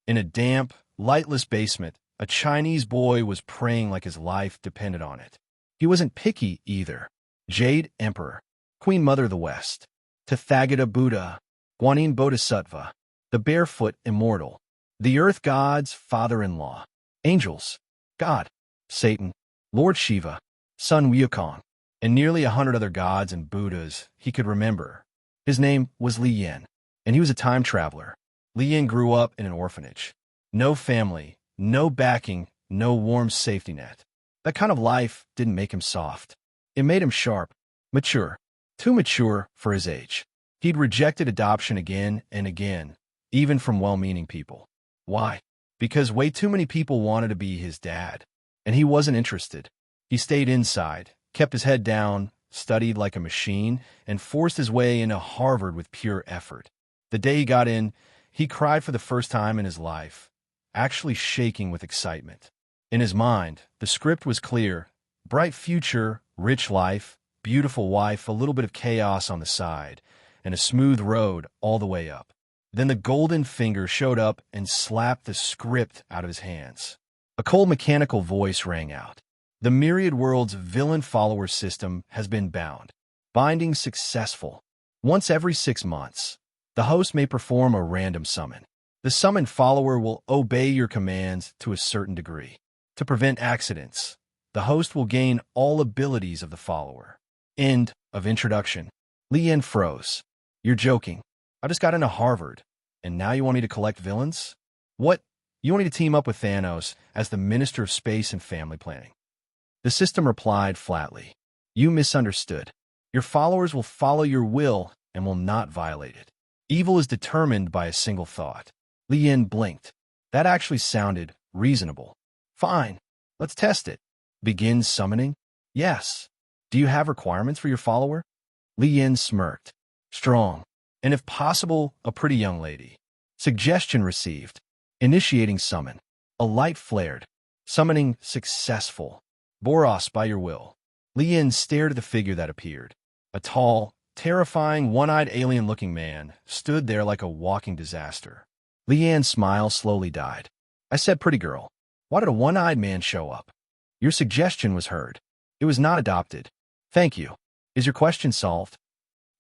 In a damp, lightless basement, a Chinese boy was praying like his life depended on it. He wasn't picky either. Jade Emperor, Queen Mother of the West, Tathagata Buddha, Guanyin Bodhisattva, the Barefoot Immortal, the Earth God's father-in-law, angels, God, Satan, Lord Shiva, Sun Wukong, and nearly 100 other gods and Buddhas he could remember. His name was Li Yan, and he was a time traveler. Li Yan grew up in an orphanage. No family, no backing, no warm safety net. That kind of life didn't make him soft. It made him sharp, mature, too mature for his age. He'd rejected adoption again and again, even from well-meaning people. Why? Because way too many people wanted to be his dad, and he wasn't interested. He stayed inside, kept his head down, studied like a machine, and forced his way into Harvard with pure effort. The day he got in, he cried for the first time in his life, actually shaking with excitement. In his mind, the script was clear: bright future, rich life, beautiful wife, a little bit of chaos on the side, and a smooth road all the way up. Then the golden finger showed up and slapped the script out of his hands. A cold mechanical voice rang out. The Myriad World's villain follower system has been bound. Binding successful. Once every 6 months, the host may perform a random summon. The summoned follower will obey your commands to a certain degree. To prevent accidents, the host will gain all abilities of the follower. End of introduction. Li Yan froze. You're joking. I just got into Harvard, and now you want me to collect villains? What? You want me to team up with Thanos as the Minister of Space and Family Planning? The system replied flatly. You misunderstood. Your followers will follow your will and will not violate it. Evil is determined by a single thought. Li Yan blinked. That actually sounded reasonable. Fine. Let's test it. Begin summoning? Yes. Do you have requirements for your follower? Li Yan smirked. Strong. And if possible, a pretty young lady. Suggestion received. Initiating summon. A light flared. Summoning successful. Boros by your will. Li Yan stared at the figure that appeared. A tall, terrifying, one-eyed alien-looking man stood there like a walking disaster. Li Yan's smile slowly died. I said, pretty girl. Why did a one-eyed man show up? Your suggestion was heard. It was not adopted. Thank you. Is your question solved?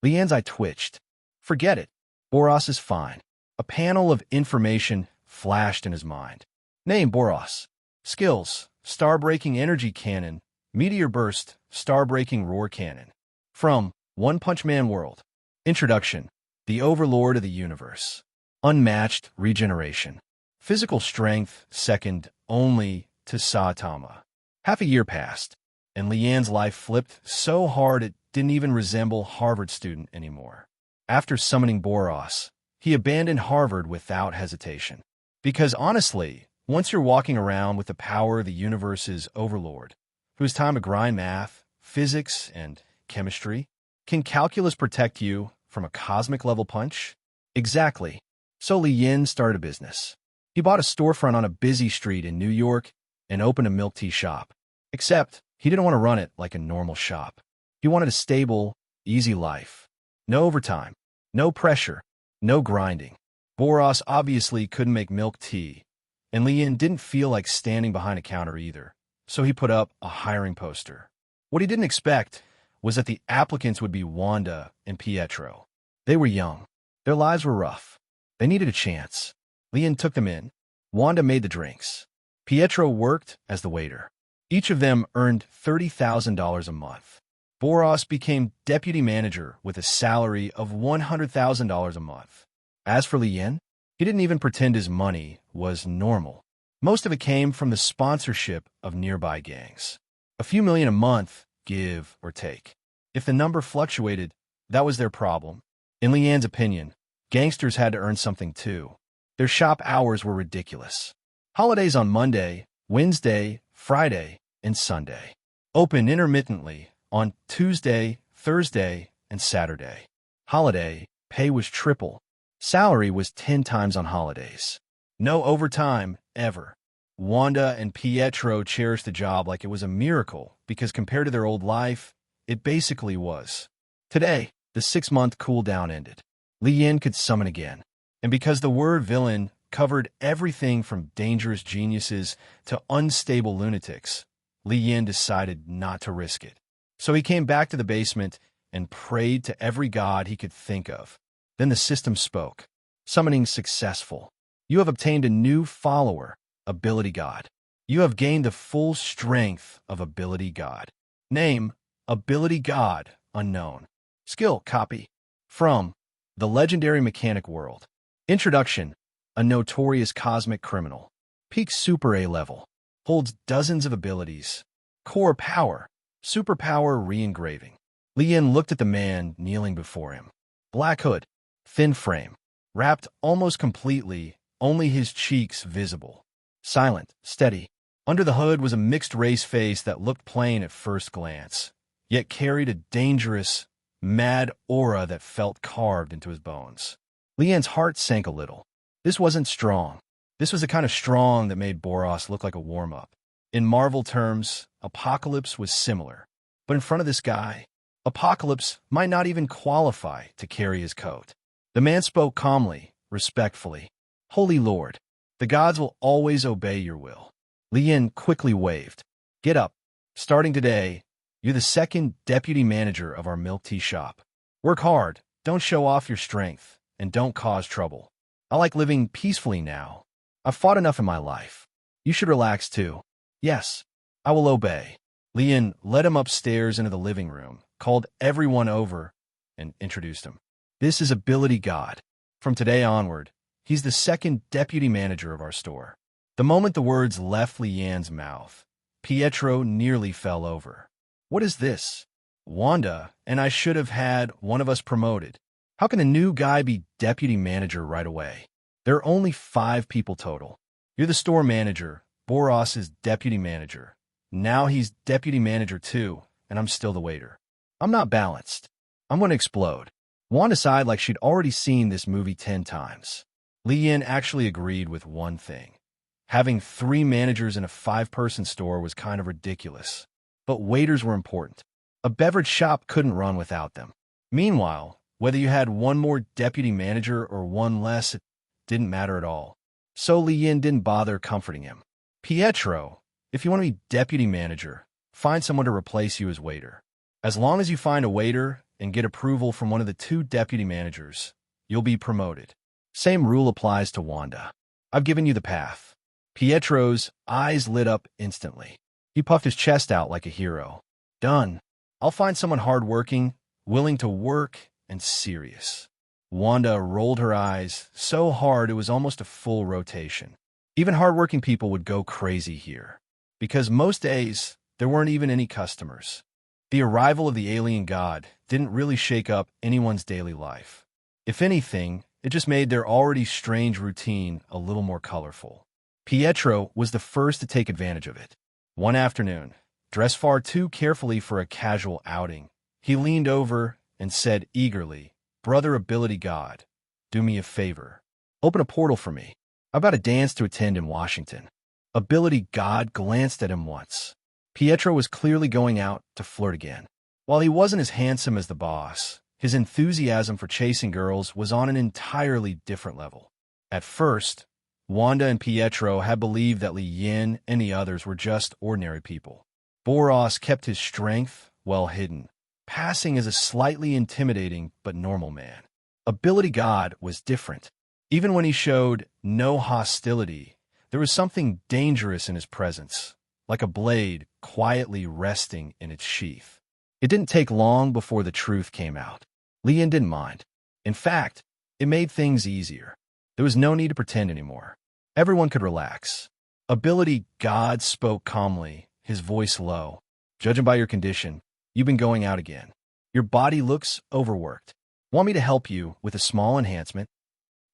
Li Yan's eye twitched. Forget it. Boros is fine. A panel of information flashed in his mind. Name Boros. Skills: star-breaking energy cannon, meteor burst, star-breaking roar cannon. From One Punch Man World. Introduction: the overlord of the universe. Unmatched regeneration. Physical strength second only to Saitama. Half a year passed, and Li Yan's life flipped so hard it didn't even resemble Harvard student anymore. After summoning Boros, he abandoned Harvard without hesitation. Because honestly, once you're walking around with the power of the universe's overlord, whose time to grind math, physics, and chemistry, can calculus protect you from a cosmic-level punch? Exactly. So Li Yan started a business. He bought a storefront on a busy street in New York and opened a milk tea shop. Except, he didn't want to run it like a normal shop. He wanted a stable, easy life. No overtime, no pressure, no grinding. Boros obviously couldn't make milk tea, and Li Yan didn't feel like standing behind a counter either, so he put up a hiring poster. What he didn't expect was that the applicants would be Wanda and Pietro. They were young. Their lives were rough. They needed a chance. Li Yan took them in. Wanda made the drinks. Pietro worked as the waiter. Each of them earned $30,000 a month. Boros became deputy manager with a salary of $100,000 a month. As for Li Yan, he didn't even pretend his money was normal. Most of it came from the sponsorship of nearby gangs. A few million a month, give or take. If the number fluctuated, that was their problem. In Li Yan's opinion, gangsters had to earn something too. Their shop hours were ridiculous. Holidays on Monday, Wednesday, Friday, and Sunday. Open intermittently on Tuesday, Thursday, and Saturday. Holiday pay was triple. Salary was 10 times on holidays. No overtime, ever. Wanda and Pietro cherished the job like it was a miracle because compared to their old life, it basically was. Today, the 6-month cool-down ended. Li Yan could summon again. And because the word villain covered everything from dangerous geniuses to unstable lunatics, Li Yin decided not to risk it. So he came back to the basement and prayed to every god he could think of. Then the system spoke. Summoning successful. You have obtained a new follower, Ability God. You have gained the full strength of Ability God. Name, Ability God, unknown. Skill, copy. From the legendary mechanic world. Introduction, a notorious cosmic criminal. Peak Super A level. Holds dozens of abilities. Core power, superpower re-engraving. Li Yin looked at the man kneeling before him. Black hood, thin frame, wrapped almost completely, only his cheeks visible. Silent, steady. Under the hood was a mixed-race face that looked plain at first glance, yet carried a dangerous, mad aura that felt carved into his bones. Li Yin's heart sank a little. This wasn't strong. This was the kind of strong that made Boros look like a warm-up. In Marvel terms, Apocalypse was similar. But in front of this guy, Apocalypse might not even qualify to carry his coat. The man spoke calmly, respectfully. Holy Lord, the gods will always obey your will. Li Yin quickly waved. Get up. Starting today, you're the second deputy manager of our milk tea shop. Work hard, don't show off your strength, and don't cause trouble. I like living peacefully now. I've fought enough in my life. You should relax too. Yes, I will obey. Li Yin led him upstairs into the living room, called everyone over, and introduced him. This is Ability God. From today onward, he's the second deputy manager of our store. The moment the words left Li Yan's mouth, Pietro nearly fell over. What is this? Wanda and I should have had one of us promoted. How can a new guy be deputy manager right away? There are only 5 people total. You're the store manager, Boros is deputy manager. Now he's deputy manager too, and I'm still the waiter. I'm not balanced. I'm going to explode. Wanda sighed like she'd already seen this movie 10 times. Li Yin actually agreed with one thing. Having 3 managers in a 5-person store was kind of ridiculous. But waiters were important. A beverage shop couldn't run without them. Meanwhile, whether you had one more deputy manager or one less, it didn't matter at all. So Li Yin didn't bother comforting him. Pietro, if you want to be deputy manager, find someone to replace you as waiter. As long as you find a waiter and get approval from one of the 2 deputy managers, you'll be promoted. Same rule applies to Wanda. I've given you the path. Pietro's eyes lit up instantly. He puffed his chest out like a hero. Done. I'll find someone hardworking, willing to work, and serious. Wanda rolled her eyes so hard it was almost a full rotation. Even hardworking people would go crazy here, because most days there weren't even any customers. The arrival of the alien god didn't really shake up anyone's daily life. If anything, it just made their already strange routine a little more colorful. Pietro was the first to take advantage of it. One afternoon, dressed far too carefully for a casual outing, he leaned over and said eagerly, Brother Ability God, do me a favor. Open a portal for me. I've got a dance to attend in Washington. Ability God glanced at him once. Pietro was clearly going out to flirt again. While he wasn't as handsome as the boss, his enthusiasm for chasing girls was on an entirely different level. At first, Wanda and Pietro had believed that Li Yin and the others were just ordinary people. Boros kept his strength well hidden, passing as a slightly intimidating but normal man. Ability God was different. Even when he showed no hostility, there was something dangerous in his presence, like a blade quietly resting in its sheath. It didn't take long before the truth came out. Li Yin didn't mind. In fact, it made things easier. There was no need to pretend anymore. Everyone could relax. Ability God spoke calmly, his voice low. Judging by your condition, you've been going out again. Your body looks overworked. Want me to help you with a small enhancement?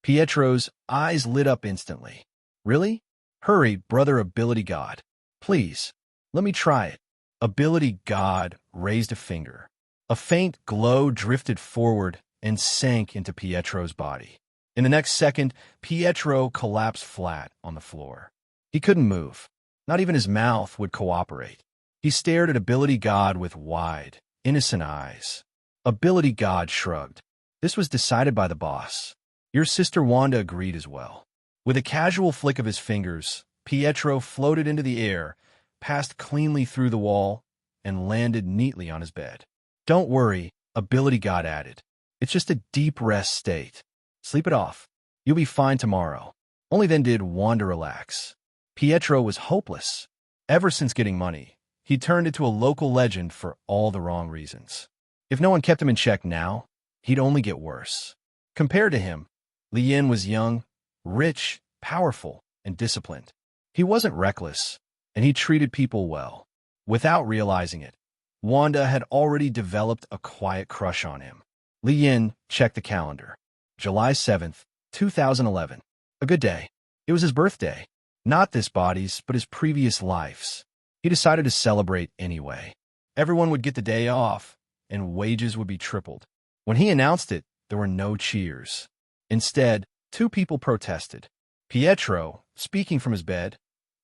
Pietro's eyes lit up instantly. Really? Hurry, Brother Ability God. Please, let me try it. Ability God raised a finger. A faint glow drifted forward and sank into Pietro's body. In the next second, Pietro collapsed flat on the floor. He couldn't move. Not even his mouth would cooperate. He stared at Ability God with wide, innocent eyes. Ability God shrugged. This was decided by the boss. Your sister Wanda agreed as well. With a casual flick of his fingers, Pietro floated into the air, passed cleanly through the wall, and landed neatly on his bed. Don't worry, Ability God added. It's just a deep rest state. Sleep it off. You'll be fine tomorrow. Only then did Wanda relax. Pietro was hopeless. Ever since getting money, he turned into a local legend for all the wrong reasons. If no one kept him in check now, he'd only get worse. Compared to him, Lien was young, rich, powerful, and disciplined. He wasn't reckless, and he treated people well. Without realizing it, Wanda had already developed a quiet crush on him. Lien checked the calendar. July 7th, 2011. A good day. It was his birthday. Not this body's, but his previous life's. He decided to celebrate anyway. Everyone would get the day off, and wages would be tripled. When he announced it, there were no cheers. Instead, two people protested. Pietro, speaking from his bed,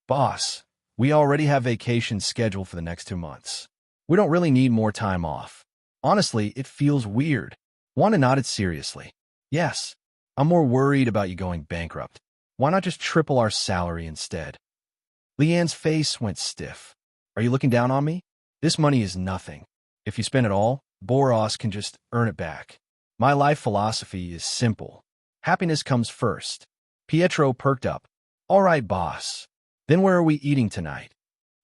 "Boss, we already have vacations scheduled for the next 2 months. We don't really need more time off. Honestly, it feels weird." Wanda nodded seriously. "Yes, I'm more worried about you going bankrupt. Why not just triple our salary instead?" Leanne's face went stiff. "Are you looking down on me? This money is nothing. If you spend it all, Boros can just earn it back. My life philosophy is simple. Happiness comes first." Pietro perked up. "All right, boss. Then where are we eating tonight?"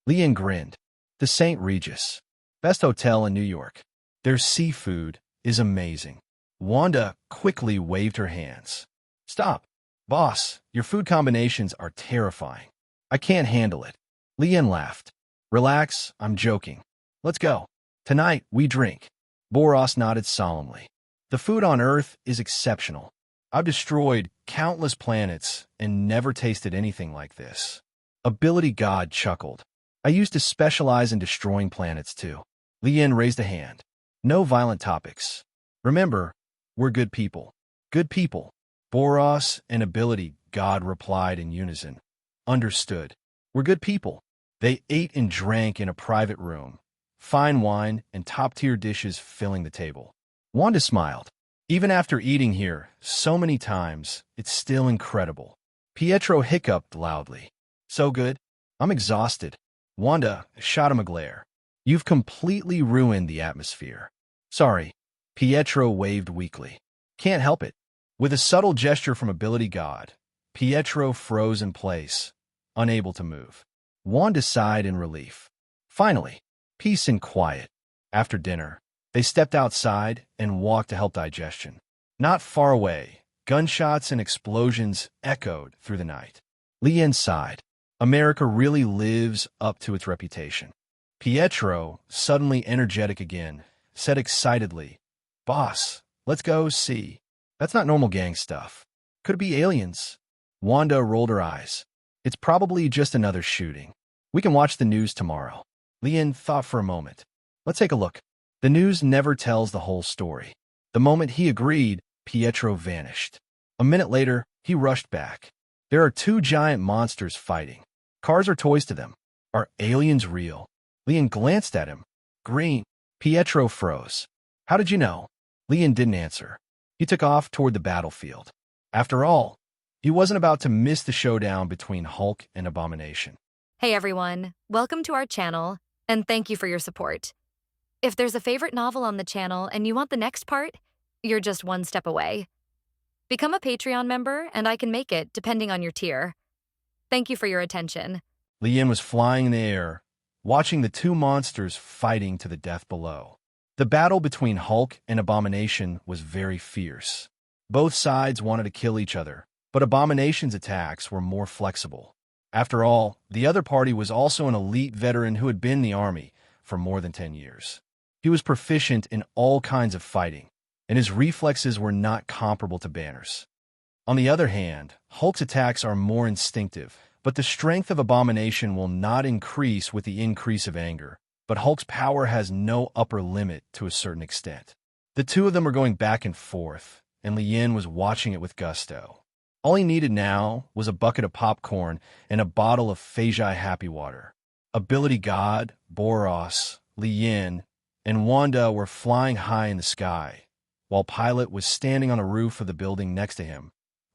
Leanne grinned. "The St. Regis. Best hotel in New York. Their seafood is amazing." Wanda quickly waved her hands. "Stop. Boss, your food combinations are terrifying. I can't handle it." Leanne laughed. "Relax, I'm joking. Let's go. Tonight, we drink." Boros nodded solemnly. "The food on Earth is exceptional. I've destroyed countless planets and never tasted anything like this." Ability God chuckled. "I used to specialize in destroying planets too." Leanne raised a hand. "No violent topics. Remember, we're good people." "Good people." Boros and Ability God replied in unison. "Understood. We're good people." They ate and drank in a private room, fine wine and top-tier dishes filling the table. Wanda smiled. "Even after eating here so many times, it's still incredible." Pietro hiccuped loudly. "So good? I'm exhausted." Wanda shot him a glare. "You've completely ruined the atmosphere." "Sorry." Pietro waved weakly. "Can't help it." With a subtle gesture from Ability God, Pietro froze in place, unable to move. Wanda sighed in relief. Finally, peace and quiet. After dinner, they stepped outside and walked to help digestion. Not far away, gunshots and explosions echoed through the night. Leanne sighed. America really lives up to its reputation. Pietro, suddenly energetic again, said excitedly, "Boss, let's go see." "That's not normal gang stuff. Could it be aliens?" Wanda rolled her eyes. "It's probably just another shooting. We can watch the news tomorrow." Leanne thought for a moment. "Let's take a look." The news never tells the whole story. The moment he agreed, Pietro vanished. A minute later, he rushed back. "There are two giant monsters fighting. Cars are toys to them. Are aliens real?" Leanne glanced at him. "Green." Pietro froze. "How did you know?" Leanne didn't answer. He took off toward the battlefield. After all, he wasn't about to miss the showdown between Hulk and Abomination. Hey everyone, welcome to our channel, and thank you for your support. If there's a favorite novel on the channel and you want the next part, you're just one step away. Become a Patreon member and I can make it depending on your tier. Thank you for your attention. Leanne was flying in the air, watching the two monsters fighting to the death below. The battle between Hulk and Abomination was very fierce. Both sides wanted to kill each other, but Abomination's attacks were more flexible. After all, the other party was also an elite veteran who had been in the army for more than 10 years. He was proficient in all kinds of fighting, and his reflexes were not comparable to Banner's. On the other hand, Hulk's attacks are more instinctive, but the strength of Abomination will not increase with the increase of anger. But Hulk's power has no upper limit to a certain extent. The two of them were going back and forth, and Leanne was watching it with gusto. All he needed now was a bucket of popcorn and a bottle of Fajai Happy Water. Ability God, Boros, Leanne, and Wanda were flying high in the sky, while Pilot was standing on the roof of the building next to him,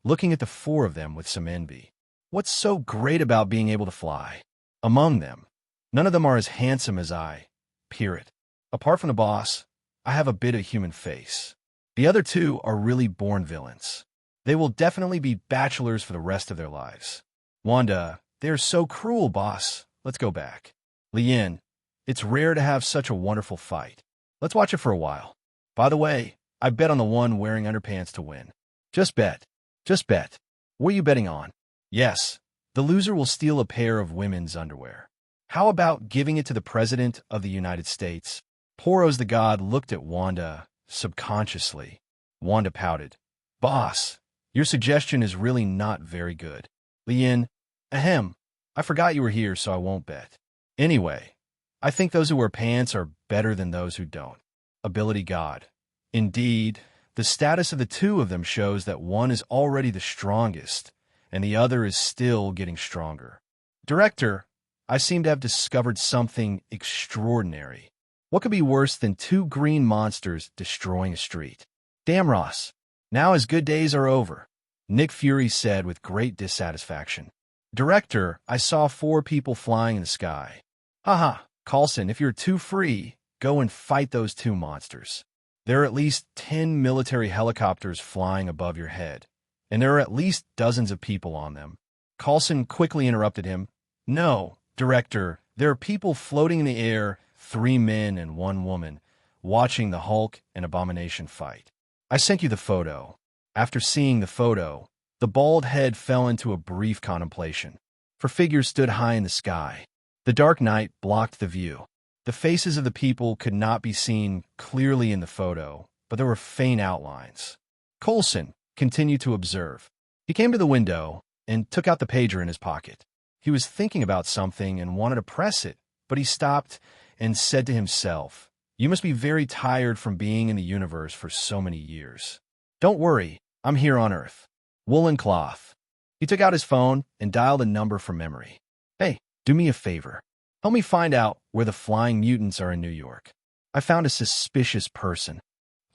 looking at the four of them with some envy. What's so great about being able to fly? Among them, none of them are as handsome as I. Period. Apart from the boss, I have a bit of human face. The other two are really born villains. They will definitely be bachelors for the rest of their lives. Wanda, they're so cruel, boss. Let's go back. Lien, it's rare to have such a wonderful fight. Let's watch it for a while. By the way, I bet on the one wearing underpants to win. Just bet. Just bet. What are you betting on? Yes, the loser will steal a pair of women's underwear. How about giving it to the President of the United States? Poros the god looked at Wanda subconsciously. Wanda pouted. Boss, your suggestion is really not very good. Lien, ahem, I forgot you were here, so I won't bet. Anyway, I think those who wear pants are better than those who don't. Ability god. Indeed, the status of the two of them shows that one is already the strongest, and the other is still getting stronger. Director, I seem to have discovered something extraordinary. What could be worse than two green monsters destroying a street? Damn, Ross. Now his good days are over, Nick Fury said with great dissatisfaction. Director, I saw 4 people flying in the sky. Haha, Coulson, if you're too free, go and fight those 2 monsters. There are at least 10 military helicopters flying above your head, and there are at least dozens of people on them. Coulson quickly interrupted him. No, Director, there are people floating in the air, 3 men and 1 woman, watching the Hulk and Abomination fight. I sent you the photo. After seeing the photo, the bald head fell into a brief contemplation. 4 figures stood high in the sky. The dark night blocked the view. The faces of the people could not be seen clearly in the photo, but there were faint outlines. Coulson continued to observe. He came to the window and took out the pager in his pocket. He was thinking about something and wanted to press it, but he stopped and said to himself, You must be very tired from being in the universe for so many years. Don't worry, I'm here on Earth. Woolen cloth. He took out his phone and dialed a number from memory. Hey, do me a favor. Help me find out where the flying mutants are in New York. I found a suspicious person.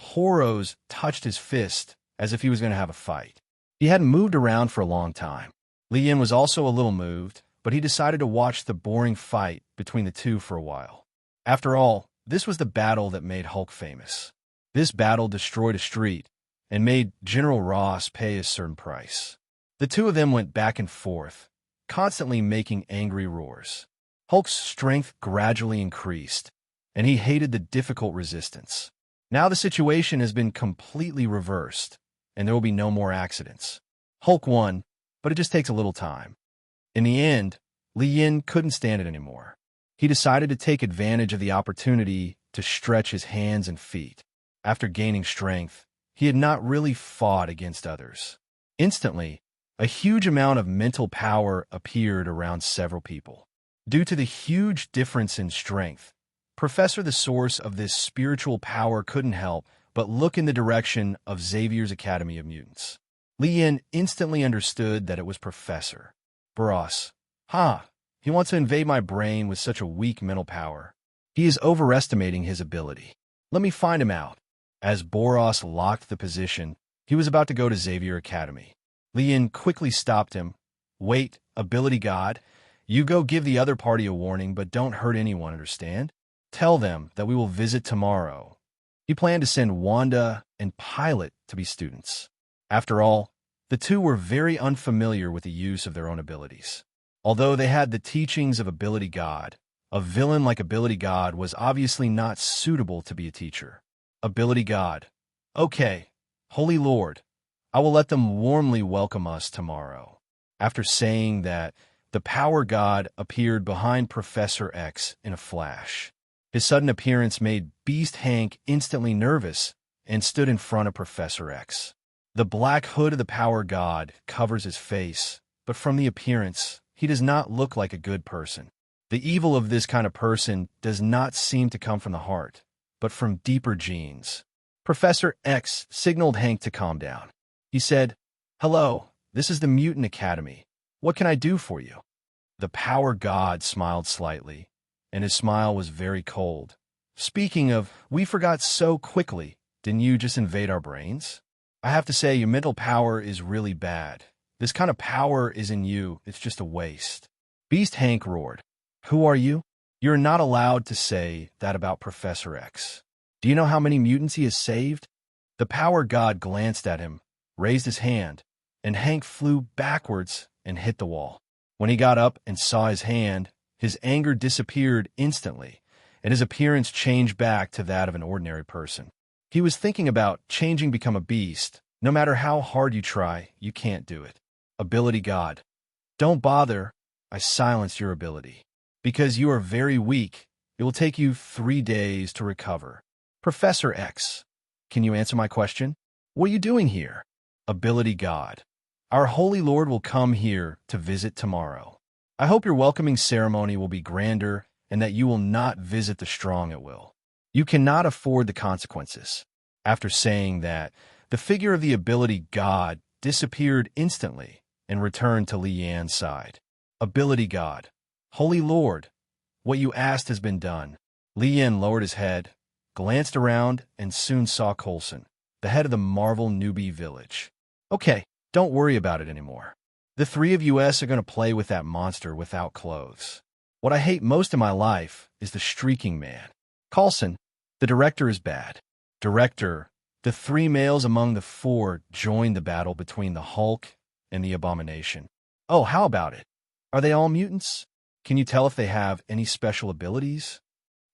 Poros touched his fist as if he was going to have a fight. He hadn't moved around for a long time. Lien was also a little moved, but he decided to watch the boring fight between the two for a while. After all, this was the battle that made Hulk famous. This battle destroyed a street and made General Ross pay a certain price. The two of them went back and forth, constantly making angry roars. Hulk's strength gradually increased, and he hated the difficult resistance. Now the situation has been completely reversed, and there will be no more accidents. Hulk won, but it just takes a little time. In the end, Lien couldn't stand it anymore. He decided to take advantage of the opportunity to stretch his hands and feet. After gaining strength, he had not really fought against others. Instantly, a huge amount of mental power appeared around several people. Due to the huge difference in strength, Professor the source of this spiritual power couldn't help but look in the direction of Xavier's Academy of Mutants. Lien instantly understood that it was Professor. Boros. He wants to invade my brain with such a weak mental power. He is overestimating his ability. Let me find him out. As Boros locked the position, he was about to go to Xavier Academy. Lien quickly stopped him. Wait, ability god. You go give the other party a warning, but don't hurt anyone, understand? Tell them that we will visit tomorrow. He planned to send Wanda and Pilot to be students. After all, the two were very unfamiliar with the use of their own abilities. Although they had the teachings of Ability God, a villain like Ability God was obviously not suitable to be a teacher. Ability God. Okay, Holy Lord, I will let them warmly welcome us tomorrow. After saying that, the Power God appeared behind Professor X in a flash. His sudden appearance made Beast Hank instantly nervous and stood in front of Professor X. The black hood of the Power God covers his face, but from the appearance, he does not look like a good person. The evil of this kind of person does not seem to come from the heart, but from deeper genes. Professor X signaled Hank to calm down. He said, Hello, this is the Mutant Academy. What can I do for you? The Power God smiled slightly, and his smile was very cold. Speaking of, we forgot so quickly, didn't you just invade our brains? I have to say, your mental power is really bad. This kind of power is in you. It's just a waste. Beast Hank roared. Who are you? You're not allowed to say that about Professor X. Do you know how many mutants he has saved? The power god glanced at him, raised his hand, and Hank flew backwards and hit the wall. When he got up and saw his hand, his anger disappeared instantly, and his appearance changed back to that of an ordinary person. He was thinking about changing become a beast. No matter how hard you try, you can't do it. Ability God. Don't bother. I silenced your ability. Because you are very weak, it will take you 3 days to recover. Professor X, can you answer my question? What are you doing here? Ability God. Our Holy Lord will come here to visit tomorrow. I hope your welcoming ceremony will be grander and that you will not visit the strong at will. You cannot afford the consequences. After saying that, the figure of the ability God disappeared instantly and returned to Li Yan's side. Ability God. Holy Lord, what you asked has been done. Li Yan lowered his head, glanced around, and soon saw Coulson, the head of the Marvel newbie village. Okay, don't worry about it anymore. The 3 of us are going to play with that monster without clothes. What I hate most in my life is the streaking man. Coulson, the director is bad. Director, the 3 males among the 4 joined the battle between the Hulk and the Abomination. Oh, how about it? Are they all mutants? Can you tell if they have any special abilities?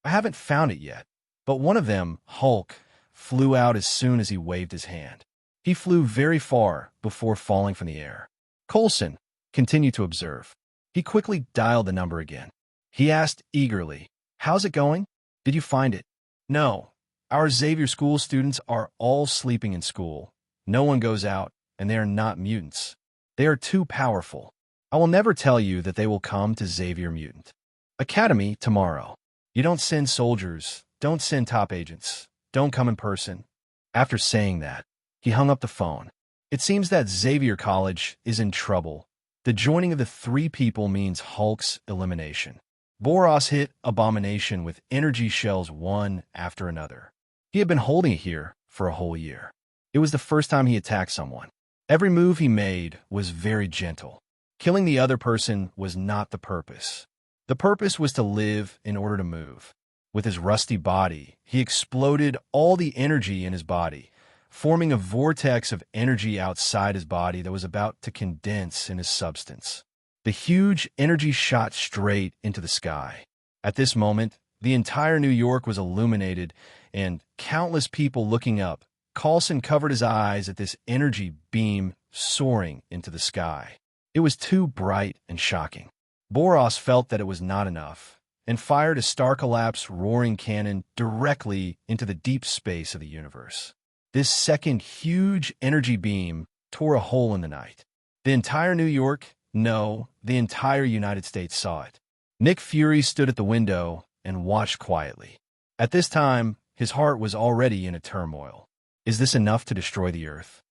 I haven't found it yet, but one of them, Hulk, flew out as soon as he waved his hand. He flew very far before falling from the air. Coulson continued to observe. He quickly dialed the number again. He asked eagerly, "How's it going? Did you find it?" "No. Our Xavier School students are all sleeping in school. No one goes out, and they are not mutants. They are too powerful. I will never tell you that they will come to Xavier Mutant Academy tomorrow. You don't send soldiers, don't send top agents, don't come in person." After saying that, he hung up the phone. It seems that Xavier College is in trouble. The joining of the 3 people means Hulk's elimination. Boros hit Abomination with energy shells one after another. He had been holding it here for a whole year. It was the first time he attacked someone. Every move he made was very gentle. Killing the other person was not the purpose. The purpose was to live in order to move. With his rusty body, he exploded all the energy in his body, forming a vortex of energy outside his body that was about to condense in his substance. The huge energy shot straight into the sky. At this moment, the entire New York was illuminated, and countless people looking up. Coulson covered his eyes at this energy beam soaring into the sky. It was too bright and shocking. Boros felt that it was not enough, and fired a star-collapsed roaring cannon directly into the deep space of the universe. This second huge energy beam tore a hole in the night. The entire New York, no, the entire United States saw it. Nick Fury stood at the window and watched quietly. At this time, his heart was already in a turmoil. Is this enough to destroy the Earth?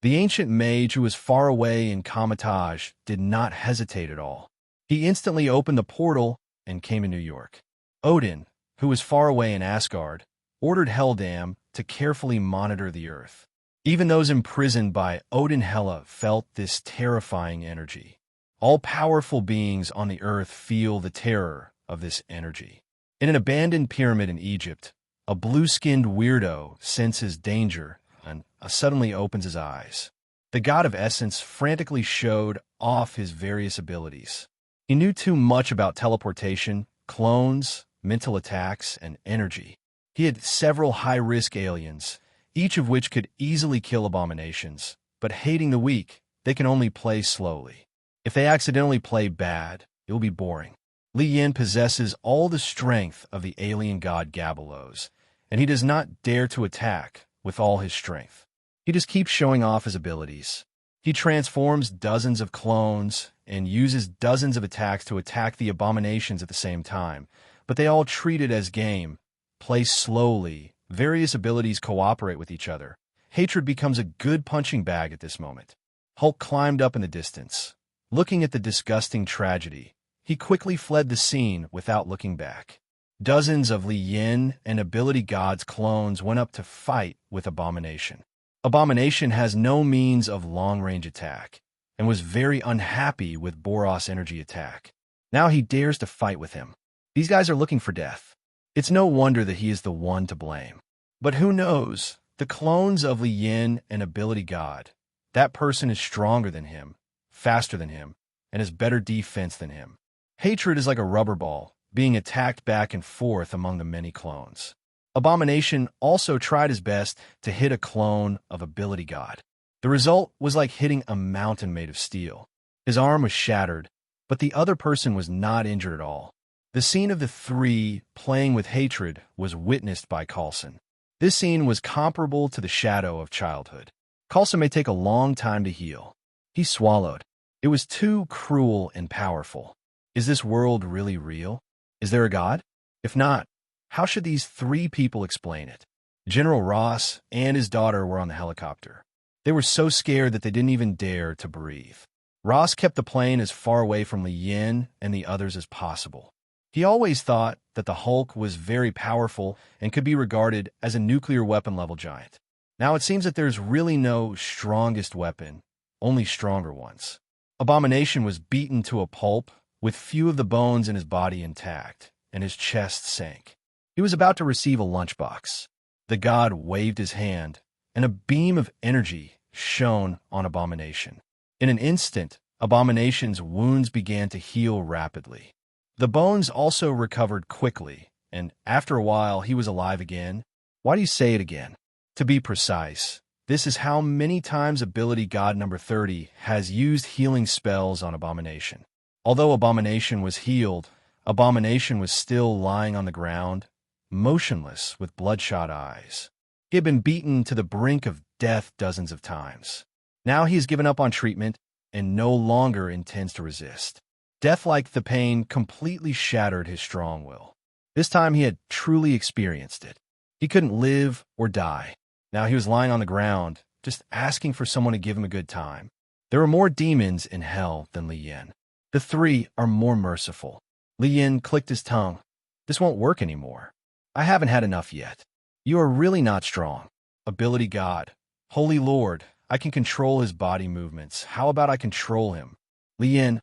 The ancient mage who was far away in Kamatage did not hesitate at all. He instantly opened the portal and came to New York. Odin, who was far away in Asgard, ordered Heldam to carefully monitor the Earth. Even those imprisoned by Odin Hela felt this terrifying energy. All powerful beings on the Earth feel the terror of this energy. In an abandoned pyramid in Egypt, a blue-skinned weirdo senses danger and suddenly opens his eyes. The god of essence frantically showed off his various abilities. He knew too much about teleportation, clones, mental attacks, and energy. He had several high-risk aliens, each of which could easily kill abominations, but hating the weak, they can only play slowly. If they accidentally play bad, it will be boring. Li Yan possesses all the strength of the alien god Gabelos, and he does not dare to attack with all his strength. He just keeps showing off his abilities. He transforms dozens of clones and uses dozens of attacks to attack the abominations at the same time, but they all treat it as game. Play slowly, various abilities cooperate with each other. Hatred becomes a good punching bag at this moment. Hulk climbed up in the distance. Looking at the disgusting tragedy, he quickly fled the scene without looking back. Dozens of Li Yin and ability gods clones went up to fight with Abomination. Abomination has no means of long-range attack and was very unhappy with Boros' energy attack. Now he dares to fight with him. These guys are looking for death. It's no wonder that he is the one to blame. But who knows? The clones of Li Yin and Ability God, that person is stronger than him, faster than him, and has better defense than him. Hatred is like a rubber ball, being attacked back and forth among the many clones. Abomination also tried his best to hit a clone of Ability God. The result was like hitting a mountain made of steel. His arm was shattered, but the other person was not injured at all. The scene of the three playing with hatred was witnessed by Coulson. This scene was comparable to the shadow of childhood. Coulson may take a long time to heal. He swallowed. It was too cruel and powerful. Is this world really real? Is there a God? If not, how should these three people explain it? General Ross and his daughter were on the helicopter. They were so scared that they didn't even dare to breathe. Ross kept the plane as far away from Li Yin and the others as possible. He always thought that the Hulk was very powerful and could be regarded as a nuclear weapon-level giant. Now it seems that there's really no strongest weapon, only stronger ones. Abomination was beaten to a pulp, with few of the bones in his body intact, and his chest sank. He was about to receive a lunchbox. The god waved his hand, and a beam of energy shone on Abomination. In an instant, Abomination's wounds began to heal rapidly. The bones also recovered quickly, and after a while he was alive again. Why do you say it again? To be precise, this is how many times Ability God number 30 has used healing spells on Abomination. Although Abomination was healed, Abomination was still lying on the ground, motionless with bloodshot eyes. He had been beaten to the brink of death dozens of times. Now he has given up on treatment and no longer intends to resist. Death, like the pain, completely shattered his strong will. This time he had truly experienced it. He couldn't live or die. Now he was lying on the ground, just asking for someone to give him a good time. There are more demons in hell than Li Yin. The three are more merciful. Li Yin clicked his tongue. This won't work anymore. I haven't had enough yet. You are really not strong. Ability God. Holy Lord, I can control his body movements. How about I control him? Li Yin,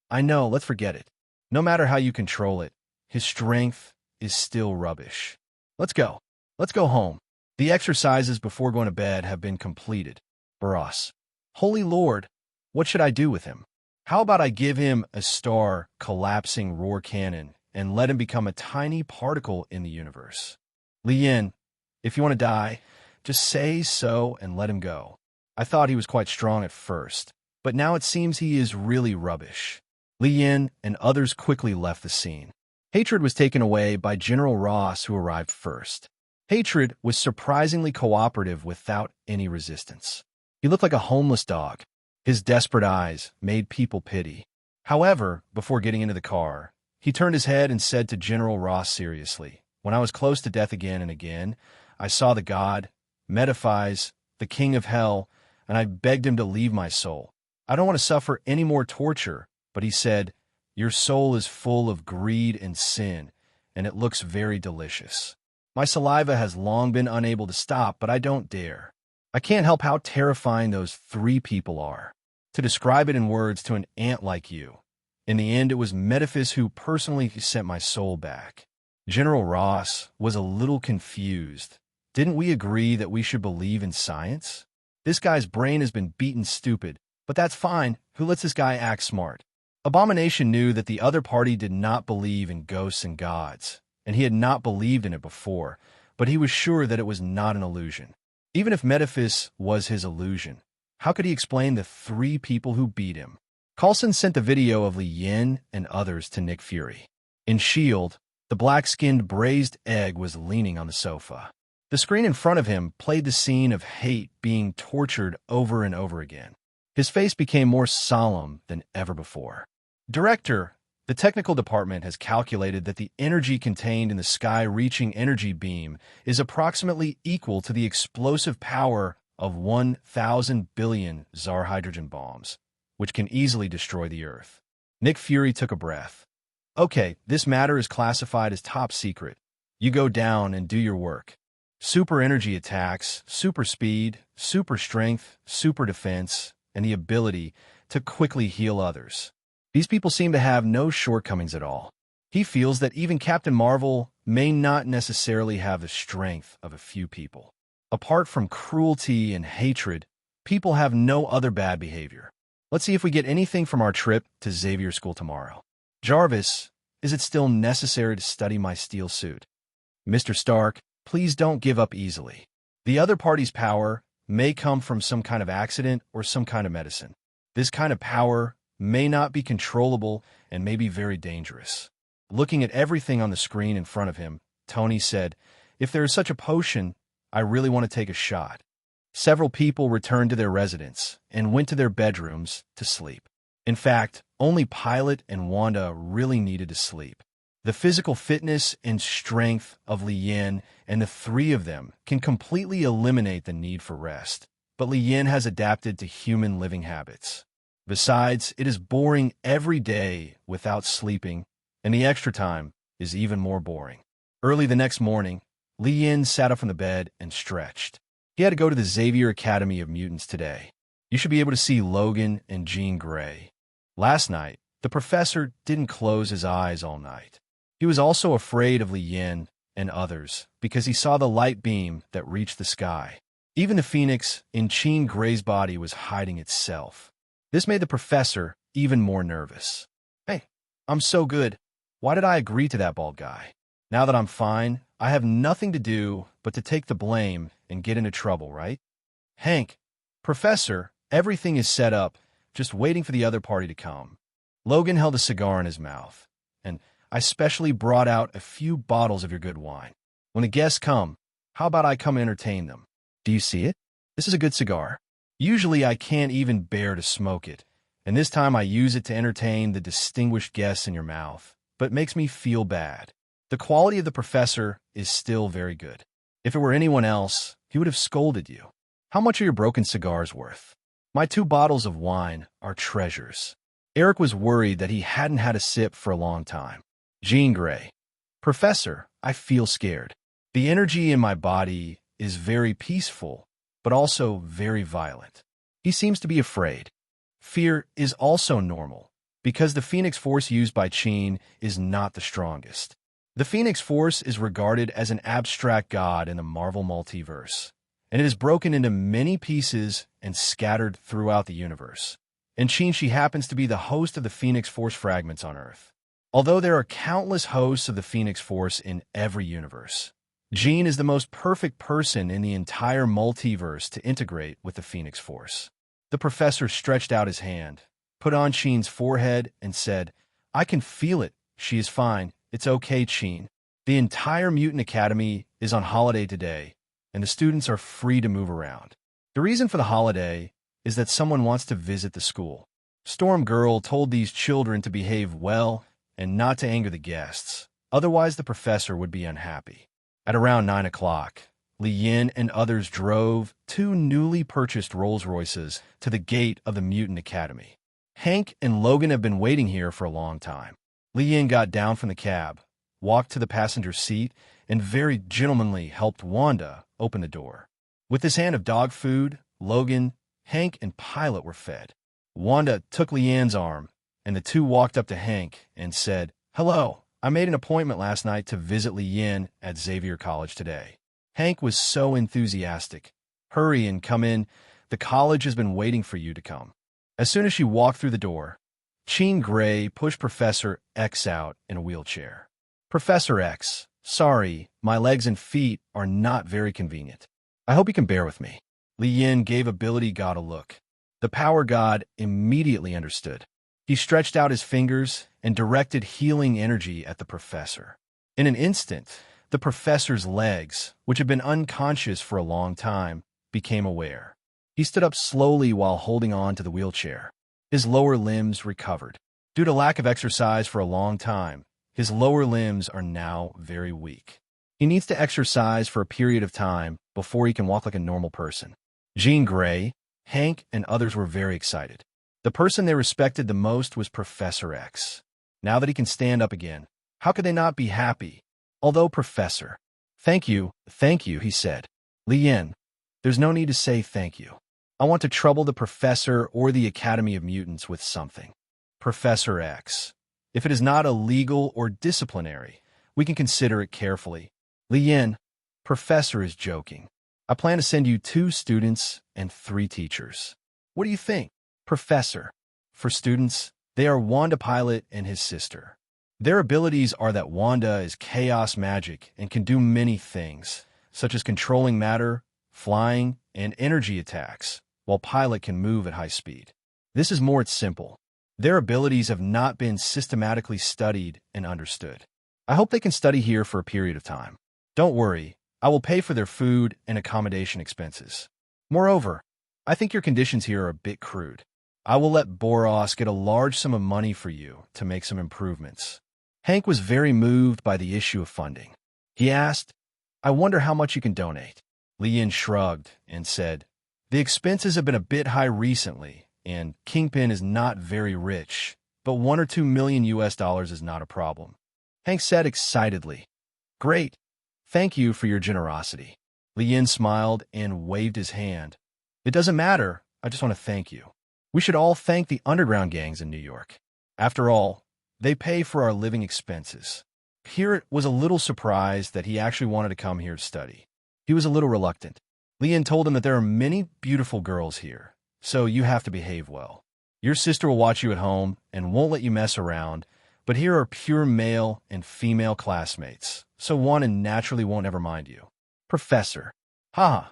I know, let's forget it. No matter how you control it, his strength is still rubbish. Let's go. Let's go home. The exercises before going to bed have been completed. Boros. Holy Lord, what should I do with him? How about I give him a star collapsing roar cannon and let him become a tiny particle in the universe? Li Yin, if you want to die, just say so and let him go. I thought he was quite strong at first, but now it seems he is really rubbish. Li Yin and others quickly left the scene. Hatred was taken away by General Ross, who arrived first. Hatred was surprisingly cooperative without any resistance. He looked like a homeless dog. His desperate eyes made people pity. However, before getting into the car, he turned his head and said to General Ross seriously, "When I was close to death again and again, I saw the god, Metaphys, the king of hell, and I begged him to leave my soul. I don't want to suffer any more torture, but he said, 'Your soul is full of greed and sin, and it looks very delicious.' My saliva has long been unable to stop, but I don't dare. I can't help how terrifying those three people are. To describe it in words to an ant like you. In the end, it was Metaphys who personally sent my soul back." General Ross was a little confused. Didn't we agree that we should believe in science? This guy's brain has been beaten stupid, but that's fine. Who lets this guy act smart? Abomination knew that the other party did not believe in ghosts and gods, and he had not believed in it before, but he was sure that it was not an illusion. Even if Metaphys was his illusion, how could he explain the three people who beat him? Coulson sent the video of Li Yin and others to Nick Fury. In S.H.I.E.L.D., the black-skinned braised egg was leaning on the sofa. The screen in front of him played the scene of hate being tortured over and over again. His face became more solemn than ever before. Director, the technical department has calculated that the energy contained in the sky-reaching energy beam is approximately equal to the explosive power of 1,000 billion Tsar hydrogen bombs, which can easily destroy the Earth. Nick Fury took a breath. Okay, this matter is classified as top secret. You go down and do your work. Super energy attacks, super speed, super strength, super defense, and the ability to quickly heal others. These people seem to have no shortcomings at all. He feels that even Captain Marvel may not necessarily have the strength of a few people. Apart from cruelty and hatred, people have no other bad behavior. Let's see if we get anything from our trip to Xavier School tomorrow. Jarvis, is it still necessary to study my steel suit? Mr. Stark, please don't give up easily. The other party's power may come from some kind of accident or some kind of medicine. This kind of power may not be controllable and may be very dangerous. Looking at everything on the screen in front of him, Tony said, "If there is such a potion, I really want to take a shot." Several people returned to their residence and went to their bedrooms to sleep. In fact, only Pilot and Wanda really needed to sleep. The physical fitness and strength of Li Yin and the three of them can completely eliminate the need for rest. But Li Yin has adapted to human living habits. Besides, it is boring every day without sleeping, and the extra time is even more boring. Early the next morning, Li Yin sat up from the bed and stretched. He had to go to the Xavier Academy of Mutants today. You should be able to see Logan and Jean Grey. Last night, the professor didn't close his eyes all night. He was also afraid of Li Yin and others because he saw the light beam that reached the sky. Even the phoenix in Jean Grey's body was hiding itself. This made the professor even more nervous. "Hey, I'm so good. Why did I agree to that bald guy? Now that I'm fine, I have nothing to do but to take the blame and get into trouble, right?" "Hank, Professor, everything is set up, just waiting for the other party to come." Logan held a cigar in his mouth, and "I specially brought out a few bottles of your good wine. When the guests come, how about I come entertain them? Do you see it? This is a good cigar. Usually I can't even bear to smoke it, and this time I use it to entertain the distinguished guests in your mouth, but it makes me feel bad. The quality of the professor is still very good. If it were anyone else, he would have scolded you. How much are your broken cigars worth?" "My 2 bottles of wine are treasures." Eric was worried that he hadn't had a sip for a long time. Jean Grey: "Professor, I feel scared. The energy in my body is very peaceful, but also very violent." He seems to be afraid. Fear is also normal, because the Phoenix Force used by Jean is not the strongest. The Phoenix Force is regarded as an abstract god in the Marvel multiverse, and it is broken into many pieces and scattered throughout the universe. And she happens to be the host of the Phoenix Force fragments on Earth. Although there are countless hosts of the Phoenix Force in every universe, Jean is the most perfect person in the entire multiverse to integrate with the Phoenix Force. The professor stretched out his hand, put on Jean's forehead, and said, "I can feel it. She is fine. It's okay, Jean. The entire Mutant Academy is on holiday today, and the students are free to move around. The reason for the holiday is that someone wants to visit the school. Storm Girl told these children to behave well and not to anger the guests, otherwise the professor would be unhappy." At around 9 o'clock, Li Yin and others drove 2 newly purchased Rolls-Royces to the gate of the Mutant Academy. Hank and Logan have been waiting here for a long time. Li Yin got down from the cab, walked to the passenger seat, and very gentlemanly helped Wanda open the door. With his hand of dog food, Logan, Hank, and Pilot were fed. Wanda took Li Yin's arm, and the two walked up to Hank and said, "Hello, I made an appointment last night to visit Li Yin at Xavier College today." Hank was so enthusiastic. "Hurry and come in. The college has been waiting for you to come." As soon as she walked through the door, Jean Grey pushed Professor X out in a wheelchair. "Professor X, sorry, my legs and feet are not very convenient. I hope you can bear with me." Li Yin gave Ability God a look. The Power God immediately understood. He stretched out his fingers and directed healing energy at the professor. In an instant, the professor's legs, which had been unconscious for a long time, became aware. He stood up slowly while holding on to the wheelchair. His lower limbs recovered. Due to lack of exercise for a long time, his lower limbs are now very weak. He needs to exercise for a period of time before he can walk like a normal person. Jean Grey, Hank, and others were very excited. The person they respected the most was Professor X. Now that he can stand up again, how could they not be happy? Although Professor Thank you, he said. Li Yin, there's no need to say thank you. I want to trouble the Professor or the Academy of Mutants with something. Professor X. If it is not illegal or disciplinary, we can consider it carefully. Li Yin, Professor is joking. I plan to send you 2 students and 3 teachers. What do you think? Professor. For students, they are Wanda Pilot and his sister. Their abilities are that Wanda is chaos magic and can do many things, such as controlling matter, flying, and energy attacks, while Pilot can move at high speed. This is more simple. Their abilities have not been systematically studied and understood. I hope they can study here for a period of time. Don't worry, I will pay for their food and accommodation expenses. Moreover, I think your conditions here are a bit crude. I will let Boros get a large sum of money for you to make some improvements. Hank was very moved by the issue of funding. He asked, I wonder how much you can donate. Li Yin shrugged and said, the expenses have been a bit high recently, and Kingpin is not very rich, but $1 or $2 million is not a problem. Hank said excitedly, Great. Thank you for your generosity. Li Yin smiled and waved his hand. It doesn't matter. I just want to thank you. We should all thank the underground gangs in New York. After all, they pay for our living expenses. Hewitt was a little surprised that he actually wanted to come here to study. He was a little reluctant. Li Yin told him that there are many beautiful girls here, so you have to behave well. Your sister will watch you at home and won't let you mess around, but here are pure male and female classmates, so one naturally won't ever mind you. Professor. Haha.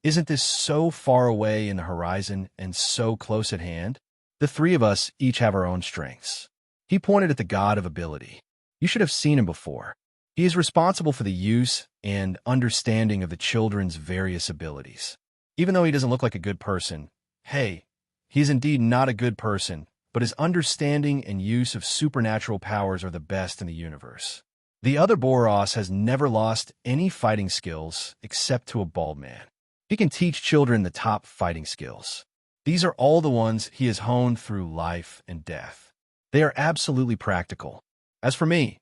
Isn't this so far away in the horizon and so close at hand? The 3 of us each have our own strengths. He pointed at the god of ability. You should have seen him before. He is responsible for the use and understanding of the children's various abilities. Even though he doesn't look like a good person, hey, he's indeed not a good person, but his understanding and use of supernatural powers are the best in the universe. The other Boros has never lost any fighting skills except to a bald man. He can teach children the top fighting skills. These are all the ones he has honed through life and death. They are absolutely practical. As for me,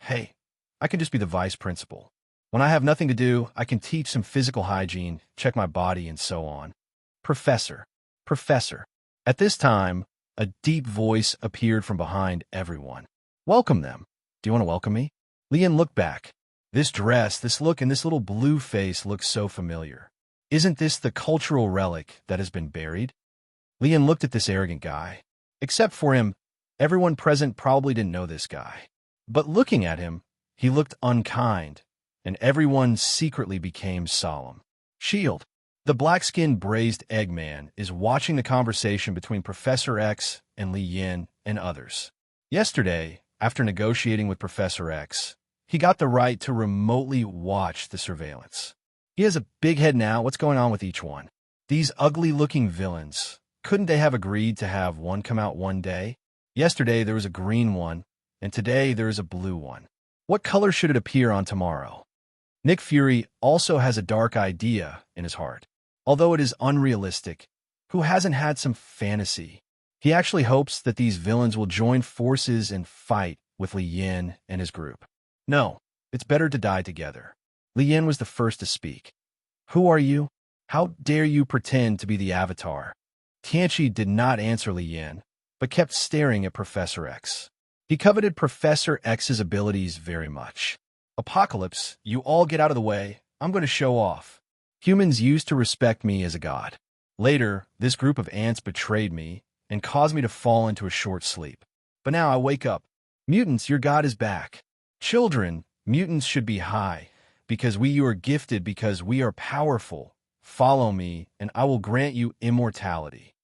hey, I can just be the vice principal. When I have nothing to do, I can teach some physical hygiene, check my body, and so on. Professor. At this time, a deep voice appeared from behind everyone. Welcome them. Do you want to welcome me? Li Yin looked back. This dress, this look, and this little blue face look so familiar. Isn't this the cultural relic that has been buried? Li Yin looked at this arrogant guy. Except for him, everyone present probably didn't know this guy. But looking at him, he looked unkind, and everyone secretly became solemn. Shield. The black-skinned braised Eggman is watching the conversation between Professor X and Li Yin and others. Yesterday, after negotiating with Professor X, he got the right to remotely watch the surveillance. He has a big head now. What's going on with each one? These ugly-looking villains. Couldn't they have agreed to have one come out one day? Yesterday there was a green one, and today there is a blue one. What color should it appear on tomorrow? Nick Fury also has a dark idea in his heart. Although it is unrealistic, who hasn't had some fantasy? He actually hopes that these villains will join forces and fight with Li Yin and his group. No, it's better to die together. Li Yin was the first to speak. Who are you? How dare you pretend to be the Avatar? Tianchi did not answer Li Yin, but kept staring at Professor X. He coveted Professor X's abilities very much. Apocalypse, you all get out of the way. I'm going to show off. Humans used to respect me as a god. Later, this group of ants betrayed me and caused me to fall into a short sleep. But now I wake up. Mutants, your god is back. Children, mutants should be high, because you are gifted because we are powerful. Follow me, and I will grant you immortality.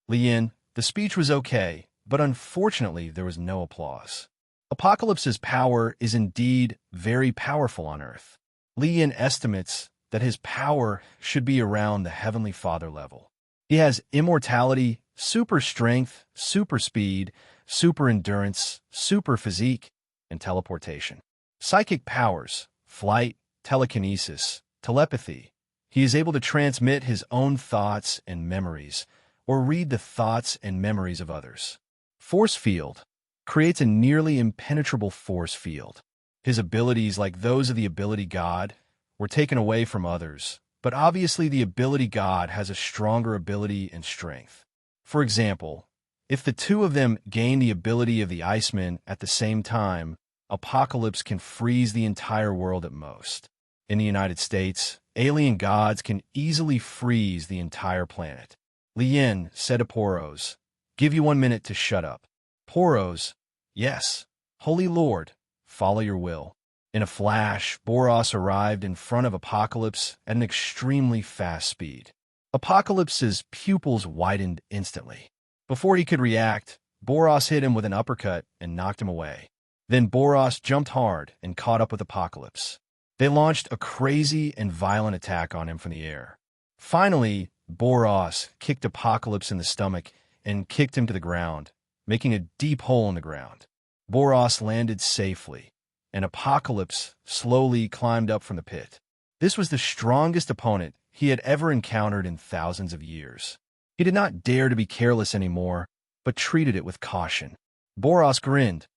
Li Yin, the speech was okay, but unfortunately there was no applause. Apocalypse's power is indeed very powerful on Earth. Li Yin estimates that his power should be around the Heavenly Father level. He has immortality, super strength, super speed, super endurance, super physique, and teleportation. Psychic powers, flight, telekinesis, telepathy. He is able to transmit his own thoughts and memories, or read the thoughts and memories of others. Force field creates a nearly impenetrable force field. His abilities, like those of the ability god, were taken away from others, but obviously the ability god has a stronger ability and strength. For example, if the two of them gain the ability of the Iceman at the same time, Apocalypse can freeze the entire world at most. In the United States, alien gods can easily freeze the entire planet. Lien said to Poros, "Give you 1 minute to shut up." Poros, "Yes, Holy Lord, follow your will." In a flash, Boros arrived in front of Apocalypse at an extremely fast speed. Apocalypse's pupils widened instantly. Before he could react, Boros hit him with an uppercut and knocked him away. Then Boros jumped hard and caught up with Apocalypse. They launched a crazy and violent attack on him from the air. Finally, Boros kicked Apocalypse in the stomach and kicked him to the ground, making a deep hole in the ground. Boros landed safely, and Apocalypse slowly climbed up from the pit. This was the strongest opponent he had ever encountered in thousands of years. He did not dare to be careless anymore, but treated it with caution. Boros grinned.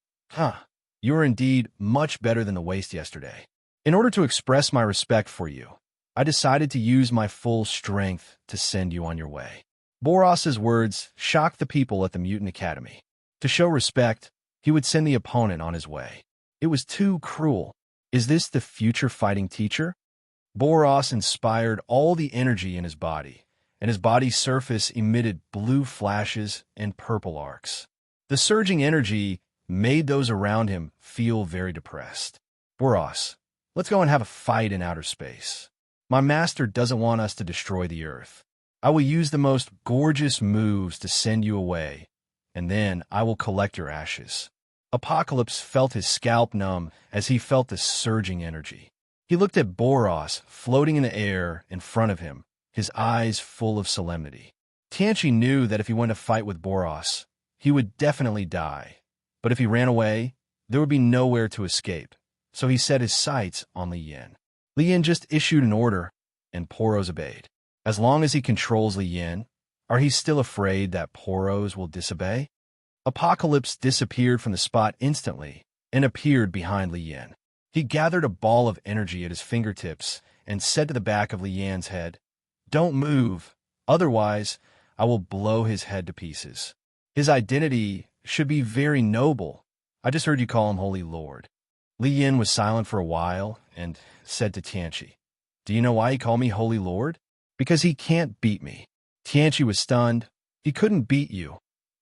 You are indeed much better than the waste yesterday. In order to express my respect for you, I decided to use my full strength to send you on your way." Boros's words shocked the people at the Mutant Academy. To show respect, he would send the opponent on his way. It was too cruel. Is this the future fighting teacher? Boros inspired all the energy in his body, and his body's surface emitted blue flashes and purple arcs. The surging energy made those around him feel very depressed. "Boros, let's go and have a fight in outer space. My master doesn't want us to destroy the Earth. I will use the most gorgeous moves to send you away, and then I will collect your ashes." Apocalypse felt his scalp numb as he felt the surging energy. He looked at Boros floating in the air in front of him, his eyes full of solemnity. Tianchi knew that if he went to fight with Boros, he would definitely die. But if he ran away, there would be nowhere to escape, so he set his sights on Lien. Lien just issued an order, and Poros obeyed. As long as he controls Lien, are he still afraid that Poros will disobey? Apocalypse disappeared from the spot instantly and appeared behind Lien. He gathered a ball of energy at his fingertips and said to the back of Lien's head, "Don't move, otherwise I will blow his head to pieces." His identity should be very noble. I just heard you call him Holy Lord. Lien was silent for a while and said to Tianchi, "Do you know why he called me Holy Lord? Because he can't beat me." Tianchi was stunned. He couldn't beat you,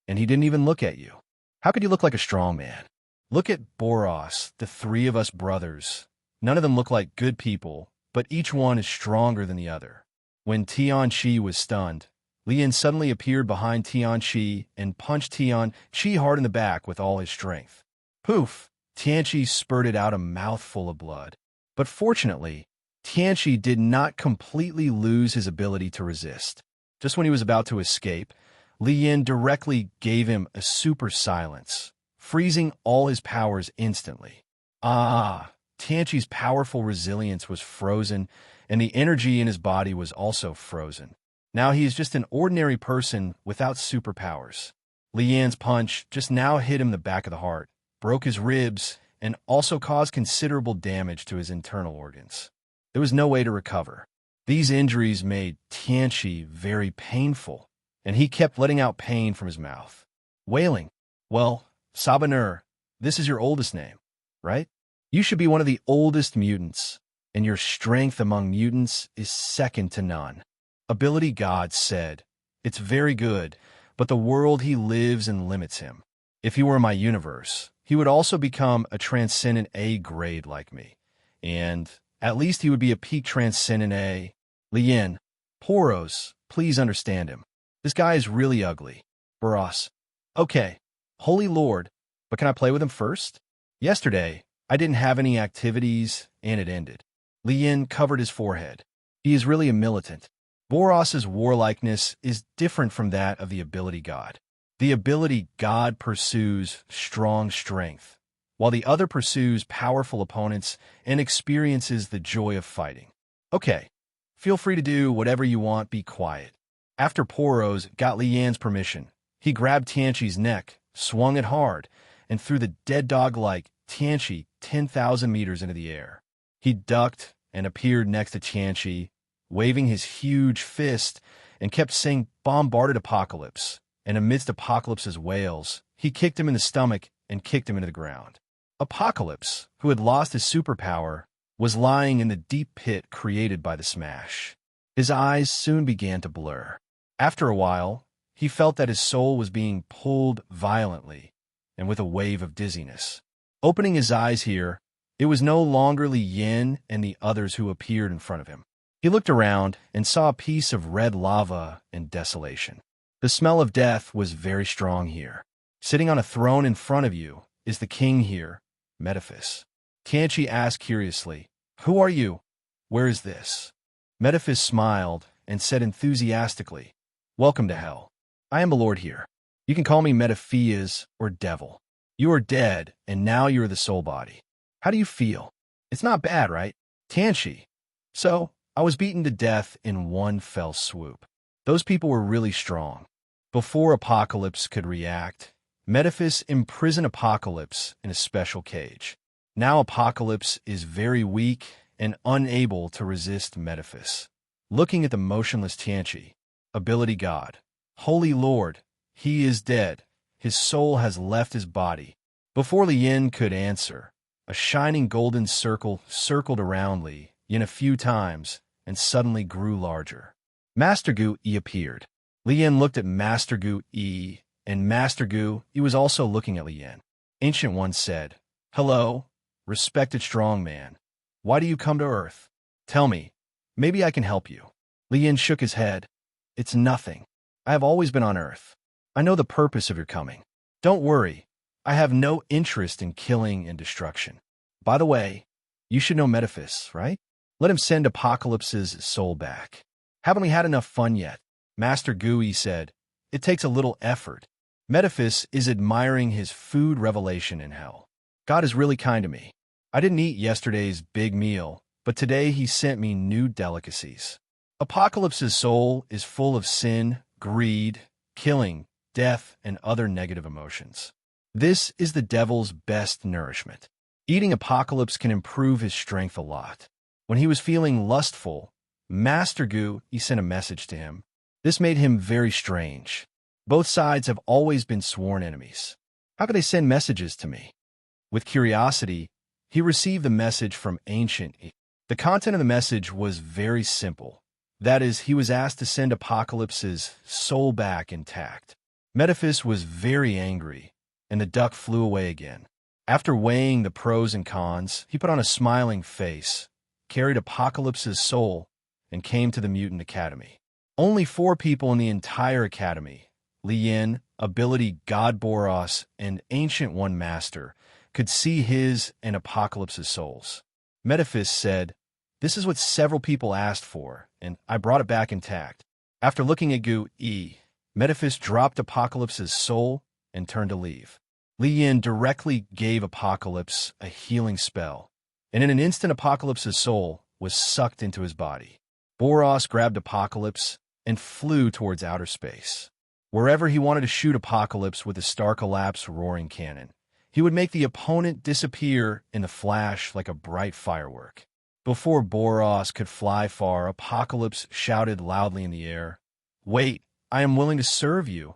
and he didn't even look at you. How could you look like a strong man? Look at Boros, the three of us brothers. None of them look like good people, but each one is stronger than the other. When Tianchi was stunned, Lien suddenly appeared behind Tianchi and punched Tianchi hard in the back with all his strength. Poof! Tianchi spurted out a mouthful of blood. But fortunately, Tianchi did not completely lose his ability to resist. Just when he was about to escape, Lien directly gave him a super silence, freezing all his powers instantly. Tianchi's powerful resilience was frozen, and the energy in his body was also frozen. Now he is just an ordinary person without superpowers. Lien's punch just now hit him in the back of the heart, broke his ribs, and also caused considerable damage to his internal organs. There was no way to recover. These injuries made Tianchi very painful, and he kept letting out pain from his mouth, wailing. "Well, Sabanur, this is your oldest name, right? You should be one of the oldest mutants, and your strength among mutants is second to none." Ability God said, "It's very good, but the world he lives in limits him. If he were my universe, he would also become a transcendent A grade like me, and at least he would be a peak transcendent A. Lien, Poros, please understand him. This guy is really ugly." Boros, "Okay, Holy Lord, but can I play with him first? Yesterday, I didn't have any activities, and it ended." Lien covered his forehead. He is really a militant. Boros's warlikeness is different from that of the ability god. The ability god pursues strong strength, while the other pursues powerful opponents and experiences the joy of fighting. "Okay, feel free to do whatever you want, be quiet." After Poros got Lien's permission, he grabbed Tianchi's neck, swung it hard, and threw the dead dog like Tianchi 10,000 meters into the air. He ducked and appeared next to Tianchi, waving his huge fist, and kept saying bombarded Apocalypse, and amidst Apocalypse's wails, he kicked him in the stomach and kicked him into the ground. Apocalypse, who had lost his superpower, was lying in the deep pit created by the smash. His eyes soon began to blur. After a while, he felt that his soul was being pulled violently and with a wave of dizziness. Opening his eyes here, it was no longer Li Yin and the others who appeared in front of him. He looked around and saw a piece of red lava and desolation. The smell of death was very strong here. Sitting on a throne in front of you is the king here, Metaphys. Tianchi asked curiously, "Who are you? Where is this?" Metaphys smiled and said enthusiastically, "Welcome to hell. I am the Lord here. You can call me Metaphias or Devil. You are dead, and now you are the soul body. How do you feel? It's not bad, right?" Tianchi. "So, I was beaten to death in one fell swoop. Those people were really strong." Before Apocalypse could react, Metaphys imprisoned Apocalypse in a special cage. Now Apocalypse is very weak and unable to resist Metaphys. Looking at the motionless Tianchi, ability god, Holy Lord, he is dead. His soul has left his body. Before Li Yin could answer, a shining golden circle circled around Li Yin a few times and suddenly grew larger. Master Gu Yi appeared. Li Yin looked at Master Gu Yi, and Master Gu Yi was also looking at Li Yin. Ancient One said, "Hello, respected strong man. Why do you come to Earth? Tell me, maybe I can help you." Li Yin shook his head. "It's nothing. I have always been on Earth. I know the purpose of your coming. Don't worry, I have no interest in killing and destruction. By the way, you should know Metaphys, right? Let him send Apocalypse's soul back." "Haven't we had enough fun yet?" Master Gu Yi said. "It takes a little effort. Metaphys is admiring his food revelation in hell. God is really kind to me. I didn't eat yesterday's big meal, but today he sent me new delicacies. Apocalypse's soul is full of sin, greed, killing, death, and other negative emotions. This is the devil's best nourishment. Eating Apocalypse can improve his strength a lot. When he was feeling lustful, Master Gu Yi sent a message to him. This made him very strange. Both sides have always been sworn enemies. How could they send messages to me?" With curiosity, he received the message from Ancient Yi. The content of the message was very simple. That is, he was asked to send Apocalypse's soul back intact. Metaphys was very angry, and the duck flew away again. After weighing the pros and cons, he put on a smiling face, carried Apocalypse's soul, and came to the Mutant Academy. Only 4 people in the entire academy, Li Yin, ability god Boros, and Ancient One Master, could see his and Apocalypse's souls. Metaphys said, "This is what several people asked for, and I brought it back intact." After looking at Gu Yi, Metaphys dropped Apocalypse's soul and turned to leave. Li Yin directly gave Apocalypse a healing spell, and in an instant Apocalypse's soul was sucked into his body. Boros grabbed Apocalypse and flew towards outer space. Wherever he wanted to shoot Apocalypse with the Star Collapse roaring cannon, he would make the opponent disappear in the flash like a bright firework. Before Boros could fly far, Apocalypse shouted loudly in the air, "Wait, I am willing to serve you.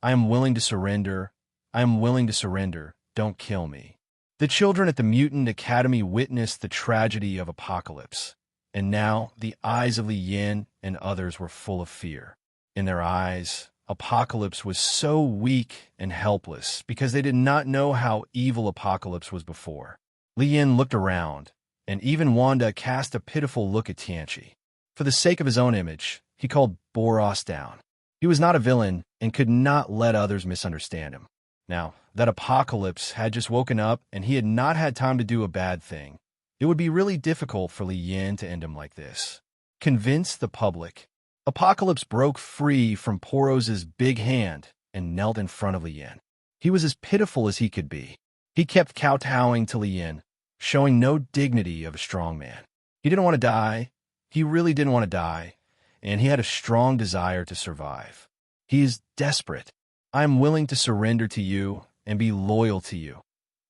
I am willing to surrender. I am willing to surrender. Don't kill me." The children at the Mutant Academy witnessed the tragedy of Apocalypse, and now the eyes of Li Yin and others were full of fear. In their eyes, Apocalypse was so weak and helpless because they did not know how evil Apocalypse was before. Li Yin looked around, and even Wanda cast a pitiful look at Tianchi. For the sake of his own image, he called Boros down. He was not a villain and could not let others misunderstand him. Now, that Apocalypse had just woken up and he had not had time to do a bad thing, it would be really difficult for Li Yin to end him like this. Convince the public. Apocalypse broke free from Poros's big hand and knelt in front of Li Yin. He was as pitiful as he could be. He kept kowtowing to Li Yin, showing no dignity of a strong man. He didn't want to die. He really didn't want to die, and he had a strong desire to survive. He is desperate. "I am willing to surrender to you and be loyal to you,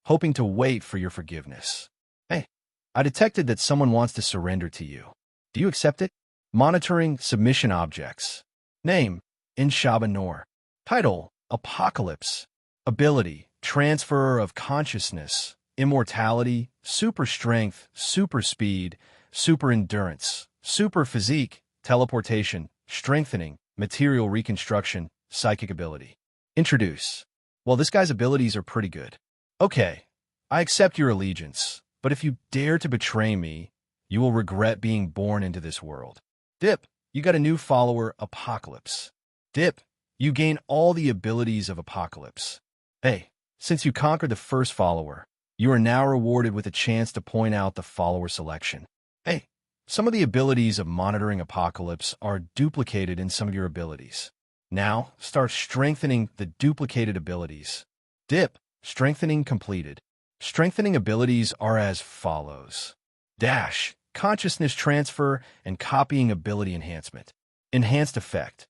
hoping to wait for your forgiveness." Hey, I detected that someone wants to surrender to you. Do you accept it? Monitoring submission objects. Name, Inshaba Noor. Title, Apocalypse. Ability, transfer of consciousness, immortality, super strength, super speed, super endurance, super physique, teleportation, strengthening, material reconstruction, psychic ability. Introduce. Well, this guy's abilities are pretty good. Okay, I accept your allegiance, but if you dare to betray me, you will regret being born into this world. Dip, you got a new follower, Apocalypse. Dip, you gain all the abilities of Apocalypse. Hey, since you conquered the first follower, you are now rewarded with a chance to point out the follower selection. Hey, some of the abilities of monitoring Apocalypse are duplicated in some of your abilities. Now, start strengthening the duplicated abilities. Dip, strengthening completed. Strengthening abilities are as follows. Dash, consciousness transfer and copying ability enhancement. Enhanced effect.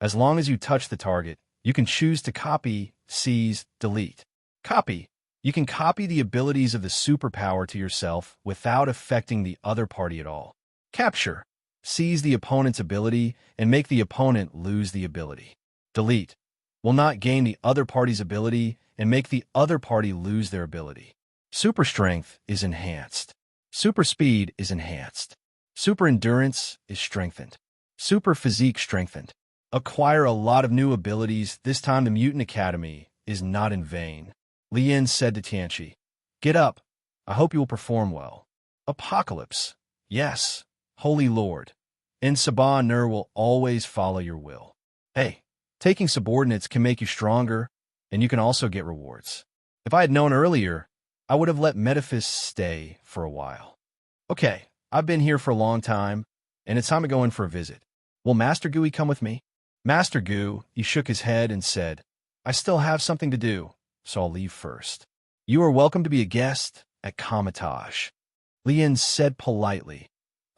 As long as you touch the target, you can choose to copy, seize, delete. Copy. You can copy the abilities of the superpower to yourself without affecting the other party at all. Capture. Seize the opponent's ability and make the opponent lose the ability. Delete. Will not gain the other party's ability and make the other party lose their ability. Super strength is enhanced. Super speed is enhanced. Super endurance is strengthened. Super physique strengthened. Acquire a lot of new abilities. This time the Mutant Academy is not in vain. Lien said to Tianchi, "Get up. I hope you will perform well." Apocalypse. Yes, Holy Lord. And Sabah Nur will always follow your will. Hey, taking subordinates can make you stronger, and you can also get rewards. If I had known earlier, I would have let Metaphys stay for a while. Okay, I've been here for a long time, and it's time to go in for a visit. Will Master Gooey come with me? Master Goo, he shook his head and said, "I still have something to do, so I'll leave first. You are welcome to be a guest at Comitage." Lien said politely,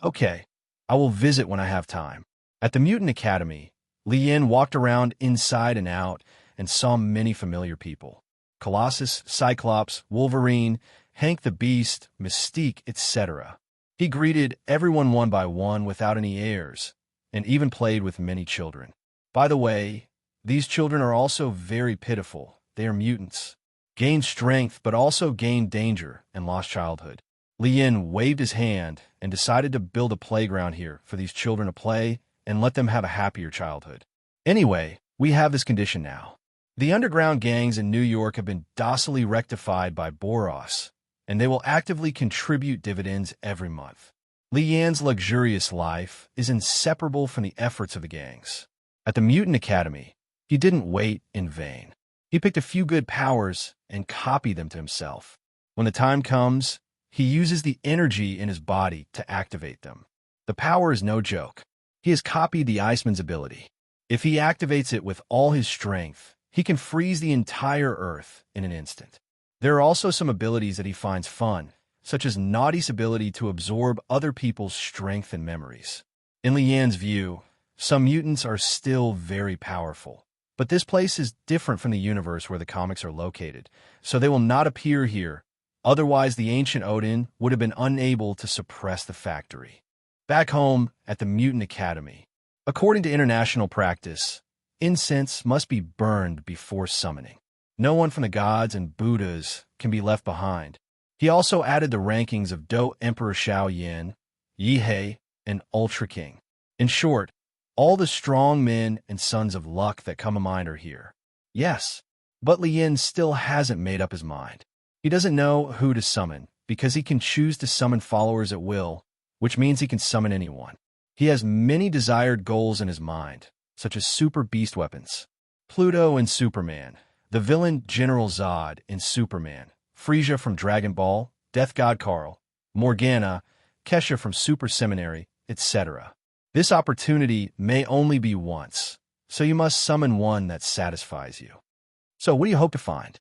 "Okay, I will visit when I have time." At the Mutant Academy, Lien walked around inside and out and saw many familiar people. Colossus, Cyclops, Wolverine, Hank the Beast, Mystique, etc. He greeted everyone one by one without any airs, and even played with many children. By the way, these children are also very pitiful. They are mutants. Gained strength, but also gained danger and lost childhood. Lien waved his hand and decided to build a playground here for these children to play and let them have a happier childhood. Anyway, we have this condition now. The underground gangs in New York have been docilely rectified by Boros, and they will actively contribute dividends every month. Lian's luxurious life is inseparable from the efforts of the gangs. At the Mutant Academy, he didn't wait in vain. He picked a few good powers and copied them to himself. When the time comes, he uses the energy in his body to activate them. The power is no joke. He has copied the Iceman's ability. If he activates it with all his strength, he can freeze the entire Earth in an instant. There are also some abilities that he finds fun, such as Naughty's ability to absorb other people's strength and memories. In Lian's view, some mutants are still very powerful, but this place is different from the universe where the comics are located, so they will not appear here. Otherwise, the ancient Odin would have been unable to suppress the factory. Back home at the Mutant Academy, according to international practice, incense must be burned before summoning. No one from the gods and Buddhas can be left behind. He also added the rankings of Do Emperor Xiao Yin, Yihei, and Ultra King. In short, all the strong men and sons of luck that come to mind are here. Yes, but Lien still hasn't made up his mind. He doesn't know who to summon because he can choose to summon followers at will, which means he can summon anyone. He has many desired goals in his mind, such as super beast weapons, Pluto and Superman, the villain General Zod in Superman, Frieza from Dragon Ball, Death God Carl, Morgana, Kesha from Super Seminary, etc. This opportunity may only be once, so you must summon one that satisfies you. So what do you hope to find?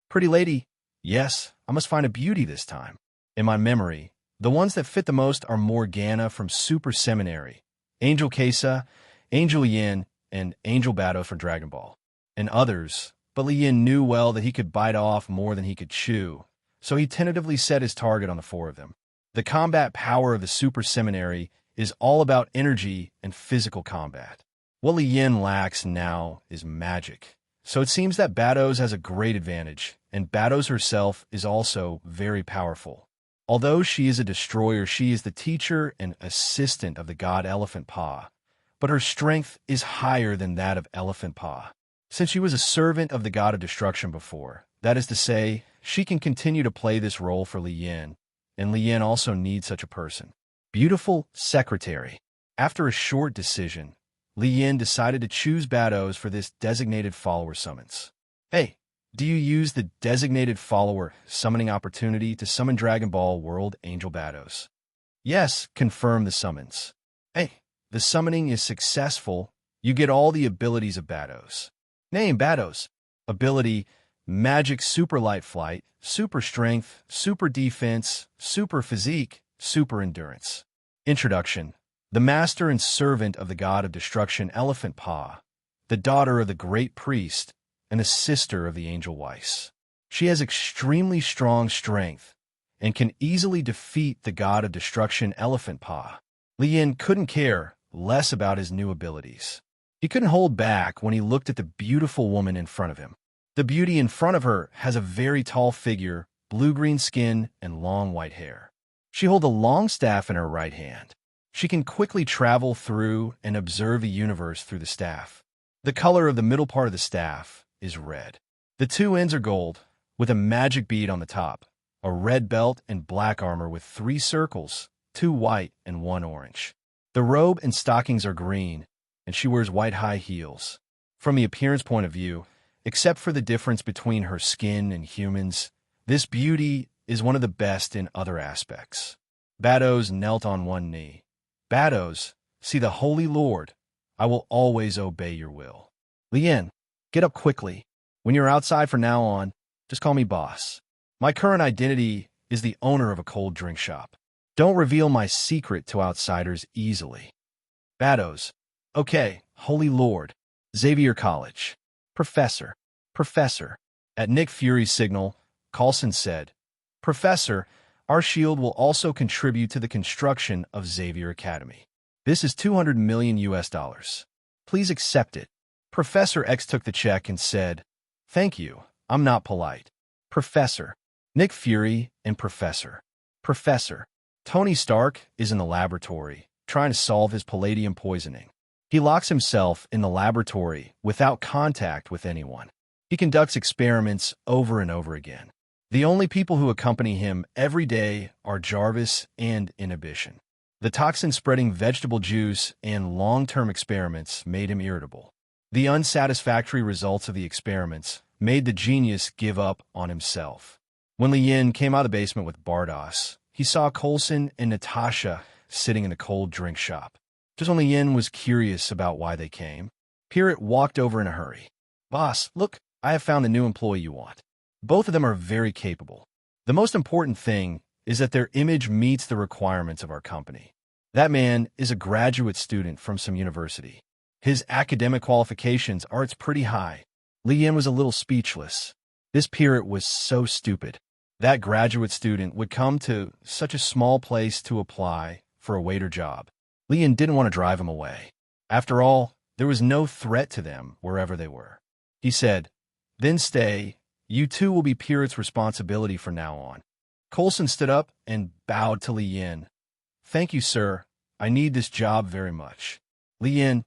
Pretty lady? Yes, I must find a beauty this time. In my memory, the ones that fit the most are Morgana from Super Seminary, Angel Kesa, Angel Yin, and Angel Battle from Dragon Ball, and others, but Lien knew well that he could bite off more than he could chew, so he tentatively set his target on the 4 of them. The combat power of the Super Seminary is all about energy and physical combat. What Li Yin lacks now is magic. So it seems that Bados has a great advantage, and Bados herself is also very powerful. Although she is a destroyer, she is the teacher and assistant of the god Elephant Pa, but her strength is higher than that of Elephant Pa. Since she was a servant of the god of destruction before, that is to say, she can continue to play this role for Li Yin, and Li Yin also needs such a person. Beautiful secretary. After a short decision, Li Yin decided to choose Bados for this designated follower summons. Hey, do you use the designated follower summoning opportunity to summon Dragon Ball World Angel Bados? Yes, confirm the summons. Hey, the summoning is successful. You get all the abilities of Bados. Name Bados. Ability: Magic Super Light Flight, Super Strength, Super Defense, Super Physique, Super Endurance. Introduction: the master and servant of the god of destruction Elephant Pa, the daughter of the great priest, and a sister of the angel Weiss. She has extremely strong strength and can easily defeat the god of destruction Elephant Pa. Li Yin couldn't care less about his new abilities. He couldn't hold back when he looked at the beautiful woman in front of him. The beauty in front of her has a very tall figure, blue-green skin, and long white hair. She holds a long staff in her right hand. She can quickly travel through and observe the universe through the staff. The color of the middle part of the staff is red. The two ends are gold, with a magic bead on the top, a red belt and black armor with 3 circles, 2 white and 1 orange. The robe and stockings are green, and she wears white high heels. From the appearance point of view, except for the difference between her skin and humans, this beauty is one of the best in other aspects. Bados knelt on one knee. Bados, see the Holy Lord. I will always obey your will. Li Yin, get up quickly. When you're outside from now on, just call me boss. My current identity is the owner of a cold drink shop. Don't reveal my secret to outsiders easily. Bados, okay, Holy Lord. Xavier College. Professor. Professor. At Nick Fury's signal, Coulson said, Professor, our shield will also contribute to the construction of Xavier Academy. This is $200 million. Please accept it. Professor X took the check and said, Thank you, I'm not polite. Professor. Nick Fury and Professor. Professor. Tony Stark is in the laboratory, trying to solve his palladium poisoning. He locks himself in the laboratory without contact with anyone. He conducts experiments over and over again. The only people who accompany him every day are Jarvis and Inhibition. The toxin-spreading vegetable juice and long-term experiments made him irritable. The unsatisfactory results of the experiments made the genius give up on himself. When Li Yin came out of the basement with Bardos, he saw Coulson and Natasha sitting in the cold drink shop. Just when Li Yin was curious about why they came, Pirate walked over in a hurry. Boss, look, I have found the new employee you want. Both of them are very capable. The most important thing is that their image meets the requirements of our company. That man is a graduate student from some university. His academic qualifications are pretty high. Li Yin was a little speechless. This Pirate was so stupid. That graduate student would come to such a small place to apply for a waiter job. Li Yin didn't want to drive him away. After all, there was no threat to them wherever they were. He said, Then stay. You two will be Pirate's responsibility from now on. Coulson stood up and bowed to Li Yin. Thank you, sir. I need this job very much. Li Yin,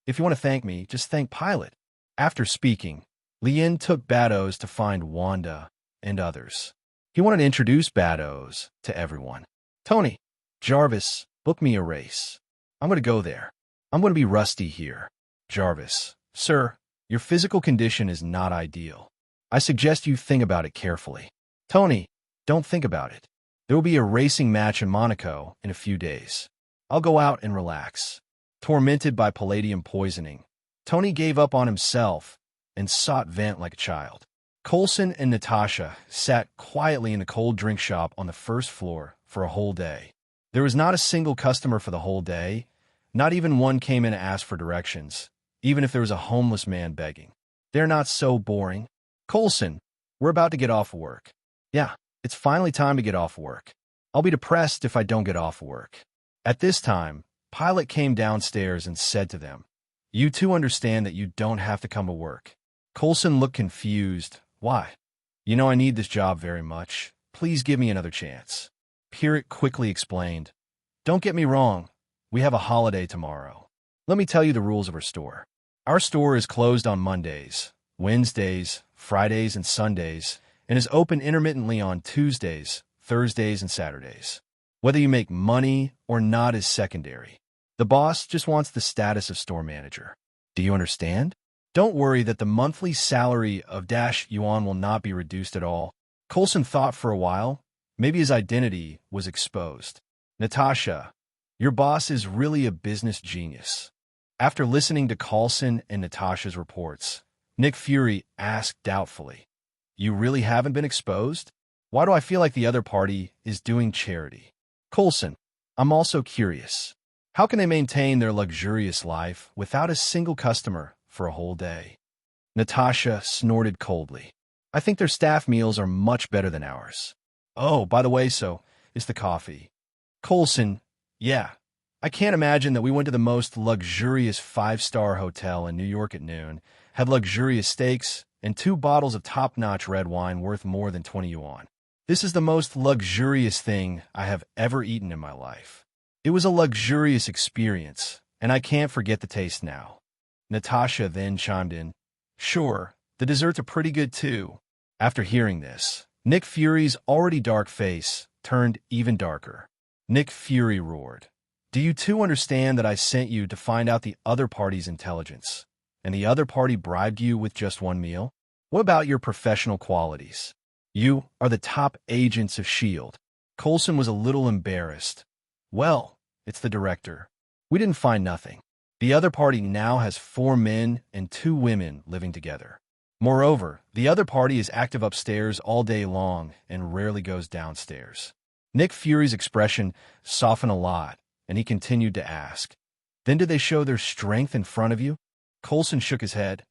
if you want to thank me, just thank Pilot. After speaking, Li Yin took Bados to find Wanda and others. He wanted to introduce Bados to everyone. Tony, Jarvis, book me a race. I'm going to go there. I'm going to be rusty here. Jarvis, sir, your physical condition is not ideal. I suggest you think about it carefully. Tony, don't think about it. There will be a racing match in Monaco in a few days. I'll go out and relax. Tormented by palladium poisoning, Tony gave up on himself and sought vent like a child. Coulson and Natasha sat quietly in a cold drink shop on the first floor for a whole day. There was not a single customer for the whole day. Not even one came in to ask for directions, even if there was a homeless man begging. They're not so boring. Coulson, we're about to get off work. Yeah, it's finally time to get off work. I'll be depressed if I don't get off work. At this time, Pilot came downstairs and said to them, "You two understand that you don't have to come to work." Coulson looked confused. "Why?" "You know I need this job very much. Please give me another chance." Pirate quickly explained, "Don't get me wrong. We have a holiday tomorrow. Let me tell you the rules of our store. Our store is closed on Mondays, Wednesdays, Fridays, and Sundays, and is open intermittently on Tuesdays, Thursdays, and Saturdays. Whether you make money or not is secondary. The boss just wants the status of store manager. Do you understand? Don't worry that the monthly salary of -yuan will not be reduced at all." Coulson thought for a while. Maybe his identity was exposed. "Natasha, your boss is really a business genius." After listening to Coulson and Natasha's reports, Nick Fury asked doubtfully, "You really haven't been exposed? Why do I feel like the other party is doing charity?" "Coulson, I'm also curious. How can they maintain their luxurious life without a single customer for a whole day?" Natasha snorted coldly. "I think their staff meals are much better than ours. Oh, by the way, so is the coffee." Coulson, "Yeah. I can't imagine that we went to the most luxurious 5-star hotel in New York at noon, had luxurious steaks, and 2 bottles of top-notch red wine worth more than 20 yuan. This is the most luxurious thing I have ever eaten in my life. It was a luxurious experience, and I can't forget the taste now." Natasha then chimed in, "Sure, the desserts are pretty good too." After hearing this, Nick Fury's already dark face turned even darker. Nick Fury roared, "Do you two understand that I sent you to find out the other party's intelligence, and the other party bribed you with just 1 meal? What about your professional qualities? You are the top agents of S.H.I.E.L.D. Coulson was a little embarrassed. "Well, it's the director. We didn't find nothing. The other party now has 4 men and 2 women living together. Moreover, the other party is active upstairs all day long and rarely goes downstairs." Nick Fury's expression softened a lot, and he continued to ask, "Then do they show their strength in front of you?" Coulson shook his head.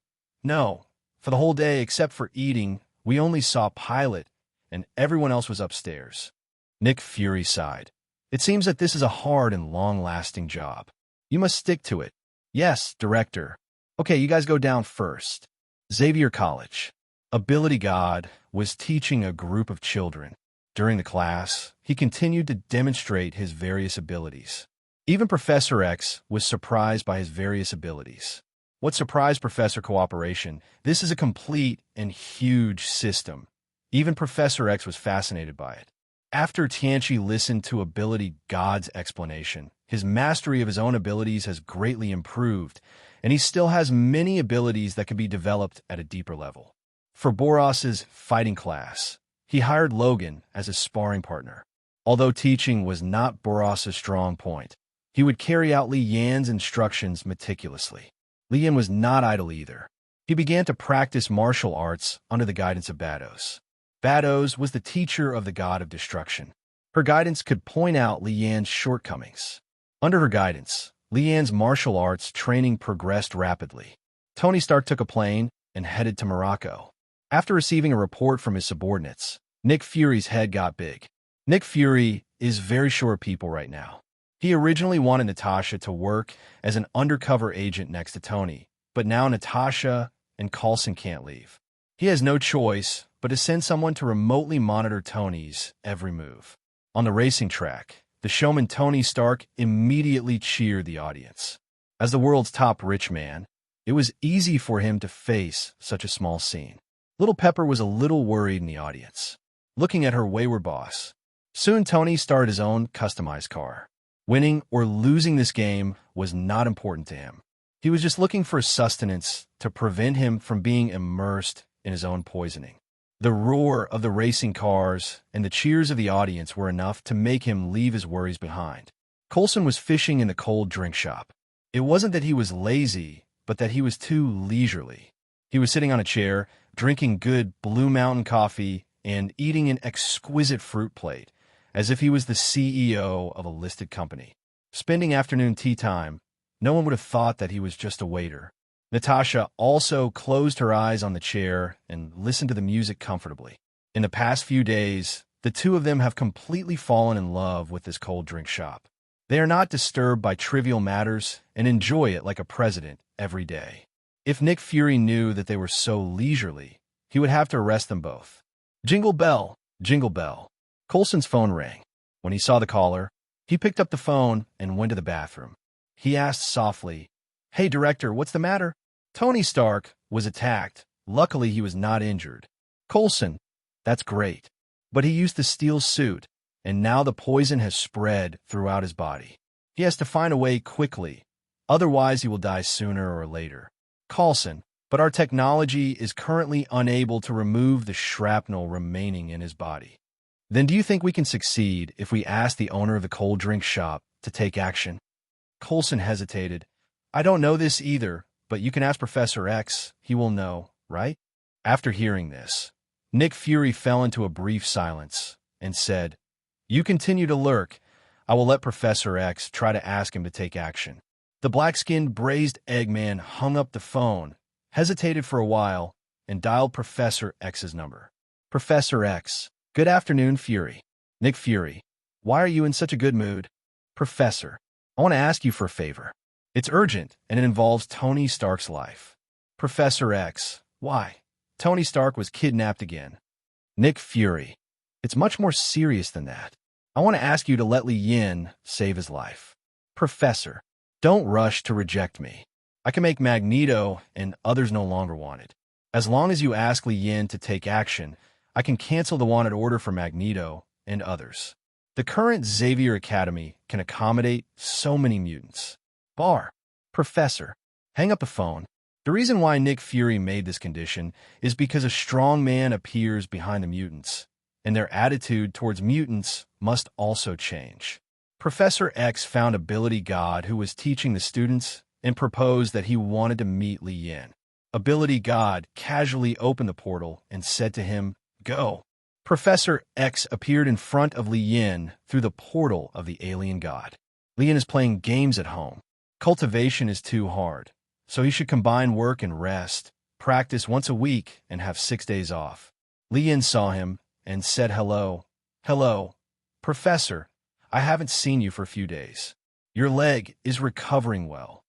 "No. For the whole day, except for eating, we only saw Pilot, and everyone else was upstairs." Nick Fury sighed. "It seems that this is a hard and long-lasting job. You must stick to it." "Yes, director." "Okay, you guys go down first." Xavier College. Ability God was teaching a group of children. During the class, he continued to demonstrate his various abilities. Even Professor X was surprised by his various abilities. What surprised Professor Cooperation? This is a complete and huge system. Even Professor X was fascinated by it. After Tianchi listened to Ability God's explanation, his mastery of his own abilities has greatly improved, and he still has many abilities that can be developed at a deeper level. For Boros's fighting class, he hired Logan as a sparring partner. Although teaching was not Boros's strong point, he would carry out Li Yan's instructions meticulously. Li Yan was not idle either. He began to practice martial arts under the guidance of Bados. Bados was the teacher of the god of destruction. Her guidance could point out Li Yan's shortcomings. Under her guidance, Li Yan's martial arts training progressed rapidly. Tony Stark took a plane and headed to Morocco. After receiving a report from his subordinates, Nick Fury's head got big. Nick Fury is very sure of people right now. He originally wanted Natasha to work as an undercover agent next to Tony, but now Natasha and Coulson can't leave. He has no choice but to send someone to remotely monitor Tony's every move. On the racing track, the showman Tony Stark immediately cheered the audience. As the world's top rich man, it was easy for him to face such a small scene. Little Pepper was a little worried in the audience, looking at her wayward boss. Soon Tony started his own customized car. Winning or losing this game was not important to him. He was just looking for sustenance to prevent him from being immersed in his own poisoning. The roar of the racing cars and the cheers of the audience were enough to make him leave his worries behind. Coulson was fishing in the cold drink shop. It wasn't that he was lazy, but that he was too leisurely. He was sitting on a chair, drinking good Blue Mountain coffee and eating an exquisite fruit plate, as if he was the CEO of a listed company. Spending afternoon tea time, no one would have thought that he was just a waiter. Natasha also closed her eyes on the chair and listened to the music comfortably. In the past few days, The two of them have completely fallen in love with this cold drink shop. They are not disturbed by trivial matters and enjoy it like a president every day. If Nick Fury knew that they were so leisurely, he would have to arrest them both. Jingle bell, jingle bell. Coulson's phone rang. When he saw the caller, he picked up the phone and went to the bathroom. He asked softly, "Hey, director, what's the matter?" Tony Stark was attacked. Luckily, he was not injured. Coulson, that's great. But he used the steel suit, and now the poison has spread throughout his body. He has to find a way quickly, otherwise he will die sooner or later. Coulson, but our technology is currently unable to remove the shrapnel remaining in his body. Then do you think we can succeed if we ask the owner of the cold drink shop to take action? Coulson hesitated. I don't know this either, but you can ask Professor X. He will know, right? After hearing this, Nick Fury fell into a brief silence and said, "You continue to lurk. I will let Professor X try to ask him to take action." The black-skinned braised Eggman hung up the phone, hesitated for a while, and dialed Professor X's number. Professor X, good afternoon, Fury. Nick Fury, why are you in such a good mood? Professor, I want to ask you for a favor. It's urgent, and it involves Tony Stark's life. Professor X, why? Tony Stark was kidnapped again. Nick Fury, it's much more serious than that. I want to ask you to let Li Yin save his life. Professor, don't rush to reject me. I can make Magneto and others no longer wanted. As long as you ask Li Yin to take action, I can cancel the wanted order for Magneto and others. The current Xavier Academy can accommodate so many mutants. Professor, hang up the phone. The reason why Nick Fury made this condition is because a strong man appears behind the mutants, and their attitude towards mutants must also change. Professor X found Ability God who was teaching the students and proposed that he wanted to meet Li Yin. Ability God casually opened the portal and said to him, "Go." Professor X appeared in front of Li Yin through the portal of the alien god. Li Yin is playing games at home. Cultivation is too hard, so he should combine work and rest, practice once a week, and have 6 days off. Li Yin saw him and said hello. "Hello, Professor. I haven't seen you for a few days. Your leg is recovering well."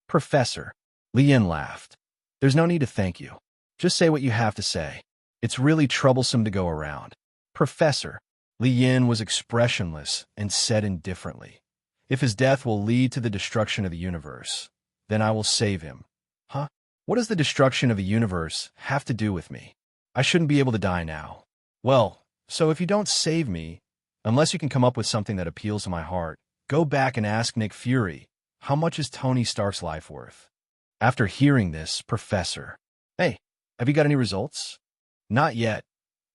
Professor, Li Yin laughed. "There's no need to thank you. Just say what you have to say. It's really troublesome to go around." Professor, Li Yin was expressionless and said indifferently, "If his death will lead to the destruction of the universe, then I will save him." Huh? What does the destruction of a universe have to do with me? I shouldn't be able to die now. Well, so if you don't save me, unless you can come up with something that appeals to my heart, go back and ask Nick Fury, how much is Tony Stark's life worth? After hearing this, Professor, "Hey, have you got any results?" "Not yet,"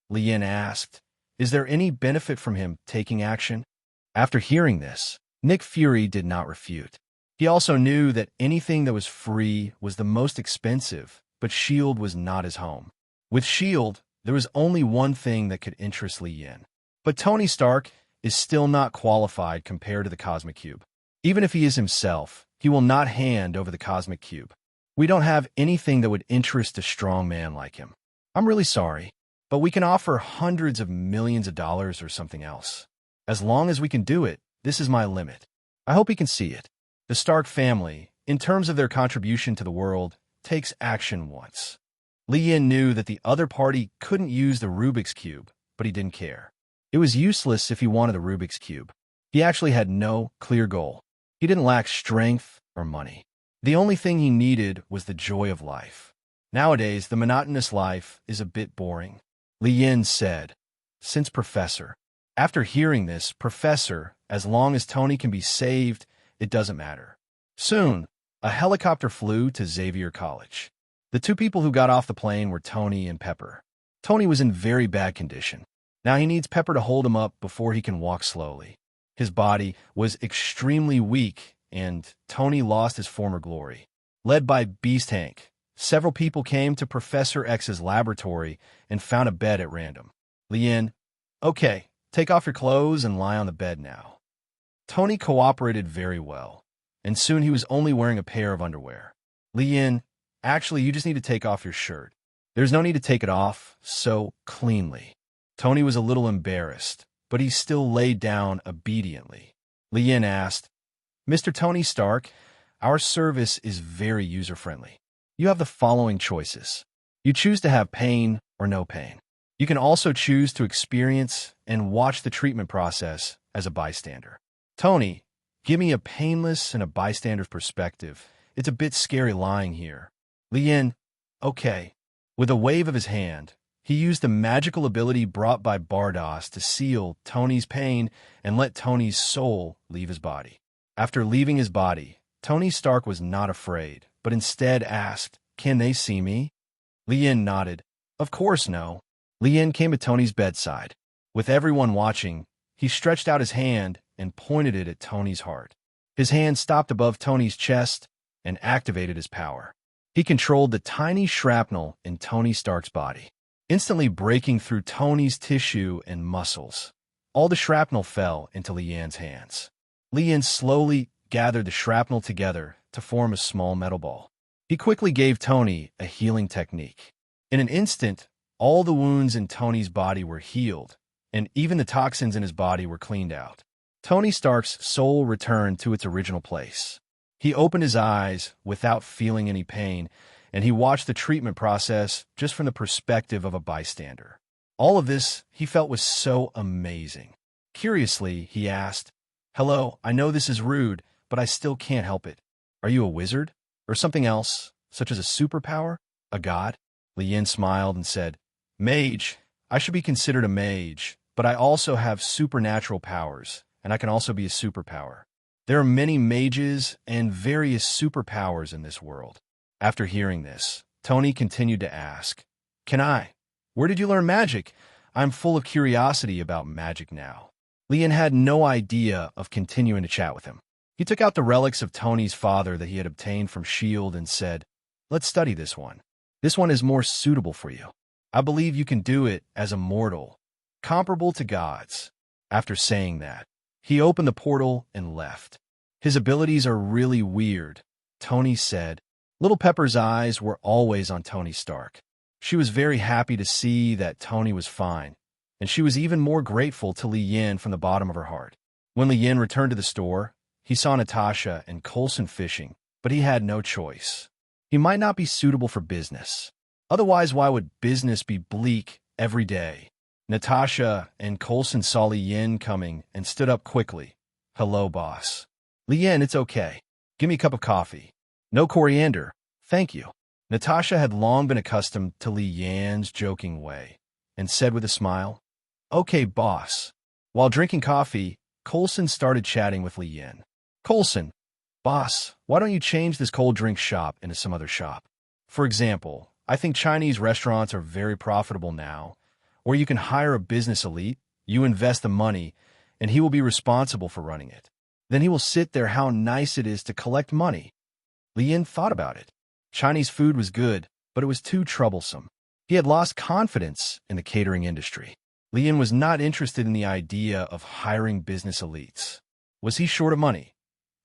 Li Yin asked. "Is there any benefit from him taking action?" After hearing this, Nick Fury did not refute. He also knew that anything that was free was the most expensive, but S.H.I.E.L.D. was not his home. With S.H.I.E.L.D., there was only one thing that could interest Li Yin. But Tony Stark is still not qualified compared to the Cosmic Cube. Even if he is himself, he will not hand over the Cosmic Cube. We don't have anything that would interest a strong man like him. I'm really sorry, but we can offer hundreds of millions of dollars or something else. As long as we can do it, this is my limit. I hope he can see it. The Stark family, in terms of their contribution to the world, takes action once. Li Yin knew that the other party couldn't use the Rubik's Cube, but he didn't care. It was useless if he wanted the Rubik's Cube. He actually had no clear goal. He didn't lack strength or money. The only thing he needed was the joy of life. Nowadays, the monotonous life is a bit boring. Li Yin said, "Since Professor." After hearing this, Professor, as long as Tony can be saved, it doesn't matter. Soon, a helicopter flew to Xavier College. The two people who got off the plane were Tony and Pepper. Tony was in very bad condition. Now he needs Pepper to hold him up before he can walk slowly. His body was extremely weak, and Tony lost his former glory. Led by Beast Hank, several people came to Professor X's laboratory and found a bed at random. Li Yin, "Okay, take off your clothes and lie on the bed now." Tony cooperated very well, and soon he was only wearing a pair of underwear. Li Yin, "Actually, you just need to take off your shirt. There's no need to take it off so cleanly." Tony was a little embarrassed, but he still laid down obediently. Lien asked, Mr. Tony Stark, our service is very user-friendly. You have the following choices. You choose to have pain or no pain. You can also choose to experience and watch the treatment process as a bystander. Tony, give me a painless and a bystander's perspective. It's a bit scary lying here. Lien, okay. With a wave of his hand, he used the magical ability brought by Bardos to seal Tony's pain and let Tony's soul leave his body. After leaving his body, Tony Stark was not afraid, but instead asked, Can they see me? Lien nodded. Of course no. Lien came to Tony's bedside. With everyone watching, he stretched out his hand and pointed it at Tony's heart. His hand stopped above Tony's chest and activated his power. He controlled the tiny shrapnel in Tony Stark's body, instantly breaking through Tony's tissue and muscles. All the shrapnel fell into Lien's hands. Lien slowly gathered the shrapnel together to form a small metal ball. He quickly gave Tony a healing technique. In an instant, all the wounds in Tony's body were healed, and even the toxins in his body were cleaned out. Tony Stark's soul returned to its original place. He opened his eyes without feeling any pain, and he watched the treatment process just from the perspective of a bystander. All of this he felt was so amazing. Curiously, he asked, Hello, I know this is rude, but I still can't help it. Are you a wizard? Or something else, such as a superpower? A god? Lien smiled and said, Mage. I should be considered a mage, but I also have supernatural powers, and I can also be a superpower. There are many mages and various superpowers in this world. After hearing this, Tony continued to ask, Can I? Where did you learn magic? I'm full of curiosity about magic now. Lien had no idea of continuing to chat with him. He took out the relics of Tony's father that he had obtained from S.H.I.E.L.D. and said, Let's study this one. This one is more suitable for you. I believe you can do it as a mortal, comparable to gods. After saying that, he opened the portal and left. His abilities are really weird, Tony said. Little Pepper's eyes were always on Tony Stark. She was very happy to see that Tony was fine, and she was even more grateful to Lien from the bottom of her heart. When Lien returned to the store, he saw Natasha and Coulson fishing, but he had no choice. He might not be suitable for business. Otherwise, why would business be bleak every day? Natasha and Coulson saw Lien coming and stood up quickly. Hello, boss. Lien, it's okay. Give me a cup of coffee. No coriander. Thank you. Natasha had long been accustomed to Lien's joking way and said with a smile, Okay, boss. While drinking coffee, Coulson started chatting with Lien. Coulson, boss, why don't you change this cold drink shop into some other shop? For example, I think Chinese restaurants are very profitable now, or you can hire a business elite, you invest the money, and he will be responsible for running it. Then he will sit there how nice it is to collect money. Lien thought about it. Chinese food was good, but it was too troublesome. He had lost confidence in the catering industry. Lien was not interested in the idea of hiring business elites. Was he short of money?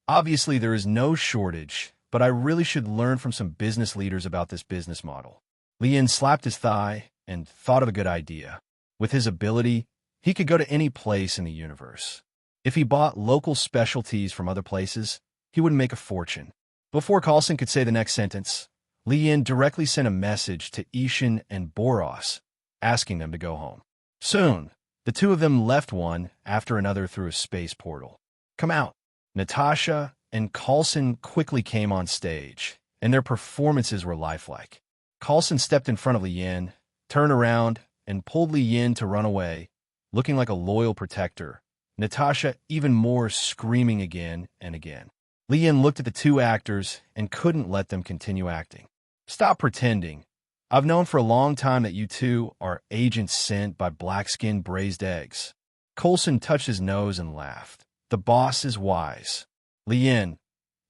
Obviously, there is no shortage, but I really should learn from some business leaders about this business model. Lien slapped his thigh and thought of a good idea. With his ability, he could go to any place in the universe. If he bought local specialties from other places, he would make a fortune. Before Coulson could say the next sentence, Lien directly sent a message to Ishin and Boros, asking them to go home. Soon, the two of them left one after another through a space portal. Come out. Natasha and Coulson quickly came on stage, and their performances were lifelike. Coulson stepped in front of Lien, turned around, and pulled Lien to run away, looking like a loyal protector. Natasha even more screaming again and again. Lien looked at the two actors and couldn't let them continue acting. Stop pretending. I've known for a long time that you two are agents sent by black-skinned braised eggs. Coulson touched his nose and laughed. The boss is wise. Lien,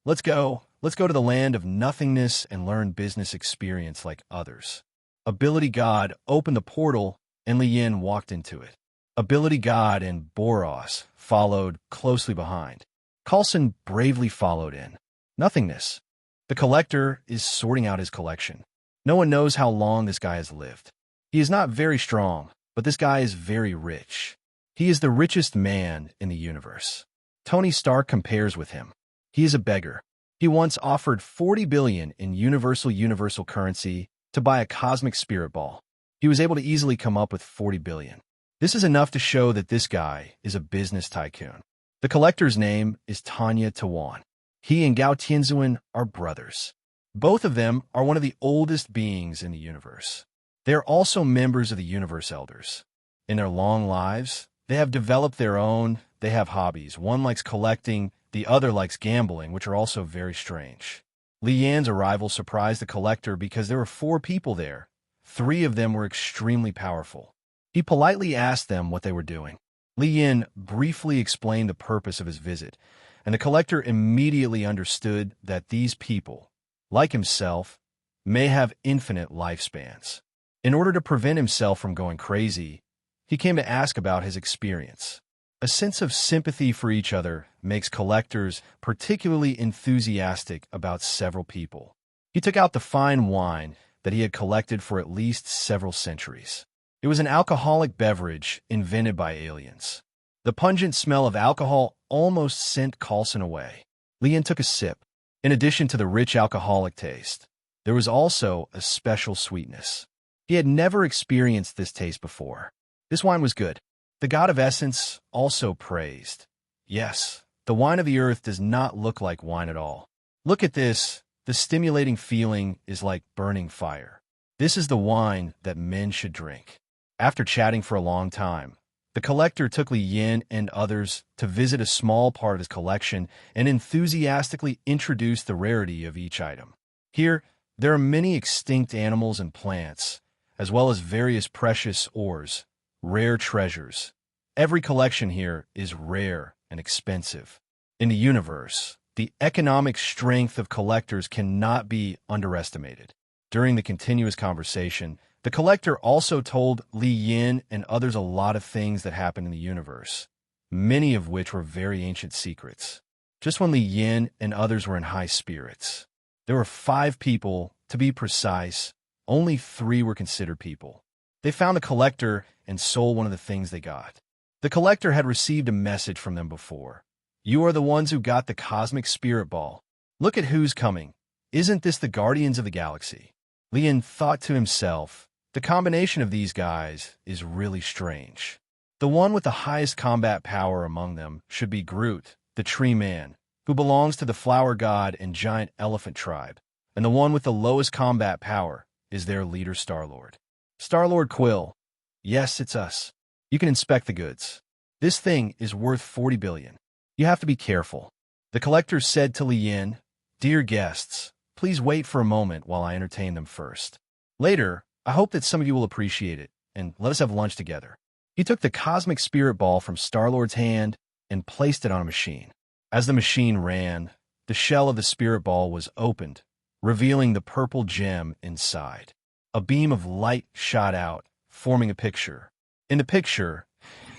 let's go. Let's go to the land of nothingness and learn business experience like others. Ability God opened the portal, and Lien walked into it. Ability God and Boros followed closely behind. Coulson bravely followed in. Nothingness. The collector is sorting out his collection. No one knows how long this guy has lived. He is not very strong, but this guy is very rich. He is the richest man in the universe. Tony Stark compares with him. He is a beggar. He once offered 40 billion in universal currency to buy a cosmic spirit ball. He was able to easily come up with 40 billion. This is enough to show that this guy is a business tycoon. The collector's name is Tanya Tawan. He and Gao Tianzuan are brothers. Both of them are one of the oldest beings in the universe. They are also members of the Universe Elders. In their long lives, they have developed they have hobbies. One likes collecting, the other likes gambling, which are also very strange. Li Yan's arrival surprised the collector because there were 4 people there. 3 of them were extremely powerful. He politely asked them what they were doing. Li Yan briefly explained the purpose of his visit, and the collector immediately understood that these people, like himself, may have infinite lifespans. In order to prevent himself from going crazy, he came to ask about his experience. A sense of sympathy for each other makes collectors particularly enthusiastic about several people. He took out the fine wine that he had collected for at least several centuries. It was an alcoholic beverage invented by aliens. The pungent smell of alcohol almost sent Coulson away. Li Yan took a sip. In addition to the rich alcoholic taste, there was also a special sweetness. He had never experienced this taste before. This wine was good. The god of essence also praised. Yes, the wine of the earth does not look like wine at all. Look at this. The stimulating feeling is like burning fire. This is the wine that men should drink. After chatting for a long time, the collector took Li Yan and others to visit a small part of his collection and enthusiastically introduced the rarity of each item. Here, there are many extinct animals and plants, as well as various precious ores, rare treasures. Every collection here is rare and expensive. In the universe, the economic strength of collectors cannot be underestimated. During the continuous conversation, the collector also told Li Yan and others a lot of things that happened in the universe, many of which were very ancient secrets. Just when Li Yan and others were in high spirits, there were 5 people, to be precise. Only 3 were considered people. They found the collector and sold one of the things they got. The collector had received a message from them before. You are the ones who got the cosmic spirit ball. Look at who's coming. Isn't this the guardians of the galaxy? Li Yan thought to himself, the combination of these guys is really strange. The one with the highest combat power among them should be Groot, the tree man, who belongs to the flower god and giant elephant tribe, and the one with the lowest combat power is their leader Star-Lord. Star-Lord Quill. Yes, it's us. You can inspect the goods. This thing is worth 40 billion. You have to be careful. The collector said to Li Yan, Dear guests, please wait for a moment while I entertain them first. Later, I hope that some of you will appreciate it, and let us have lunch together. He took the cosmic spirit ball from Star-Lord's hand and placed it on a machine. As the machine ran, the shell of the spirit ball was opened, revealing the purple gem inside. A beam of light shot out, forming a picture. In the picture,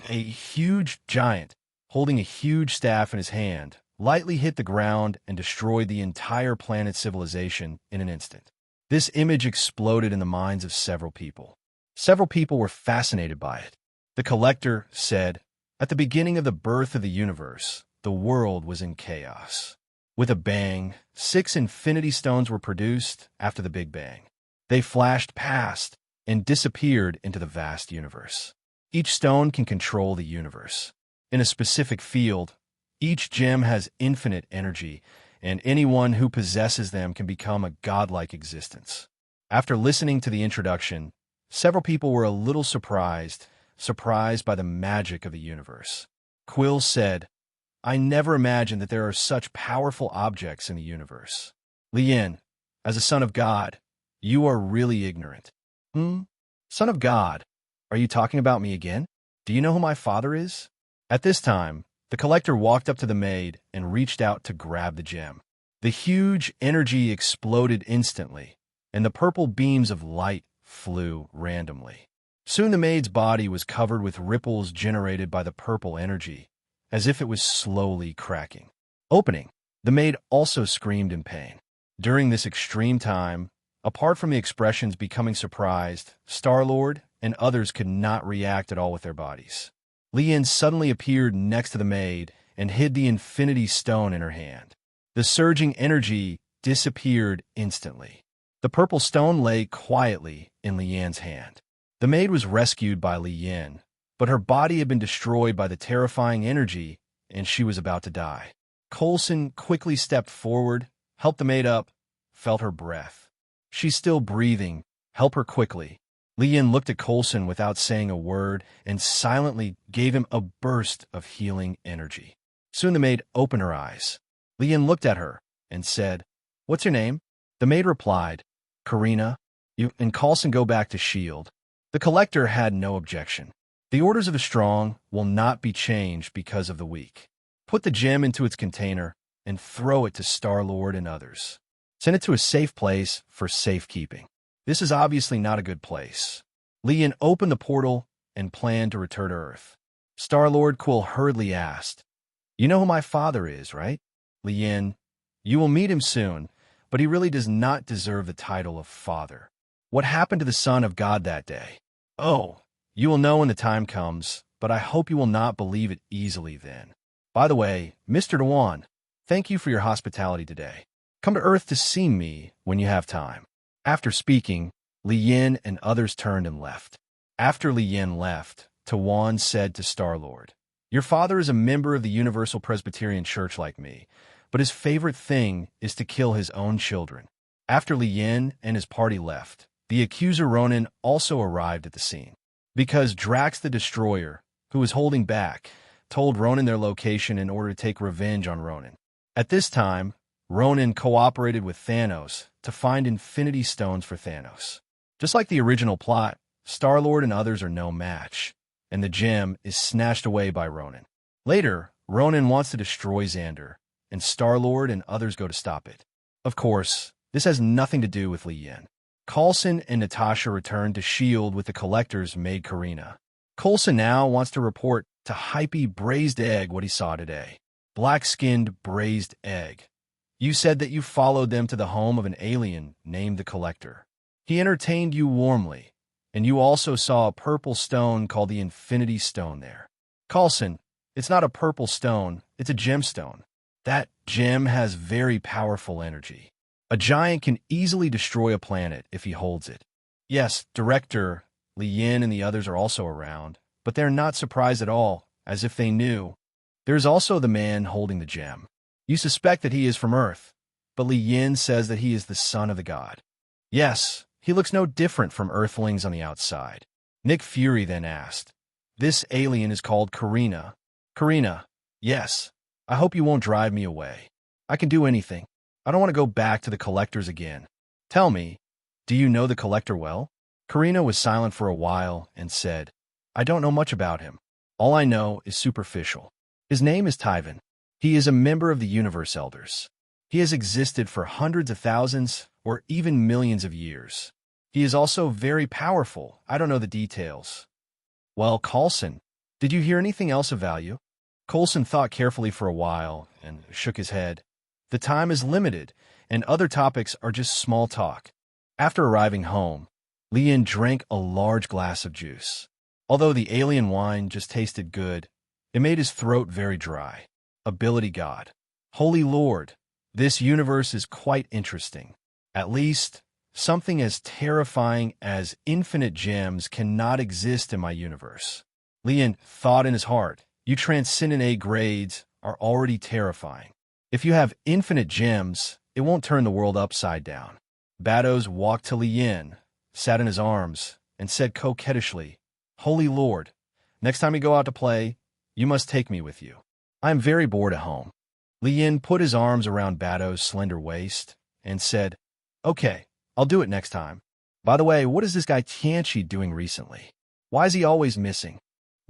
a huge giant, holding a huge staff in his hand, lightly hit the ground and destroyed the entire planet's civilization in an instant. This image exploded in the minds of several people. Several people were fascinated by it. The collector said, At the beginning of the birth of the universe, the world was in chaos. With a bang, 6 infinity stones were produced after the Big Bang. They flashed past and disappeared into the vast universe. Each stone can control the universe. In a specific field, each gem has infinite energy, and anyone who possesses them can become a godlike existence. After listening to the introduction, several people were a little surprised by the magic of the universe. Quill said, I never imagined that there are such powerful objects in the universe. Li Yan, as a son of God, you are really ignorant. Son of God, are you talking about me again? Do you know who my father is? At this time, the collector walked up to the maid and reached out to grab the gem. The huge energy exploded instantly, and the purple beams of light flew randomly. Soon the maid's body was covered with ripples generated by the purple energy, as if it was slowly cracking. Opening, the maid also screamed in pain. During this extreme time, apart from the expressions becoming surprised, Star-Lord and others could not react at all with their bodies. Lien suddenly appeared next to the maid and hid the infinity stone in her hand. The surging energy disappeared instantly. The purple stone lay quietly in Lian's hand. The maid was rescued by Lien, but her body had been destroyed by the terrifying energy, and she was about to die. Coulson quickly stepped forward, helped the maid up, felt her breath. She's still breathing. Help her quickly. Lien looked at Coulson without saying a word and silently gave him a burst of healing energy. Soon the maid opened her eyes. Lien looked at her and said, "What's your name?" The maid replied, "Karina. You and Coulson go back to S.H.I.E.L.D." The collector had no objection. The orders of the strong will not be changed because of the weak. Put the gem into its container and throw it to Star-Lord and others. Send it to a safe place for safekeeping. This is obviously not a good place. Lien opened the portal and planned to return to Earth. Star-Lord Quill hurriedly asked, "You know who my father is, right?" Lien, "You will meet him soon, but he really does not deserve the title of father. What happened to the Son of God that day? Oh, you will know when the time comes, but I hope you will not believe it easily then. By the way, Mr. Dewan, thank you for your hospitality today. Come to Earth to see me when you have time." After speaking, Lien and others turned and left. After Lien left, Tawan said to Star-Lord, "Your father is a member of the Universal Presbyterian Church like me, but his favorite thing is to kill his own children." After Lien and his party left, the accuser Ronan also arrived at the scene. Because Drax the Destroyer, who was holding back, told Ronan their location in order to take revenge on Ronan. At this time, Ronan cooperated with Thanos to find Infinity Stones for Thanos. Just like the original plot, Star-Lord and others are no match, and the gem is snatched away by Ronan. Later, Ronan wants to destroy Xander, and Star-Lord and others go to stop it. Of course, this has nothing to do with Lien. Coulson and Natasha return to S.H.I.E.L.D. with the Collector's maid Karina. Coulson now wants to report to Hype Braised Egg what he saw today. Black-skinned braised egg. You said that you followed them to the home of an alien named the Collector. He entertained you warmly, and you also saw a purple stone called the Infinity Stone there. Coulson, it's not a purple stone, it's a gemstone. That gem has very powerful energy. A giant can easily destroy a planet if he holds it. Yes, Director, Lien and the others are also around, but they're not surprised at all, as if they knew. There's also the man holding the gem. You suspect that he is from Earth, but Lien says that he is the son of the god. Yes, he looks no different from Earthlings on the outside. Nick Fury then asked, "This alien is called Karina." Karina, yes. I hope you won't drive me away. I can do anything. I don't want to go back to the Collectors again. Tell me, do you know the Collector well? Karina was silent for a while and said, "I don't know much about him. All I know is superficial. His name is Tyvan. He is a member of the Universe Elders. He has existed for hundreds of thousands or even millions of years. He is also very powerful. I don't know the details." Well, Coulson, did you hear anything else of value? Coulson thought carefully for a while and shook his head. The time is limited, and other topics are just small talk. After arriving home, Lien drank a large glass of juice. Although the alien wine just tasted good, it made his throat very dry. Ability God. Holy Lord, this universe is quite interesting. At least, something as terrifying as infinite gems cannot exist in my universe. Lien thought in his heart, you transcendent A grades are already terrifying. If you have infinite gems, it won't turn the world upside down. Bados walked to Lien, sat in his arms, and said coquettishly, "Holy Lord, next time we go out to play, you must take me with you. I am very bored at home." Lien put his arms around Bado's slender waist and said, "Okay, I'll do it next time. By the way, what is this guy Tianchi doing recently? Why is he always missing?"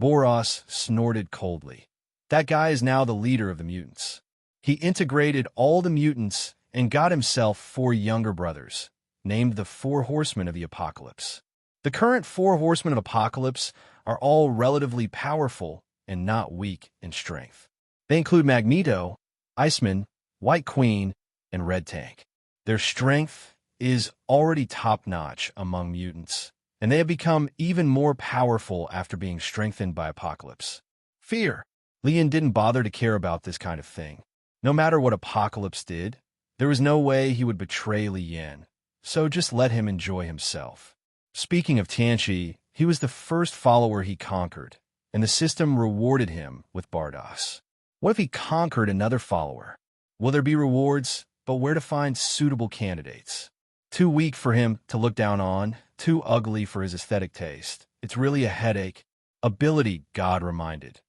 Boros snorted coldly. That guy is now the leader of the mutants. He integrated all the mutants and got himself 4 younger brothers, named the 4 Horsemen of the Apocalypse. The current 4 Horsemen of Apocalypse are all relatively powerful and not weak in strength. They include Magneto, Iceman, White Queen, and Red Tank. Their strength is already top-notch among mutants, and they have become even more powerful after being strengthened by Apocalypse. Fear. Leon didn't bother to care about this kind of thing. No matter what Apocalypse did, there was no way he would betray Li Yan, so just let him enjoy himself. Speaking of Tianchi, he was the first follower he conquered, and the system rewarded him with Bardos. What if he conquered another follower? Will there be rewards, but where to find suitable candidates? Too weak for him to look down on, too ugly for his aesthetic taste. It's really a headache. Ability, God reminded.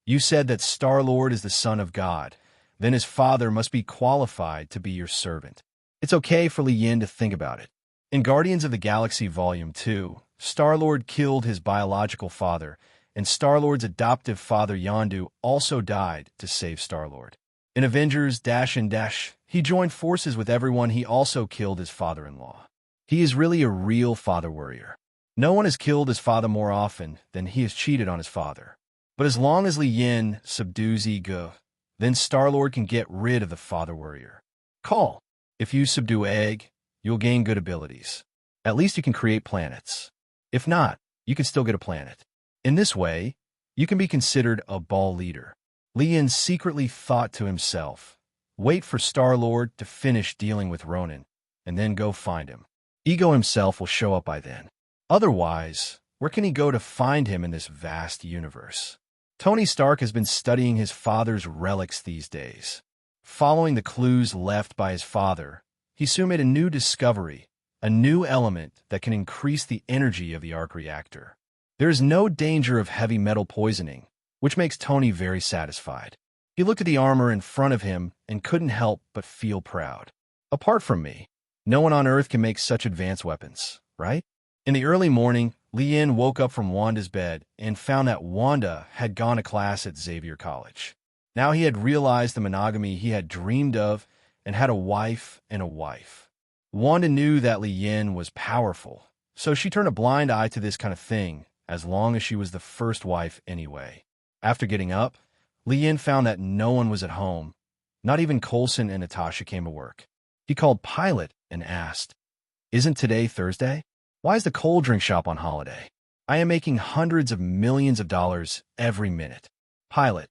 You said that Star-Lord is the son of God. Then his father must be qualified to be your servant. It's okay for Li Yan to think about it. In Guardians of the Galaxy Volume 2, Star-Lord killed his biological father, and Star-Lord's adoptive father Yondu also died to save Star-Lord. In Avengers Dash and Dash, he joined forces with everyone. He also killed his father-in-law. He is really a real father warrior. No one has killed his father more often than he has cheated on his father. But as long as Li Yan subdues ego, then Star-Lord can get rid of the father warrior. Call. If you subdue Egg, you'll gain good abilities. At least you can create planets. If not, you can still get a planet. In this way, you can be considered a ball leader. Li Yan secretly thought to himself, wait for Star-Lord to finish dealing with Ronan, and then go find him. Ego himself will show up by then. Otherwise, where can he go to find him in this vast universe? Tony Stark has been studying his father's relics these days. Following the clues left by his father, he soon made a new discovery, a new element that can increase the energy of the arc reactor. There is no danger of heavy metal poisoning, which makes Tony very satisfied. He looked at the armor in front of him and couldn't help but feel proud. Apart from me, no one on Earth can make such advanced weapons, right? In the early morning, Li Yan woke up from Wanda's bed and found that Wanda had gone to class at Xavier College. Now he had realized the monogamy he had dreamed of and had a wife and a wife. Wanda knew that Li Yan was powerful, so she turned a blind eye to this kind of thing as long as she was the first wife anyway. After getting up, Li Yan found that no one was at home. Not even Coulson and Natasha came to work. He called Pilot and asked, "Isn't today Thursday? Why is the cold drink shop on holiday? I am making hundreds of millions of dollars every minute." Pilot,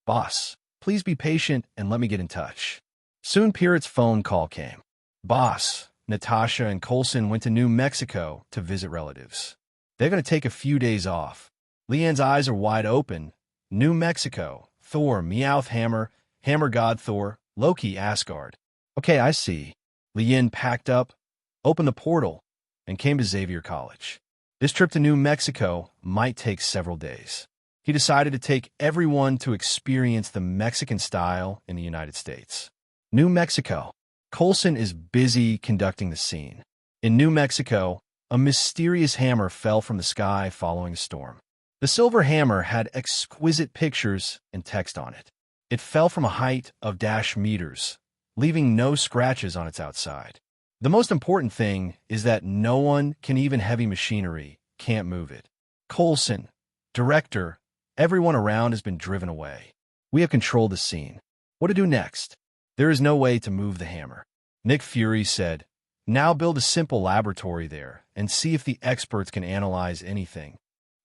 "Boss, please be patient and let me get in touch." Soon Pirate phone call came. "Boss, Natasha and Coulson went to New Mexico to visit relatives. They're going to take a few days off." Li Yan's eyes are wide open. New Mexico, Thor, Meowth Hammer, Hammer God Thor, Loki Asgard. Okay, I see. Li Yan packed up, opened the portal, and came to Xavier College. This trip to New Mexico might take several days. He decided to take everyone to experience the Mexican style in the United States. New Mexico. Coulson is busy conducting the scene. In New Mexico, a mysterious hammer fell from the sky following a storm. The silver hammer had exquisite pictures and text on it. It fell from a height of -meters, leaving no scratches on its outside. The most important thing is that no one, can even heavy machinery, can't move it. Coulson, director, everyone around has been driven away. We have controlled the scene. What to do next? There is no way to move the hammer. Nick Fury said, "Now build a simple laboratory there and see if the experts can analyze anything."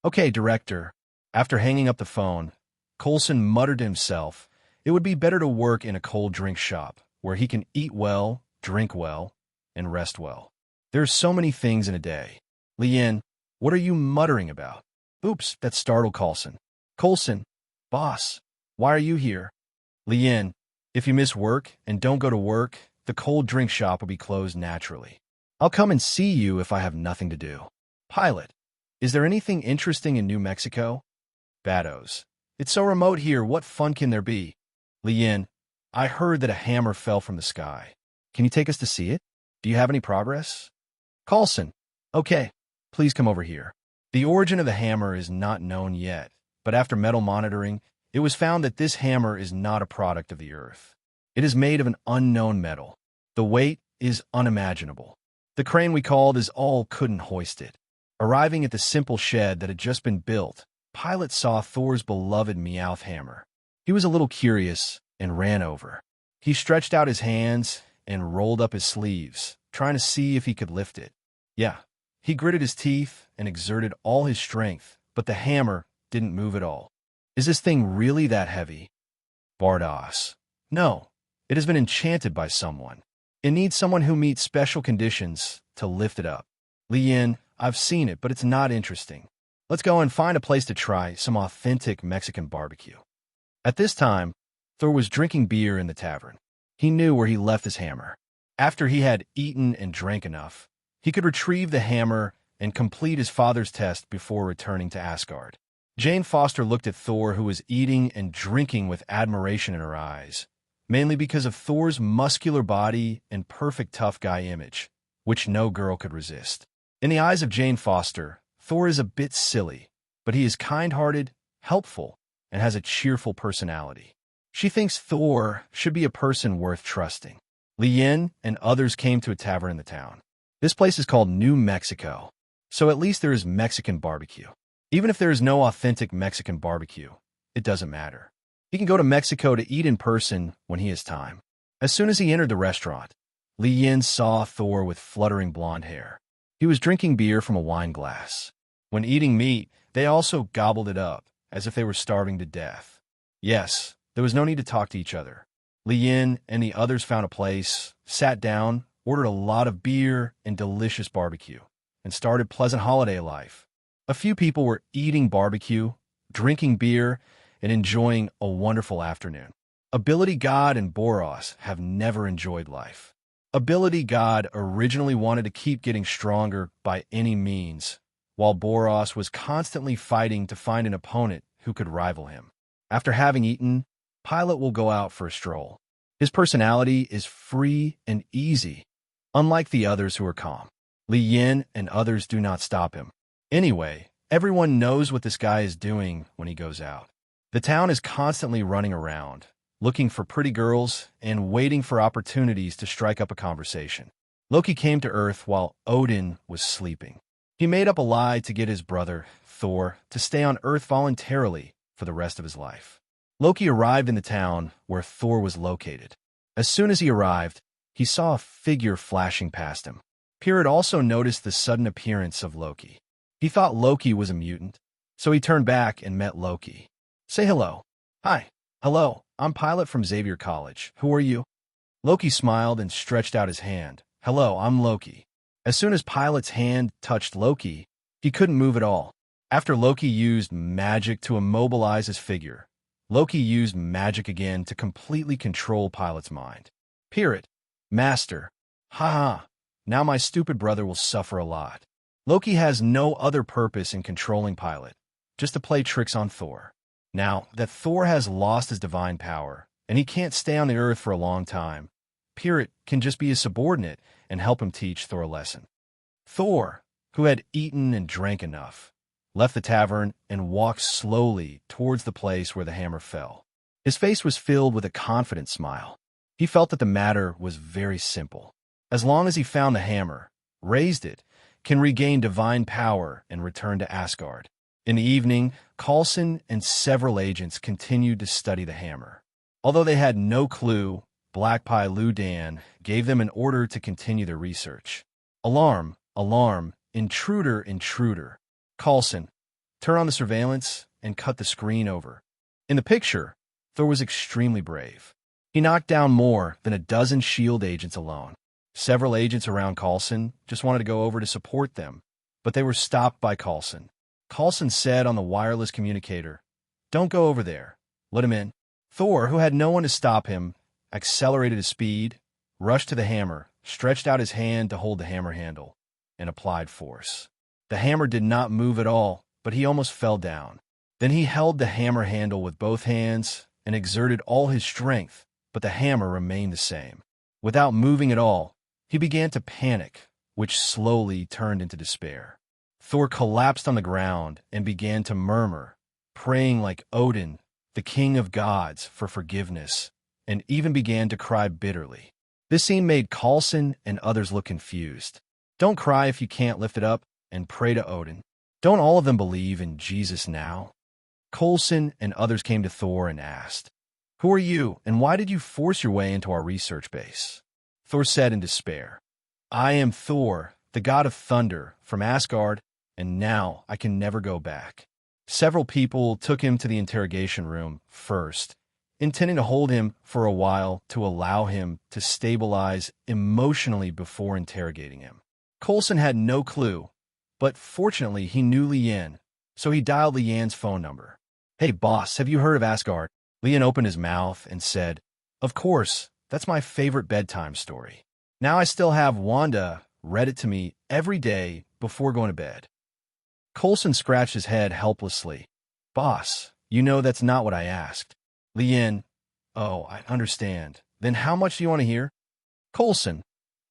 "Okay, director." After hanging up the phone, Coulson muttered to himself, it would be better to work in a cold drink shop where he can eat well, drink well, and rest well. There's so many things in a day. "Li Yan, what are you muttering about?" Oops, that startled Coulson. "Coulson, boss, why are you here?" "Li Yan, if you miss work and don't go to work, the cold drink shop will be closed naturally. I'll come and see you if I have nothing to do." "Pilot, is there anything interesting in New Mexico?" "Bados, it's so remote here, what fun can there be?" "Li Yan, I heard that a hammer fell from the sky. Can you take us to see it? Do you have any progress?" "Coulson, okay, please come over here." The origin of the hammer is not known yet, but after metal monitoring, it was found that this hammer is not a product of the Earth. It is made of an unknown metal. The weight is unimaginable. The crane we called is all couldn't hoist it. Arriving at the simple shed that had just been built, Pilot saw Thor's beloved Meowth hammer. He was a little curious and ran over. He stretched out his hands and rolled up his sleeves, trying to see if he could lift it. Yeah, He gritted his teeth and exerted all his strength, but the hammer didn't move at all. Is this thing really that heavy? Bardos. No, it has been enchanted by someone. It needs someone who meets special conditions to lift it up. Lian, I've seen it, but it's not interesting. Let's go and find a place to try some authentic Mexican barbecue. At this time, Thor was drinking beer in the tavern. He knew where he left his hammer. After he had eaten and drank enough, he could retrieve the hammer and complete his father's test before returning to Asgard. Jane Foster looked at Thor, who was eating and drinking with admiration in her eyes, mainly because of Thor's muscular body and perfect tough guy image, which no girl could resist. In the eyes of Jane Foster, Thor is a bit silly, but he is kind-hearted, helpful, and has a cheerful personality. She thinks Thor should be a person worth trusting. Lian and others came to a tavern in the town. This place is called New Mexico, so at least there is Mexican barbecue. Even if there is no authentic Mexican barbecue, it doesn't matter. He can go to Mexico to eat in person when he has time. As soon as he entered the restaurant, Lian saw Thor with fluttering blonde hair. He was drinking beer from a wine glass. When eating meat, they also gobbled it up, as if they were starving to death. Yes, there was no need to talk to each other. Lian and the others found a place, sat down, ordered a lot of beer and delicious barbecue, and started pleasant holiday life. A few people were eating barbecue, drinking beer, and enjoying a wonderful afternoon. Ability God and Boros have never enjoyed life. Ability God originally wanted to keep getting stronger by any means, while Boros was constantly fighting to find an opponent who could rival him. After having eaten, Pilot will go out for a stroll. His personality is free and easy, unlike the others who are calm. Lian and others do not stop him. Anyway, everyone knows what this guy is doing when he goes out. The town is constantly running around, looking for pretty girls and waiting for opportunities to strike up a conversation. Loki came to Earth while Odin was sleeping. He made up a lie to get his brother, Thor, to stay on Earth voluntarily for the rest of his life. Loki arrived in the town where Thor was located. As soon as he arrived, he saw a figure flashing past him. Pirate also noticed the sudden appearance of Loki. He thought Loki was a mutant, so he turned back and met Loki. Say hello. Hi. Hello, I'm Pilot from Xavier College. Who are you? Loki smiled and stretched out his hand. Hello, I'm Loki. As soon as Pilot's hand touched Loki, he couldn't move at all. After Loki used magic to immobilize his figure, Loki used magic again to completely control Pilot's mind. Pirate, Master, haha, now my stupid brother will suffer a lot. Loki has no other purpose in controlling Pilot, just to play tricks on Thor. Now that Thor has lost his divine power, and he can't stay on the Earth for a long time, Pirate can just be his subordinate and help him teach Thor a lesson. Thor, who had eaten and drank enough, left the tavern and walked slowly towards the place where the hammer fell. His face was filled with a confident smile. He felt that the matter was very simple. As long as he found the hammer, raised it, can regain divine power and return to Asgard. In the evening, Coulson and several agents continued to study the hammer. Although they had no clue, Black Pie Ludan gave them an order to continue their research. Alarm, alarm, intruder, intruder. Coulson, turn on the surveillance and cut the screen over. In the picture, Thor was extremely brave. He knocked down more than a dozen S.H.I.E.L.D. agents alone. Several agents around Coulson just wanted to go over to support them, but they were stopped by Coulson. Coulson said on the wireless communicator, "Don't go over there. Let him in." Thor, who had no one to stop him, accelerated his speed, rushed to the hammer, stretched out his hand to hold the hammer handle, and applied force. The hammer did not move at all, but he almost fell down. Then he held the hammer handle with both hands and exerted all his strength, but the hammer remained the same. Without moving at all, he began to panic, which slowly turned into despair. Thor collapsed on the ground and began to murmur, praying like Odin, the king of gods, for forgiveness, and even began to cry bitterly. This scene made Coulson and others look confused. Don't cry if you can't lift it up, and pray to Odin. Don't all of them believe in Jesus now? Coulson and others came to Thor and asked, "Who are you, and why did you force your way into our research base?" Thor said in despair, "I am Thor, the god of thunder, from Asgard, and now I can never go back. Several people took him to the interrogation room first, intending to hold him for a while to allow him to stabilize emotionally before interrogating him. Coulson had no clue, but fortunately he knew Lian, so he dialed Lian's phone number. "Hey boss, have you heard of Asgard?" Lian opened his mouth and said, "Of course, that's my favorite bedtime story. Now I still have Wanda read it to me every day before going to bed." Coulson scratched his head helplessly. "Boss, you know that's not what I asked." Lian, "Oh, I understand. Then how much do you want to hear?" Coulson,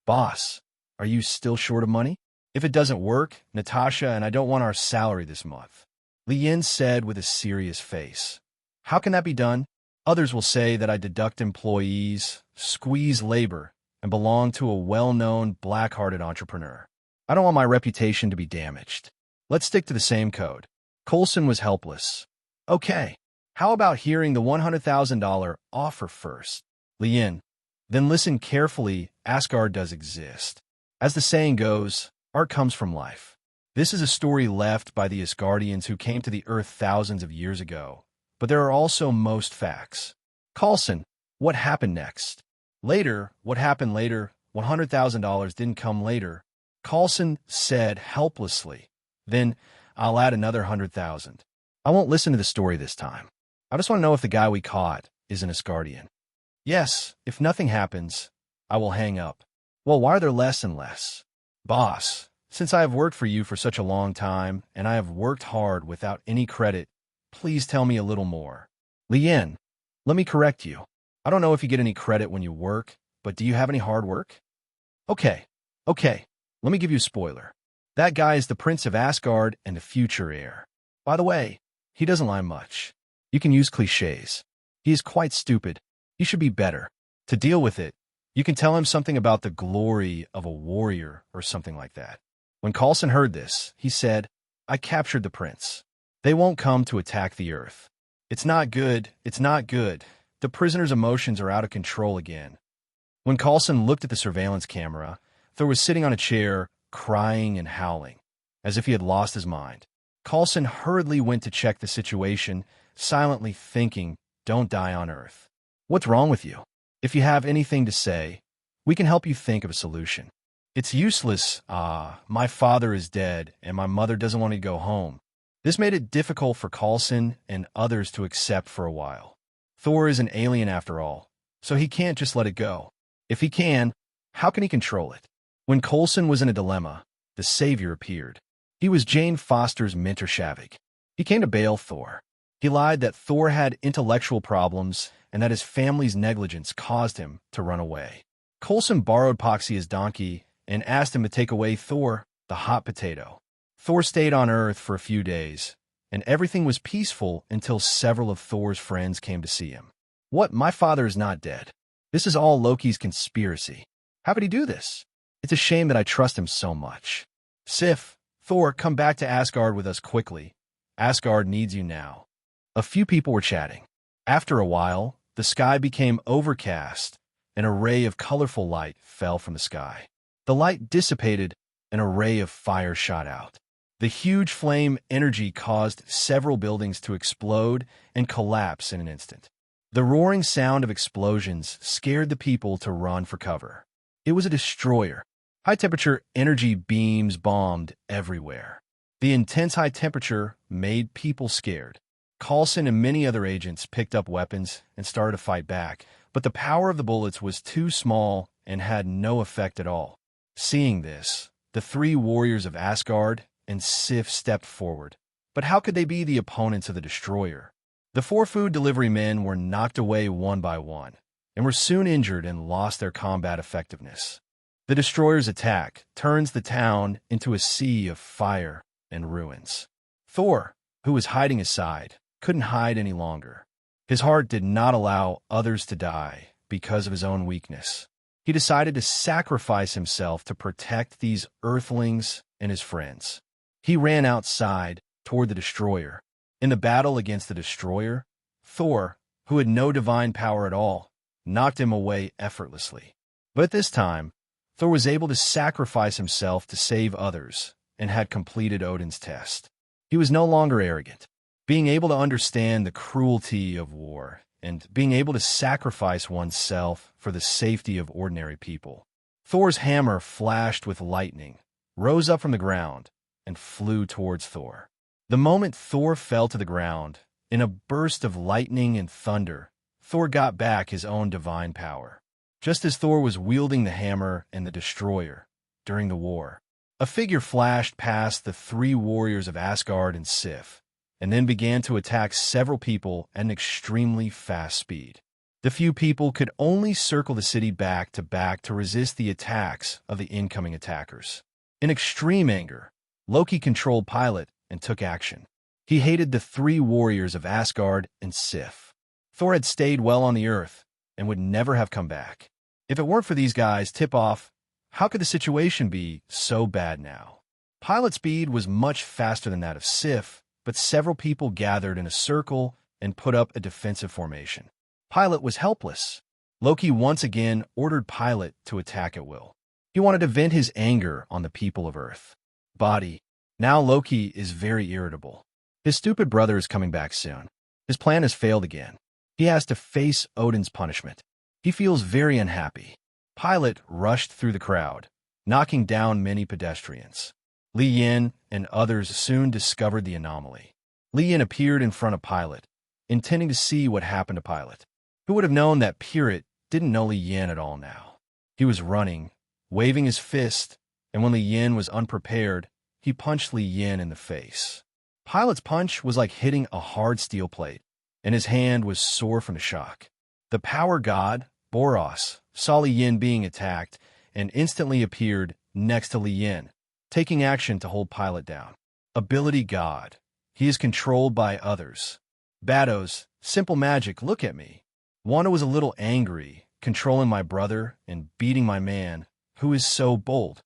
"Boss, are you still short of money? If it doesn't work, Natasha and I don't want our salary this month." Lian said with a serious face, "How can that be done? Others will say that I deduct employees, squeeze labor, and belong to a well-known black-hearted entrepreneur. I don't want my reputation to be damaged. Let's stick to the same code." Coulson was helpless. "Okay, how about hearing the $100,000 offer first?" Lian, "Then listen carefully. Asgard does exist. As the saying goes, art comes from life. This is a story left by the Asgardians who came to the Earth thousands of years ago, but there are also most facts." Coulson, "What happened next?" "Later, what happened later? $100,000 didn't come later." Coulson said helplessly, "Then I'll add another 100,000. I won't listen to the story this time. I just want to know if the guy we caught is an Asgardian. Yes, if nothing happens, I will hang up." "Well, why are there less and less?" "Boss, since I have worked for you for such a long time, and I have worked hard without any credit, please tell me a little more." Lian, "Let me correct you. I don't know if you get any credit when you work, but do you have any hard work?" Okay, let me give you a spoiler. That guy is the Prince of Asgard and the future heir. By the way, he doesn't lie much. You can use cliches. He is quite stupid. You should be better. To deal with it, you can tell him something about the glory of a warrior or something like that. When Coulson heard this, he said, "I captured the prince. They won't come to attack the Earth. It's not good. The prisoner's emotions are out of control again." When Coulson looked at the surveillance camera, Thor was sitting on a chair, crying and howling, as if he had lost his mind. Coulson hurriedly went to check the situation, silently thinking, "Don't die on Earth. What's wrong with you? If you have anything to say, we can help you think of a solution." "It's useless. My father is dead, and my mother doesn't want to go home." This made it difficult for Coulson and others to accept for a while. Thor is an alien after all, so he can't just let it go. If he can, how can he control it? When Coulson was in a dilemma, the savior appeared. He was Jane Foster's mentor Shavik. He came to bail Thor. He lied that Thor had intellectual problems and that his family's negligence caused him to run away. Coulson borrowed Poxy's donkey and asked him to take away Thor, the hot potato. Thor stayed on Earth for a few days, and everything was peaceful until several of Thor's friends came to see him. "What? My father is not dead. This is all Loki's conspiracy. How could he do this? It's a shame that I trust him so much. Sif, Thor, come back to Asgard with us quickly. Asgard needs you now." A few people were chatting. After a while, the sky became overcast, and a ray of colorful light fell from the sky. The light dissipated, and a ray of fire shot out. The huge flame energy caused several buildings to explode and collapse in an instant. The roaring sound of explosions scared the people to run for cover. It was a destroyer. High-temperature energy beams bombed everywhere. The intense high temperature made people scared. Coulson and many other agents picked up weapons and started to fight back, but the power of the bullets was too small and had no effect at all. Seeing this, the three warriors of Asgard and Sif stepped forward. But how could they be the opponents of the destroyer? The four food delivery men were knocked away one by one, and were soon injured and lost their combat effectiveness. The destroyer's attack turns the town into a sea of fire and ruins. Thor, who was hiding aside, couldn't hide any longer. His heart did not allow others to die because of his own weakness. He decided to sacrifice himself to protect these earthlings and his friends. He ran outside toward the destroyer. In the battle against the destroyer, Thor, who had no divine power at all, knocked him away effortlessly. But at this time, Thor was able to sacrifice himself to save others and had completed Odin's test. He was no longer arrogant. Being able to understand the cruelty of war and being able to sacrifice oneself for the safety of ordinary people. Thor's hammer flashed with lightning, rose up from the ground, and flew towards Thor. The moment Thor fell to the ground, in a burst of lightning and thunder, Thor got back his own divine power. Just as Thor was wielding the hammer and the destroyer during the war, a figure flashed past the three warriors of Asgard and Sif, and then began to attack several people at an extremely fast speed. The few people could only circle the city back to resist the attacks of the incoming attackers. In extreme anger, Loki controlled Pilot and took action. He hated the three warriors of Asgard and Sif. Thor had stayed well on the earth and would never have come back. If it weren't for these guys' tip-off, how could the situation be so bad now? Pilot's speed was much faster than that of Sif, but several people gathered in a circle and put up a defensive formation. Pilot was helpless. Loki once again ordered Pilot to attack at will. He wanted to vent his anger on the people of Earth. Body. Now Loki is very irritable. His stupid brother is coming back soon. His plan has failed again. He has to face Odin's punishment. He feels very unhappy. Pilot rushed through the crowd, knocking down many pedestrians. Li Yin and others soon discovered the anomaly. Li Yin appeared in front of Pilot, intending to see what happened to Pilot. Who would have known that Pirate didn't know Li Yin at all now? He was running, waving his fist, and when Li Yin was unprepared, he punched Li Yin in the face. Pilot's punch was like hitting a hard steel plate, and his hand was sore from the shock. The power god, Boros, saw Li Yin being attacked and instantly appeared next to Li Yin, taking action to hold Pilot down. Ability god. He is controlled by others. Bados, simple magic, look at me. Wanda was a little angry, controlling my brother and beating my man, who is so bold.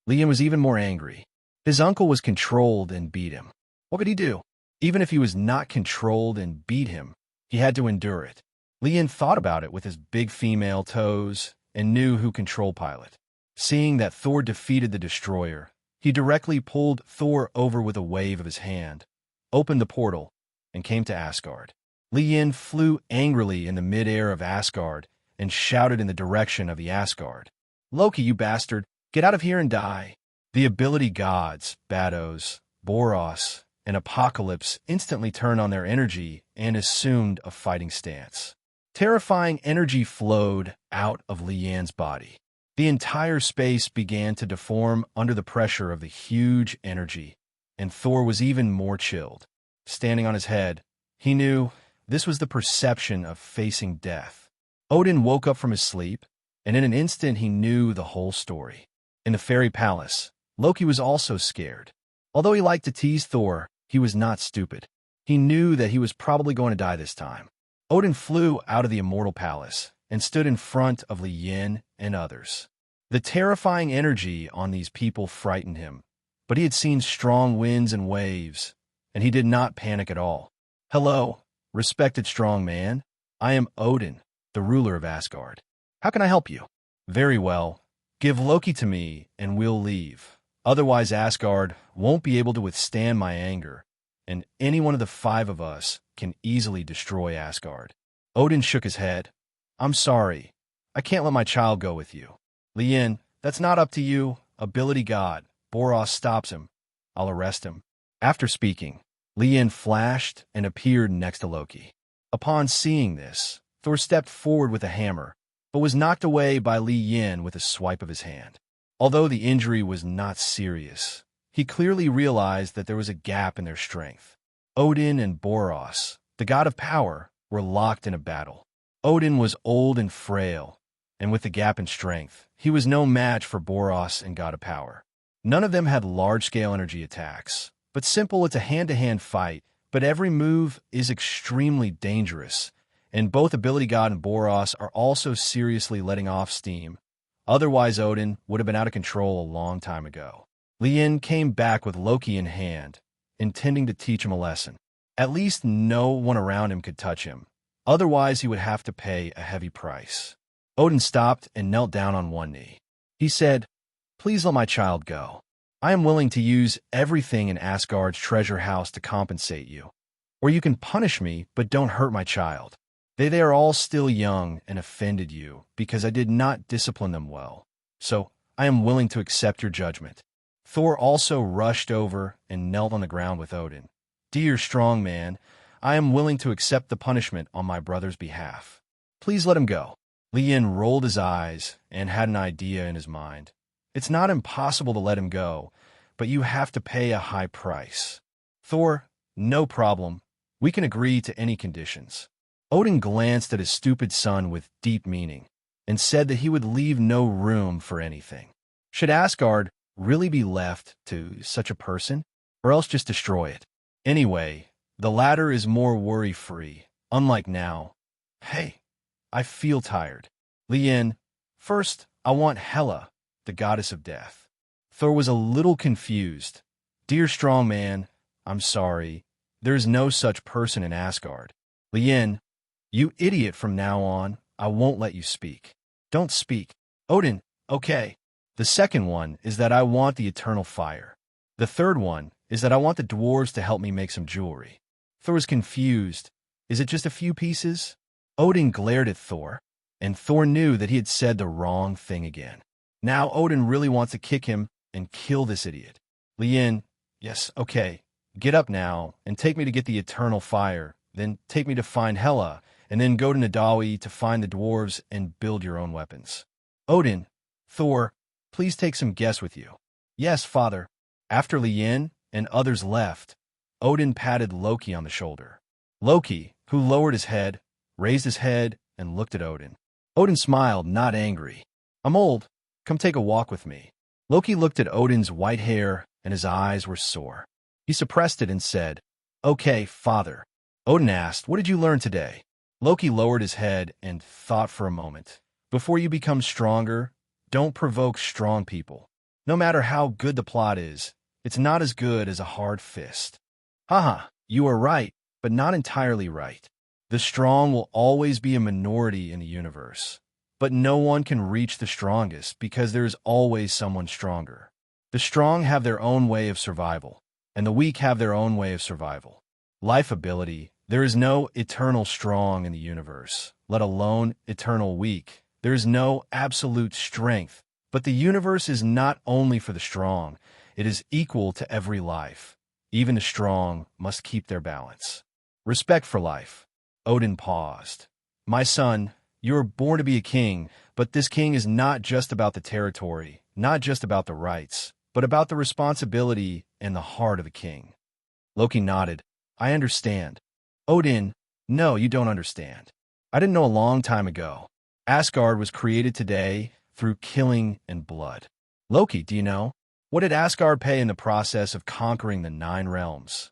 Li Yin was even more angry. His uncle was controlled and beat him. What could he do? Even if he was not controlled and beat him, he had to endure it. Li Yin thought about it with his big female toes and knew who controlled Pilot. Seeing that Thor defeated the destroyer, he directly pulled Thor over with a wave of his hand, opened the portal, and came to Asgard. Li Yin flew angrily in the mid-air of Asgard and shouted in the direction of the Asgard. Loki, you bastard, get out of here and die. The ability gods, Bados, Boros, and Apocalypse instantly turned on their energy and assumed a fighting stance. Terrifying energy flowed out of Li Yin's body. The entire space began to deform under the pressure of the huge energy, and Thor was even more chilled. Standing on his head, he knew this was the perception of facing death. Odin woke up from his sleep, and in an instant he knew the whole story. In the fairy palace, Loki was also scared. Although he liked to tease Thor, he was not stupid. He knew that he was probably going to die this time. Odin flew out of the immortal palace and stood in front of Li Yin and others. The terrifying energy on these people frightened him, but he had seen strong winds and waves, and he did not panic at all. Hello, respected strong man. I am Odin, the ruler of Asgard. How can I help you? Very well. Give Loki to me, and we'll leave. Otherwise, Asgard won't be able to withstand my anger, and any one of the five of us can easily destroy Asgard. Odin shook his head. I'm sorry. I can't let my child go with you. Li Yin, that's not up to you. Ability god. Boros stops him. I'll arrest him. After speaking, Li Yin flashed and appeared next to Loki. Upon seeing this, Thor stepped forward with a hammer, but was knocked away by Li Yin with a swipe of his hand. Although the injury was not serious, he clearly realized that there was a gap in their strength. Odin and Boros, the god of power, were locked in a battle. Odin was old and frail, and with the gap in strength, he was no match for Boros and god of power. None of them had large-scale energy attacks, but simple, it's a hand-to-hand fight, but every move is extremely dangerous, and both Ability God and Boros are also seriously letting off steam. Otherwise, Odin would have been out of control a long time ago. Li Yin came back with Loki in hand, intending to teach him a lesson. At least no one around him could touch him. Otherwise, he would have to pay a heavy price. Odin stopped and knelt down on one knee. He said, "Please let my child go. I am willing to use everything in Asgard's treasure house to compensate you. Or you can punish me, but don't hurt my child. They are all still young and offended you because I did not discipline them well. So I am willing to accept your judgment." Thor also rushed over and knelt on the ground with Odin. "Dear strong man, I am willing to accept the punishment on my brother's behalf. Please let him go." Lien rolled his eyes and had an idea in his mind. "It's not impossible to let him go, but you have to pay a high price." Thor, "No problem. We can agree to any conditions." Odin glanced at his stupid son with deep meaning and said that he would leave no room for anything. Should Asgard really be left to such a person, or else just destroy it? Anyway, the latter is more worry-free, unlike now. "Hey, I feel tired." Lien, "First, I want Hela, the goddess of death." Thor was a little confused. "Dear strong man, I'm sorry. There is no such person in Asgard." Lien, "You idiot, from now on, I won't let you speak." "Don't speak." Odin, "Okay. The second one is that I want the eternal fire. The third one is that I want the dwarves to help me make some jewelry." Thor was confused. "Is it just a few pieces?" Odin glared at Thor, and Thor knew that he had said the wrong thing again. Now Odin really wants to kick him and kill this idiot. Lien, "Yes, okay. Get up now and take me to get the eternal fire, then take me to find Hela, and then go to Nadawi to find the dwarves and build your own weapons." Odin, "Thor, please take some guests with you." "Yes, father." After Lien and others left, Odin patted Loki on the shoulder. Loki, who lowered his head, raised his head and looked at Odin. Odin smiled, not angry. "I'm old. Come take a walk with me." Loki looked at Odin's white hair and his eyes were sore. He suppressed it and said, "Okay, father." Odin asked, "What did you learn today?" Loki lowered his head and thought for a moment. "Before you become stronger, don't provoke strong people. No matter how good the plot is, it's not as good as a hard fist." "Haha, you are right, but not entirely right. The strong will always be a minority in the universe. But no one can reach the strongest because there is always someone stronger. The strong have their own way of survival, and the weak have their own way of survival. Life ability, there is no eternal strong in the universe, let alone eternal weak. There is no absolute strength, but the universe is not only for the strong, it is equal to every life. Even the strong must keep their balance." Respect for life. Odin paused. "My son, you are born to be a king, but this king is not just about the territory, not just about the rights, but about the responsibility and the heart of a king." Loki nodded. "I understand." Odin, "No, you don't understand. I didn't know a long time ago. Asgard was created today through killing and blood." Loki, "Do you know? What did Asgard pay in the process of conquering the 9 realms?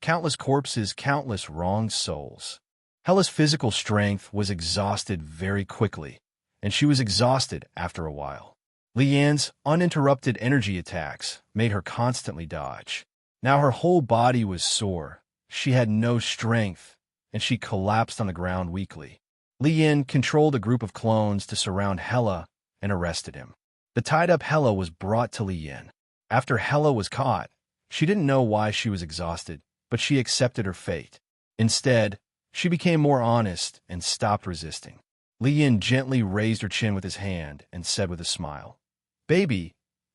Countless corpses, countless wronged souls. Hela's physical strength was exhausted very quickly, and she was exhausted after a while. Lian's uninterrupted energy attacks made her constantly dodge. Now her whole body was sore. She had no strength, and she collapsed on the ground weakly. Lian controlled a group of clones to surround Hela and arrested him. The tied-up Hela was brought to Lian. After Hela was caught, she didn't know why she was exhausted, but she accepted her fate. Instead, she became more honest and stopped resisting. Lian gently raised her chin with his hand and said with a smile, "Baby,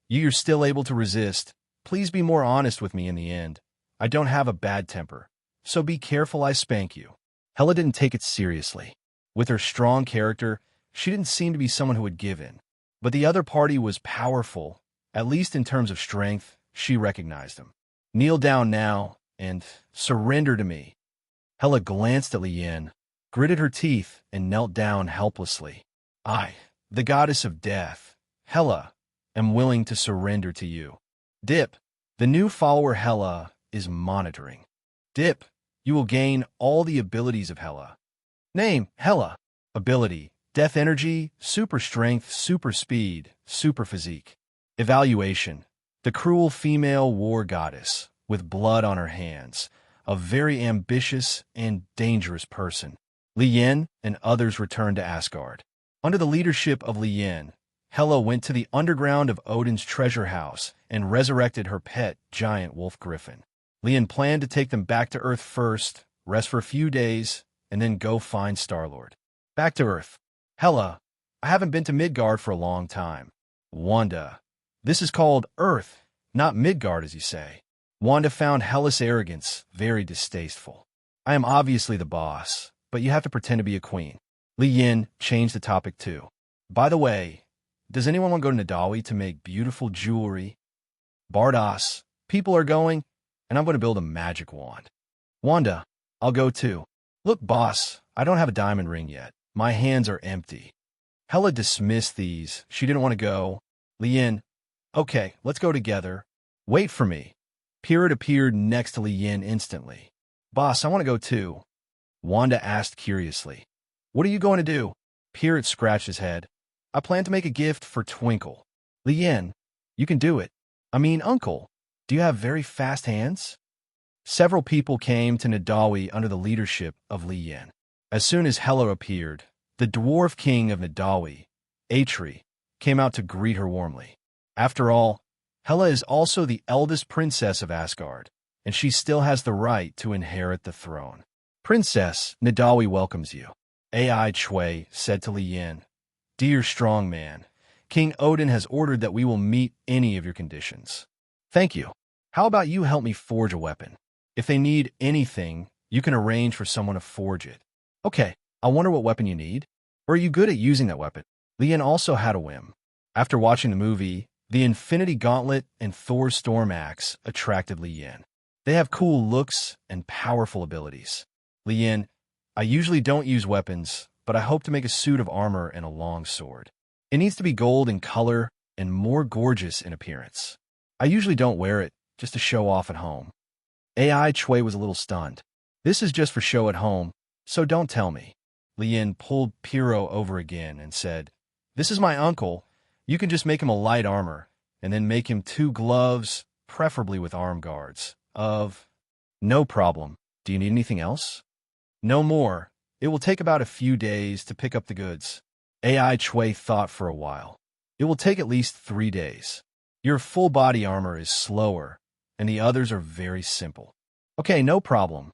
you're still able to resist. Please be more honest with me in the end. I don't have a bad temper, so be careful I spank you." Hela didn't take it seriously. With her strong character, she didn't seem to be someone who would give in. But the other party was powerful, at least in terms of strength. She recognized him. "Kneel down now and surrender to me." Hela glanced at Lian, gritted her teeth, and knelt down helplessly. "I, the goddess of death, Hela, am willing to surrender to you." "Dip, the new follower Hela is monitoring. Dip, you will gain all the abilities of Hela." Name, Hela. Ability, death energy, super strength, super speed, super physique. Evaluation, the cruel female war goddess with blood on her hands, a very ambitious and dangerous person. Lien and others returned to Asgard. Under the leadership of Lien, Hela went to the underground of Odin's treasure house and resurrected her pet, giant wolf griffin. Lian planned to take them back to Earth first, rest for a few days, and then go find Star-Lord. Back to Earth. Hela, I haven't been to Midgard for a long time. Wanda, this is called Earth, not Midgard, as you say. Wanda found Hela's arrogance very distasteful. I am obviously the boss, but you have to pretend to be a queen. Li Yin changed the topic too. By the way, does anyone want to go to Nadawi to make beautiful jewelry? Bardas, people are going, and I'm going to build a magic wand. Wanda, I'll go too. Look, boss, I don't have a diamond ring yet. My hands are empty. Hela dismissed these. She didn't want to go. Li Yin, okay, let's go together. Wait for me. Pirate appeared next to Li Yin instantly. Boss, I want to go too. Wanda asked curiously. What are you going to do? Pirate scratched his head. I plan to make a gift for Twinkle. Li Yin, you can do it. I mean, Uncle, do you have very fast hands? Several people came to Nadawi under the leadership of Li Yin. As soon as Hela appeared, the dwarf king of Nadawi, Atri, came out to greet her warmly. After all, Hela is also the eldest princess of Asgard, and she still has the right to inherit the throne. Princess, Nadawi welcomes you. Ai Chui said to Li Yin, Dear strong man, King Odin has ordered that we will meet any of your conditions. Thank you. How about you help me forge a weapon? If they need anything, you can arrange for someone to forge it. Okay, I wonder what weapon you need. Or are you good at using that weapon? Li Yin also had a whim. After watching the movie, the Infinity Gauntlet and Thor's Storm Axe attracted Li Yin. They have cool looks and powerful abilities. Li Yin, I usually don't use weapons, but I hope to make a suit of armor and a long sword. It needs to be gold in color and more gorgeous in appearance. I usually don't wear it, just to show off at home. Ai Chui was a little stunned. This is just for show at home, so don't tell me. Li Yin pulled Piro over again and said, This is my uncle. You can just make him a light armor, and then make him 2 gloves, preferably with arm guards, of... No problem. Do you need anything else? No more. It will take about a few days to pick up the goods. Ai Chui thought for a while. It will take at least 3 days. Your full body armor is slower, and the others are very simple. Okay, no problem.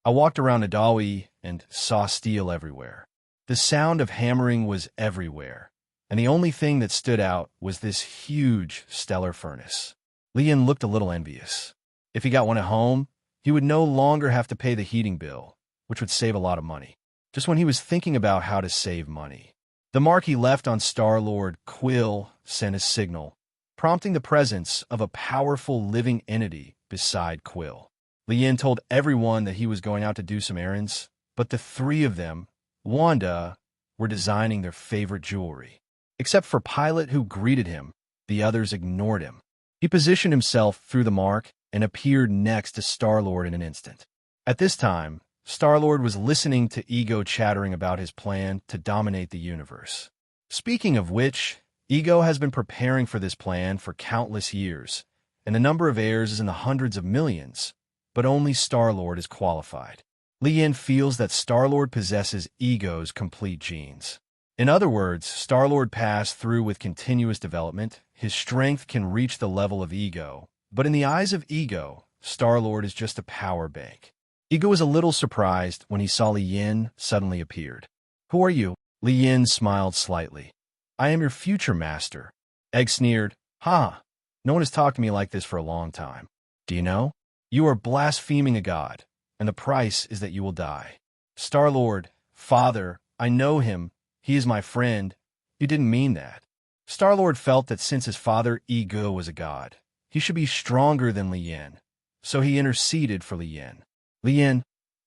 I walked around Nadawi and saw steel everywhere. The sound of hammering was everywhere, and the only thing that stood out was this huge stellar furnace. Li Yin looked a little envious. If he got one at home, he would no longer have to pay the heating bill, which would save a lot of money. Just when he was thinking about how to save money, the mark he left on Star-Lord, Quill, sent a signal, prompting the presence of a powerful living entity beside Quill. Li Yin told everyone that he was going out to do some errands, but the 3 of them, Wanda, were designing their favorite jewelry. Except for Pilot, who greeted him, the others ignored him. He positioned himself through the mark and appeared next to Star-Lord in an instant. At this time, Star-Lord was listening to Ego chattering about his plan to dominate the universe. Speaking of which, Ego has been preparing for this plan for countless years, and the number of heirs is in the hundreds of millions, but only Star-Lord is qualified. Li Yin feels that Star-Lord possesses Ego's complete genes. In other words, Star-Lord passed through with continuous development. His strength can reach the level of Ego, but in the eyes of Ego, Star-Lord is just a power bank. Ego was a little surprised when he saw Li Yin suddenly appeared. Who are you? Li Yin smiled slightly. I am your future master. Egg sneered. Ha! No one has talked to me like this for a long time. Do you know? You are blaspheming a god, and the price is that you will die. Star-Lord, Father, I know him. He is my friend. You didn't mean that. Star-Lord felt that since his father Ego was a god, he should be stronger than Li Yin, so he interceded for Li Yin. Li Yin,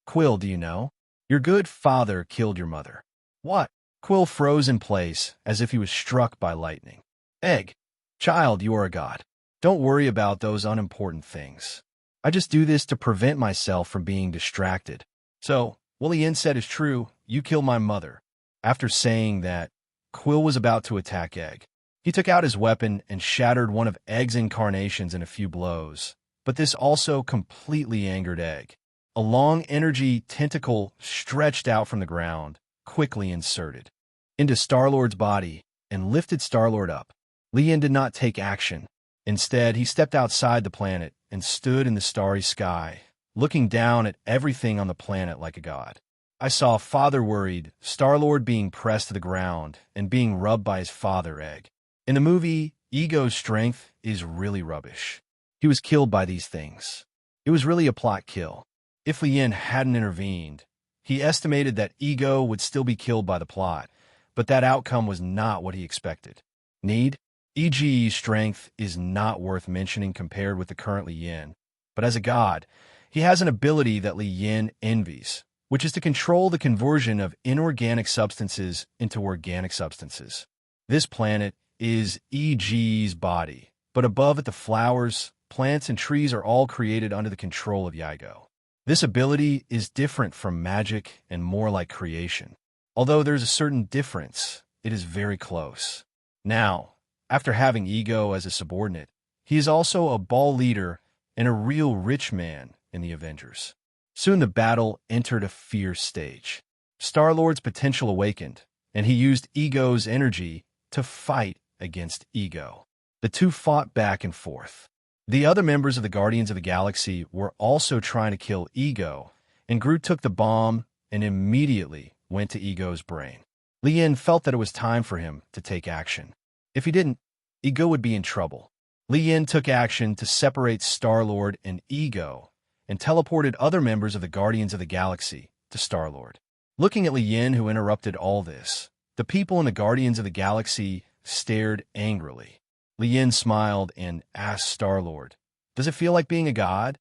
Quill, do you know? Your good father killed your mother. What? Quill froze in place as if he was struck by lightning. Egg, child, you are a god. Don't worry about those unimportant things. I just do this to prevent myself from being distracted. So, what Li Yin said is true. You killed my mother. After saying that, Quill was about to attack Egg. He took out his weapon and shattered one of Egg's incarnations in a few blows, but this also completely angered Egg. A long energy tentacle stretched out from the ground, quickly inserted into Star-Lord's body, and lifted Star-Lord up. Li Yin did not take action. Instead, he stepped outside the planet and stood in the starry sky, looking down at everything on the planet like a god. I saw Father worried, Star-Lord being pressed to the ground and being rubbed by his father, Egg. In the movie, Ego's strength is really rubbish. He was killed by these things. It was really a plot kill. If Li Yin hadn't intervened, he estimated that Ego would still be killed by the plot, but that outcome was not what he expected. Need? Ege's strength is not worth mentioning compared with the current Li Yin, but as a god, he has an ability that Li Yin envies, which is to control the conversion of inorganic substances into organic substances. This planet is Ege's body, but above it the flowers, plants, and trees are all created under the control of Yigo. This ability is different from magic and more like creation. Although there's a certain difference, it is very close. Now, after having Ego as a subordinate, he is also a ball leader and a real rich man in the Avengers. Soon the battle entered a fierce stage. Star-Lord's potential awakened, and he used Ego's energy to fight against Ego. The two fought back and forth. The other members of the Guardians of the Galaxy were also trying to kill Ego, and Groot took the bomb and immediately went to Ego's brain. Li Yin felt that it was time for him to take action. If he didn't, Ego would be in trouble. Li Yin took action to separate Star-Lord and Ego and teleported other members of the Guardians of the Galaxy to Star-Lord. Looking at Li Yin, who interrupted all this, the people in the Guardians of the Galaxy stared angrily. Li Yin smiled and asked Star-Lord, "Does it feel like being a god?"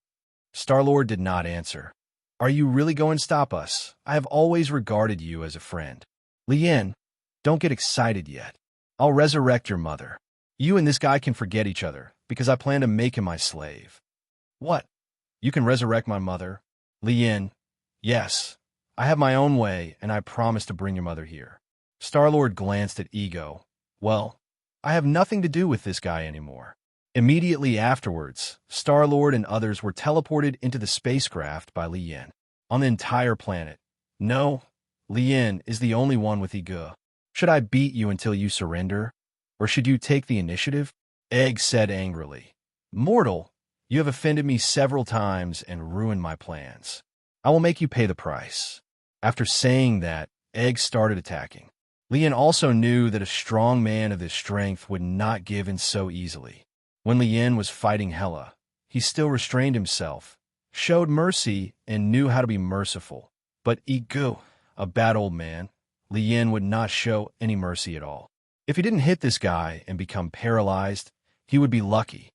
Star-Lord did not answer. "Are you really going to stop us? I have always regarded you as a friend." Li Yin, don't get excited yet. I'll resurrect your mother. You and this guy can forget each other, because I plan to make him my slave. What? You can resurrect my mother? Li Yin, yes. I have my own way, and I promise to bring your mother here. Star-Lord glanced at Ego. Well, I have nothing to do with this guy anymore. Immediately afterwards, Star-Lord and others were teleported into the spacecraft by Li Yin. On the entire planet. No, Li Yin is the only one with Ego. Should I beat you until you surrender? Or should you take the initiative? Egg said angrily. Mortal, you have offended me several times and ruined my plans. I will make you pay the price. After saying that, Egg started attacking. Li Yin also knew that a strong man of this strength would not give in so easily. When Li Yin was fighting Hela, he still restrained himself, showed mercy, and knew how to be merciful. But Ego, a bad old man, Li Yin would not show any mercy at all. If he didn't hit this guy and become paralyzed, he would be lucky.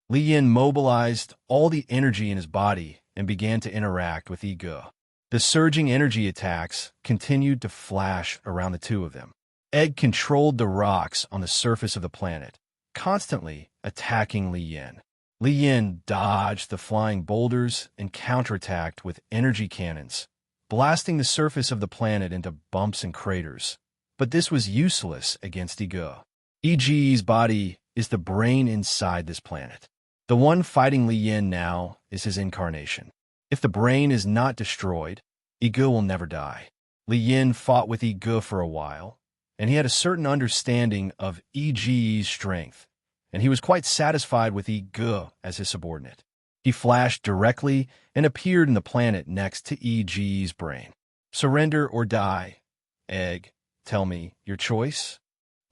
Li Yin mobilized all the energy in his body and began to interact with Ego. The surging energy attacks continued to flash around the two of them. Egg controlled the rocks on the surface of the planet, constantly attacking Li Yin. Li Yin dodged the flying boulders and counterattacked with energy cannons, blasting the surface of the planet into bumps and craters. But this was useless against Ego. Ege's body is the brain inside this planet. The one fighting Li Yin now is his incarnation. If the brain is not destroyed, Ego will never die. Li Yin fought with Ego for a while, and he had a certain understanding of Ege's strength, and he was quite satisfied with Ego as his subordinate. He flashed directly and appeared in the planet next to Ege's brain. Surrender or die. Egg, tell me, your choice?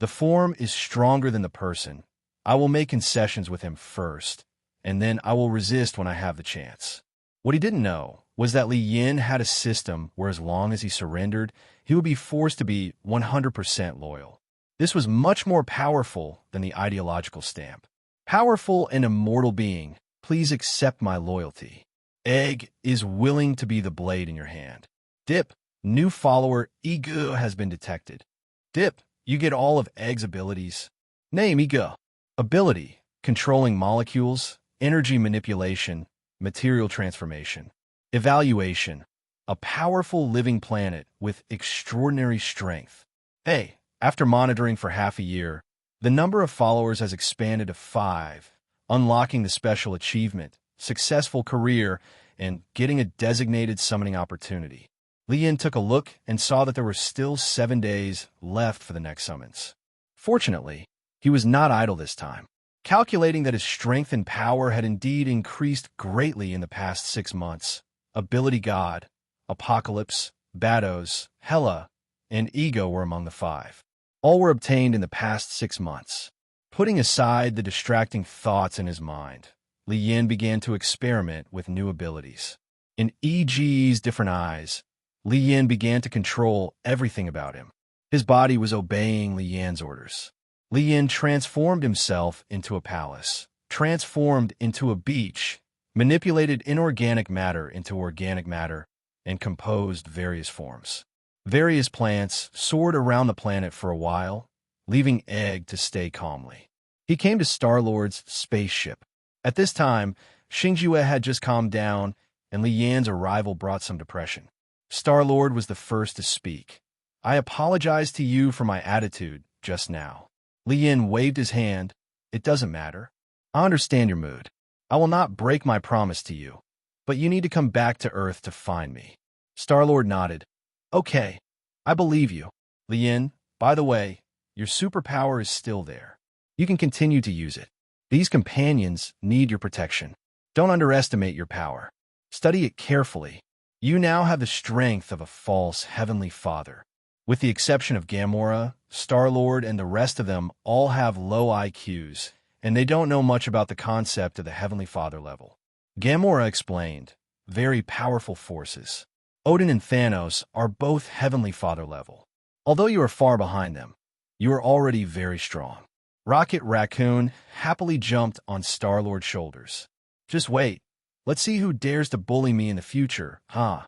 The form is stronger than the person. I will make concessions with him first, and then I will resist when I have the chance. What he didn't know was that Li Yin had a system where as long as he surrendered, he would be forced to be 100% loyal. This was much more powerful than the ideological stamp. Powerful and immortal being, please accept my loyalty. Egg is willing to be the blade in your hand. Dip, new follower Ego has been detected. Dip, you get all of Egg's abilities. Name Ego. Ability, controlling molecules, energy manipulation, material transformation. Evaluation, a powerful living planet with extraordinary strength. Hey, after monitoring for half a year, the number of followers has expanded to 5, unlocking the special achievement, successful career, and getting a designated summoning opportunity. Li Yin took a look and saw that there were still 7 days left for the next summons. Fortunately, he was not idle this time. Calculating that his strength and power had indeed increased greatly in the past 6 months, Ability God, Apocalypse, Bados, Hela, and Ego were among the 5. All were obtained in the past 6 months. Putting aside the distracting thoughts in his mind, Li Yin began to experiment with new abilities. In EG's different eyes, Li Yin began to control everything about him. His body was obeying Li Yan's orders. Li Yin transformed himself into a palace, transformed into a beach, manipulated inorganic matter into organic matter, and composed various forms. Various plants soared around the planet for a while, leaving Egg to stay calmly. He came to Star-Lord's spaceship. At this time, Xingjue had just calmed down, and Li Yan's arrival brought some depression. Star-Lord was the first to speak. "I apologize to you for my attitude just now." Li Yin waved his hand. "It doesn't matter. I understand your mood. I will not break my promise to you, but you need to come back to Earth to find me." Star-Lord nodded. "Okay, I believe you." Li Yin, by the way, your superpower is still there. You can continue to use it. These companions need your protection. Don't underestimate your power. Study it carefully. You now have the strength of a false heavenly father. With the exception of Gamora, Star-Lord, and the rest of them all have low IQs, and they don't know much about the concept of the Heavenly Father level. Gamora explained, very powerful forces. Odin and Thanos are both Heavenly Father level. Although you are far behind them, you are already very strong. Rocket Raccoon happily jumped on Star-Lord's shoulders. "Just wait. Let's see who dares to bully me in the future, huh?"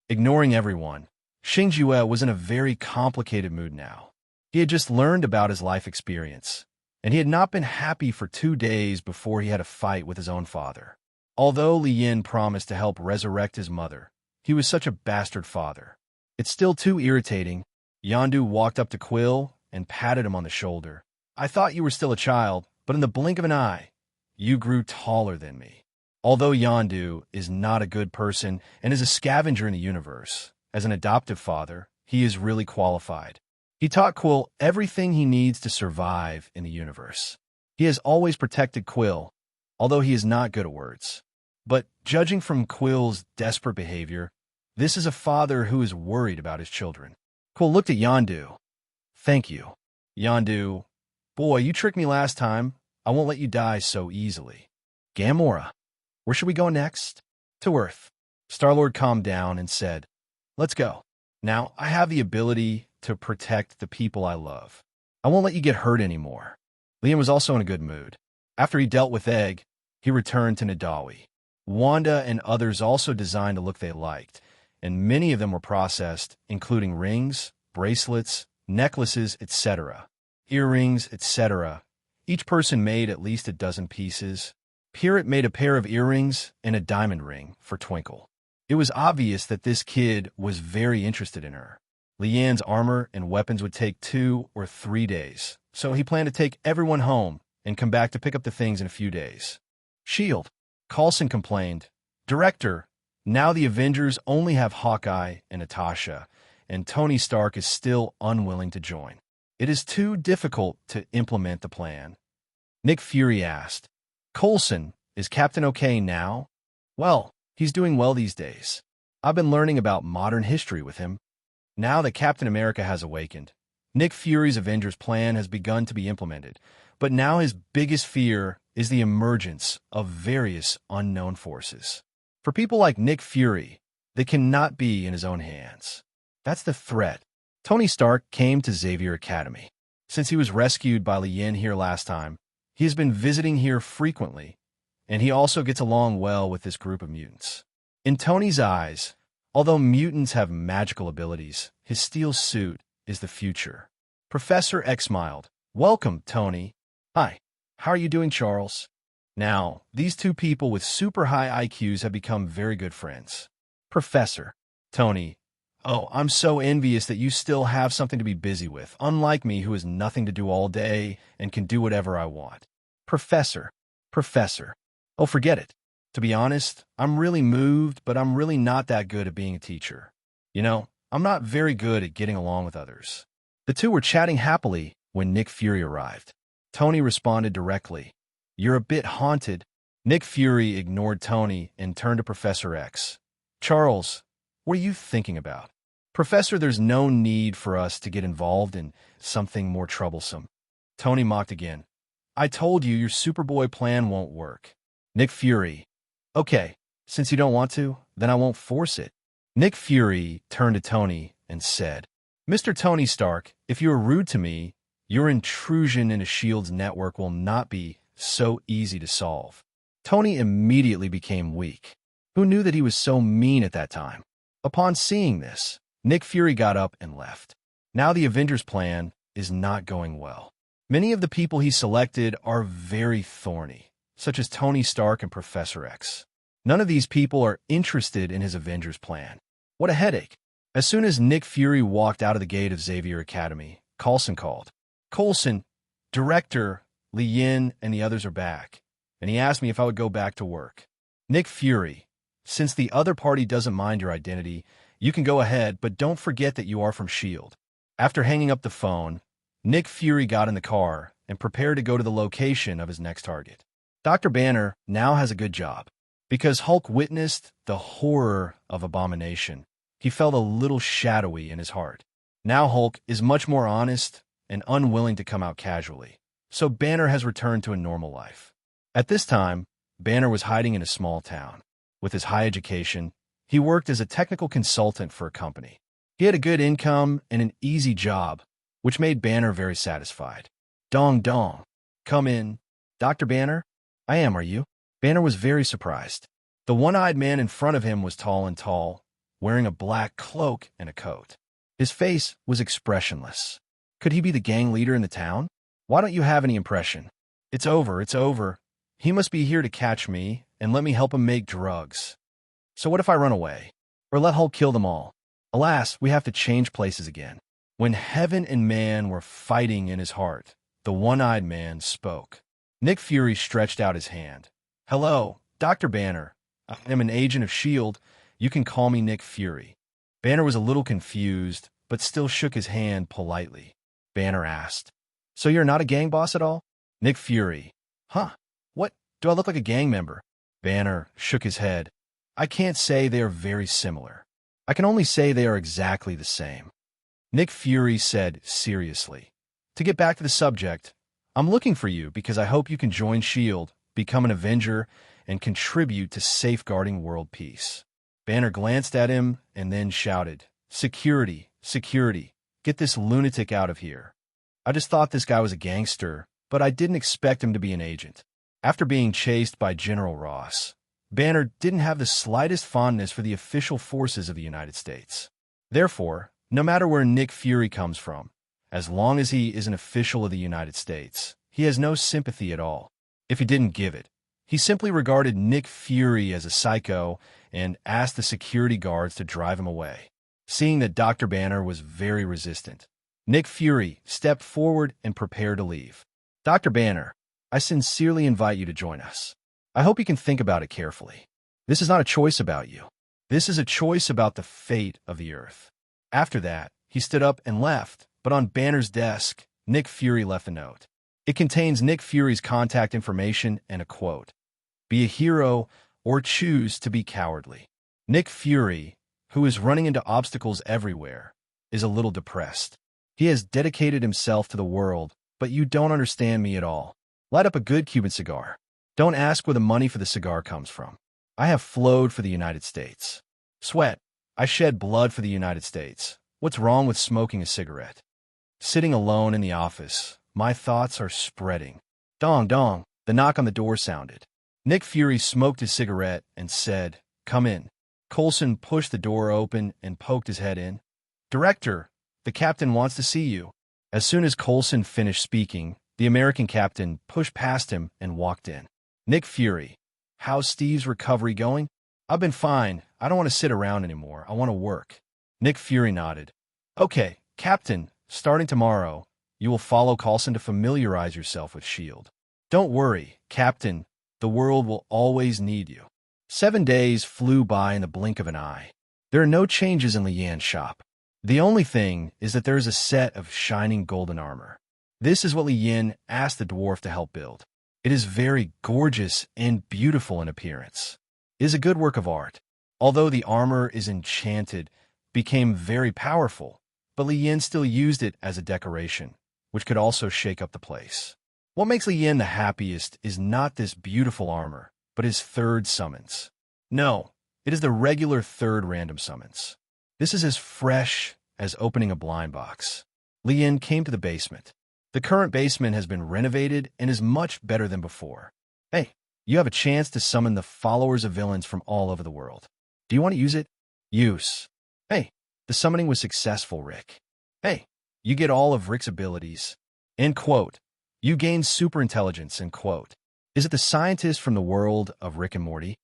Ignoring everyone, Xingjue was in a very complicated mood now. He had just learned about his life experience, and he had not been happy for 2 days before he had a fight with his own father. Although Li Yin promised to help resurrect his mother, he was such a bastard father. It's still too irritating. Yondu walked up to Quill and patted him on the shoulder. "I thought you were still a child, but in the blink of an eye, you grew taller than me." Although Yondu is not a good person and is a scavenger in the universe, as an adoptive father, he is really qualified. He taught Quill everything he needs to survive in the universe. He has always protected Quill, although he is not good at words. But judging from Quill's desperate behavior, this is a father who is worried about his children. Quill looked at Yondu. "Thank you." Yondu, "Boy, you tricked me last time. I won't let you die so easily." Gamora, "Where should we go next?" "To Earth." Star-Lord calmed down and said, "Let's go. Now, I have the ability to protect the people I love. I won't let you get hurt anymore." Liam was also in a good mood. After he dealt with Egg, he returned to Nadawi. Wanda and others also designed a look they liked, and many of them were processed, including rings, bracelets, necklaces, etc., earrings, etc. Each person made at least a dozen pieces. Pirate made a pair of earrings and a diamond ring for Twinkle. It was obvious that this kid was very interested in her. Leanne's armor and weapons would take 2 or 3 days, so he planned to take everyone home and come back to pick up the things in a few days. Shield. Coulson complained, "Director, now the Avengers only have Hawkeye and Natasha, and Tony Stark is still unwilling to join. It is too difficult to implement the plan." Nick Fury asked, "Coulson, is Captain okay now?" "Well, he's doing well these days. I've been learning about modern history with him. Now that Captain America has awakened, Nick Fury's Avengers plan has begun to be implemented, but now his biggest fear is the emergence of various unknown forces. For people like Nick Fury, they cannot be in his own hands. That's the threat." Tony Stark came to Xavier Academy. Since he was rescued by Li Yin here last time, he has been visiting here frequently, and he also gets along well with this group of mutants. In Tony's eyes, although mutants have magical abilities, his steel suit is the future. Professor X smiled. "Welcome, Tony." "Hi. How are you doing, Charles?" Now, these two people with super high IQs have become very good friends. "Professor." Tony, "Oh, I'm so envious that you still have something to be busy with, unlike me who has nothing to do all day and can do whatever I want." "Professor." "Professor." "Oh, forget it. To be honest, I'm really moved, but I'm really not that good at being a teacher. You know, I'm not very good at getting along with others." The two were chatting happily when Nick Fury arrived. Tony responded directly. "You're a bit haunted." Nick Fury ignored Tony and turned to Professor X. "Charles, what are you thinking about?" "Professor, there's no need for us to get involved in something more troublesome." Tony mocked again. "I told you your Superboy plan won't work." Nick Fury. "Okay, since you don't want to, then I won't force it." Nick Fury turned to Tony and said, "Mr. Tony Stark, if you are rude to me, your intrusion into S.H.I.E.L.D.'s network will not be so easy to solve." Tony immediately became weak. Who knew that he was so mean at that time? Upon seeing this, Nick Fury got up and left. Now the Avengers plan is not going well. Many of the people he selected are very thorny, such as Tony Stark and Professor X. None of these people are interested in his Avengers plan. What a headache. As soon as Nick Fury walked out of the gate of Xavier Academy, Coulson called. "Coulson, Director, Li Yin, and the others are back, and he asked me if I would go back to work." Nick Fury, "Since the other party doesn't mind your identity, you can go ahead, but don't forget that you are from S.H.I.E.L.D. After hanging up the phone, Nick Fury got in the car and prepared to go to the location of his next target. Dr. Banner now has a good job. Because Hulk witnessed the horror of Abomination, he felt a little shadowy in his heart. Now Hulk is much more honest and unwilling to come out casually, so Banner has returned to a normal life. At this time, Banner was hiding in a small town. With his high education, he worked as a technical consultant for a company. He had a good income and an easy job, which made Banner very satisfied. "Dong dong. Come in." "Dr. Banner?" "I am, are you?" Banner was very surprised. The one-eyed man in front of him was tall, wearing a black cloak and a coat. His face was expressionless. Could he be the gang leader in the town? "Why don't you have any impression?" It's over. He must be here to catch me and let me help him make drugs. So what if I run away? Or let Hulk kill them all? Alas, we have to change places again." When heaven and man were fighting in his heart, the one-eyed man spoke. Nick Fury stretched out his hand. "Hello, Dr. Banner. I am an agent of S.H.I.E.L.D. You can call me Nick Fury." Banner was a little confused, but still shook his hand politely. Banner asked, "So you're not a gang boss at all?" Nick Fury. "Huh? What? Do I look like a gang member?" Banner shook his head. "I can't say they are very similar. I can only say they are exactly the same." Nick Fury said seriously, "To get back to the subject, I'm looking for you because I hope you can join S.H.I.E.L.D., become an Avenger, and contribute to safeguarding world peace." Banner glanced at him and then shouted, Security! Get this lunatic out of here." I just thought this guy was a gangster, but I didn't expect him to be an agent. After being chased by General Ross, Banner didn't have the slightest fondness for the official forces of the United States. Therefore, no matter where Nick Fury comes from, as long as he is an official of the United States, he has no sympathy at all. If he didn't give it, he simply regarded Nick Fury as a psycho and asked the security guards to drive him away. Seeing that Dr. Banner was very resistant, Nick Fury stepped forward and prepared to leave. "Dr. Banner, I sincerely invite you to join us. I hope you can think about it carefully. This is not a choice about you. This is a choice about the fate of the Earth." After that, he stood up and left, but on Banner's desk, Nick Fury left a note. It contains Nick Fury's contact information and a quote, "Be a hero or choose to be cowardly." Nick Fury, who is running into obstacles everywhere, is a little depressed. He has dedicated himself to the world, but you don't understand me at all. Light up a good Cuban cigar. Don't ask where the money for the cigar comes from. I have flowed for the United States. Sweat. I shed blood for the United States. What's wrong with smoking a cigarette? Sitting alone in the office, my thoughts are spreading. Dong dong, the knock on the door sounded. Nick Fury smoked his cigarette and said, "Come in." Coulson pushed the door open and poked his head in. "Director, the captain wants to see you." As soon as Coulson finished speaking, the American captain pushed past him and walked in. Nick Fury, "How's Steve's recovery going?" "I've been fine. I don't want to sit around anymore. I want to work." Nick Fury nodded. "Okay, Captain, starting tomorrow, you will follow Coulson to familiarize yourself with S.H.I.E.L.D. Don't worry, Captain, the world will always need you." 7 days flew by in the blink of an eye. There are no changes in Lian's shop. The only thing is that there is a set of shining golden armor. This is what Li Yin asked the dwarf to help build. It is very gorgeous and beautiful in appearance. It is a good work of art. Although the armor is enchanted, became very powerful, but Li Yin still used it as a decoration, which could also shake up the place. What makes Li Yin the happiest is not this beautiful armor, but his third summons. No, it is the regular third random summons. This is as fresh as opening a blind box. Li Yin came to the basement. The current basement has been renovated and is much better than before. Hey, you have a chance to summon the followers of villains from all over the world. Do you want to use it? Use. Hey, the summoning was successful, Rick. Hey, you get all of Rick's abilities. End quote. You gain super intelligence, end quote. Is it the scientist from the world of Rick and Morty?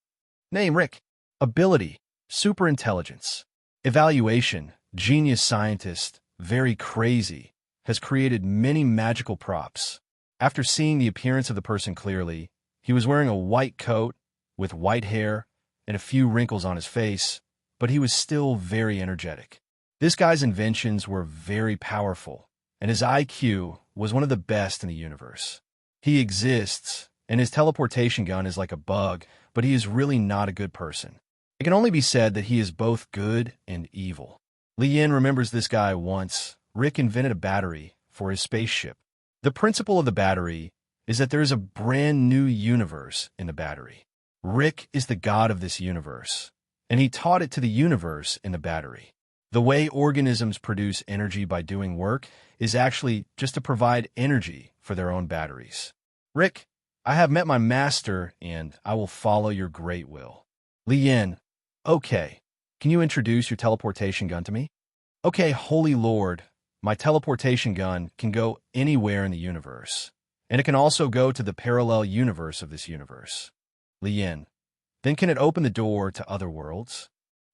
Name, Rick. Ability, super intelligence. Evaluation, genius scientist, very crazy, has created many magical props. After seeing the appearance of the person clearly, he was wearing a white coat with white hair and a few wrinkles on his face, but he was still very energetic. This guy's inventions were very powerful, and his IQ was one of the best in the universe. He exists, and his teleportation gun is like a bug, but he is really not a good person. It can only be said that he is both good and evil. Li Yin remembers this guy once. Rick invented a battery for his spaceship. The principle of the battery is that there is a brand new universe in the battery. Rick is the god of this universe, and he taught it to the universe in the battery. The way organisms produce energy by doing work is actually just to provide energy for their own batteries. Rick, I have met my master, and I will follow your great will. Li Yin, okay. Can you introduce your teleportation gun to me? Okay, Holy Lord, my teleportation gun can go anywhere in the universe, and it can also go to the parallel universe of this universe. Li Yin, then can it open the door to other worlds?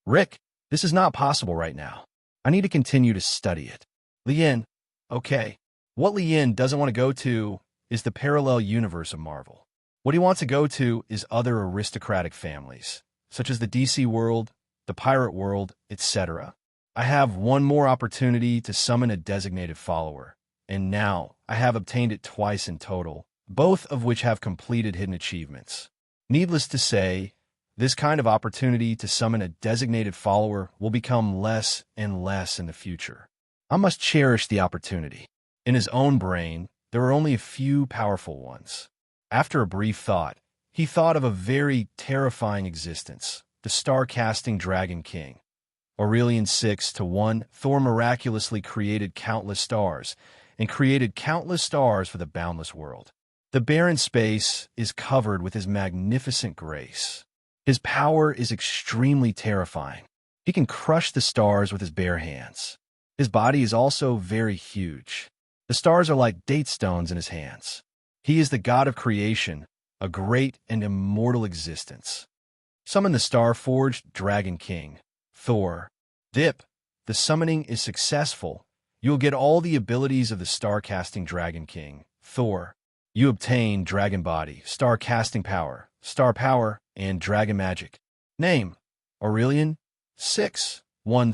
Rick, this is not possible right now. I need to continue to study it. Li Yin, okay. What Li Yin doesn't want to go to is the parallel universe of Marvel. What he wants to go to is other aristocratic families, such as the DC world, the pirate world, etc. I have one more opportunity to summon a designated follower, and now I have obtained it twice in total, both of which have completed hidden achievements. Needless to say, this kind of opportunity to summon a designated follower will become less and less in the future. I must cherish the opportunity. In his own brain, there are only a few powerful ones. After a brief thought, he thought of a very terrifying existence, the star-casting Dragon King. Aurelian 6-1, Thor miraculously created countless stars, and created countless stars for the boundless world. The barren space is covered with his magnificent grace. His power is extremely terrifying. He can crush the stars with his bare hands. His body is also very huge. The stars are like date stones in his hands. He is the god of creation, a great and immortal existence. Summon the star-forged Dragon King, Thor. Dip. The summoning is successful. You will get all the abilities of the star-casting Dragon King, Thor. You obtain Dragon Body, Star Casting Power, Star Power, and Dragon Magic. Name, Aurelian 6-1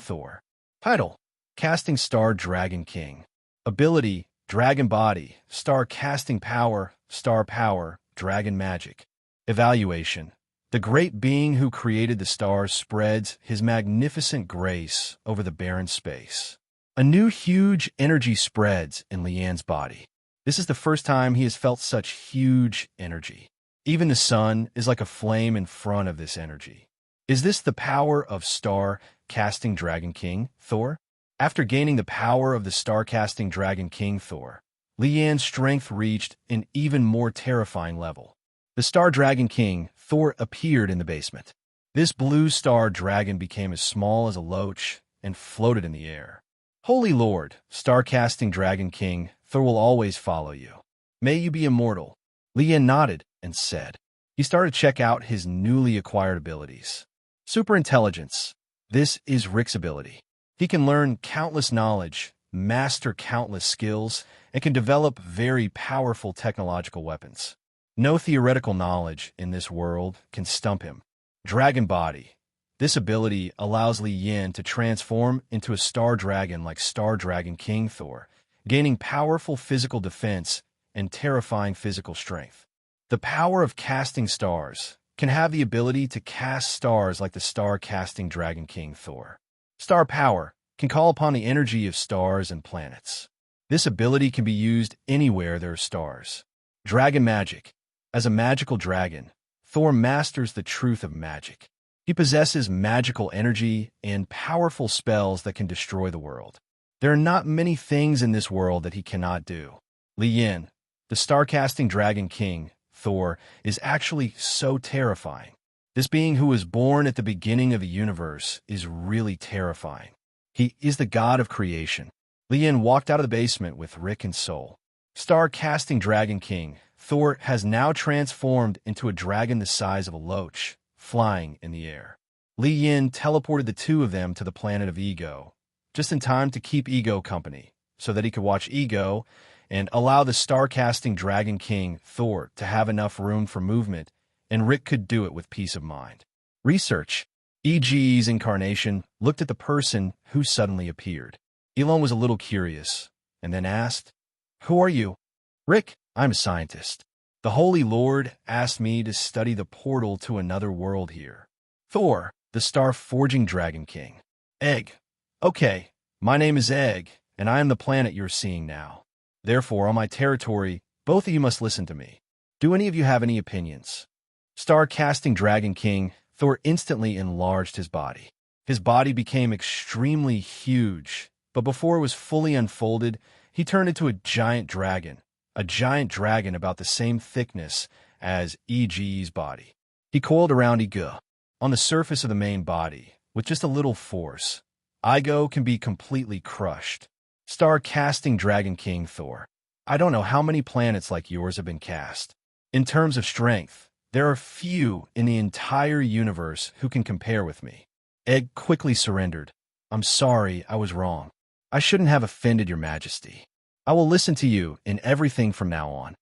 Thor. Title, Casting Star Dragon King. Ability, Dragon Body, Star Casting Power, Star Power, Dragon Magic. Evaluation. The great being who created the stars spreads his magnificent grace over the barren space. A new huge energy spreads in Li Yin's body. This is the first time he has felt such huge energy. Even the sun is like a flame in front of this energy. Is this the power of star-casting Dragon King, Thor? After gaining the power of the star-casting Dragon King, Thor, Li Yin's strength reached an even more terrifying level. The Star Dragon King, Thor, appeared in the basement. This blue star dragon became as small as a loach and floated in the air. Holy Lord, star-casting Dragon King, Thor will always follow you. May you be immortal. Li Yin nodded and said. He started to check out his newly acquired abilities. Super intelligence. This is Rick's ability. He can learn countless knowledge, master countless skills, and can develop very powerful technological weapons. No theoretical knowledge in this world can stump him. Dragon Body. This ability allows Li Yin to transform into a star dragon like Star Dragon King Thor, gaining powerful physical defense and terrifying physical strength. The power of casting stars can have the ability to cast stars like the star-casting Dragon King Thor. Star power can call upon the energy of stars and planets. This ability can be used anywhere there are stars. Dragon magic. As a magical dragon, Thor masters the truth of magic. He possesses magical energy and powerful spells that can destroy the world. There are not many things in this world that he cannot do. Li Yin, the star-casting Dragon King, Thor, is actually so terrifying. This being who was born at the beginning of the universe is really terrifying. He is the god of creation. Li Yin walked out of the basement with Rick and Soul. Star-casting Dragon King, Thor has now transformed into a dragon the size of a loach, flying in the air. Li Yin teleported the two of them to the planet of Ego, just in time to keep Ego company, so that he could watch Ego and allow the star-casting Dragon King, Thor, to have enough room for movement, and Rick could do it with peace of mind. Research. EG's incarnation looked at the person who suddenly appeared. Elon was a little curious, and then asked, "Who are you?" "Rick, I'm a scientist. The Holy Lord asked me to study the portal to another world here." Thor, the star-forging Dragon King. Egg. "Okay, my name is Egg, and I am the planet you're seeing now. Therefore, on my territory, both of you must listen to me. Do any of you have any opinions?" Star-casting Dragon King, Thor instantly enlarged his body. His body became extremely huge, but before it was fully unfolded, he turned into a giant dragon about the same thickness as EG's body. He coiled around Ego on the surface of the main body with just a little force. Ego can be completely crushed. Star-casting Dragon King Thor. "I don't know how many planets like yours have been cast. In terms of strength, there are few in the entire universe who can compare with me." Egg quickly surrendered. "I'm sorry, I was wrong. I shouldn't have offended your majesty. I will listen to you in everything from now on."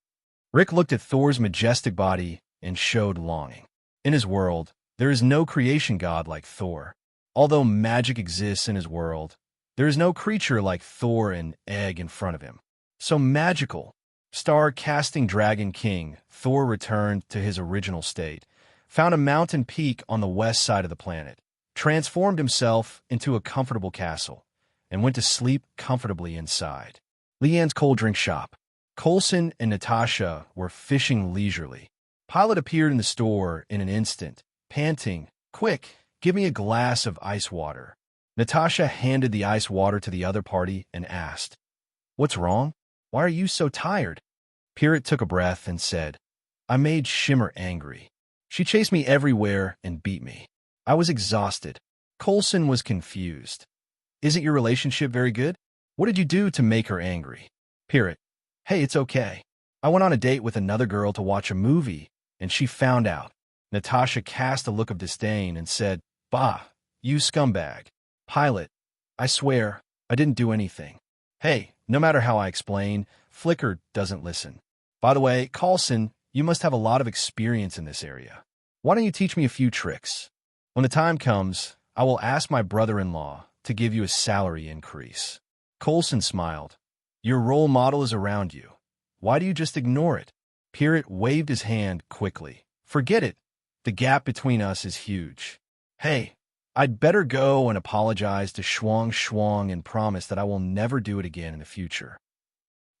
Rick looked at Thor's majestic body and showed longing. In his world, there is no creation god like Thor. Although magic exists in his world, there is no creature like Thor and Egg in front of him. So magical. Star-casting Dragon King, Thor returned to his original state, found a mountain peak on the west side of the planet, transformed himself into a comfortable castle, and went to sleep comfortably inside. Leanne's cold drink shop. Coulson and Natasha were fishing leisurely. Pilot appeared in the store in an instant, panting, "Quick, give me a glass of ice water." Natasha handed the ice water to the other party and asked, "What's wrong? Why are you so tired?" Pirate took a breath and said, "I made Shimmer angry. She chased me everywhere and beat me. I was exhausted." Coulson was confused. "Isn't your relationship very good? What did you do to make her angry?" Pirate, "Hey, it's okay. I went on a date with another girl to watch a movie, and she found out." Natasha cast a look of disdain and said, "Bah, you scumbag." Pilot, "I swear, I didn't do anything." "Hey, no matter how I explain, Flicker doesn't listen. By the way, Coulson, you must have a lot of experience in this area. Why don't you teach me a few tricks? When the time comes, I will ask my brother-in-law to give you a salary increase." Coulson smiled. "Your role model is around you. Why do you just ignore it?" Pirate waved his hand quickly. "Forget it. The gap between us is huge. Hey, I'd better go and apologize to Schwang and promise that I will never do it again in the future."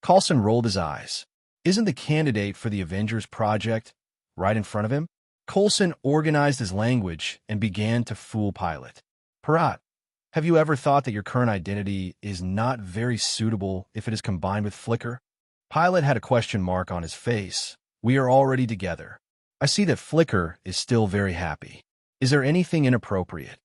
Coulson rolled his eyes. Isn't the candidate for the Avengers project right in front of him? Coulson organized his language and began to fool Pilot. "Pirat, have you ever thought that your current identity is not very suitable if it is combined with Flicker?" Pilot had a question mark on his face. "We are already together. I see that Flicker is still very happy. Is there anything inappropriate?"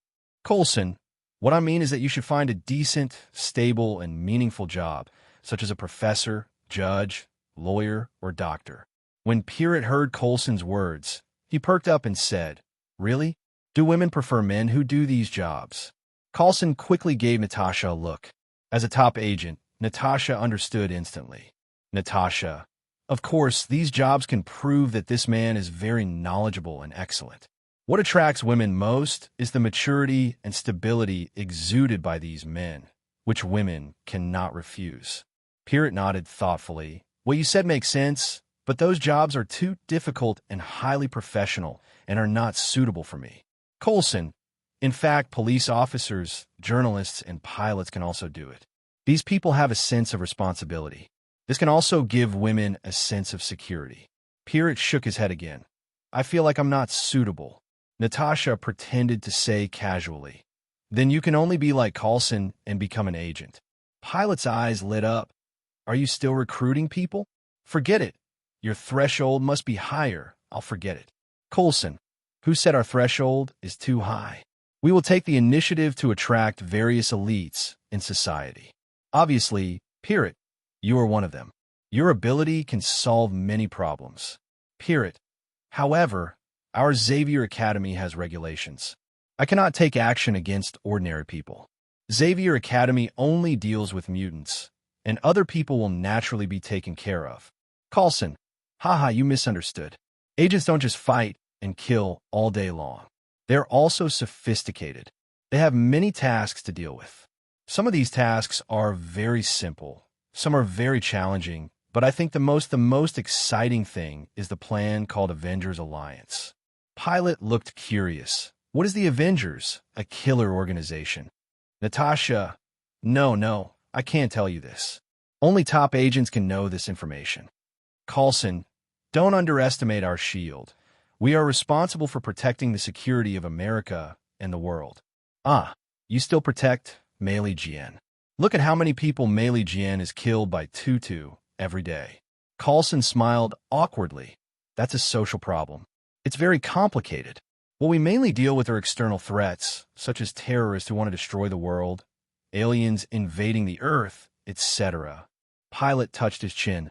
Coulson, "What I mean is that you should find a decent, stable, and meaningful job, such as a professor, judge, lawyer, or doctor." When Pirate heard Coulson's words, he perked up and said, "Really? Do women prefer men who do these jobs?" Coulson quickly gave Natasha a look. As a top agent, Natasha understood instantly. Natasha, "Of course, these jobs can prove that this man is very knowledgeable and excellent. What attracts women most is the maturity and stability exuded by these men, which women cannot refuse." Pirate nodded thoughtfully. What you said makes sense, but those jobs are too difficult and highly professional and are not suitable for me. Coulson, in fact, police officers, journalists, and pilots can also do it. These people have a sense of responsibility. This can also give women a sense of security. Pirate shook his head again. I feel like I'm not suitable. Natasha pretended to say casually. Then you can only be like Coulson and become an agent. Pilot's eyes lit up. Are you still recruiting people? Forget it. Your threshold must be higher. I'll forget it. Coulson, who said our threshold is too high? We will take the initiative to attract various elites in society. Obviously, Pirate, you are one of them. Your ability can solve many problems. Pirate, however, our Xavier Academy has regulations. I cannot take action against ordinary people. Xavier Academy only deals with mutants, and other people will naturally be taken care of. Coulson, haha, you misunderstood. Agents don't just fight and kill all day long. They're also sophisticated. They have many tasks to deal with. Some of these tasks are very simple. Some are very challenging, but I think the most exciting thing is the plan called Avengers Alliance. Pilot looked curious. What is the Avengers? A killer organization. Natasha, no, I can't tell you this. Only top agents can know this information. Coulson, don't underestimate our shield. We are responsible for protecting the security of America and the world. Ah, you still protect Meili Jian. Look at how many people Meili Jian is killed by Tutu every day. Coulson smiled awkwardly. That's a social problem. It's very complicated. What we mainly deal with are external threats, such as terrorists who want to destroy the world, aliens invading the Earth, etc. Pilot touched his chin.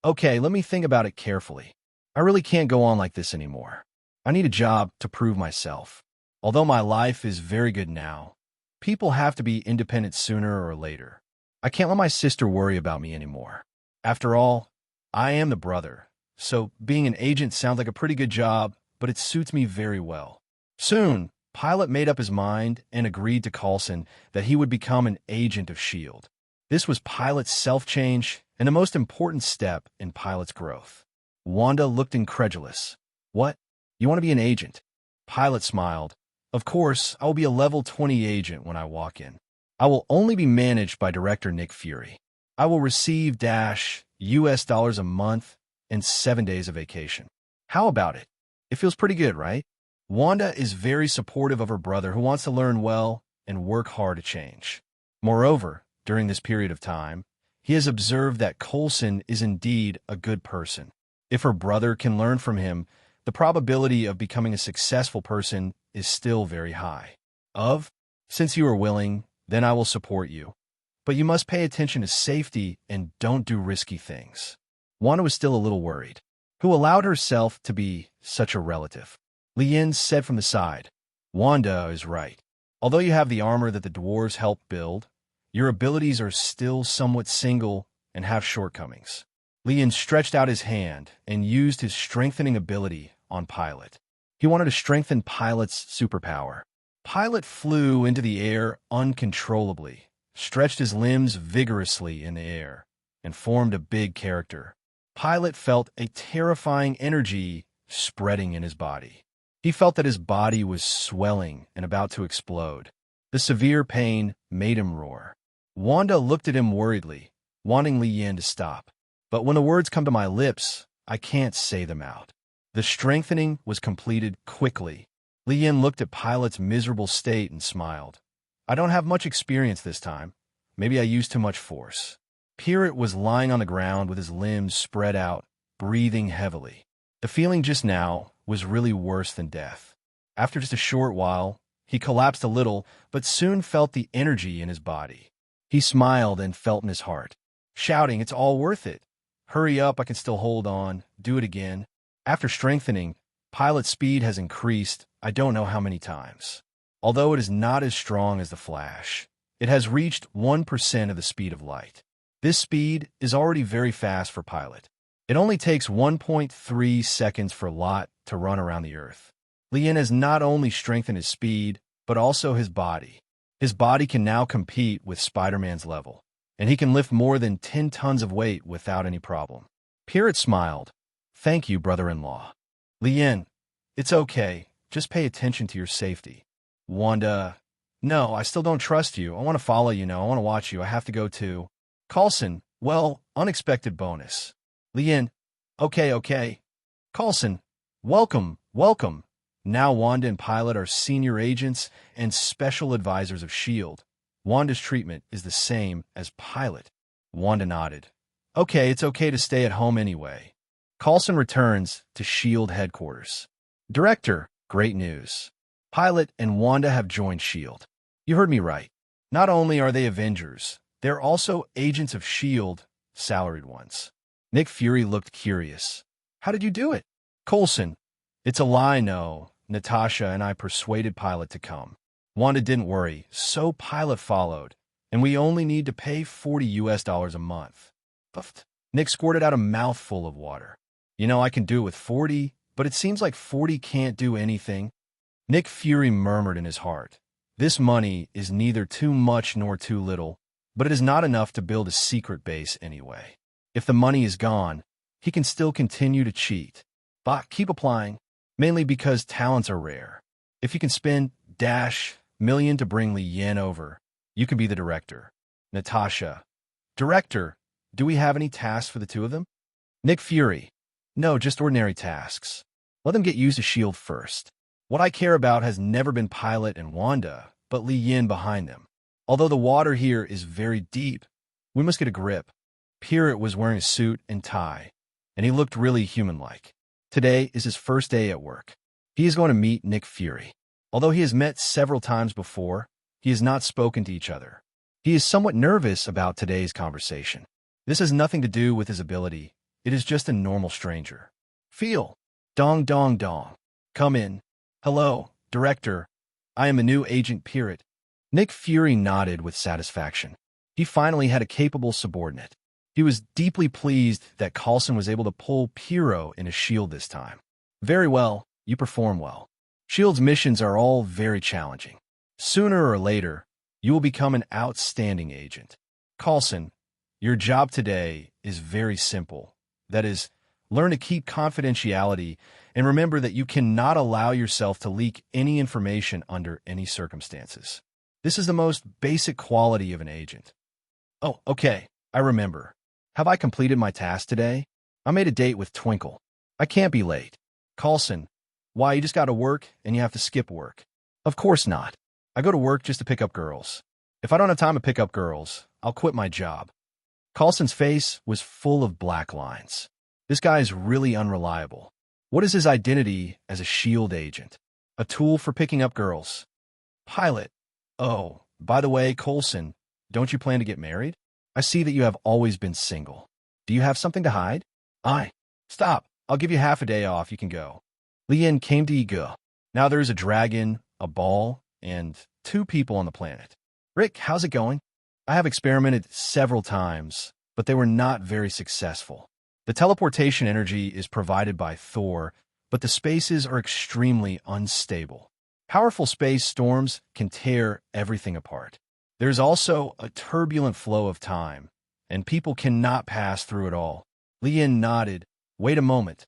Okay, let me think about it carefully. I really can't go on like this anymore. I need a job to prove myself. Although my life is very good now, people have to be independent sooner or later. I can't let my sister worry about me anymore. After all, I am the brother, so being an agent sounds like a pretty good job, but it suits me very well. Soon, Pilot made up his mind and agreed to Coulson that he would become an agent of S.H.I.E.L.D. This was Pilot's self-change and the most important step in Pilot's growth. Wanda looked incredulous. What? You want to be an agent? Pilot smiled. Of course, I will be a level 20 agent when I walk in. I will only be managed by Director Nick Fury. I will receive US dollars a month and 7 days of vacation. How about it? It feels pretty good, right? Wanda is very supportive of her brother who wants to learn well and work hard to change. Moreover, during this period of time, he has observed that Coulson is indeed a good person. If her brother can learn from him, the probability of becoming a successful person is still very high. Since you are willing, then I will support you. But you must pay attention to safety and don't do risky things. Wanda was still a little worried. Who allowed herself to be such a relative? Lien said from the side. Wanda is right. Although you have the armor that the dwarves helped build, your abilities are still somewhat single and have shortcomings. Lien stretched out his hand and used his strengthening ability on Pilot. He wanted to strengthen Pilot's superpower. Pilot flew into the air uncontrollably, stretched his limbs vigorously in the air, and formed a big character. Pilot felt a terrifying energy spreading in his body. He felt that his body was swelling and about to explode. The severe pain made him roar. Wanda looked at him worriedly, wanting Li Yan to stop. But when the words come to my lips, I can't say them out. The strengthening was completed quickly. Li Yan looked at Pilot's miserable state and smiled. I don't have much experience this time. Maybe I used too much force. Pirate was lying on the ground with his limbs spread out, breathing heavily. The feeling just now was really worse than death. After just a short while, he collapsed a little, but soon felt the energy in his body. He smiled and felt in his heart, shouting, "It's all worth it. Hurry up, I can still hold on. Do it again." After strengthening, Pilot's speed has increased, I don't know how many times. Although it is not as strong as the Flash, it has reached 1% of the speed of light. This speed is already very fast for Pilot. It only takes 1.3 seconds for Lot to run around the Earth. Lien has not only strengthened his speed, but also his body. His body can now compete with Spider-Man's level. and he can lift more than 10 tons of weight without any problem. Pirate smiled. Thank you, brother-in-law. Lien, it's okay. Just pay attention to your safety. Wanda, no, I still don't trust you. I want to follow you now. I want to watch you. I have to go too. Coulson, well, unexpected bonus. Lien, okay. Coulson, welcome. Now Wanda and Pilot are senior agents and special advisors of S.H.I.E.L.D. Wanda's treatment is the same as Pilot. Wanda nodded. Okay, it's okay to stay at home anyway. Coulson returns to S.H.I.E.L.D. headquarters. Director, great news. Pilot and Wanda have joined S.H.I.E.L.D. You heard me right. Not only are they Avengers, they're also agents of S.H.I.E.L.D., salaried ones. Nick Fury looked curious. How did you do it? Coulson, it's a lie, no. Natasha and I persuaded Pilot to come. Wanda didn't worry, so Pilot followed, and we only need to pay $40 a month. Puffed. Nick squirted out a mouthful of water. You know, I can do it with 40, but it seems like 40 can't do anything. Nick Fury murmured in his heart. This money is neither too much nor too little, but it is not enough to build a secret base anyway. If the money is gone, he can still continue to cheat. But keep applying, mainly because talents are rare. If you can spend $1 million to bring Lien over, you can be the director. Natasha. Director, do we have any tasks for the two of them? Nick Fury. No, just ordinary tasks. Let them get used to S.H.I.E.L.D. first. What I care about has never been Pilot and Wanda, but Lien behind them. Although the water here is very deep, we must get a grip. Pirate was wearing a suit and tie, and he looked really human-like. Today is his first day at work. He is going to meet Nick Fury. Although he has met several times before, he has not spoken to each other. He is somewhat nervous about today's conversation. This has nothing to do with his ability. It is just a normal stranger. Feel. Dong. Come in. Hello, Director. I am a new Agent Pirate. Nick Fury nodded with satisfaction. He finally had a capable subordinate. He was deeply pleased that Coulson was able to pull Pyro in a S.H.I.E.L.D. this time. Very well, you perform well. S.H.I.E.L.D.'s missions are all very challenging. Sooner or later, you will become an outstanding agent. Coulson, your job today is very simple. That is, learn to keep confidentiality and remember that you cannot allow yourself to leak any information under any circumstances. This is the most basic quality of an agent. Oh, okay, I remember. Have I completed my task today? I made a date with Twinkle. I can't be late. Coulson, why, you just got to work and you have to skip work? Of course not. I go to work just to pick up girls. If I don't have time to pick up girls, I'll quit my job. Coulson's face was full of black lines. This guy is really unreliable. What is his identity as a S.H.I.E.L.D. agent? A tool for picking up girls. Pilot. Oh, by the way, Coulson, don't you plan to get married? I see that you have always been single. Do you have something to hide? Stop. I'll give you half a day off. You can go. Lien came to Ego. Now there is a dragon, a ball, and 2 people on the planet. Rick, how's it going? I have experimented several times, but they were not very successful. The teleportation energy is provided by Thor, but the spaces are extremely unstable. Powerful space storms can tear everything apart. There's also a turbulent flow of time, and people cannot pass through it all. Lien nodded. Wait a moment.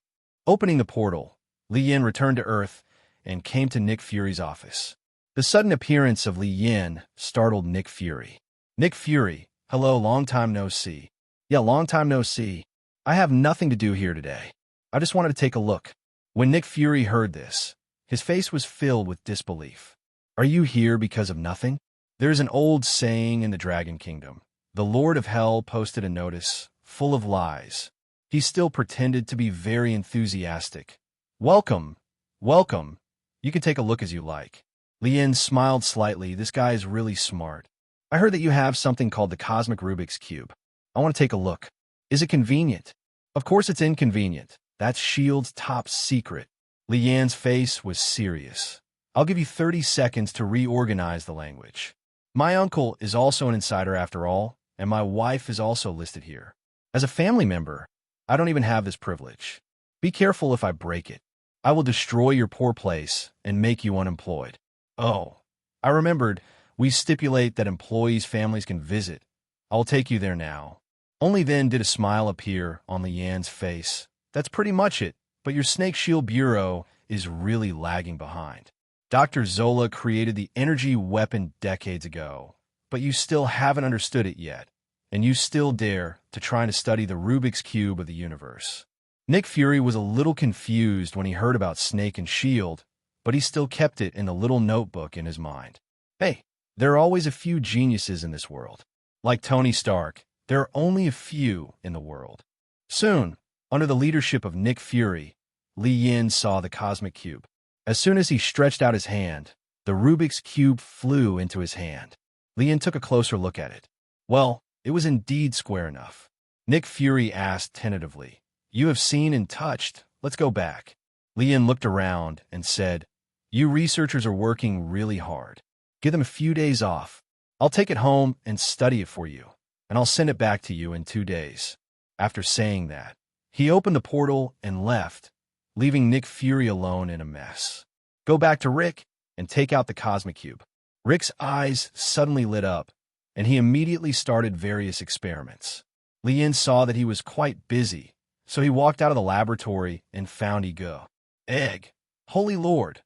Opening the portal, Lien returned to Earth and came to Nick Fury's office. The sudden appearance of Lien startled Nick Fury. Nick Fury, hello, long time no see. Yeah, long time no see. I have nothing to do here today. I just wanted to take a look. When Nick Fury heard this, his face was filled with disbelief. Are you here because of nothing? There is an old saying in the Dragon Kingdom. The Lord of Hell posted a notice full of lies. He still pretended to be very enthusiastic. Welcome. You can take a look as you like. Lien smiled slightly. This guy is really smart. I heard that you have something called the Cosmic Rubik's Cube. I want to take a look. Is it convenient? Of course it's inconvenient. That's S.H.I.E.L.D.'s top secret. Lien's face was serious. I'll give you 30 seconds to reorganize the language. My uncle is also an insider after all, and my wife is also listed here. As a family member, I don't even have this privilege. Be careful if I break it. I will destroy your poor place and make you unemployed. Oh, I remembered, we stipulate that employees' families can visit, I'll take you there now. Only then did a smile appear on Li Yan's face. That's pretty much it, but your Snake Shield Bureau is really lagging behind. Dr. Zola created the energy weapon decades ago, but you still haven't understood it yet, and you still dare to try to study the Rubik's Cube of the universe. Nick Fury was a little confused when he heard about Snake and Shield, but he still kept it in the little notebook in his mind. Hey, there are always a few geniuses in this world. Like Tony Stark, there are only a few in the world. Soon, under the leadership of Nick Fury, Li Yan saw the cosmic cube. As soon as he stretched out his hand, the Rubik's Cube flew into his hand. Li Yan took a closer look at it. Well, it was indeed square enough. Nick Fury asked tentatively, "You have seen and touched. Let's go back." Li Yan looked around and said, "You researchers are working really hard. Give them a few days off. I'll take it home and study it for you, and I'll send it back to you in 2 days." After saying that, he opened the portal and left, leaving Nick Fury alone in a mess. Go back to Rick and take out the cosmic cube. Rick's eyes suddenly lit up, and he immediately started various experiments. Li Yan saw that he was quite busy, so he walked out of the laboratory and found Ego. "Egg, Holy Lord,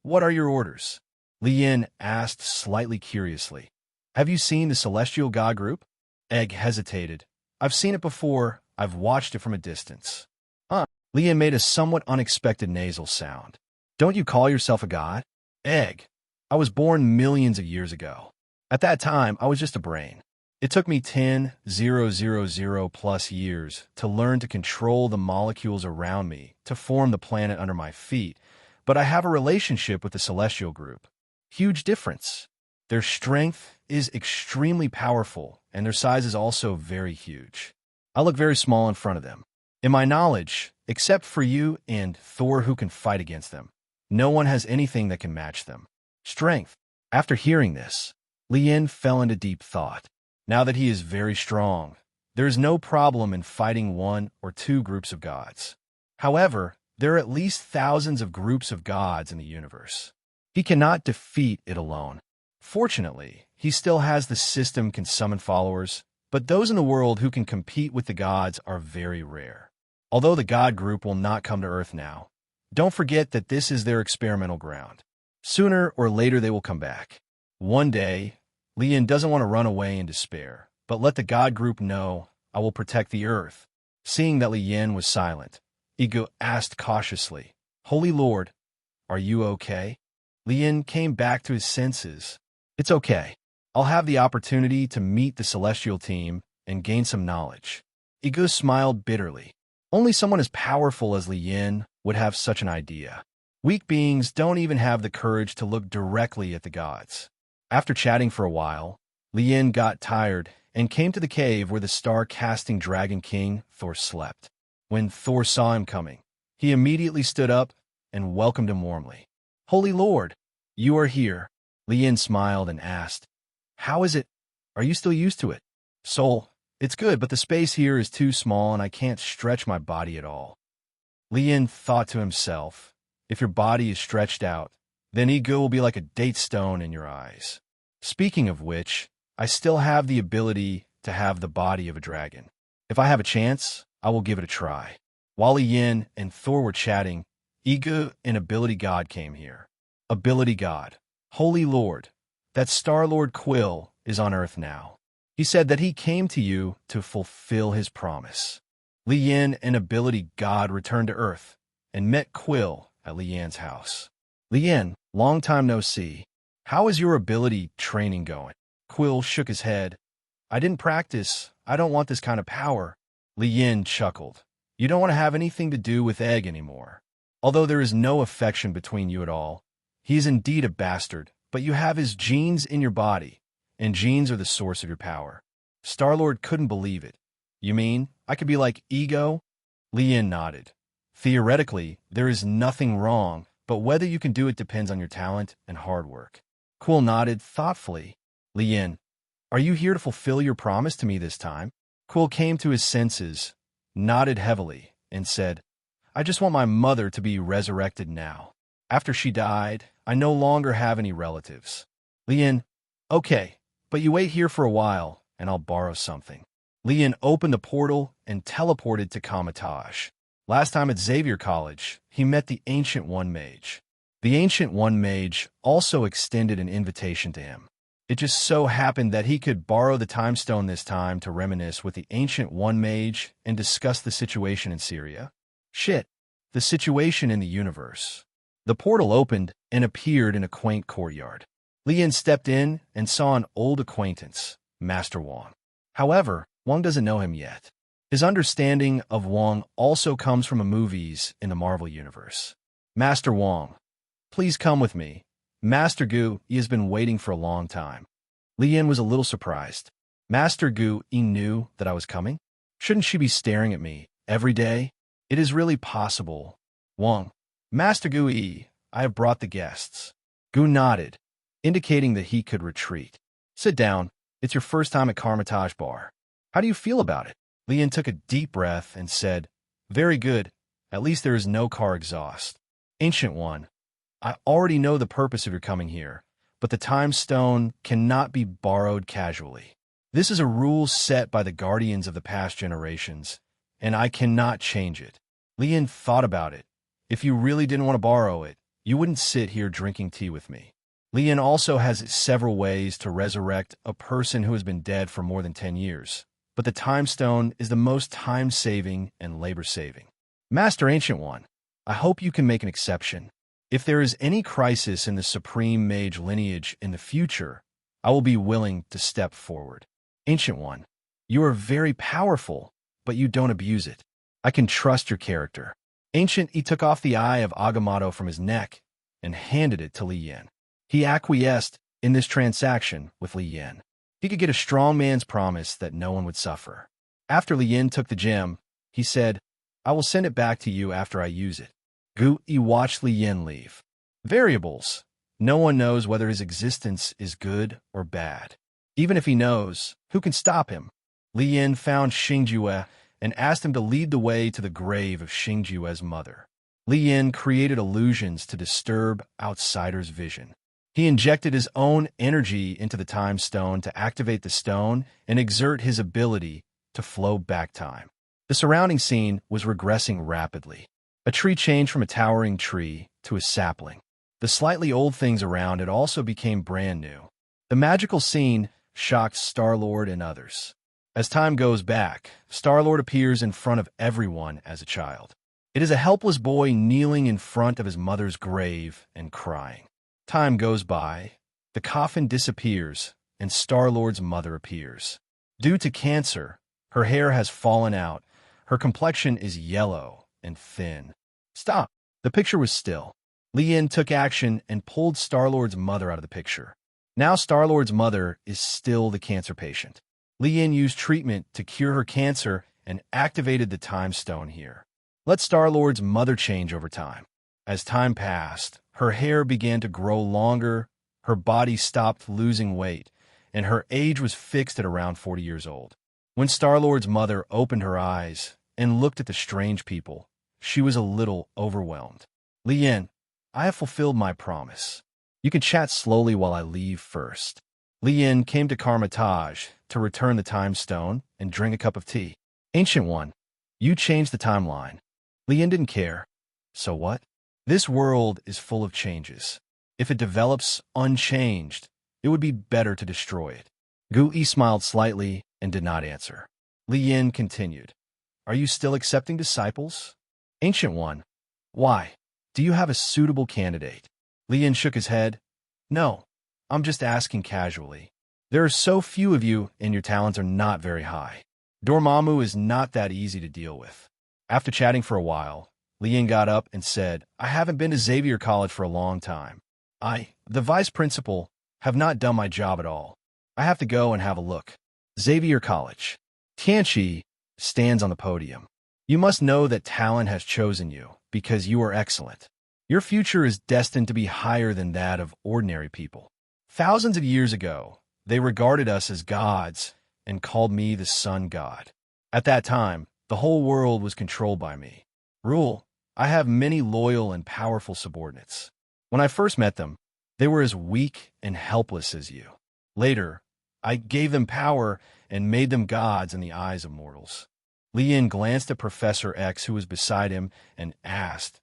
what are your orders?" Li Yan asked slightly curiously. "Have you seen the Celestial God group?" Egg hesitated. "I've seen it before. I've watched it from a distance." Li Yan made a somewhat unexpected nasal sound. "Don't you call yourself a god?" "Egg, I was born millions of years ago. At that time, I was just a brain. It took me 10,000 plus years to learn to control the molecules around me to form the planet under my feet, but I have a relationship with the Celestial group. Huge difference. Their strength is extremely powerful, and their size is also very huge. I look very small in front of them. In my knowledge, except for you and Thor who can fight against them, no one has anything that can match them. Strength." After hearing this, Li Yan fell into deep thought. Now that he is very strong, there is no problem in fighting 1 or 2 groups of gods. However, there are at least thousands of groups of gods in the universe. He cannot defeat it alone. Fortunately, he still has the system can summon followers, but those in the world who can compete with the gods are very rare. Although the god group will not come to Earth now, don't forget that this is their experimental ground. Sooner or later they will come back. One day, Li Yan doesn't want to run away in despair, but let the god group know, "I will protect the Earth." Seeing that Li Yan was silent, Ego asked cautiously, "Holy Lord, are you okay?" Li Yan came back to his senses. "It's okay. I'll have the opportunity to meet the Celestial team and gain some knowledge." Ego smiled bitterly. Only someone as powerful as Li Yan would have such an idea. Weak beings don't even have the courage to look directly at the gods. After chatting for a while, Li Yan got tired and came to the cave where the star-casting Dragon King, Thor, slept. When Thor saw him coming, he immediately stood up and welcomed him warmly. "Holy Lord, you are here." Li Yan smiled and asked, "How is it? Are you still used to it?" "Soul, it's good, but the space here is too small and I can't stretch my body at all." Li Yan thought to himself, if your body is stretched out, then Ego will be like a date stone in your eyes. Speaking of which, I still have the ability to have the body of a dragon. If I have a chance, I will give it a try. While Li Yan and Thor were chatting, Ego and Ability God came here. Ability God, Holy Lord, that Star-Lord Quill is on Earth now. He said that he came to you to fulfill his promise. Li Yan and Ability God returned to Earth and met Quill at Li Yan's house. "Li Yan, long time no see. How is your ability training going?" Quill shook his head. "I didn't practice. I don't want this kind of power." Li Yan chuckled. "You don't want to have anything to do with Egg anymore. Although there is no affection between you at all, he is indeed a bastard, but you have his genes in your body, and genes are the source of your power." Star-Lord couldn't believe it. "You mean I could be like Ego?" Li Yan nodded. "Theoretically, there is nothing wrong, but whether you can do it depends on your talent and hard work." Quill nodded thoughtfully. "Li Yan, are you here to fulfill your promise to me this time?" Quill came to his senses, nodded heavily, and said, "I just want my mother to be resurrected now. After she died, I no longer have any relatives." Li Yan, "Okay, but you wait here for a while, and I'll borrow something. Lian opened the portal and teleported to Kamatage. Last time at Xavier College, he met the Ancient One Mage. The Ancient One Mage also extended an invitation to him. It just so happened that he could borrow the Time Stone this time to reminisce with the Ancient One Mage and discuss the situation in Syria. Shit, the situation in the universe. The portal opened and appeared in a quaint courtyard. Lian stepped in and saw an old acquaintance, Master Wong. However, Wong doesn't know him yet. His understanding of Wong also comes from the movies in the Marvel Universe. Master Wong, please come with me. Master Gu, he has been waiting for a long time. Lian was a little surprised. Master Gu, he knew that I was coming? Shouldn't she be staring at me every day? It is really possible. Wong, Master Gu, I have brought the guests. Gu nodded, indicating that he could retreat. Sit down. It's your first time at Karmitage Bar. How do you feel about it? Lian took a deep breath and said, very good. At least there is no car exhaust. Ancient One, I already know the purpose of your coming here, but the Time Stone cannot be borrowed casually. This is a rule set by the guardians of the past generations, and I cannot change it. Lian thought about it. If you really didn't want to borrow it, you wouldn't sit here drinking tea with me. Lian also has several ways to resurrect a person who has been dead for more than 10 years, but the Time Stone is the most time-saving and labor-saving. Master Ancient One, I hope you can make an exception. If there is any crisis in the Supreme Mage lineage in the future, I will be willing to step forward. Ancient One, you are very powerful, but you don't abuse it. I can trust your character. Ancient, he took off the eye of Agamotto from his neck and handed it to Lian. He acquiesced in this transaction with Lian. He could get a strong man's promise that no one would suffer. After Lian took the gem, he said, I will send it back to you after I use it. Gu Yi watched Lian leave. Variables. No one knows whether his existence is good or bad. Even if he knows, who can stop him? Lian found Xingjue and asked him to lead the way to the grave of Xingjue's mother. Lian created illusions to disturb outsiders' vision. He injected his own energy into the Time Stone to activate the stone and exert his ability to flow back time. The surrounding scene was regressing rapidly. A tree changed from a towering tree to a sapling. The slightly old things around it also became brand new. The magical scene shocked Star-Lord and others. As time goes back, Star-Lord appears in front of everyone as a child. It is a helpless boy kneeling in front of his mother's grave and crying. Time goes by, the coffin disappears, and Star-Lord's mother appears. Due to cancer, her hair has fallen out, her complexion is yellow and thin. Stop! The picture was still. Lian took action and pulled Star-Lord's mother out of the picture. Now Star-Lord's mother is still the cancer patient. Lian used treatment to cure her cancer and activated the Time Stone here. Let Star-Lord's mother change over time. As time passed, her hair began to grow longer, her body stopped losing weight, and her age was fixed at around 40 years old. When Star-Lord's mother opened her eyes and looked at the strange people, she was a little overwhelmed. Lian, I have fulfilled my promise. You can chat slowly while I leave first. Lian came to Karmitage to return the Time Stone and drink a cup of tea. Ancient One, you changed the timeline. Lian didn't care. So what? This world is full of changes. If it develops unchanged, it would be better to destroy it. Gu Yi smiled slightly and did not answer. Lian continued. Are you still accepting disciples? Ancient One, why? Do you have a suitable candidate? Lian shook his head. No, I'm just asking casually. There are so few of you and your talents are not very high. Dormammu is not that easy to deal with. After chatting for a while, Lian got up and said, I haven't been to Xavier College for a long time. I, the vice principal, have not done my job at all. I have to go and have a look. Xavier College. Tianchi stands on the podium. You must know that talent has chosen you because you are excellent. Your future is destined to be higher than that of ordinary people. Thousands of years ago, they regarded us as gods and called me the Sun God. At that time, the whole world was controlled by me. Rule. I have many loyal and powerful subordinates. When I first met them, they were as weak and helpless as you. Later, I gave them power and made them gods in the eyes of mortals. Li Yin glanced at Professor X, who was beside him, and asked,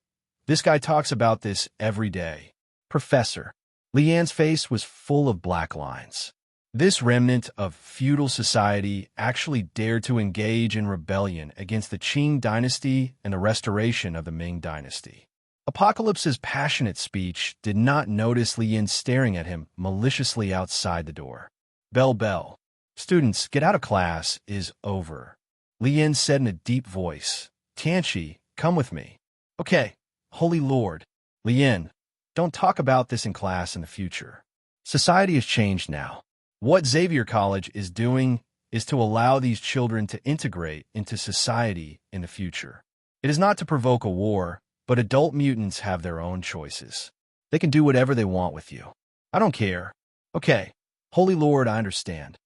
"This guy talks about this every day." Professor. Li Yan's face was full of black lines. This remnant of feudal society actually dared to engage in rebellion against the Qing dynasty and the restoration of the Ming dynasty. Apocalypse's passionate speech did not notice Li Yin staring at him maliciously outside the door. Bell, bell. Students, get out of class is over. Li Yin said in a deep voice. Tianchi, come with me. Okay, Holy Lord. Li Yin, don't talk about this in class in the future. Society has changed now. What Xavier College is doing is to allow these children to integrate into society in the future. It is not to provoke a war, but adult mutants have their own choices. They can do whatever they want with you. I don't care. Okay, Holy Lord, I understand.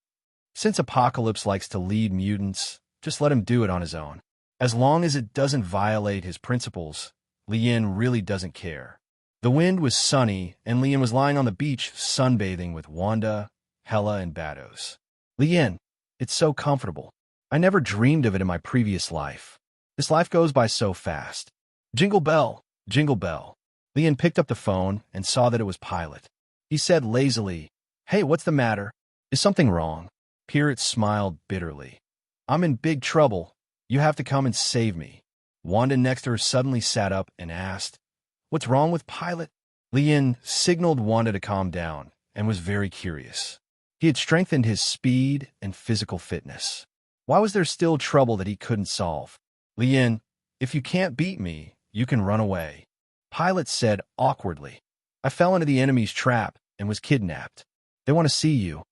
Since Apocalypse likes to lead mutants, just let him do it on his own. As long as it doesn't violate his principles, Li Yin really doesn't care. The wind was sunny, and Li Yin was lying on the beach sunbathing with Wanda, Hela, and Bados. Li Yin, it's so comfortable. I never dreamed of it in my previous life. This life goes by so fast. Jingle bell, jingle bell. Li Yin picked up the phone and saw that it was Pilot. He said lazily, "Hey, what's the matter? Is something wrong?" Pirate smiled bitterly. "I'm in big trouble. You have to come and save me." Wanda next to her suddenly sat up and asked, "What's wrong with Pilot?" Li Yin signaled Wanda to calm down and was very curious. He had strengthened his speed and physical fitness. Why was there still trouble that he couldn't solve? Li Yin, if you can't beat me, you can run away. Pilot said awkwardly. I fell into the enemy's trap and was kidnapped. They want to see you.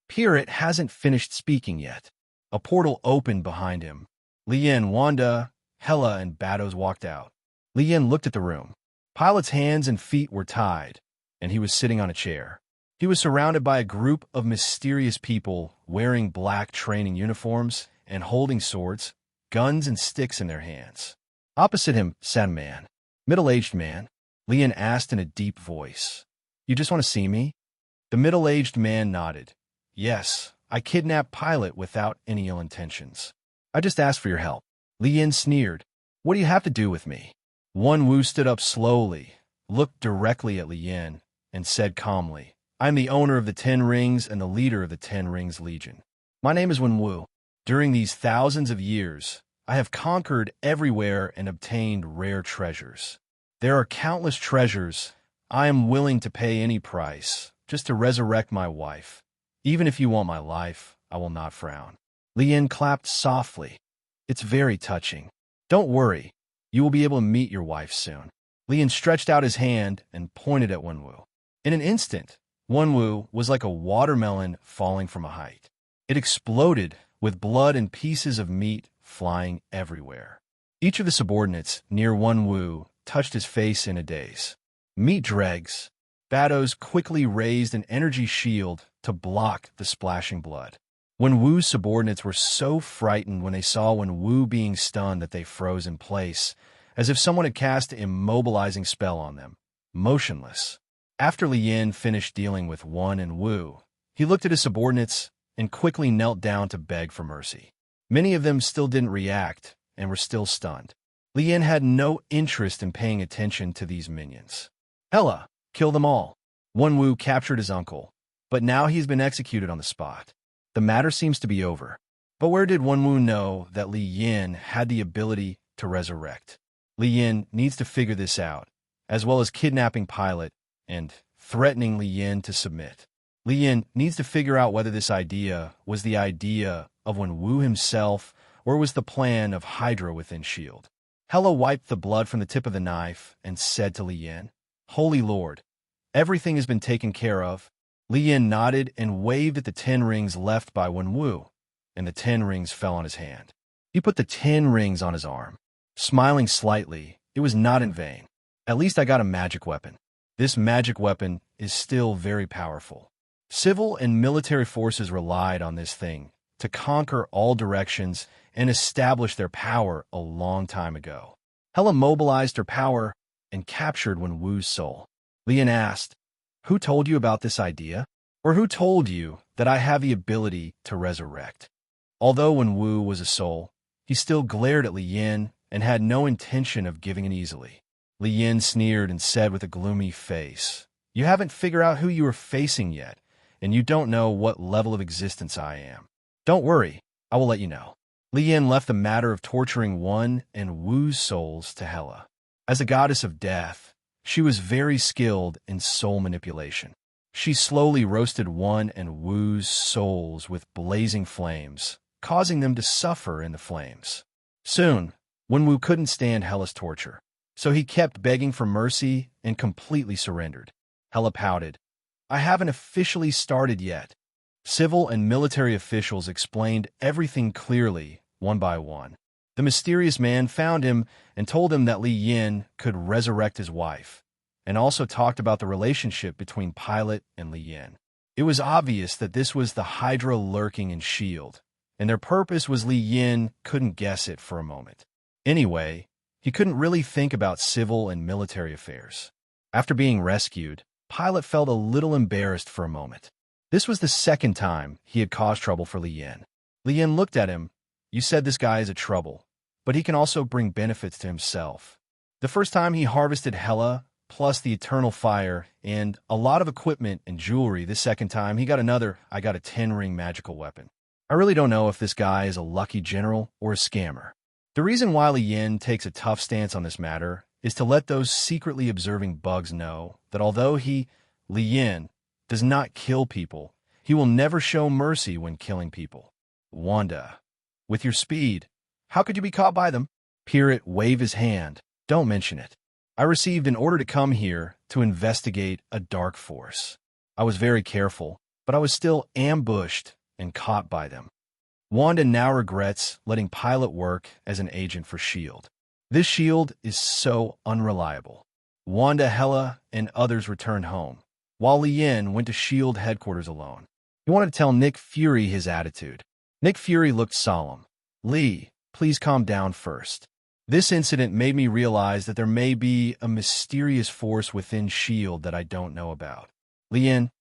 Pirate hasn't finished speaking yet. A portal opened behind him. Li Yin, Wanda, Hela, and Bados walked out. Li Yin looked at the room. Pilot's hands and feet were tied, and he was sitting on a chair. He was surrounded by a group of mysterious people wearing black training uniforms and holding swords, guns, and sticks in their hands. Opposite him sat a man. Middle-aged man. Li Yin asked in a deep voice. You just want to see me? The middle-aged man nodded. Yes, I kidnapped Pilot without any ill intentions. I just asked for your help. Li Yin sneered. What do you have to do with me? Wenwu stood up slowly, looked directly at Li Yin, and said calmly, I'm the owner of the 10 Rings and the leader of the 10 Rings Legion. My name is Wenwu. During these thousands of years, I have conquered everywhere and obtained rare treasures. There are countless treasures. I am willing to pay any price just to resurrect my wife. Even if you want my life, I will not frown. Li Yin clapped softly. It's very touching. Don't worry. You will be able to meet your wife soon. Li Yin stretched out his hand and pointed at Wenwu. In an instant, Wenwu was like a watermelon falling from a height. It exploded with blood and pieces of meat flying everywhere. Each of the subordinates near Wenwu touched his face in a daze. Meat dregs. Bados quickly raised an energy shield to block the splashing blood. Wenwu's subordinates were so frightened when they saw Wenwu being stunned that they froze in place, as if someone had cast an immobilizing spell on them, motionless. After Li Yin finished dealing with Wen and Wu, he looked at his subordinates and quickly knelt down to beg for mercy. Many of them still didn't react and were still stunned. Li Yin had no interest in paying attention to these minions. Hela, kill them all. Wenwu captured his uncle, but now he's been executed on the spot. The matter seems to be over. But where did Wenwu know that Li Yin had the ability to resurrect? Li Yin needs to figure this out, as well as kidnapping Pilot and threatening Li Yin to submit. Li Yin needs to figure out whether this idea was the idea of Wenwu himself or was the plan of Hydra within S.H.I.E.L.D. Hela wiped the blood from the tip of the knife and said to Li Yin, Holy Lord, everything has been taken care of. Li Yin nodded and waved at the 10 rings left by Wenwu, and the 10 rings fell on his hand. He put the 10 rings on his arm. Smiling slightly, it was not in vain. At least I got a magic weapon. This magic weapon is still very powerful. Civil and military forces relied on this thing to conquer all directions and establish their power a long time ago. Hela mobilized her power and captured Wenwu's soul. Li Yin asked, Who told you about this idea? Or who told you that I have the ability to resurrect? Although when Wu was a soul, he still glared at Li Yin and had no intention of giving in easily. Li Yin sneered and said with a gloomy face, "You haven't figured out who you are facing yet, and you don't know what level of existence I am. Don't worry, I will let you know." Li Yin left the matter of torturing one and Wu's souls to Hela. As a goddess of death, she was very skilled in soul manipulation. She slowly roasted one and Wu's souls with blazing flames, causing them to suffer in the flames. Soon, when Wu couldn't stand Hela's torture, so he kept begging for mercy and completely surrendered. Hela pouted, "I haven't officially started yet." Civil and military officials explained everything clearly, one by one. The mysterious man found him and told him that Li Yin could resurrect his wife, and also talked about the relationship between Pilot and Li Yin. It was obvious that this was the Hydra lurking in S.H.I.E.L.D., and their purpose was Li Yin couldn't guess it for a moment. Anyway, he couldn't really think about civil and military affairs. After being rescued, Pilot felt a little embarrassed for a moment. This was the second time he had caused trouble for Li Yin. Li Yin looked at him. "You said this guy is a trouble, but he can also bring benefits to himself. The first time he harvested Hela, plus the eternal fire, and a lot of equipment and jewelry. The second time he got I got a 10-ring magical weapon. I really don't know if this guy is a lucky general or a scammer." The reason why Li Yin takes a tough stance on this matter is to let those secretly observing bugs know that although he, Li Yin, does not kill people, he will never show mercy when killing people. "Wanda, with your speed, how could you be caught by them?" Pirate waved his hand. "Don't mention it. I received an order to come here to investigate a dark force. I was very careful, but I was still ambushed and caught by them." Wanda now regrets letting Pilot work as an agent for S.H.I.E.L.D. This S.H.I.E.L.D. is so unreliable. Wanda, Hela, and others returned home, while Li Yin went to S.H.I.E.L.D. headquarters alone. He wanted to tell Nick Fury his attitude. Nick Fury looked solemn. "Lee, please calm down first. This incident made me realize that there may be a mysterious force within S.H.I.E.L.D. that I don't know about. Li Yin,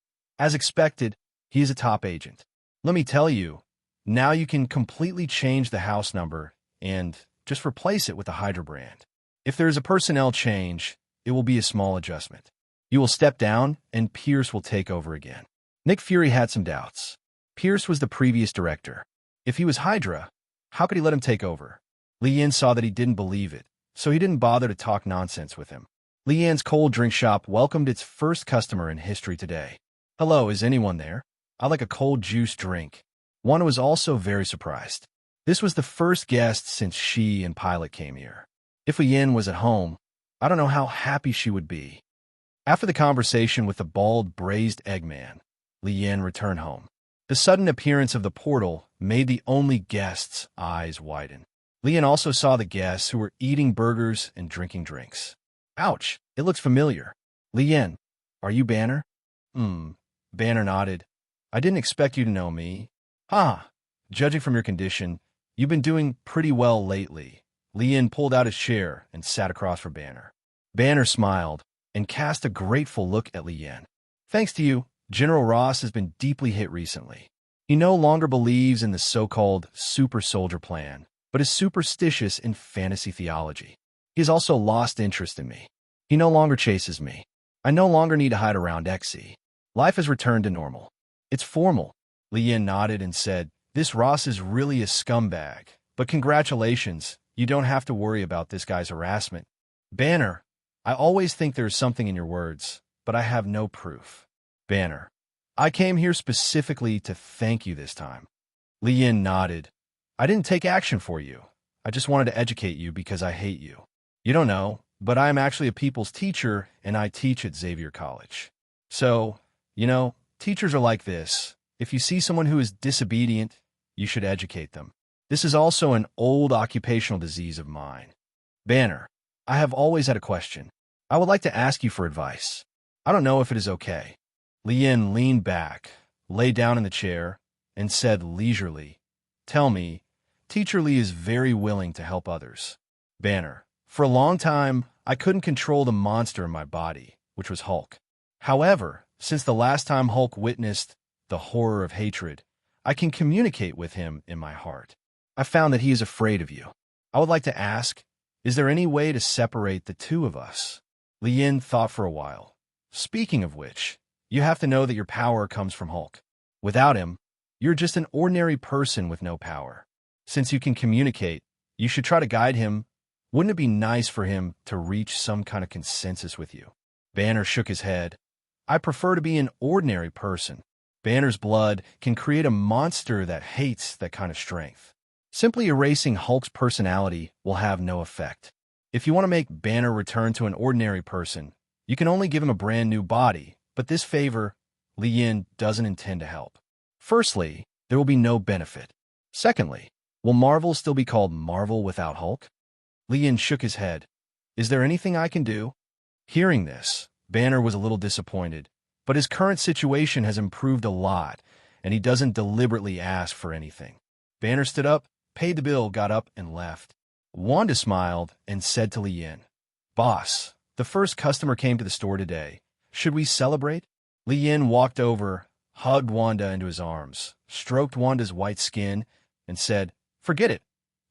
as expected, he is a top agent. Let me tell you, now you can completely change the house number and just replace it with the Hydra brand. If there is a personnel change, it will be a small adjustment. You will step down, and Pierce will take over again." Nick Fury had some doubts. Pierce was the previous director. If he was Hydra, how could he let him take over? Li Yin saw that he didn't believe it, so he didn't bother to talk nonsense with him. Li Yin's cold drink shop welcomed its first customer in history today. "Hello, is anyone there? I'd like a cold juice drink." Wanda was also very surprised. This was the first guest since she and Pilot came here. If Li Yin was at home, I don't know how happy she would be. After the conversation with the bald, braised Eggman, Li Yin returned home. The sudden appearance of the portal made the only guest's eyes widen. Li Yin also saw the guests who were eating burgers and drinking drinks. "Ouch, it looks familiar. Li Yin, are you Banner?" Banner nodded. "I didn't expect you to know me." Judging from your condition, you've been doing pretty well lately." Li Yin pulled out his chair and sat across from Banner. Banner smiled and cast a grateful look at Li Yin. "Thanks to you, General Ross has been deeply hit recently. He no longer believes in the so-called super soldier plan, but is superstitious in fantasy theology. He has also lost interest in me. He no longer chases me. I no longer need to hide around XE. Life has returned to normal. It's formal." Li Yin nodded and said, "This Ross is really a scumbag, but congratulations, you don't have to worry about this guy's harassment." Banner, "I always think there is something in your words, but I have no proof." Banner, "I came here specifically to thank you this time." Li Yin nodded. "I didn't take action for you. I just wanted to educate you because I hate you. You don't know, but I am actually a people's teacher, and I teach at Xavier College. So, teachers are like this. If you see someone who is disobedient, you should educate them. This is also an old occupational disease of mine." Banner, "I have always had a question. I would like to ask you for advice. I don't know if it is okay." Li Yin leaned back, lay down in the chair, and said leisurely, "Tell me, Teacher Li is very willing to help others." Banner, "For a long time, I couldn't control the monster in my body, which was Hulk. However, Since the last time Hulk witnessed the horror of hatred, I can communicate with him in my heart. I found that he is afraid of you. I would like to ask, is there any way to separate the two of us? Li Yin thought for a while. Speaking of which, you have to know that your power comes from Hulk. Without him, you're just an ordinary person with no power. Since you can communicate, you should try to guide him. Wouldn't it be nice for him to reach some kind of consensus with you? Banner shook his head. I prefer to be an ordinary person. Banner's blood can create a monster that hates that kind of strength. Simply erasing Hulk's personality will have no effect. If you want to make Banner return to an ordinary person, you can only give him a brand new body, but this favor, Li Yin doesn't intend to help. Firstly, there will be no benefit. Secondly, will Marvel still be called Marvel without Hulk? Li Yin shook his head. Is there anything I can do? Hearing this, Banner was a little disappointed, but his current situation has improved a lot, and he doesn't deliberately ask for anything. Banner stood up, paid the bill, got up, and left. Wanda smiled and said to Li Yin, "Boss, the first customer came to the store today. Should we celebrate?" Li Yin walked over, hugged Wanda into his arms, stroked Wanda's white skin, and said, "Forget it.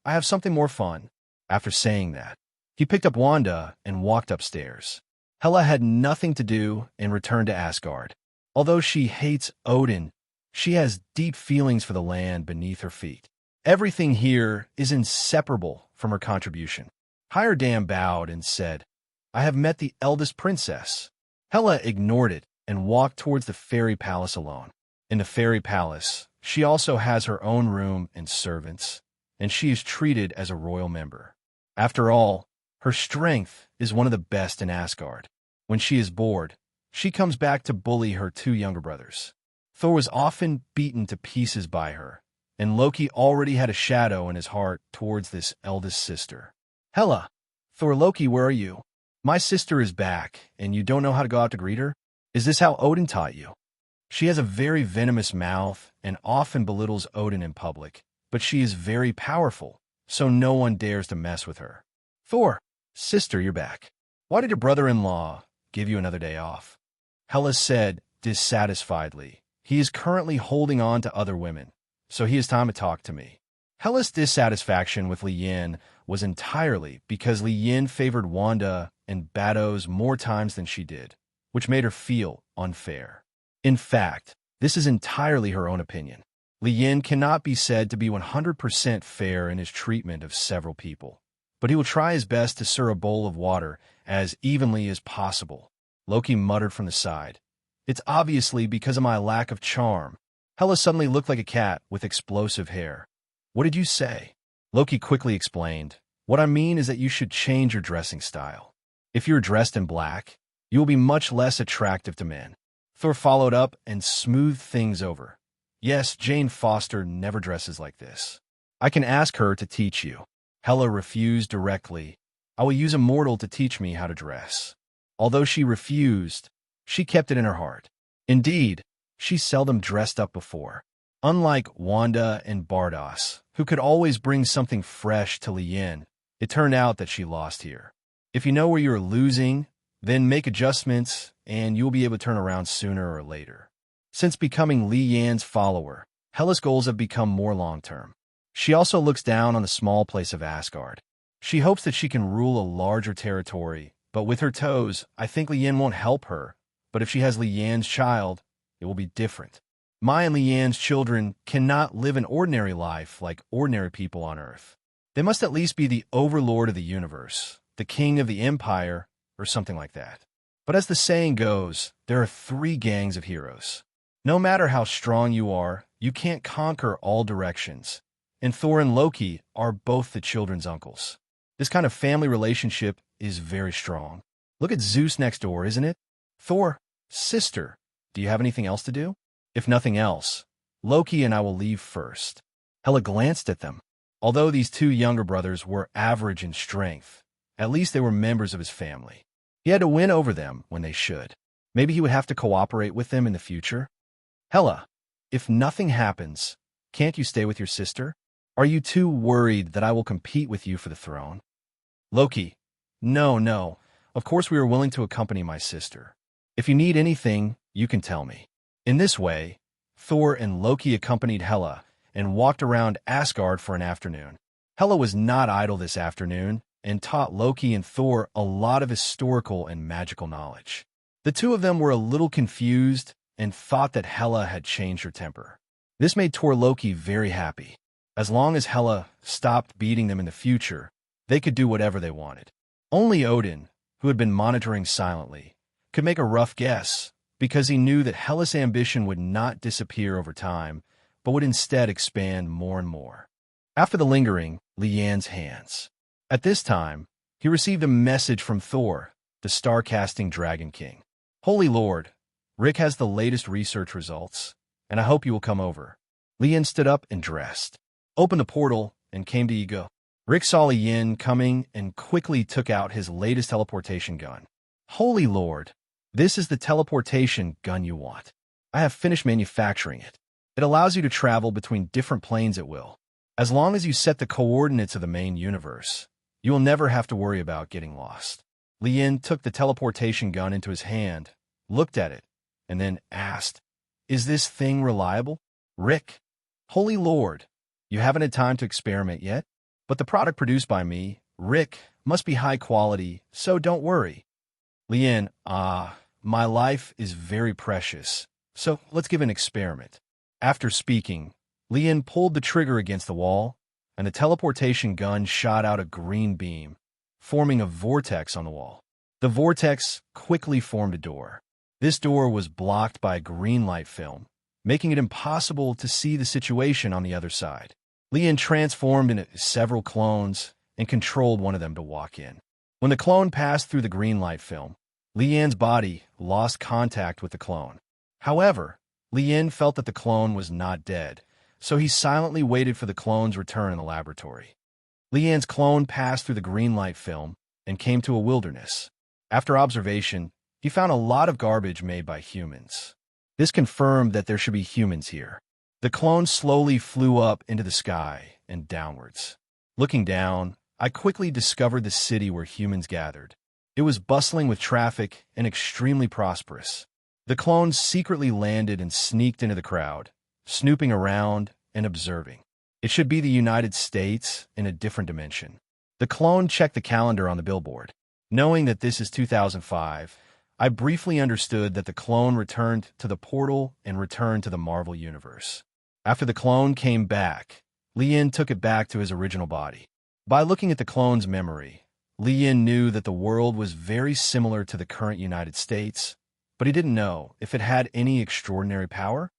I have something more fun." After saying that, he picked up Wanda and walked upstairs. Hela had nothing to do and returned to Asgard. Although she hates Odin, she has deep feelings for the land beneath her feet. Everything here is inseparable from her contribution. Higher Dam bowed and said, "I have met the eldest princess." Hela ignored it and walked towards the fairy palace alone. In the fairy palace, she also has her own room and servants, and she is treated as a royal member. After all, her strength is one of the best in Asgard. When she is bored, she comes back to bully her two younger brothers. Thor was often beaten to pieces by her, and Loki already had a shadow in his heart towards this eldest sister. "Hela, Thor, Loki, where are you? My sister is back, and you don't know how to go out to greet her? Is this how Odin taught you?" She has a very venomous mouth and often belittles Odin in public, but she is very powerful, so no one dares to mess with her. "Thor, sister, you're back. Why did your brother-in-law give you another day off?" Hela said dissatisfiedly, "He is currently holding on to other women, so he has time to talk to me." Hela's dissatisfaction with Li Yin was entirely because Li Yin favored Wanda and Bados more times than she did, which made her feel unfair. In fact, this is entirely her own opinion. Li Yin cannot be said to be 100% fair in his treatment of several people, but he will try his best to serve a bowl of water as evenly as possible. Loki muttered from the side, "It's obviously because of my lack of charm." Hela suddenly looked like a cat with explosive hair. "What did you say?" Loki quickly explained, "What I mean is that you should change your dressing style. If you're dressed in black, you will be much less attractive to men." Thor followed up and smoothed things over. "Yes, Jane Foster never dresses like this. I can ask her to teach you." Hela refused directly. "I will use a mortal to teach me how to dress." Although she refused, she kept it in her heart. Indeed, she seldom dressed up before. Unlike Wanda and Bardos, who could always bring something fresh to Li Yin, it turned out that she lost here. If you know where you are losing, then make adjustments, and you will be able to turn around sooner or later. Since becoming Li Yin's follower, Hela's goals have become more long-term. She also looks down on the small place of Asgard. She hopes that she can rule a larger territory, but with her toes, I think Li Yin won't help her. But if she has Li Yan's child, it will be different. My and Li Yan's children cannot live an ordinary life like ordinary people on Earth. They must at least be the overlord of the universe, the king of the empire, or something like that. But as the saying goes, there are 3 gangs of heroes. No matter how strong you are, you can't conquer all directions. And Thor and Loki are both the children's uncles. This kind of family relationship is very strong. Look at Zeus next door, isn't it? Thor, sister, do you have anything else to do? If nothing else, Loki and I will leave first. Hela glanced at them. Although these 2 younger brothers were average in strength, at least they were members of his family. He had to win over them when they should. Maybe he would have to cooperate with them in the future. Hela, if nothing happens, can't you stay with your sister? Are you too worried that I will compete with you for the throne? Loki, no. Of course we are willing to accompany my sister. If you need anything, You can tell me." In this way, Thor and Loki accompanied Hela and walked around Asgard for an afternoon. Hela was not idle this afternoon and taught Loki and Thor a lot of historical and magical knowledge. The two of them were a little confused and thought that Hela had changed her temper. This made Thor Loki very happy. As long as Hela stopped beating them in the future, they could do whatever they wanted. Only Odin, who had been monitoring silently, could make a rough guess, because he knew that Hela's ambition would not disappear over time, but would instead expand more and more. After the lingering, Lian's hands. At this time, he received a message from Thor, the star-casting Dragon King. "Holy Lord, Rick has the latest research results, and I hope you will come over." Lian stood up and dressed, opened the portal, and came to Ego. Rick saw Lian coming and quickly took out his latest teleportation gun. "Holy Lord, this is the teleportation gun you want. I have finished manufacturing it. It allows you to travel between different planes at will. As long as you set the coordinates of the main universe, you will never have to worry about getting lost." Lian took the teleportation gun into his hand, looked at it, and then asked, "Is this thing reliable?" Rick, "Holy Lord, you haven't had time to experiment yet, but the product produced by me, Rick, must be high quality, so don't worry." Lian, my life is very precious, so let's give an experiment." After speaking, Lian pulled the trigger against the wall, and the teleportation gun shot out a green beam, forming a vortex on the wall. The vortex quickly formed a door. This door was blocked by a green light film, making it impossible to see the situation on the other side. Lian transformed into several clones and controlled one of them to walk in. When the clone passed through the green light film, Lian's body lost contact with the clone. However, Lian felt that the clone was not dead, so he silently waited for the clone's return in the laboratory. Lian's clone passed through the green light film and came to a wilderness. After observation, he found a lot of garbage made by humans. This confirmed that there should be humans here. The clone slowly flew up into the sky and downwards. Looking down, I quickly discovered the city where humans gathered. It was bustling with traffic and extremely prosperous. The clones secretly landed and sneaked into the crowd, snooping around and observing. It should be the United States in a different dimension. The clone checked the calendar on the billboard. Knowing that this is 2005, I briefly understood that the clone returned to the portal and returned to the Marvel Universe. After the clone came back, Lian took it back to his original body. By looking at the clone's memory, Lian knew that the world was very similar to the current United States, but he didn't know if it had any extraordinary power.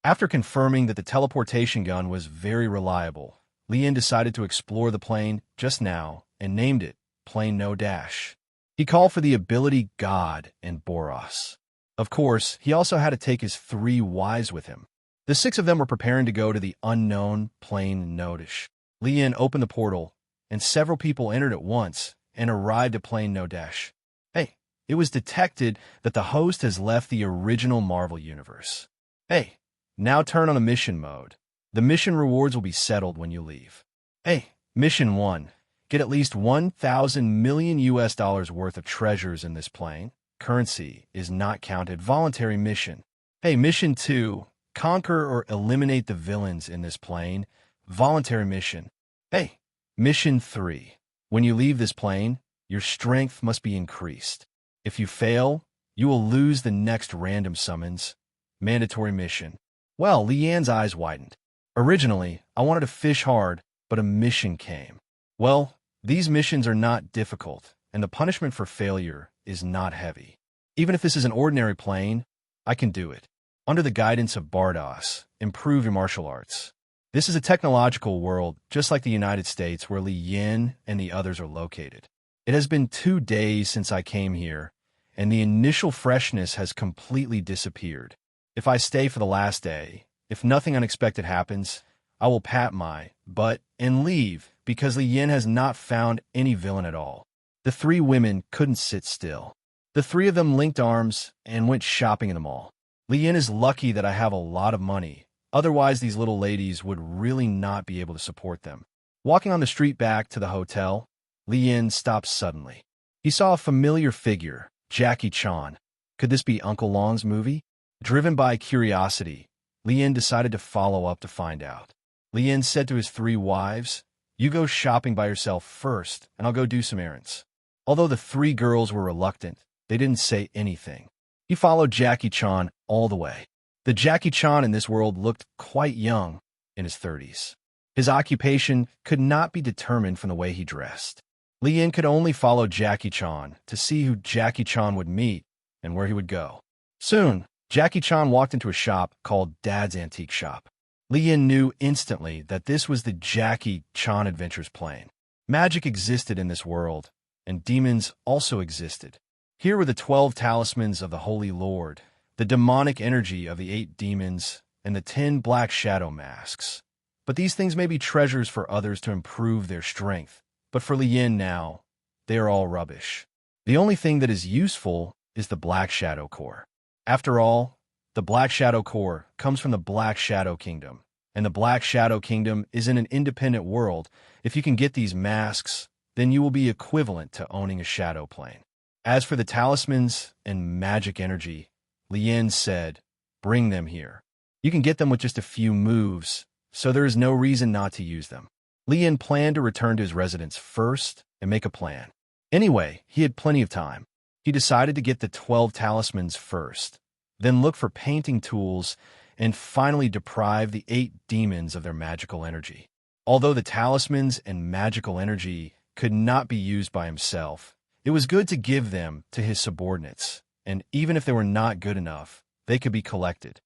After confirming that the teleportation gun was very reliable, Lian decided to explore the plane just now and named it Plane No Dash. He called for the ability God and Boros. Of course, he also had to take his 3 wives with him. The 6 of them were preparing to go to the unknown Plane No Dash. Lian opened the portal, and several people entered at once and arrived at Plane No Dash. Hey, it was detected that the host has left the original Marvel Universe. Hey, now turn on a mission mode. The mission rewards will be settled when you leave. Hey, Mission 1. Get at least 1,000 million US dollars worth of treasures in this plane. Currency is not counted. Voluntary mission. Hey, Mission 2. Conquer or eliminate the villains in this plane. Voluntary mission. Hey, Mission 3. When you leave this plane, your strength must be increased. If you fail, you will lose the next random summons. Mandatory mission. Well, Lian's eyes widened. Originally, I wanted to fish hard, but a mission came. Well, these missions are not difficult, and the punishment for failure is not heavy. Even if this is an ordinary plane, I can do it. Under the guidance of Bardos, improve your martial arts. This is a technological world, just like the United States, where Li Yin and the others are located. It has been 2 days since I came here, and the initial freshness has completely disappeared. If I stay for the last day, if nothing unexpected happens, I will pat my butt and leave, because Li Yin has not found any villain at all. The 3 women couldn't sit still. The 3 of them linked arms and went shopping in the mall. Li Yin is lucky that I have a lot of money. Otherwise, these little ladies would really not be able to support them. Walking on the street back to the hotel, Li Yin stopped suddenly. He saw a familiar figure, Jackie Chan. Could this be Uncle Long's movie? Driven by curiosity, Lien decided to follow up to find out. Lien said to his 3 wives, "You go shopping by yourself first, and I'll go do some errands." Although the 3 girls were reluctant, they didn't say anything. He followed Jackie Chan all the way. The Jackie Chan in this world looked quite young, in his 30s. His occupation could not be determined from the way he dressed. Lien could only follow Jackie Chan to see who Jackie Chan would meet and where he would go. Soon, Jackie Chan walked into a shop called Dad's Antique Shop. Lien knew instantly that this was the Jackie Chan Adventures plane. Magic existed in this world, and demons also existed. Here were the 12 talismans of the Holy Lord, the demonic energy of the 8 demons, and the 10 black shadow masks. But these things may be treasures for others to improve their strength. But for Lien now, they are all rubbish. The only thing that is useful is the Black Shadow Core. After all, the Black Shadow Core comes from the Black Shadow Kingdom, and the Black Shadow Kingdom is in an independent world. If you can get these masks, then you will be equivalent to owning a shadow plane. As for the talismans and magic energy, Lien said, "Bring them here. You can get them with just a few moves, so there is no reason not to use them." Lien planned to return to his residence first and make a plan. Anyway, he had plenty of time. He decided to get the 12 talismans first, then look for painting tools, and finally deprive the 8 demons of their magical energy. Although the talismans and magical energy could not be used by himself, it was good to give them to his subordinates, and even if they were not good enough, they could be collected.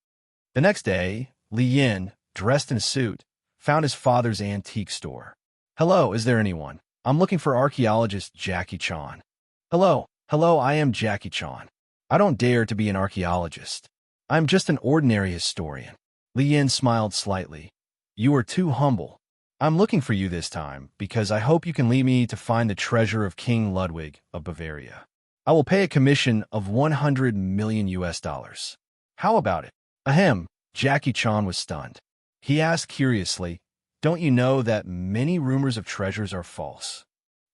The next day, Lien, dressed in a suit, found his father's antique store. "Hello, is there anyone? I'm looking for archaeologist Jackie Chan." Hello, I am Jackie Chan. I don't dare to be an archaeologist. I'm just an ordinary historian." Lien smiled slightly. "You are too humble. I'm looking for you this time because I hope you can lead me to find the treasure of King Ludwig of Bavaria. I will pay a commission of $100 million US. How about it?" Ahem, Jackie Chan was stunned. He asked curiously, "Don't you know that many rumors of treasures are false?"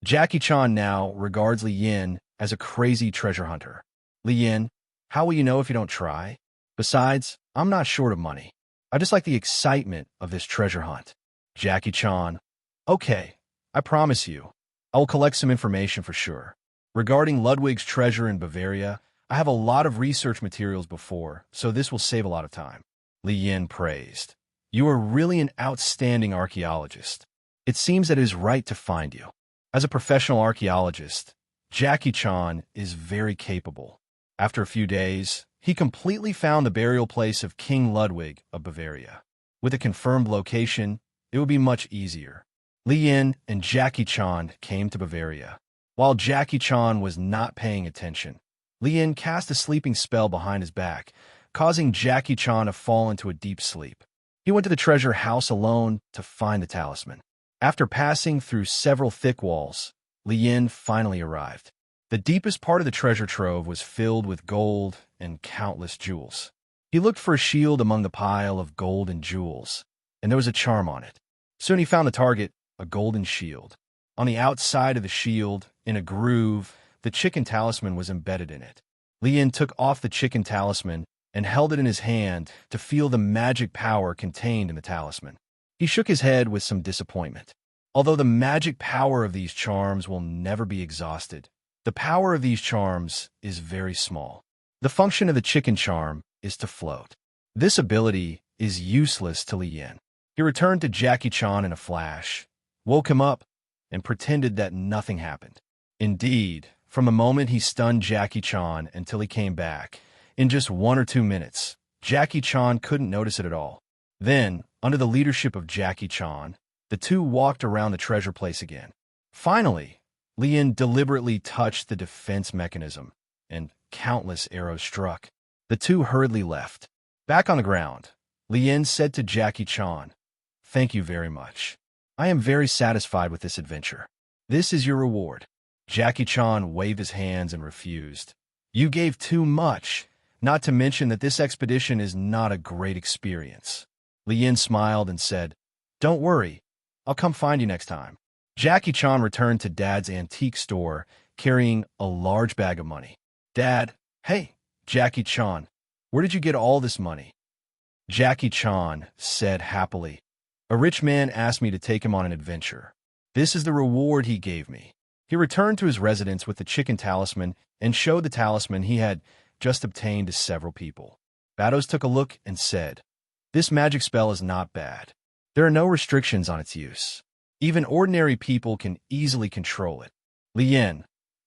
Jackie Chan now regards Lien as a crazy treasure hunter. "Lien, how will you know if you don't try? Besides, I'm not short of money. I just like the excitement of this treasure hunt." Jackie Chan, "Okay, I promise you, I will collect some information for sure. Regarding Ludwig's treasure in Bavaria, I have a lot of research materials before, so this will save a lot of time." Lien praised. "You are really an outstanding archaeologist. It seems that it is right to find you." As a professional archaeologist, Jackie Chan is very capable. After a few days, he completely found the burial place of King Ludwig of Bavaria. With a confirmed location, it would be much easier. Lien and Jackie Chan came to Bavaria. While Jackie Chan was not paying attention, Lien cast a sleeping spell behind his back, causing Jackie Chan to fall into a deep sleep. He went to the treasure house alone to find the talisman. After passing through several thick walls, Lien finally arrived. The deepest part of the treasure trove was filled with gold and countless jewels. He looked for a shield among the pile of gold and jewels, and there was a charm on it. Soon he found the target, a golden shield. On the outside of the shield, in a groove, the chicken talisman was embedded in it. Lien took off the chicken talisman and held it in his hand to feel the magic power contained in the talisman. He shook his head with some disappointment. Although the magic power of these charms will never be exhausted, the power of these charms is very small. The function of the chicken charm is to float. This ability is useless to Lien. He returned to Jackie Chan in a flash, woke him up, and pretended that nothing happened. Indeed, from the moment he stunned Jackie Chan until he came back, in just 1 or 2 minutes, Jackie Chan couldn't notice it at all. Then, under the leadership of Jackie Chan, the two walked around the treasure place again. Finally, Lien deliberately touched the defense mechanism, and countless arrows struck. The two hurriedly left. Back on the ground, Lien said to Jackie Chan, "Thank you very much. I am very satisfied with this adventure. This is your reward." Jackie Chan waved his hands and refused. "You gave too much, not to mention that this expedition is not a great experience." Lien smiled and said, "Don't worry, I'll come find you next time." Jackie Chan returned to Dad's antique store, carrying a large bag of money. "Dad, hey, Jackie Chan, Where did you get all this money? Jackie Chan said happily. A rich man asked me to take him on an adventure. This is the reward he gave me. He returned to his residence with the chicken talisman and showed the talisman he had just obtained to several people. Bados took a look and said, "This magic spell is not bad. There are no restrictions on its use. Even ordinary people can easily control it. Lien,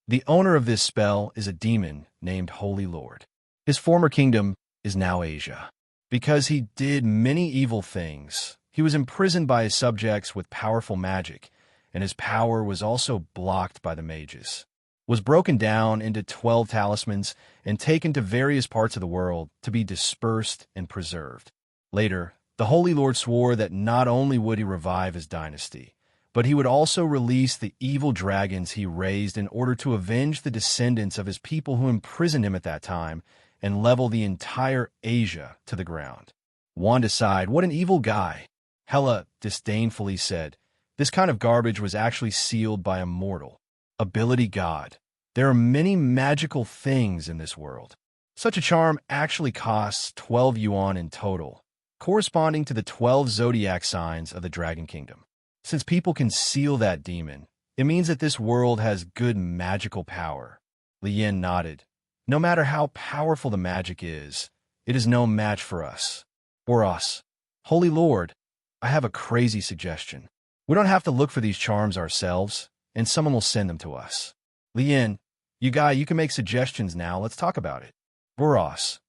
the owner of this spell, is a demon named Holy Lord. His former kingdom is now Asia. Because he did many evil things, he was imprisoned by his subjects with powerful magic, and his power was also blocked by the mages. Was broken down into 12 talismans and taken to various parts of the world to be dispersed and preserved. Later, the Holy Lord swore that not only would he revive his dynasty, but he would also release the evil dragons he raised in order to avenge the descendants of his people who imprisoned him at that time and level the entire Asia to the ground." Wanda sighed. "What an evil guy." Hela disdainfully said, "This kind of garbage was actually sealed by a mortal. Ability God. There are many magical things in this world. Such a charm actually costs 12 yuan in total, corresponding to the 12 zodiac signs of the Dragon Kingdom. Since people can seal that demon, it means that this world has good magical power." Lien nodded. "No matter how powerful the magic is, it is no match for us. For us. Holy Lord, I have a crazy suggestion. We don't have to look for these charms ourselves, and someone will send them to us. Lien, you can make suggestions now. Let's talk about it. Boros,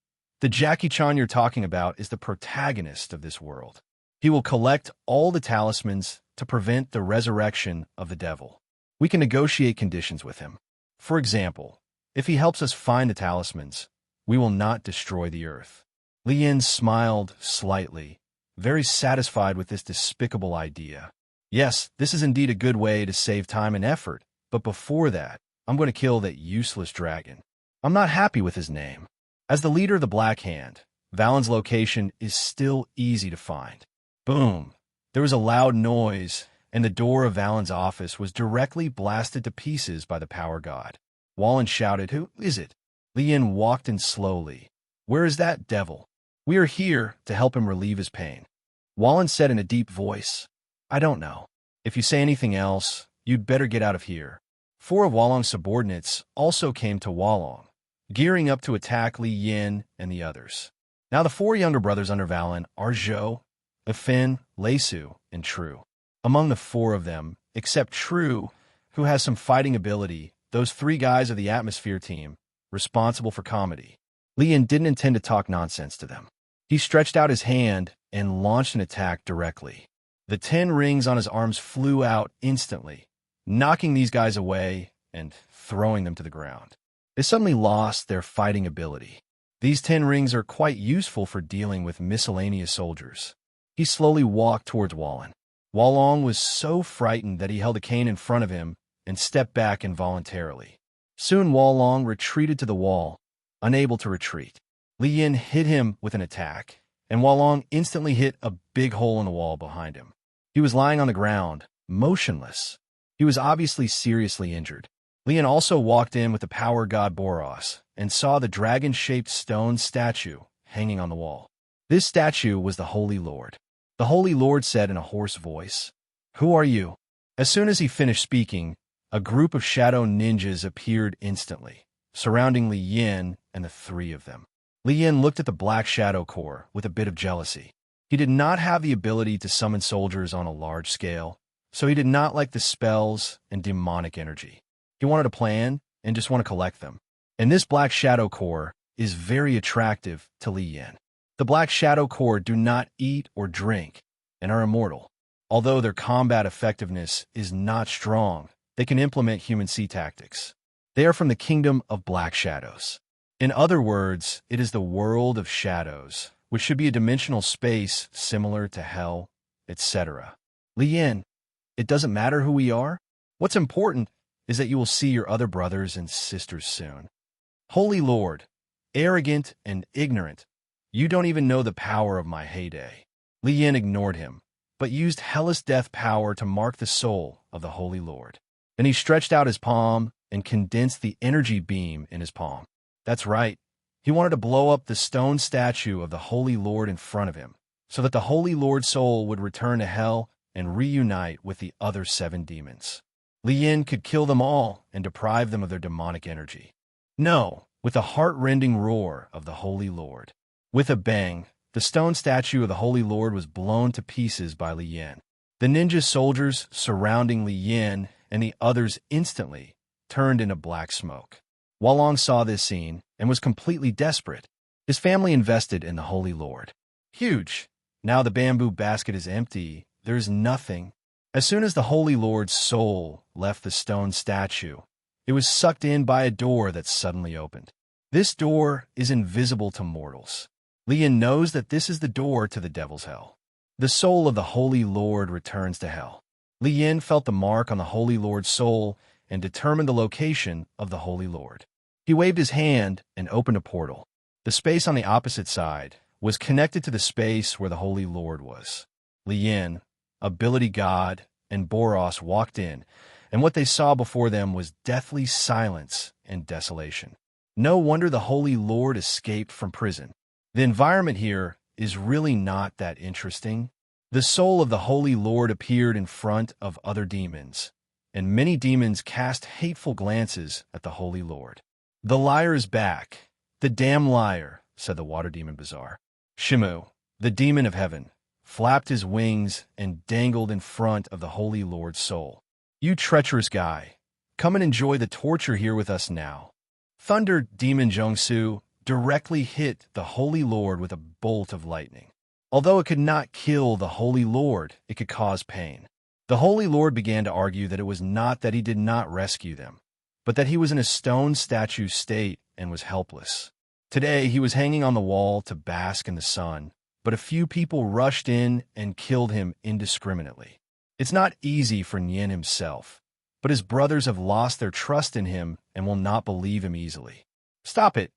the Jackie Chan you're talking about is the protagonist of this world. He will collect all the talismans to prevent the resurrection of the devil. We can negotiate conditions with him. For example, if he helps us find the talismans, we will not destroy the earth." Lien smiled slightly, very satisfied with this despicable idea. "Yes, this is indeed a good way to save time and effort, but before that, I'm going to kill that useless dragon. I'm not happy with his name. As the leader of the Black Hand, Valen's location is still easy to find." Boom! There was a loud noise, and the door of Valen's office was directly blasted to pieces by the power god. Wallen shouted, "Who is it?" Lien walked in slowly. "Where is that devil? We are here to help him relieve his pain." Wallen said in a deep voice, "I don't know. If you say anything else, you'd better get out of here." 4 of Wallong's subordinates also came to Wallong, gearing up to attack Li Yin and the others. Now the 4 younger brothers under Valen are Zhou, Efin, Leisu, and True. Among the 4 of them, except True, who has some fighting ability, those 3 guys of the Atmosphere team, responsible for comedy. Li Yin didn't intend to talk nonsense to them. He stretched out his hand and launched an attack directly. The 10 rings on his arms flew out instantly, knocking these guys away and throwing them to the ground. They suddenly lost their fighting ability. These 10 rings are quite useful for dealing with miscellaneous soldiers. He slowly walked towards Wallen. Wallong was so frightened that he held a cane in front of him and stepped back involuntarily. Soon Wallong retreated to the wall, unable to retreat. Li Yin hit him with an attack, and Wallong instantly hit a big hole in the wall behind him. He was lying on the ground, motionless. He was obviously seriously injured. Li Yin also walked in with the power god Boros and saw the dragon-shaped stone statue hanging on the wall. This statue was the Holy Lord. The Holy Lord said in a hoarse voice, "Who are you?" As soon as he finished speaking, a group of shadow ninjas appeared instantly, surrounding Li Yin and the 3 of them. Li Yin looked at the Black Shadow Corps with a bit of jealousy. He did not have the ability to summon soldiers on a large scale, so he did not like the spells and demonic energy. He wanted a plan and just want to collect them. And this Black Shadow Corps is very attractive to Li Yin. The Black Shadow Corps do not eat or drink and are immortal. Although their combat effectiveness is not strong, they can implement human sea tactics. They are from the kingdom of Black Shadows. In other words, it is the world of shadows, which should be a dimensional space similar to hell, etc. Li Yin, it doesn't matter who we are. What's important is that you will see your other brothers and sisters soon. Holy Lord, arrogant and ignorant, you don't even know the power of my heyday. Li Yin ignored him, but used hellish death power to mark the soul of the Holy Lord. Then he stretched out his palm and condensed the energy beam in his palm. That's right. He wanted to blow up the stone statue of the Holy Lord in front of him, so that the Holy Lord's soul would return to hell and reunite with the other 7 demons. Li Yin could kill them all and deprive them of their demonic energy. No, with the heart-rending roar of the Holy Lord. With a bang, the stone statue of the Holy Lord was blown to pieces by Li Yin. The ninja soldiers surrounding Li Yin and the others instantly turned into black smoke. Hualong saw this scene and was completely desperate. His family invested in the Holy Lord. Huge. Now the bamboo basket is empty. There's nothing. As soon as the Holy Lord's soul left the stone statue, it was sucked in by a door that suddenly opened. This door is invisible to mortals. Li Yin knows that this is the door to the devil's hell. The soul of the Holy Lord returns to hell. Li Yin felt the mark on the Holy Lord's soul and determined the location of the Holy Lord. He waved his hand and opened a portal. The space on the opposite side was connected to the space where the Holy Lord was. Li Yin, ability god, and Boros walked in, and what they saw before them was deathly silence and desolation. No wonder the Holy Lord escaped from prison. The environment here is really not that interesting. The soul of the Holy Lord appeared in front of other demons, and many demons cast hateful glances at the Holy Lord. "The liar is back. The damn liar," said the water demon Bazaar. Shimu, the demon of heaven, flapped his wings and dangled in front of the Holy Lord's soul. "You treacherous guy, come and enjoy the torture here with us now." Thunder demon Zhongsu directly hit the Holy Lord with a bolt of lightning. Although it could not kill the Holy Lord, it could cause pain. The Holy Lord began to argue that it was not that he did not rescue them, but that he was in a stone statue state and was helpless. Today, he was hanging on the wall to bask in the sun, but a few people rushed in and killed him indiscriminately. It's not easy for Nian himself, but his brothers have lost their trust in him and will not believe him easily. "Stop it!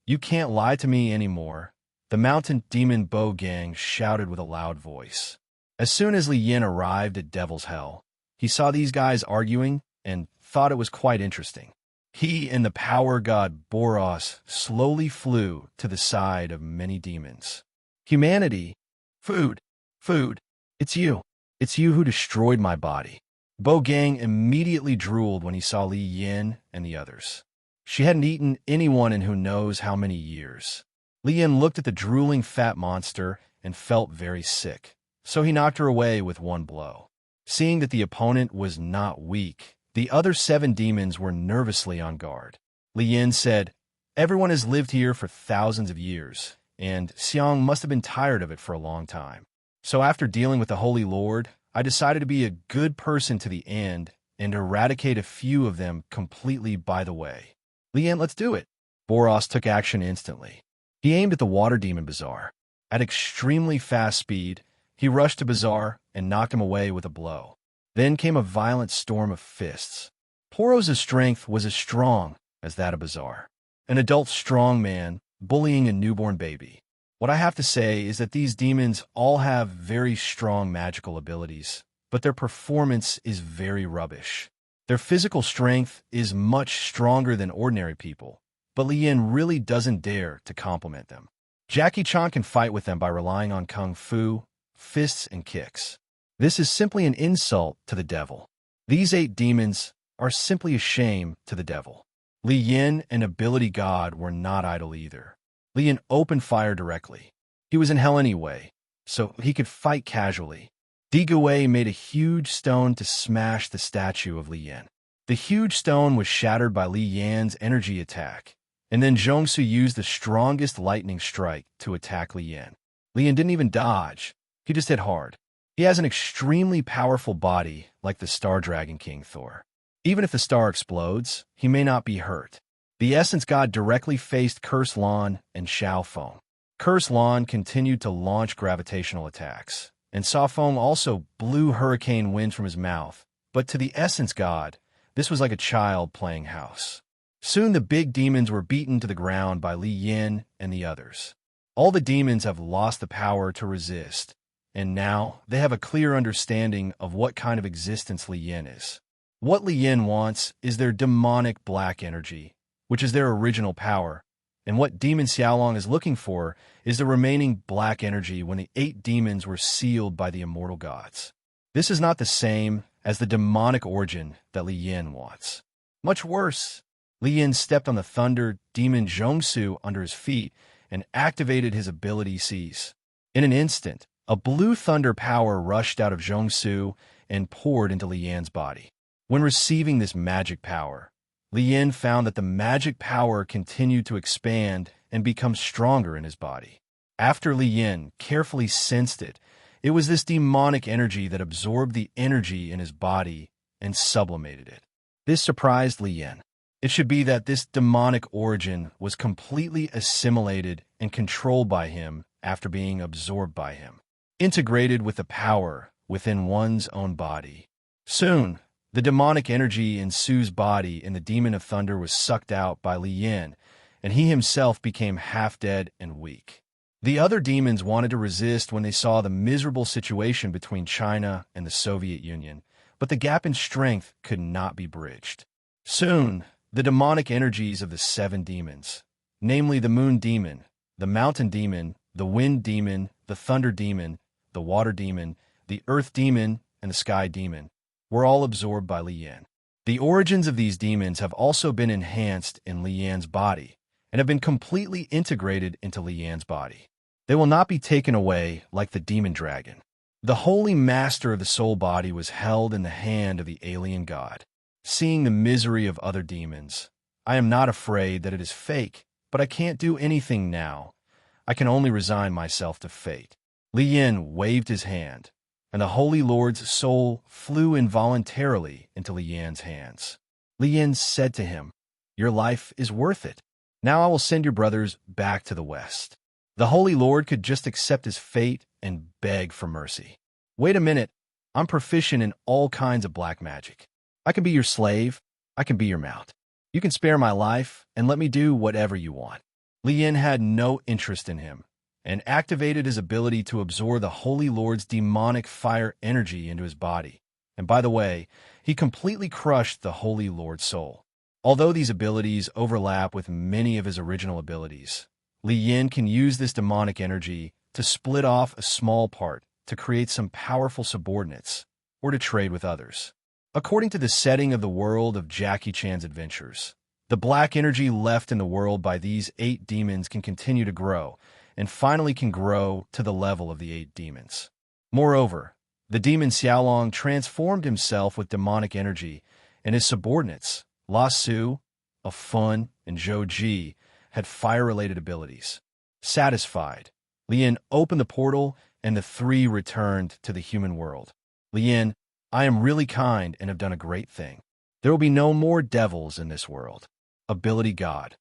You can't lie to me anymore," the mountain demon Bo Gang shouted with a loud voice. As soon as Li Yin arrived at Devil's Hell, he saw these guys arguing and thought it was quite interesting. He and the power god Boros slowly flew to the side of many demons. "Humanity! Food! Food! It's you! It's you who destroyed my body." Bo Gang immediately drooled when he saw Li Yin and the others. She hadn't eaten anyone in who knows how many years. Li Yin looked at the drooling fat monster and felt very sick, so he knocked her away with one blow. Seeing that the opponent was not weak, the other 7 demons were nervously on guard. Li Yin said, "Everyone has lived here for thousands of years, and Xiang must have been tired of it for a long time. So after dealing with the Holy Lord, I decided to be a good person to the end and eradicate a few of them completely by the way. Li Yin, let's do it." Boros took action instantly. He aimed at the water demon Bazaar. At extremely fast speed, he rushed to Bazaar and knocked him away with a blow. Then came a violent storm of fists. Poros' strength was as strong as that of Bazaar, an adult strong man bullying a newborn baby. What I have to say is that these demons all have very strong magical abilities, but their performance is very rubbish. Their physical strength is much stronger than ordinary people, but Li Yin really doesn't dare to compliment them. Jackie Chan can fight with them by relying on kung fu, fists, and kicks. This is simply an insult to the devil. These 8 demons are simply a shame to the devil. Li Yin and Ability God were not idle either. Li Yin opened fire directly. He was in hell anyway, so he could fight casually. Di Gui made a huge stone to smash the statue of Li Yin. The huge stone was shattered by Li Yan's energy attack, and then Zhongsu used the strongest lightning strike to attack Li Yin. Li Yin didn't even dodge. He just hit hard. He has an extremely powerful body like the Star Dragon King Thor. Even if the star explodes, he may not be hurt. The Essence God directly faced Curse Lan and Xiao Feng. Curse Lan continued to launch gravitational attacks, and Sa Feng also blew hurricane winds from his mouth. But to the Essence God, this was like a child playing house. Soon the big demons were beaten to the ground by Li Yin and the others. All the demons have lost the power to resist, and now they have a clear understanding of what kind of existence Li Yin is. What Li Yin wants is their demonic black energy, which is their original power, And what Demon Xiaolong is looking for is the remaining black energy when the 8 demons were sealed by the immortal gods. This is not the same as the demonic origin that Li Yin wants. Much worse, Li Yin stepped on the thunder demon Zhongsu under his feet and activated his ability Seize. In an instant, a blue thunder power rushed out of Zhongsu and poured into Li Yan's body. When receiving this magic power, Li Yin found that the magic power continued to expand and become stronger in his body. After Li Yin carefully sensed it, it was this demonic energy that absorbed the energy in his body and sublimated it. This surprised Li Yin. It should be that this demonic origin was completely assimilated and controlled by him after being absorbed by him, integrated with the power within one's own body. Soon, the demonic energy in Su's body and the demon of thunder was sucked out by Li Yin, and he himself became half-dead and weak. The other demons wanted to resist when they saw the miserable situation between China and the Soviet Union, but the gap in strength could not be bridged. Soon, the demonic energies of the 7 demons, namely the moon demon, the mountain demon, the wind demon, the thunder demon, the water demon, the earth demon, and the sky demon, were all absorbed by Li Yin. The origins of these demons have also been enhanced in Li Yan's body and have been completely integrated into Li Yan's body. They will not be taken away like the demon dragon. The holy master of the soul body was held in the hand of the alien god. Seeing the misery of other demons, I am not afraid that it is fake, but I can't do anything now. I can only resign myself to fate. Li Yin waved his hand, and the Holy Lord's soul flew involuntarily into Li Yan's hands. Li Yin said to him, "Your life is worth it. Now I will send your brothers back to the West." The Holy Lord could just accept his fate and beg for mercy. "Wait a minute. I'm proficient in all kinds of black magic. I can be your slave. I can be your mount. You can spare my life and let me do whatever you want." Li Yin had no interest in him and activated his ability to absorb the Holy Lord's demonic fire energy into his body. And by the way, he completely crushed the Holy Lord's soul. Although these abilities overlap with many of his original abilities, Li Yin can use this demonic energy to split off a small part to create some powerful subordinates or to trade with others. According to the setting of the world of Jackie Chan's adventures, the black energy left in the world by these 8 demons can continue to grow, and finally can grow to the level of the 8 demons. Moreover, the demon Xiaolong transformed himself with demonic energy, and his subordinates, La Su, Fun, and Zhou Ji, had fire-related abilities. Satisfied, Li Yin opened the portal, and the 3 returned to the human world. "Li Yin, I am really kind and have done a great thing. There will be no more devils in this world." Ability God.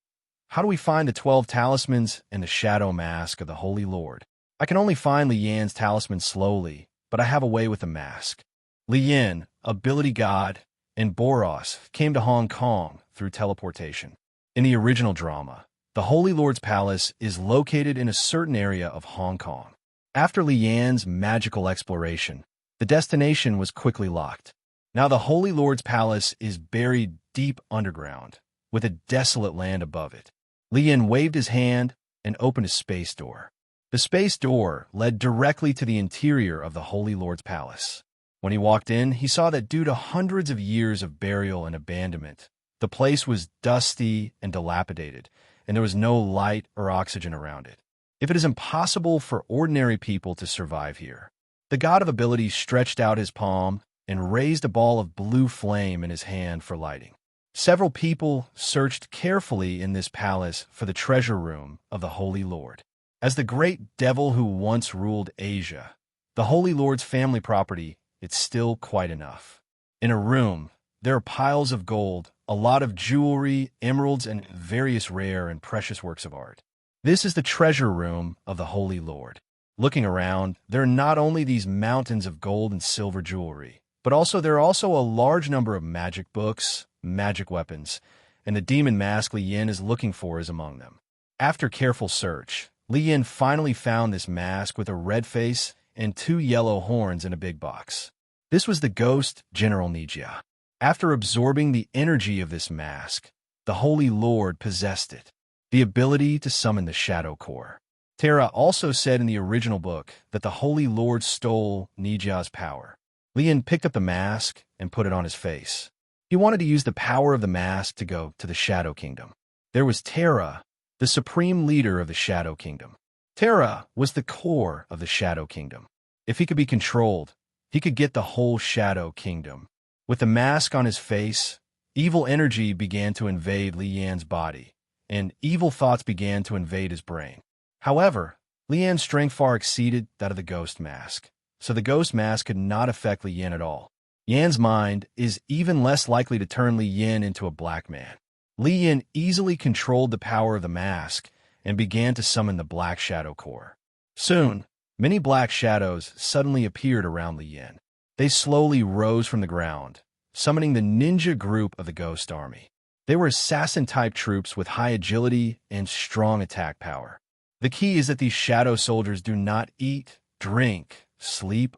How do we find the 12 talismans and the shadow mask of the Holy Lord? I can only find Li Yan's talisman slowly, but I have a way with the mask. Li Yin, Ability God, and Boros came to Hong Kong through teleportation. In the original drama, the Holy Lord's palace is located in a certain area of Hong Kong. After Li Yan's magical exploration, the destination was quickly locked. Now the Holy Lord's palace is buried deep underground, with a desolate land above it. Li Yin waved his hand and opened a space door. The space door led directly to the interior of the Holy Lord's palace. When he walked in, he saw that due to hundreds of years of burial and abandonment, the place was dusty and dilapidated, and there was no light or oxygen around it. If it is impossible for ordinary people to survive here, the god of ability stretched out his palm and raised a ball of blue flame in his hand for lighting. Several people searched carefully in this palace for the treasure room of the Holy Lord. As the great devil who once ruled Asia, the Holy Lord's family property, it's still quite enough. In a room, there are piles of gold, a lot of jewelry, emeralds, and various rare and precious works of art. This is the treasure room of the Holy Lord. Looking around, there are not only these mountains of gold and silver jewelry, but there are also a large number of magic books, magic weapons, and the demon mask Li Yin is looking for is among them. After careful search, Li Yin finally found this mask with a red face and 2 yellow horns in a big box. This was the ghost General Nijia. After absorbing the energy of this mask, the Holy Lord possessed it. the ability to summon the Shadow Core. Terra also said in the original book that the Holy Lord stole Nijia's power. Li Yin picked up the mask and put it on his face. He wanted to use the power of the mask to go to the Shadow Kingdom. There was Terra, the supreme leader of the Shadow Kingdom. Terra was the core of the Shadow Kingdom. If he could be controlled, he could get the whole Shadow Kingdom. With the mask on his face, evil energy began to invade Li Yan's body, and evil thoughts began to invade his brain. However, Li Yan's strength far exceeded that of the ghost mask, so the ghost mask could not affect Li Yan at all. Yan's mind is even less likely to turn Li Yan into a black man. Li Yan easily controlled the power of the mask and began to summon the Black Shadow Core. Soon, many black shadows suddenly appeared around Li Yan. They slowly rose from the ground, summoning the ninja group of the Ghost Army. They were assassin-type troops with high agility and strong attack power. The key is that these shadow soldiers do not eat, drink, sleep,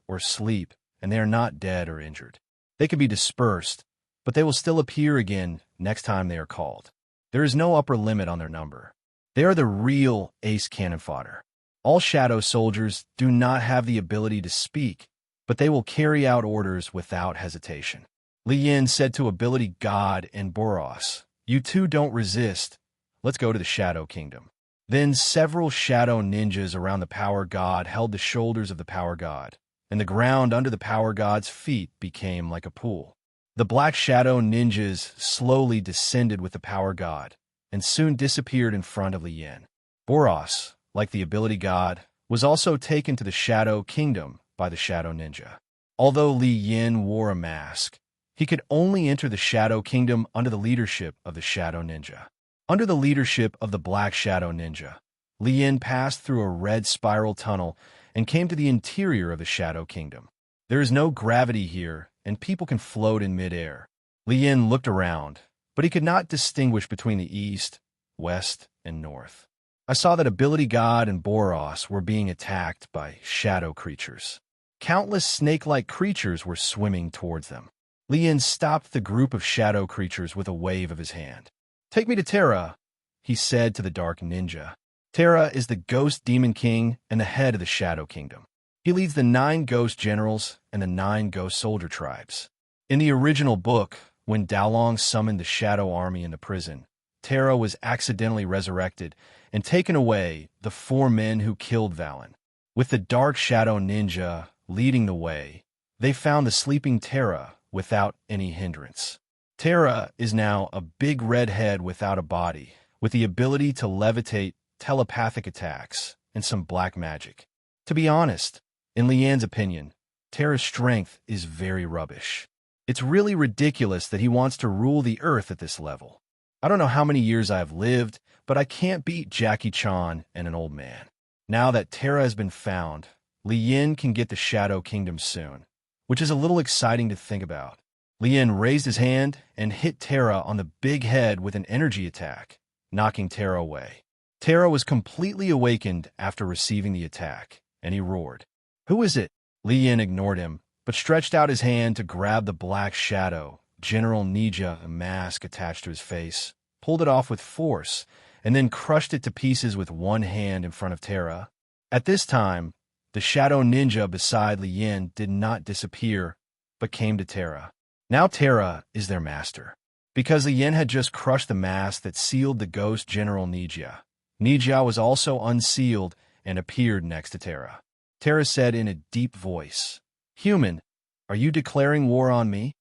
and they are not dead or injured. They can be dispersed, but they will still appear again next time they are called. There is no upper limit on their number. They are the real ace cannon fodder. All shadow soldiers do not have the ability to speak, but they will carry out orders without hesitation. Li Yin said to Ability God and Boros, "You two don't resist. Let's go to the Shadow Kingdom." Then several shadow ninjas around the Power God held the shoulders of the Power God, and the ground under the Power God's feet became like a pool. The black shadow ninjas slowly descended with the Power God, and soon disappeared in front of Li Yin. Boros, like the Ability God, was also taken to the Shadow Kingdom by the Shadow Ninja. Although Li Yin wore a mask, he could only enter the Shadow Kingdom under the leadership of the Shadow Ninja. Under the leadership of the Black Shadow Ninja, Li Yin passed through a red spiral tunnel and came to the interior of the Shadow Kingdom. There is no gravity here, and people can float in midair. Li Yin looked around, but he could not distinguish between the east, west, and north. I saw that Ability God and Boros were being attacked by shadow creatures. Countless snake-like creatures were swimming towards them. Li Yin stopped the group of shadow creatures with a wave of his hand. "Take me to Terra," he said to the Dark Ninja. Terra is the Ghost Demon King and the head of the Shadow Kingdom. He leads the 9 Ghost Generals and the 9 Ghost Soldier tribes. In the original book, when Daolong summoned the Shadow Army in the prison, Terra was accidentally resurrected and taken away the 4 men who killed Valen. With the Dark Shadow Ninja leading the way, they found the sleeping Terra without any hindrance. Terra is now a big red head without a body, with the ability to levitate, telepathic attacks, and some black magic. To be honest, in Li Yan's opinion, Terra's strength is very rubbish. It's really ridiculous that he wants to rule the earth at this level. I don't know how many years I have lived, but I can't beat Jackie Chan and an old man. Now that Terra has been found, Li Yin can get the Shadow Kingdom soon, which is a little exciting to think about. Li Yin raised his hand and hit Terra on the big head with an energy attack, knocking Terra away. Terra was completely awakened after receiving the attack, and he roared. "Who is it?" Li Yin ignored him, but stretched out his hand to grab the Black Shadow, General Ninja, a mask attached to his face, pulled it off with force, and then crushed it to pieces with one hand in front of Terra. At this time, the Shadow Ninja beside Li Yin did not disappear, but came to Terra. Now Terra is their master. Because Li Yin had just crushed the mask that sealed the Ghost General Nijia, Nijia was also unsealed and appeared next to Terra. Terra said in a deep voice, "Human, are you declaring war on me?"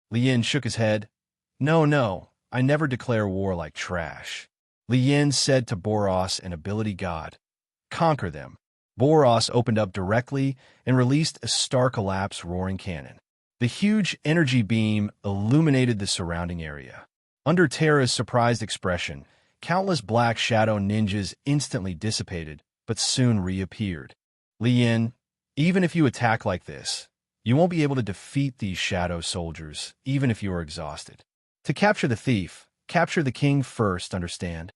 Li Yin shook his head. No, I never declare war like trash." Li Yin said to Boros and Ability God, "Conquer them." Boros opened up directly and released a star collapse roaring cannon. The huge energy beam illuminated the surrounding area. Under Terra's surprised expression, countless black shadow ninjas instantly dissipated, but soon reappeared. Li Yin, even if you attack like this, you won't be able to defeat these shadow soldiers, even if you are exhausted. To capture the thief, capture the king first, understand?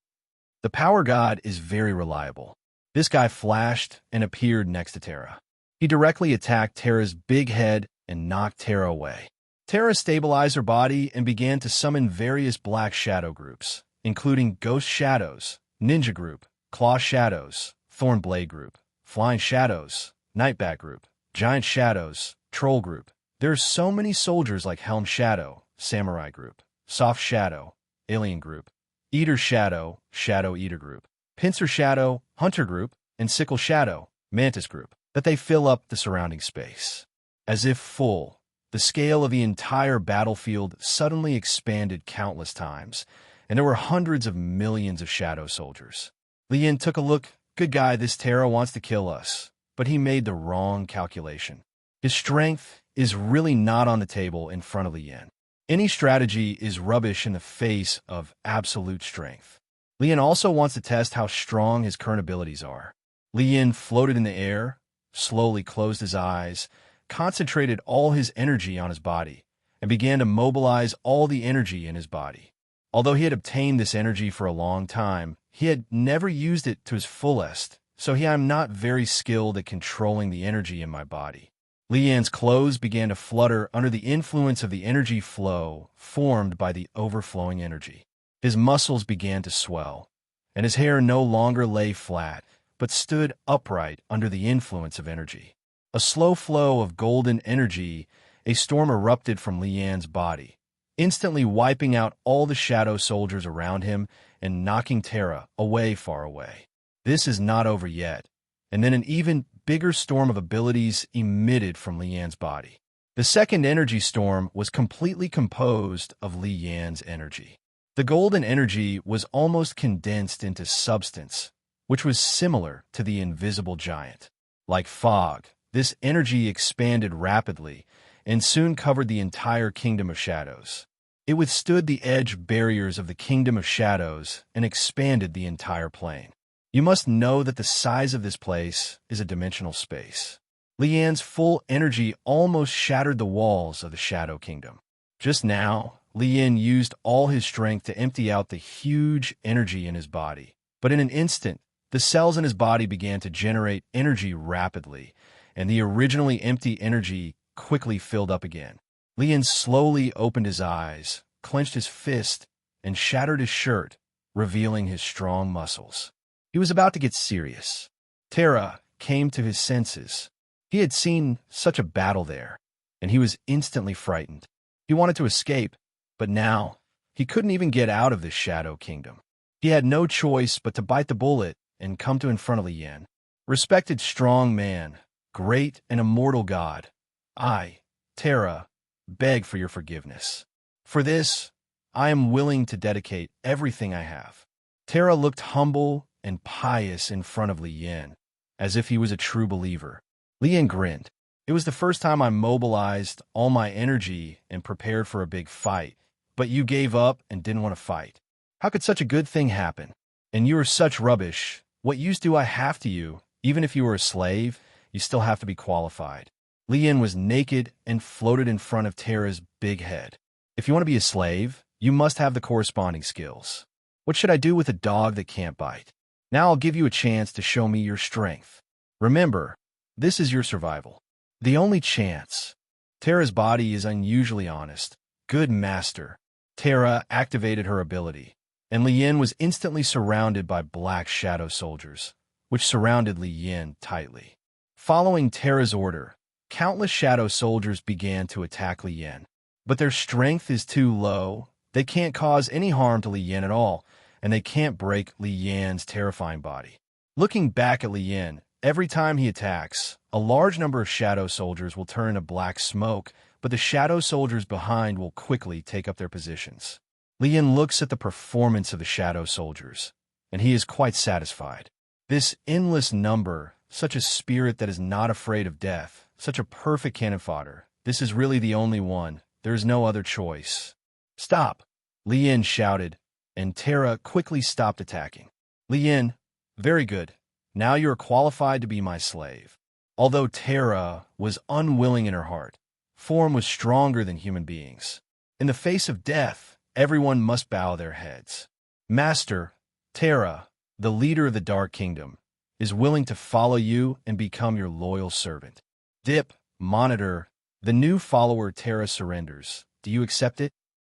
The Power God is very reliable. This guy flashed and appeared next to Terra. He directly attacked Terra's big head and knocked Terra away. Terra stabilized her body and began to summon various black shadow groups, including ghost shadows, Ninja Group, Claw Shadows, Thorn Blade Group, Flying Shadows, Nightbat Group, Giant Shadows, Troll Group. There's so many soldiers like Helm Shadow, Samurai Group, Soft Shadow, Alien Group, Eater Shadow, Shadow Eater Group, Pincer Shadow, Hunter Group, and Sickle Shadow, Mantis Group, that they fill up the surrounding space. As if full, the scale of the entire battlefield suddenly expanded countless times, and there were hundreds of millions of shadow soldiers. Lien took a look. Good guy, this Terra wants to kill us, but he made the wrong calculation. His strength is really not on the table in front of Lien. Any strategy is rubbish in the face of absolute strength. Lien also wants to test how strong his current abilities are. Lien floated in the air, slowly closed his eyes, concentrated all his energy on his body, and began to mobilize all the energy in his body. Although he had obtained this energy for a long time, he had never used it to his fullest, so I'm not very skilled at controlling the energy in my body. Lian's clothes began to flutter under the influence of the energy flow formed by the overflowing energy. His muscles began to swell, and his hair no longer lay flat, but stood upright under the influence of energy. A slow flow of golden energy, a storm erupted from Lian's body, instantly wiping out all the shadow soldiers around him and knocking Terra far away. This is not over yet, and then an even bigger storm of abilities emitted from Lian's body. The second energy storm was completely composed of Lian's energy. The golden energy was almost condensed into substance, which was similar to the invisible giant. Like fog, this energy expanded rapidly and soon covered the entire Kingdom of Shadows. It withstood the edge barriers of the Kingdom of Shadows and expanded the entire plane. You must know that the size of this place is a dimensional space. Lian's full energy almost shattered the walls of the Shadow Kingdom. Just now, Lian used all his strength to empty out the huge energy in his body. But in an instant, the cells in his body began to generate energy rapidly, and the originally empty energy quickly filled up again. Lian slowly opened his eyes, clenched his fist, and shattered his shirt, revealing his strong muscles. He was about to get serious. Terra came to his senses. He had seen such a battle there, and he was instantly frightened. He wanted to escape, but now he couldn't even get out of this Shadow Kingdom. He had no choice but to bite the bullet and come to in front of Lian. Respected strong man, great and immortal god, I, Terra, beg for your forgiveness. For this, I am willing to dedicate everything I have. Terra looked humble and pious in front of Lian, as if he was a true believer. Lian grinned. It was the first time I mobilized all my energy and prepared for a big fight, but you gave up and didn't want to fight. How could such a good thing happen? And you are such rubbish. What use do I have to you? Even if you were a slave, you still have to be qualified. Lian was naked and floated in front of Terra's big head. If you want to be a slave, you must have the corresponding skills. What should I do with a dog that can't bite? Now I'll give you a chance to show me your strength. Remember, this is your survival. The only chance. Terra's body is unusually honest. Good master. Terra activated her ability, and Lian was instantly surrounded by black shadow soldiers, which surrounded Lian tightly. Following Terra's order, countless shadow soldiers began to attack Lian, but their strength is too low. They can't cause any harm to Lian at all, and they can't break Lian's terrifying body. Looking back at Lian, every time he attacks, a large number of shadow soldiers will turn to black smoke, but the shadow soldiers behind will quickly take up their positions. Lian looks at the performance of the shadow soldiers, and he is quite satisfied. This endless number, such a spirit that is not afraid of death, such a perfect cannon fodder, this is really the only one. There is no other choice. Stop! Lian shouted, and Terra quickly stopped attacking. Lian, very good. Now you are qualified to be my slave. Although Terra was unwilling in her heart, form was stronger than human beings. In the face of death, everyone must bow their heads. Master, Terra, the leader of the Dark Kingdom, is willing to follow you and become your loyal servant. Dip, monitor, the new follower Terra surrenders. Do you accept it?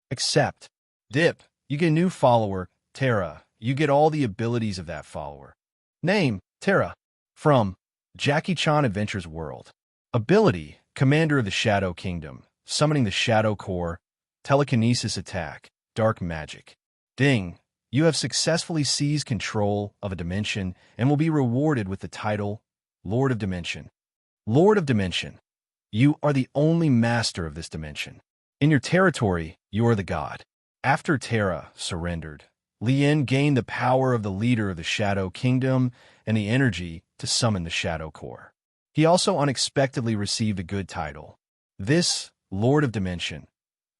Accept. Dip, you get a new follower, Terra. you get all the abilities of that follower. Name, Terra. From Jackie Chan Adventures World. Ability, Commander of the Shadow Kingdom, summoning the Shadow Core, telekinesis attack, dark magic. Ding, you have successfully seized control of a dimension and will be rewarded with the title Lord of Dimension. Lord of Dimension. You are the only master of this dimension. In your territory, you are the god. After Terra surrendered, Lien gained the power of the leader of the Shadow Kingdom and the energy to summon the Shadow Core. He also unexpectedly received a good title. This, Lord of Dimension,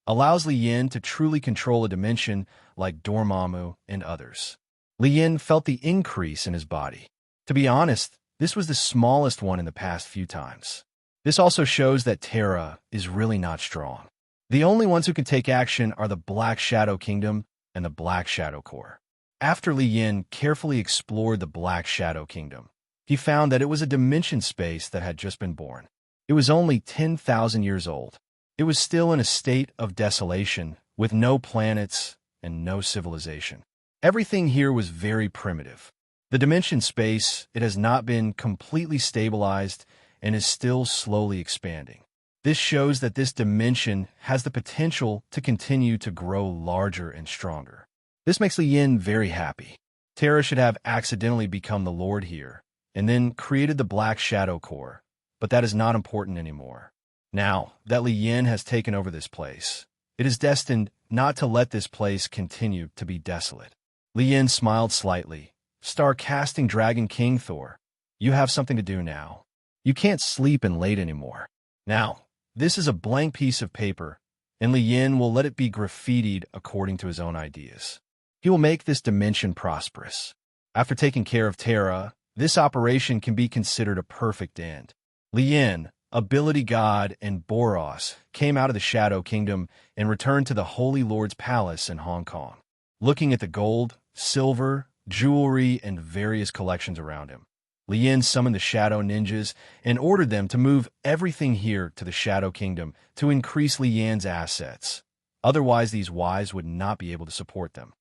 allows Lien to truly control a dimension like Dormammu and others. Lien felt the increase in his body. To be honest, this was the smallest one in the past few times. This also shows that Terra is really not strong. The only ones who can take action are the Black Shadow Kingdom and the Black Shadow Core. After Lien carefully explored the Black Shadow Kingdom, he found that it was a dimension space that had just been born. It was only 10,000 years old. It was still in a state of desolation, with no planets and no civilization. Everything here was very primitive. The dimension space, it has not been completely stabilized and is still slowly expanding. This shows that this dimension has the potential to continue to grow larger and stronger. This makes Lien very happy. Terra should have accidentally become the Lord here, and then created the Black Shadow Core, but that is not important anymore. Now that Lien has taken over this place, it is destined not to let this place continue to be desolate. Lien smiled slightly. Star-casting Dragon King Thor, you have something to do now. You can't sleep in late anymore. Now, this is a blank piece of paper, and Lien will let it be graffitied according to his own ideas. He will make this dimension prosperous. After taking care of Terra, this operation can be considered a perfect end. Lien, Ability God, and Boros came out of the Shadow Kingdom and returned to the Holy Lord's Palace in Hong Kong. Looking at the gold, silver, jewelry, and various collections around him, Lien summoned the Shadow Ninjas and ordered them to move everything here to the Shadow Kingdom to increase Lien's assets. Otherwise, these wives would not be able to support them.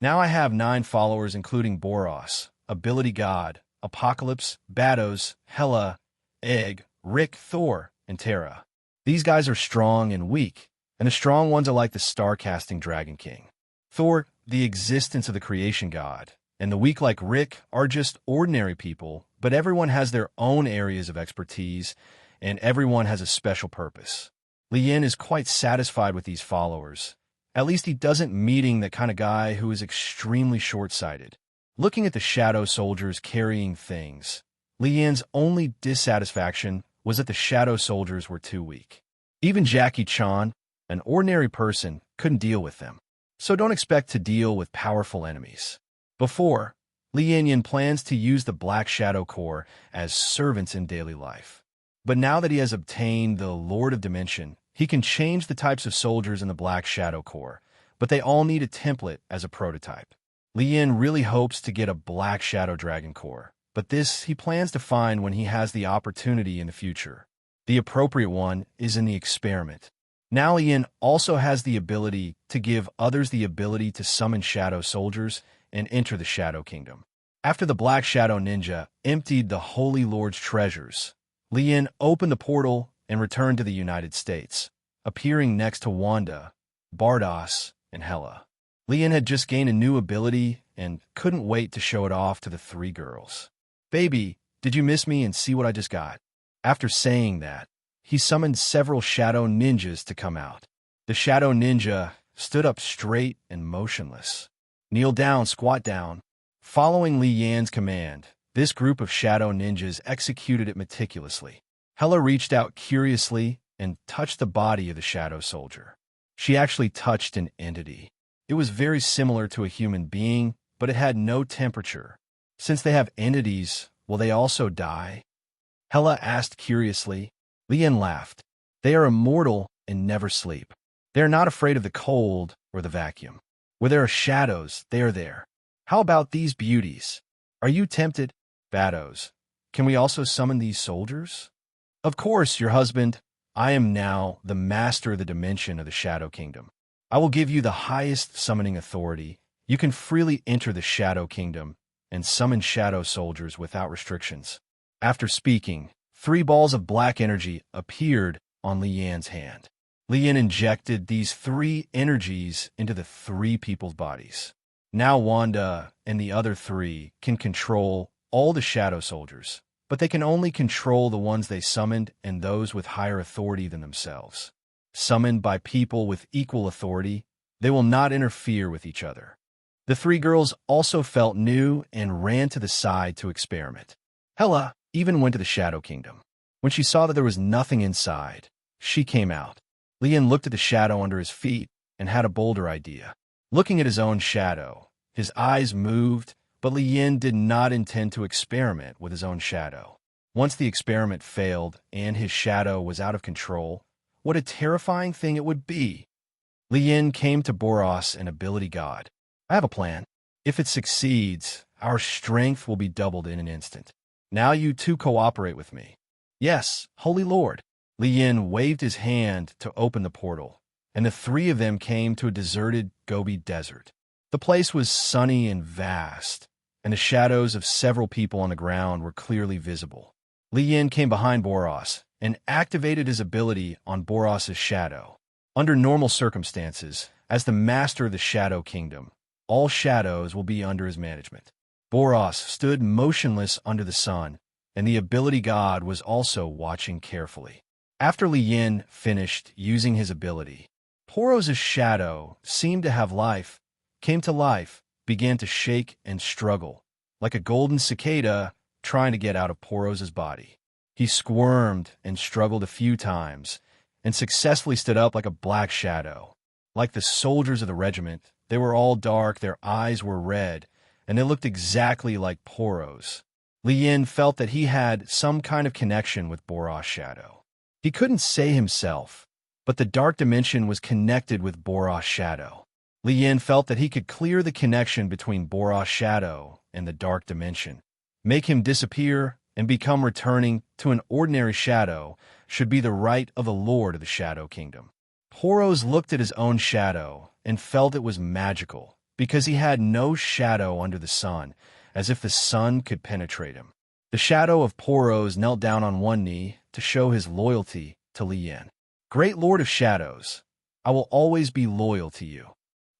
Now I have 9 followers, including Boros, Ability God, Apocalypse, Bados, Hela, Egg, Rick, Thor, and Terra. These guys are strong and weak, and the strong ones are like the star-casting Dragon King. Thor, the existence of the creation god, and the weak like Rick are just ordinary people, but everyone has their own areas of expertise, and everyone has a special purpose. Lien is quite satisfied with these followers. At least he doesn't meeting the kind of guy who is extremely short-sighted. Looking at the Shadow Soldiers carrying things, Lien's only dissatisfaction was that the Shadow Soldiers were too weak. Even Jackie Chan, an ordinary person, couldn't deal with them. So don't expect to deal with powerful enemies. Before, Lien plans to use the Black Shadow Core as servants in daily life. But now that he has obtained the Lord of Dimension, he can change the types of soldiers in the Black Shadow Core, but they all need a template as a prototype. Lien really hopes to get a Black Shadow Dragon Core, but this he plans to find when he has the opportunity in the future. The appropriate one is in the experiment. Now Lien also has the ability to give others the ability to summon Shadow Soldiers and enter the Shadow Kingdom. After the Black Shadow Ninja emptied the Holy Lord's treasures, Lien opened the portal and returned to the United States, appearing next to Wanda, Bardos, and Hela. Lien had just gained a new ability and couldn't wait to show it off to the 3 girls. "Baby, did you miss me and see what I just got?" After saying that, he summoned several Shadow Ninjas to come out. The Shadow Ninja stood up straight and motionless. "Kneel down, squat down." Following Lien's command, this group of Shadow Ninjas executed it meticulously. Hela reached out curiously and touched the body of the Shadow Soldier. She actually touched an entity. It was very similar to a human being, but it had no temperature. Since they have entities, will they also die? Hela asked curiously. Lien laughed. "They are immortal and never sleep. They are not afraid of the cold or the vacuum. Where there are shadows, they are there. How about these beauties? Are you tempted?" "Bados, can we also summon these soldiers?" "Of course, your husband. I am now the master of the dimension of the Shadow Kingdom. I will give you the highest summoning authority. You can freely enter the Shadow Kingdom and summon shadow soldiers without restrictions. After speaking, 3 balls of black energy appeared on Li Yan's hand. Li Yan injected these 3 energies into the 3 people's bodies. Now Wanda and the other 3 can control all the shadow soldiers, but they can only control the ones they summoned and those with higher authority than themselves. Summoned by people with equal authority, they will not interfere with each other. The 3 girls also felt new and ran to the side to experiment. Hela even went to the Shadow Kingdom. When she saw that there was nothing inside, she came out. Li Yan looked at the shadow under his feet and had a bolder idea. Looking at his own shadow, his eyes moved, but Li Yan did not intend to experiment with his own shadow. Once the experiment failed and his shadow was out of control, what a terrifying thing it would be. Li Yan came to Boros, an ability god. I have a plan. If it succeeds, our strength will be doubled in an instant. Now you 2 cooperate with me. Yes, Holy Lord. Li Yan waved his hand to open the portal, and the 3 of them came to a deserted Gobi desert. The place was sunny and vast, and the shadows of several people on the ground were clearly visible. Li Yan came behind Boros and activated his ability on Boros's shadow. Under normal circumstances, as the master of the Shadow Kingdom, all shadows will be under his management. Boros stood motionless under the sun, and the ability god was also watching carefully. After Li Yan finished using his ability, Poros's shadow seemed to have life, came to life, began to shake and struggle, like a golden cicada trying to get out of Poros's body. He squirmed and struggled a few times, and successfully stood up like a black shadow. Like the soldiers of the regiment, they were all dark, their eyes were red, and they looked exactly like Poros. Li Yan felt that he had some kind of connection with Boros' shadow. He couldn't say himself, but the dark dimension was connected with Boros' shadow. Li Yan felt that he could clear the connection between Boros' shadow and the dark dimension, make him disappear, and become returning to an ordinary shadow should be the right of the Lord of the Shadow Kingdom. Poros looked at his own shadow and felt it was magical, because he had no shadow under the sun, as if the sun could penetrate him. The shadow of Poros knelt down on one knee to show his loyalty to Li Yan. Great Lord of Shadows, I will always be loyal to you.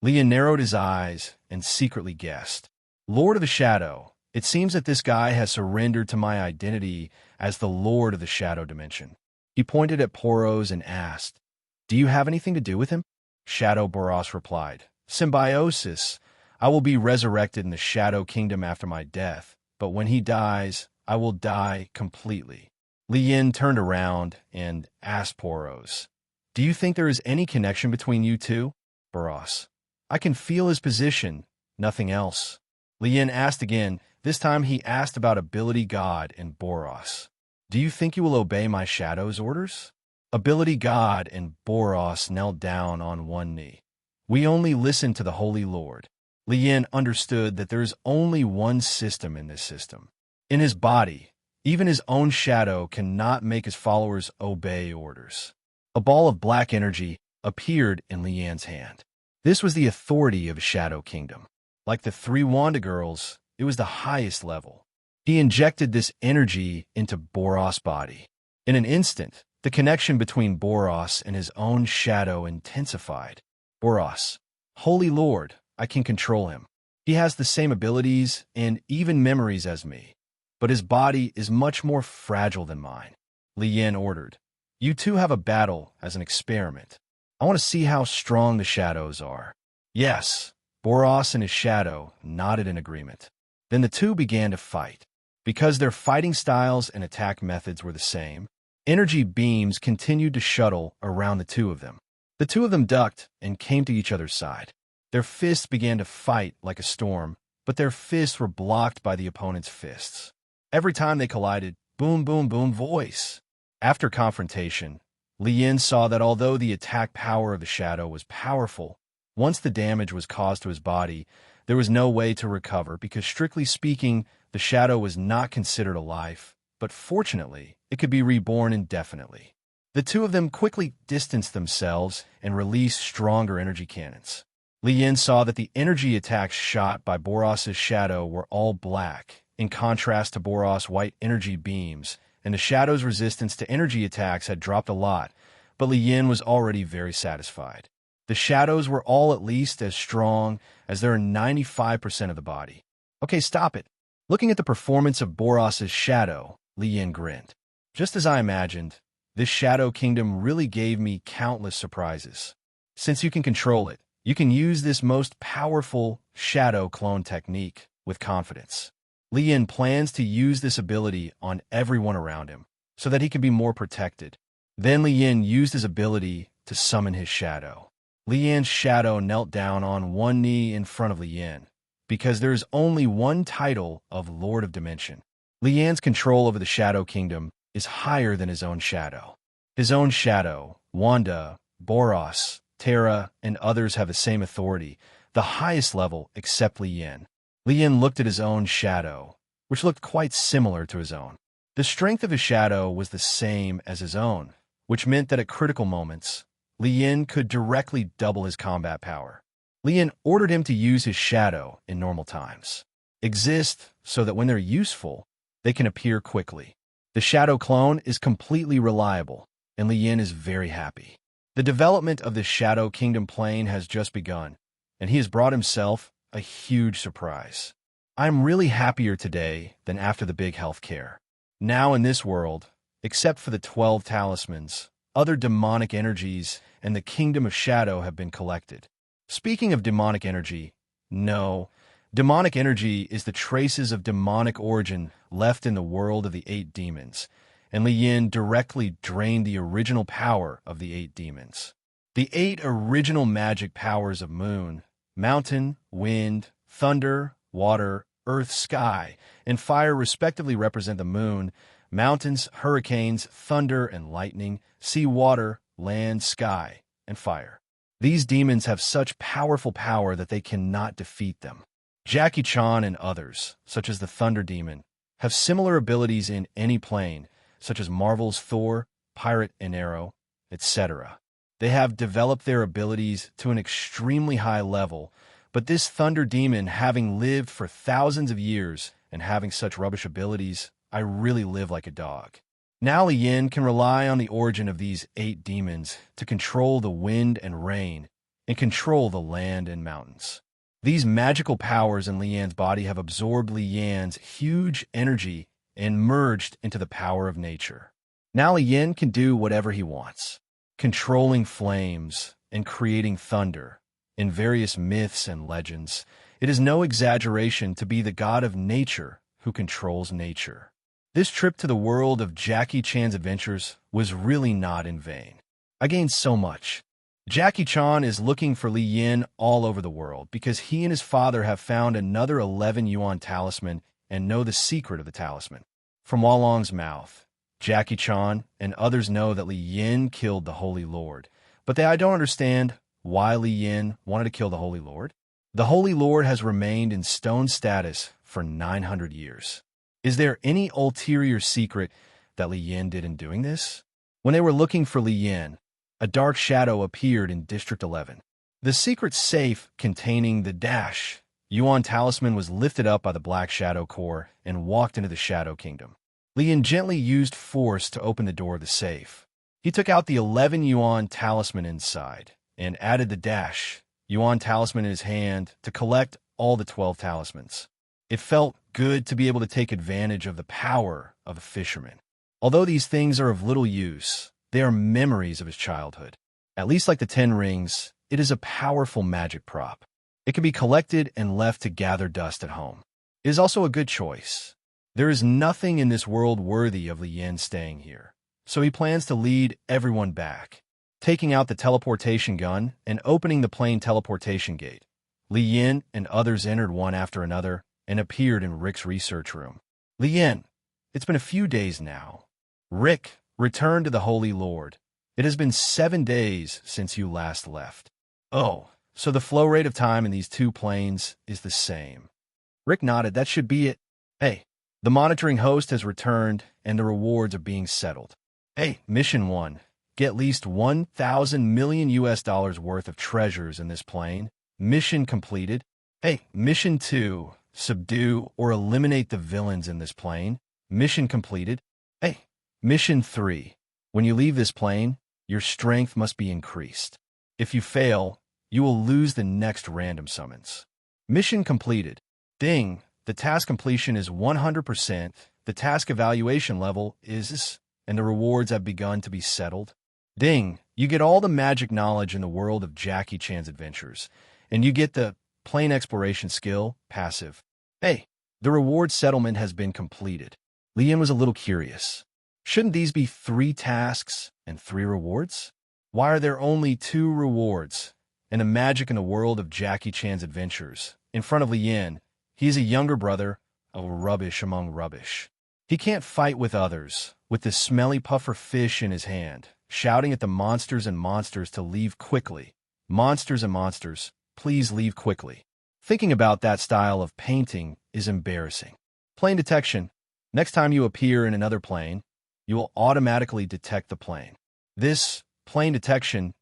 Li Yan narrowed his eyes and secretly guessed. Lord of the Shadow, it seems that this guy has surrendered to my identity as the Lord of the Shadow Dimension. He pointed at Poros and asked, Do you have anything to do with him? Shadow Boros replied, Symbiosis. I will be resurrected in the Shadow Kingdom after my death, but when he dies, I will die completely. Li Yan turned around and asked Poros, Do you think there is any connection between you two? Boros, I can feel his position, nothing else. Li Yan asked again. This time he asked about Ability God and Boros. Do you think you will obey my shadow's orders? Ability God and Boros knelt down on one knee. We only listen to the Holy Lord. Li Yan understood that there is only one system in this system. In his body, even his own shadow cannot make his followers obey orders. A ball of black energy appeared in Li Yan's hand. This was the authority of a Shadow Kingdom. Like the 3 Wanda girls, it was the highest level. He injected this energy into Boros' body. In an instant, the connection between Boros and his own shadow intensified. Boros, Holy Lord, I can control him. He has the same abilities and even memories as me, but his body is much more fragile than mine. Li Yan ordered, You two have a battle as an experiment. I want to see how strong the shadows are. Yes, Boros and his shadow nodded in agreement. Then the two began to fight. Because their fighting styles and attack methods were the same, energy beams continued to shuttle around the two of them. The two of them ducked and came to each other's side. Their fists began to fight like a storm, but their fists were blocked by the opponent's fists. Every time they collided, boom, boom, boom, voice. After confrontation, Li Yan saw that although the attack power of the shadow was powerful, once the damage was caused to his body, there was no way to recover because, strictly speaking, the shadow was not considered a life, but fortunately, it could be reborn indefinitely. The two of them quickly distanced themselves and released stronger energy cannons. Li Yin saw that the energy attacks shot by Boros's shadow were all black, in contrast to Boros' white energy beams, and the shadow's resistance to energy attacks had dropped a lot, but Li Yin was already very satisfied. The shadows were all at least as strong as they're in 95% of the body. Okay, stop it. Looking at the performance of Boros's shadow, Li Yin grinned. Just as I imagined, this Shadow Kingdom really gave me countless surprises. Since you can control it, you can use this most powerful shadow clone technique with confidence. Li Yin plans to use this ability on everyone around him, so that he can be more protected. Then Li Yin used his ability to summon his shadow. Li Yin's shadow knelt down on one knee in front of Li Yin, because there is only one title of Lord of Dimension. Li Yin's control over the Shadow Kingdom is higher than his own shadow. His own shadow, Wanda, Boros, Terra, and others have the same authority, the highest level except Li Yin. Li Yin looked at his own shadow, which looked quite similar to his own. The strength of his shadow was the same as his own, which meant that at critical moments, Li Yin could directly double his combat power. Li Yin ordered him to use his shadow in normal times. Exist so that when they're useful, they can appear quickly. The shadow clone is completely reliable, and Li Yin is very happy. The development of the Shadow Kingdom plane has just begun, and he has brought himself a huge surprise. I'm really happier today than after the big health care. Now in this world, except for the 12 talismans, other demonic energies and the Kingdom of Shadow have been collected. Speaking of demonic energy, no, demonic energy is the traces of demonic origin left in the world of the 8 demons, and Li Yin directly drained the original power of the 8 demons. The 8 original magic powers of moon, mountain, wind, thunder, water, earth, sky, and fire respectively represent the moon, mountains, hurricanes, thunder, and lightning, sea, water, land, sky, and fire. These demons have such powerful power that they cannot defeat them. Jackie Chan and others, such as the Thunder Demon, have similar abilities in any plane, such as Marvel's Thor, Pirate and Arrow, etc. They have developed their abilities to an extremely high level, but this Thunder Demon, having lived for thousands of years and having such rubbish abilities, I really live like a dog. Now Li Yin can rely on the origin of these 8 demons to control the wind and rain and control the land and mountains. These magical powers in Li Yin's body have absorbed Li Yin's huge energy and merged into the power of nature. Now Li Yin can do whatever he wants, controlling flames and creating thunder. In various myths and legends, it is no exaggeration to be the god of nature who controls nature. This trip to the world of Jackie Chan's adventures was really not in vain. I gained so much. Jackie Chan is looking for Li Yin all over the world because he and his father have found another 11 Yuan talisman and know the secret of the talisman. From Walong's mouth, Jackie Chan and others know that Li Yin killed the Holy Lord, but I don't understand why Li Yin wanted to kill the Holy Lord. The Holy Lord has remained in stone status for 900 years. Is there any ulterior secret that Li Yin did in doing this? When they were looking for Li Yin, a dark shadow appeared in District 11. The secret safe containing the dash Yuan talisman was lifted up by the Black Shadow Core and walked into the Shadow Kingdom. Li Yin gently used force to open the door of the safe. He took out the 11 Yuan talisman inside and added the dash Yuan talisman in his hand to collect all the 12 talismans. It felt good to be able to take advantage of the power of a fisherman. Although these things are of little use, they are memories of his childhood. At least like the 10 rings, it is a powerful magic prop. It can be collected and left to gather dust at home. It is also a good choice. There is nothing in this world worthy of Li Yin staying here, so he plans to lead everyone back. Taking out the teleportation gun and opening the plane teleportation gate, Li Yin and others entered one after another and appeared in Rick's research room. Li Yin, it's been a few days now. Rick, return to the Holy Lord. It has been 7 days since you last left. Oh, so the flow rate of time in these 2 planes is the same. Rick nodded. That should be it. Hey, the monitoring host has returned and the rewards are being settled. Hey, Mission 1. Get at least 1,000 million US dollars worth of treasures in this plane. Mission completed. Hey, Mission 2. Subdue or eliminate the villains in this plane. Mission completed. Hey, Mission 3. When you leave this plane, your strength must be increased. If you fail, you will lose the next random summons. Mission completed. Ding, the task completion is 100%, the task evaluation level is, and the rewards have begun to be settled. Ding, you get all the magic knowledge in the world of Jackie Chan's adventures, and you get the plane exploration skill, passive. Hey, the reward settlement has been completed. Lian was a little curious. Shouldn't these be 3 tasks and 3 rewards? Why are there only 2 rewards? And the magic in the world of Jackie Chan's adventures. In front of Lian, he is a younger brother of rubbish among rubbish. He can't fight with others, with the smelly puffer fish in his hand, shouting at the monsters and monsters to leave quickly. Monsters and monsters, please leave quickly. Thinking about that style of painting is embarrassing. Plane detection. Next time you appear in another plane, you will automatically detect the plane. This plane detection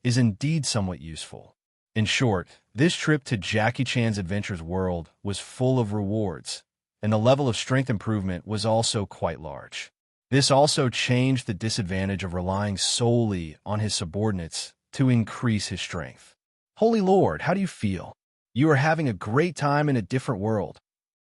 is indeed somewhat useful. In short, this trip to Jackie Chan's Adventures world was full of rewards, and the level of strength improvement was also quite large. This also changed the disadvantage of relying solely on his subordinates to increase his strength. Holy Lord, how do you feel? You are having a great time in a different world.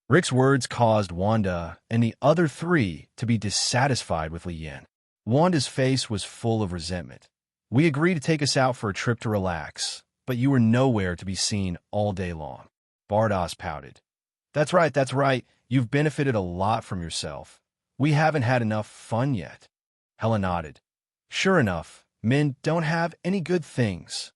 Rick's words caused Wanda and the other 3 to be dissatisfied with Lian. Wanda's face was full of resentment. We agreed to take us out for a trip to relax, but you were nowhere to be seen all day long. Bardos pouted. That's right. You've benefited a lot from yourself. We haven't had enough fun yet. Helen nodded. Sure enough, men don't have any good things.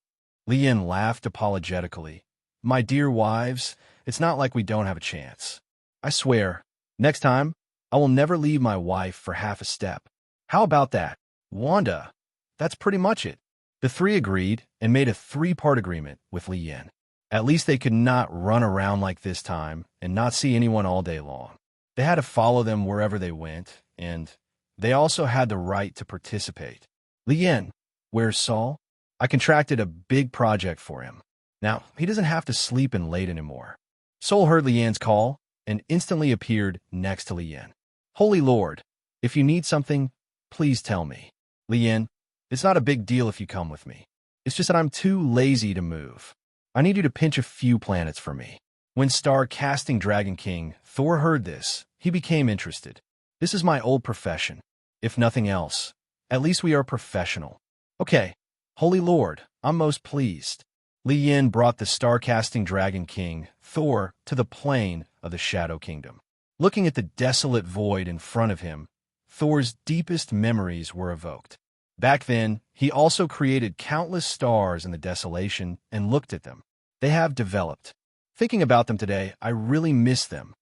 Lian laughed apologetically. My dear wives, it's not like we don't have a chance. I swear, next time, I will never leave my wife for half a step. How about that, Wanda? That's pretty much it. The 3 agreed and made a 3-part agreement with Lian. At least they could not run around like this time and not see anyone all day long. They had to follow them wherever they went, and they also had the right to participate. Lian, where's Saul? I contracted a big project for him. Now, he doesn't have to sleep in late anymore. Sol heard Lian's call and instantly appeared next to Lian. Holy Lord, if you need something, please tell me. Lian, it's not a big deal if you come with me. It's just that I'm too lazy to move. I need you to pinch a few planets for me. When star-casting Dragon King Thor heard this, he became interested. This is my old profession. If nothing else, at least we are professional. Okay, Holy Lord, I'm most pleased. Lian brought the star-casting Dragon King Thor to the plane of the Shadow Kingdom. Looking at the desolate void in front of him, Thor's deepest memories were evoked. Back then, he also created countless stars in the desolation and looked at them. They have developed. Thinking about them today, I really miss them.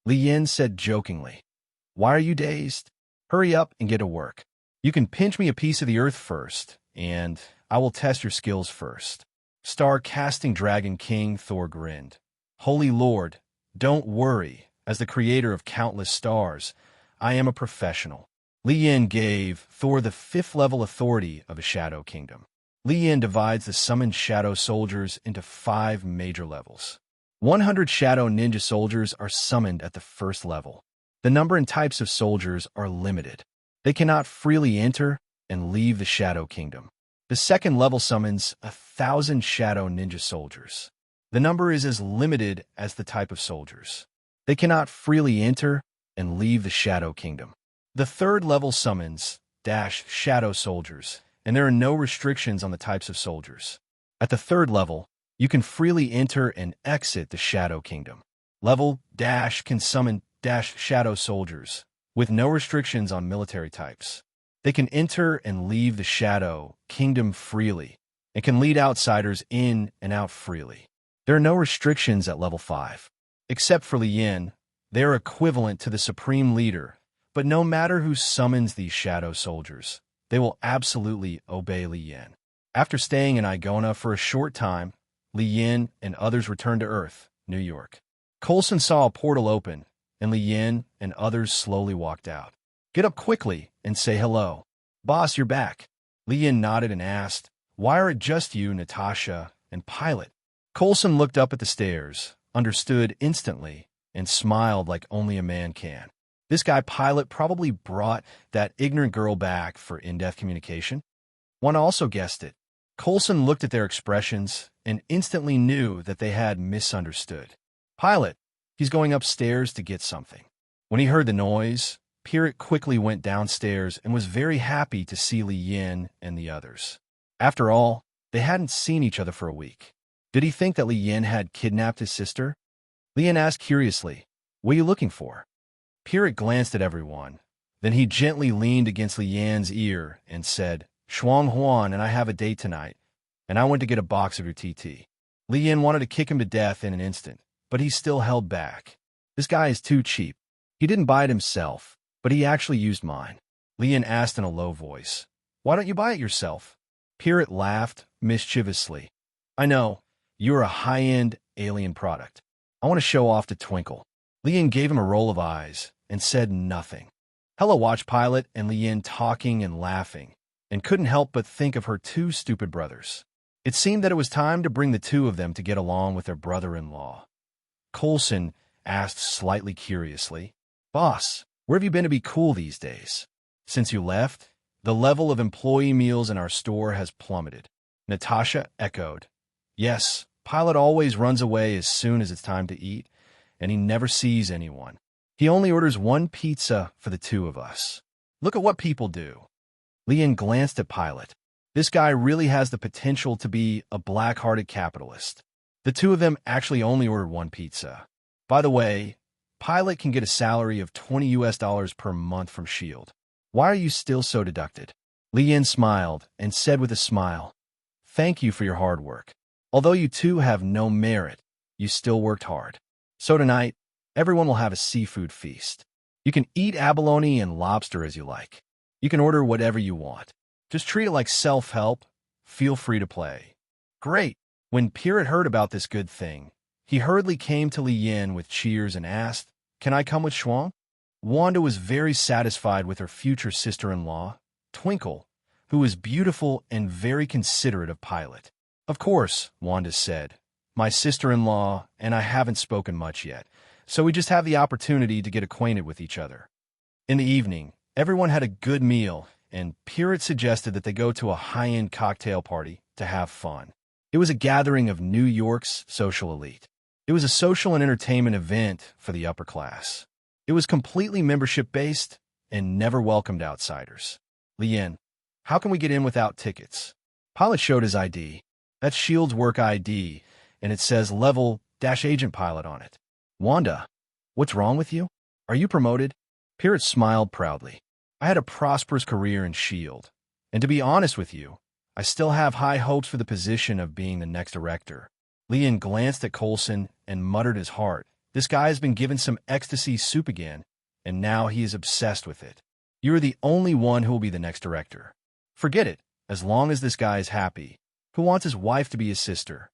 Lian said jokingly. Why are you dazed? Hurry up and get to work. You can pinch me a piece of the earth first, and I will test your skills first. Star-casting Dragon King Thor grinned. Holy Lord, don't worry. As the creator of countless stars, I am a professional. Lian gave Thor the 5th level authority of a Shadow Kingdom. Lian divides the summoned Shadow Soldiers into 5 major levels. 100 Shadow Ninja Soldiers are summoned at the 1st level. The number and types of soldiers are limited. They cannot freely enter and leave the Shadow Kingdom. The 2nd level summons 1,000 Shadow Ninja Soldiers. The number is as limited as the type of soldiers. They cannot freely enter and leave the Shadow Kingdom. The 3rd level summons Shadow Soldiers, and there are no restrictions on the types of soldiers. At the 3rd level, you can freely enter and exit the Shadow Kingdom. Level can summon Shadow Soldiers, with no restrictions on military types. They can enter and leave the Shadow Kingdom freely, and can lead outsiders in and out freely. There are no restrictions at level 5. Except for Lian, they are equivalent to the Supreme Leader, but no matter who summons these Shadow Soldiers, they will absolutely obey Lian. After staying in Igona for a short time, Lian and others returned to Earth, New York. Coulson saw a portal open, and Lian and others slowly walked out. Get up quickly and say hello. Boss, you're back. Lian nodded and asked, why are it just you, Natasha, and Pilot? Coulson looked up at the stairs, understood instantly, and smiled like only a man can. This guy Pilot probably brought that ignorant girl back for in-depth communication. One also guessed it. Coulson looked at their expressions and instantly knew that they had misunderstood. Pilot, he's going upstairs to get something. When he heard the noise, Pirate quickly went downstairs and was very happy to see Li Yin and the others. After all, they hadn't seen each other for a week. Did he think that Li Yin had kidnapped his sister? Li Yin asked curiously, "What are you looking for?" Pirate glanced at everyone. Then he gently leaned against Li Yan's ear and said, "Shuang Huan and I have a date tonight, and I went to get a box of your TT." Li Yin wanted to kick him to death in an instant, but he still held back. This guy is too cheap. He didn't buy it himself, but he actually used mine. Li Yin asked in a low voice, "Why don't you buy it yourself?" Pirate laughed mischievously. "I know, you're a high-end alien product. I want to show off to Twinkle." Li Yin gave him a roll of eyes and said nothing. Hello, Watch Pilot and Li Yin talking and laughing, and couldn't help but think of her two stupid brothers. It seemed that it was time to bring the two of them to get along with their brother-in-law. Coulson asked slightly curiously, "Boss, where have you been to be cool these days? Since you left, the level of employee meals in our store has plummeted." Natasha echoed, "Yes, Pilot always runs away as soon as it's time to eat, and he never sees anyone. He only orders one pizza for the two of us. Look at what people do." Li Yin glanced at Pilot. This guy really has the potential to be a black-hearted capitalist. The two of them actually only ordered one pizza. By the way, Pilot can get a salary of $20 per month from S.H.I.E.L.D. Why are you still so deducted? Li Yin smiled and said with a smile, "Thank you for your hard work. Although you two have no merit, you still worked hard. So tonight, everyone will have a seafood feast. You can eat abalone and lobster as you like. You can order whatever you want. Just treat it like self-help. Feel free to play." Great. When Pirate heard about this good thing, he hurriedly came to Li Yin with cheers and asked, "Can I come with Shuang?" Wanda was very satisfied with her future sister-in-law, Twinkle, who was beautiful and very considerate of Pilot. "Of course," Wanda said. "My sister-in-law and I haven't spoken much yet, so we just have the opportunity to get acquainted with each other." In the evening, everyone had a good meal, and Pirate suggested that they go to a high-end cocktail party to have fun. It was a gathering of New York's social elite. It was a social and entertainment event for the upper class. It was completely membership-based and never welcomed outsiders. "Li Yin, how can we get in without tickets?" Pilot showed his ID. That's S.H.I.E.L.D.'s work ID, and it says Level-Agent Pilot on it. "Wanda, what's wrong with you? Are you promoted?" Pirate smiled proudly. "I had a prosperous career in S.H.I.E.L.D., and to be honest with you, I still have high hopes for the position of being the next director." Li Yin glanced at Coulson and muttered his heart. This guy has been given some ecstasy soup again, and now he is obsessed with it. "You are the only one who will be the next director. Forget it, as long as this guy is happy. Who wants his wife to be his sister?"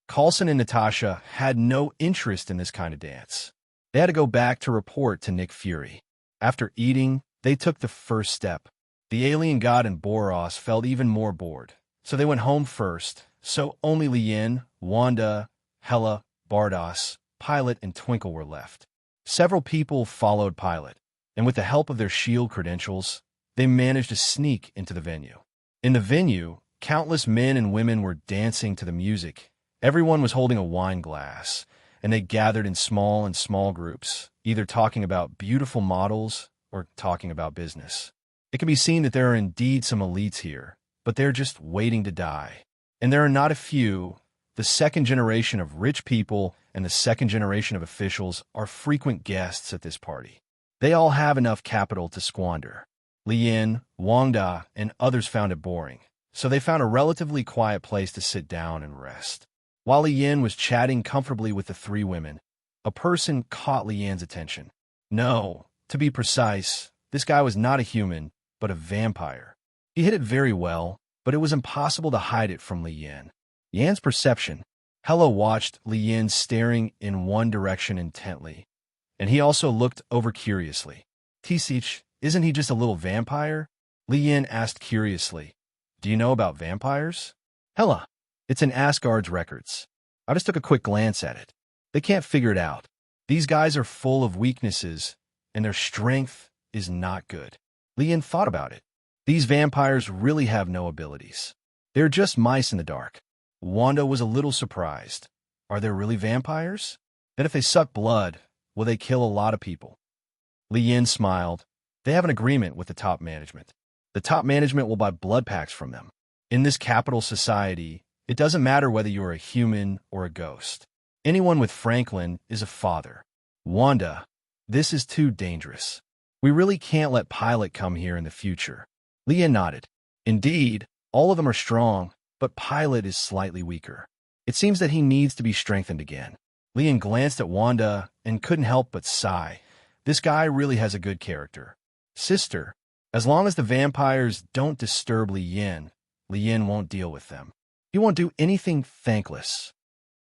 Coulson and Natasha had no interest in this kind of dance. They had to go back to report to Nick Fury. After eating, they took the first step. The alien god and Boros felt even more bored, so they went home first. So only Li Yin, Wanda, Hela, Bardos, Pilot, and Twinkle were left. Several people followed Pilot, and with the help of their S.H.I.E.L.D. credentials, they managed to sneak into the venue. In the venue, countless men and women were dancing to the music. Everyone was holding a wine glass, and they gathered in small groups, either talking about beautiful models or talking about business. It can be seen that there are indeed some elites here, but they're just waiting to die. And there are not a few. The second generation of rich people and the second generation of officials are frequent guests at this party. They all have enough capital to squander. Li Yin, Wanda, and others found it boring, so they found a relatively quiet place to sit down and rest. While Li Yin was chatting comfortably with the three women, a person caught Li Yin's attention. No, to be precise, this guy was not a human, but a vampire. He hid it very well, but it was impossible to hide it from Li Yin. Yan's perception. Hela watched Li Yin staring in one direction intently, and he also looked over curiously. "Tisich, isn't he just a little vampire?" Li Yin asked curiously. "Do you know about vampires?" "Hela, it's in Asgard's records. I just took a quick glance at it. They can't figure it out. These guys are full of weaknesses, and their strength is not good. Lian thought about it. These vampires really have no abilities. They're just mice in the dark. Wanda was a little surprised. Are there really vampires? Then if they suck blood, will they kill a lot of people? Lian smiled. They have an agreement with the top management. The top management will buy blood packs from them. In this capital society, it doesn't matter whether you're a human or a ghost. Anyone with Franklin is a father. Wanda, this is too dangerous. We really can't let Pilot come here in the future. Lian nodded. Indeed, all of them are strong, but Pilot is slightly weaker. It seems that he needs to be strengthened again. Lian glanced at Wanda and couldn't help but sigh. This guy really has a good character. Sister, as long as the vampires don't disturb Lian won't deal with them. He won't do anything thankless.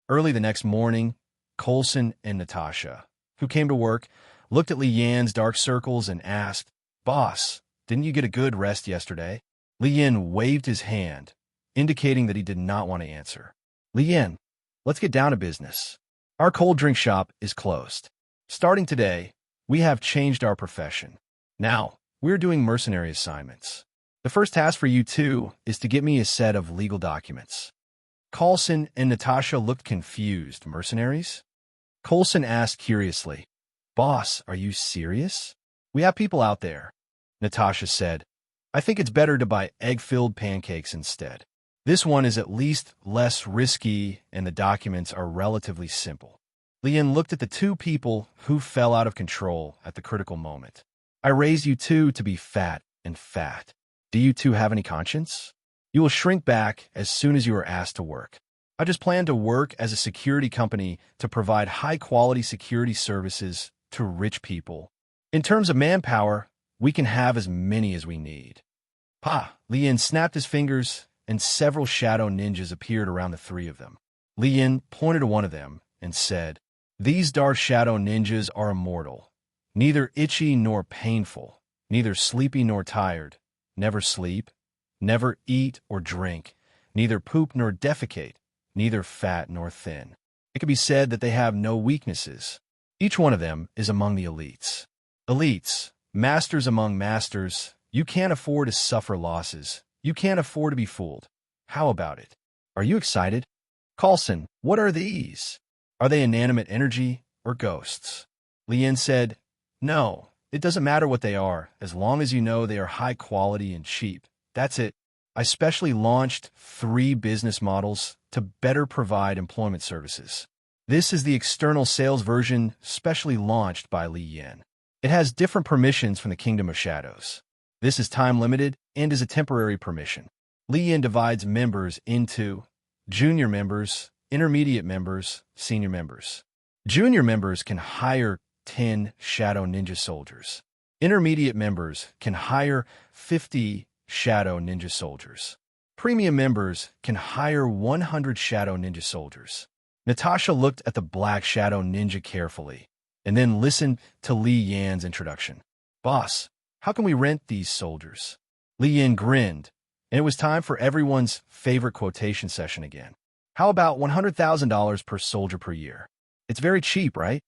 Early the next morning, Coulson and Natasha, who came to work, looked at Lian's dark circles and asked, "Boss, didn't you get a good rest yesterday?" Lian waved his hand, indicating that he did not want to answer. "Lian, let's get down to business. Our cold drink shop is closed. Starting today, we have changed our profession. Now, we're doing mercenary assignments. The first task for you two is to get me a set of legal documents." Coulson and Natasha looked confused. Mercenaries? Coulson asked curiously, "Boss, are you serious? We have people out there." Natasha said, "I think it's better to buy egg-filled pancakes instead. This one is at least less risky and the documents are relatively simple." Lian looked at the two people who fell out of control at the critical moment. "I raised you two to be fat and fat. Do you two have any conscience? You will shrink back as soon as you are asked to work. I just plan to work as a security company to provide high-quality security services to rich people. In terms of manpower, we can have as many as we need." "Pa!" Lian snapped his fingers, and several shadow ninjas appeared around the three of them. Lian pointed to one of them and said, "These dark shadow ninjas are immortal, neither itchy nor painful, neither sleepy nor tired, never sleep, never eat or drink, neither poop nor defecate, neither fat nor thin. It can be said that they have no weaknesses. Each one of them is among the elites. Elites, masters among masters, you can't afford to suffer losses. You can't afford to be fooled. How about it? Are you excited?" "Coulson, what are these? Are they inanimate energy or ghosts?" Lian said, "No, it doesn't matter what they are, as long as you know they are high quality and cheap. That's it. I specially launched 3 business models to better provide employment services. This is the external sales version specially launched by Lian. It has different permissions from the Kingdom of Shadows. This is time-limited and is a temporary permission. Lian divides members into junior members, intermediate members, senior members. Junior members can hire 10 Shadow Ninja soldiers. Intermediate members can hire 50 Shadow Ninja soldiers. Premium members can hire 100 Shadow Ninja soldiers." Natasha looked at the Black Shadow Ninja carefully, and then listened to Li Yan's introduction. "Boss, how can we rent these soldiers?" Li Yan grinned, and it was time for everyone's favorite quotation session again. "How about $100,000 per soldier per year? It's very cheap, right?"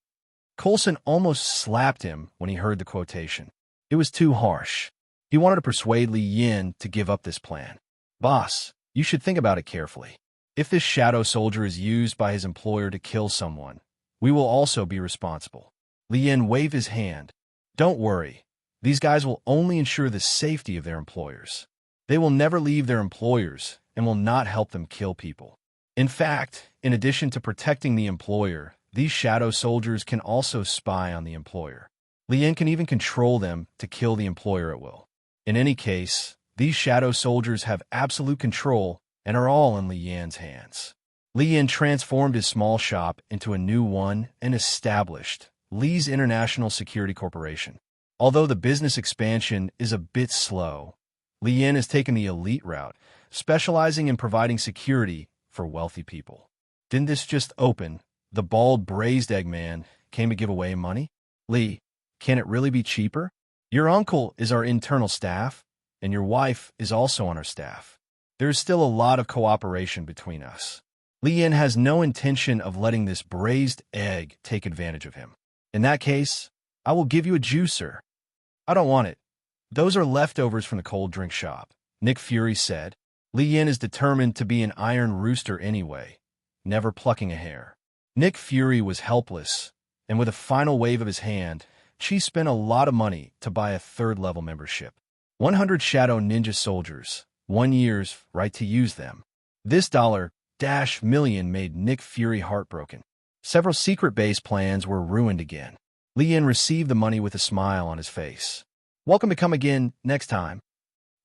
Coulson almost slapped him when he heard the quotation. It was too harsh. He wanted to persuade Li Yan to give up this plan. "Boss, you should think about it carefully. If this shadow soldier is used by his employer to kill someone, we will also be responsible." Li Yan waved his hand. "Don't worry. These guys will only ensure the safety of their employers. They will never leave their employers and will not help them kill people. In fact, in addition to protecting the employer, these shadow soldiers can also spy on the employer. Li Yan can even control them to kill the employer at will. In any case, these shadow soldiers have absolute control and are all in Li Yan's hands." Li Yan transformed his small shop into a new one and established Li's International Security Corporation. Although the business expansion is a bit slow, Li Yan has taken the elite route, specializing in providing security for wealthy people. Didn't this just open? The bald braised egg man came to give away money? "Li, can it really be cheaper? Your uncle is our internal staff, and your wife is also on our staff. There is still a lot of cooperation between us." Li Yin has no intention of letting this braised egg take advantage of him. In that case, I will give you a juicer. I don't want it. Those are leftovers from the cold drink shop, Nick Fury said. Li Yin is determined to be an iron rooster anyway, never plucking a hair. Nick Fury was helpless, and with a final wave of his hand, Chi spent a lot of money to buy a third-level membership. 100 Shadow Ninja Soldiers, 1 year's right to use them. This $-million made Nick Fury heartbroken. Several secret base plans were ruined again. Li Yin received the money with a smile on his face. Welcome to come again next time.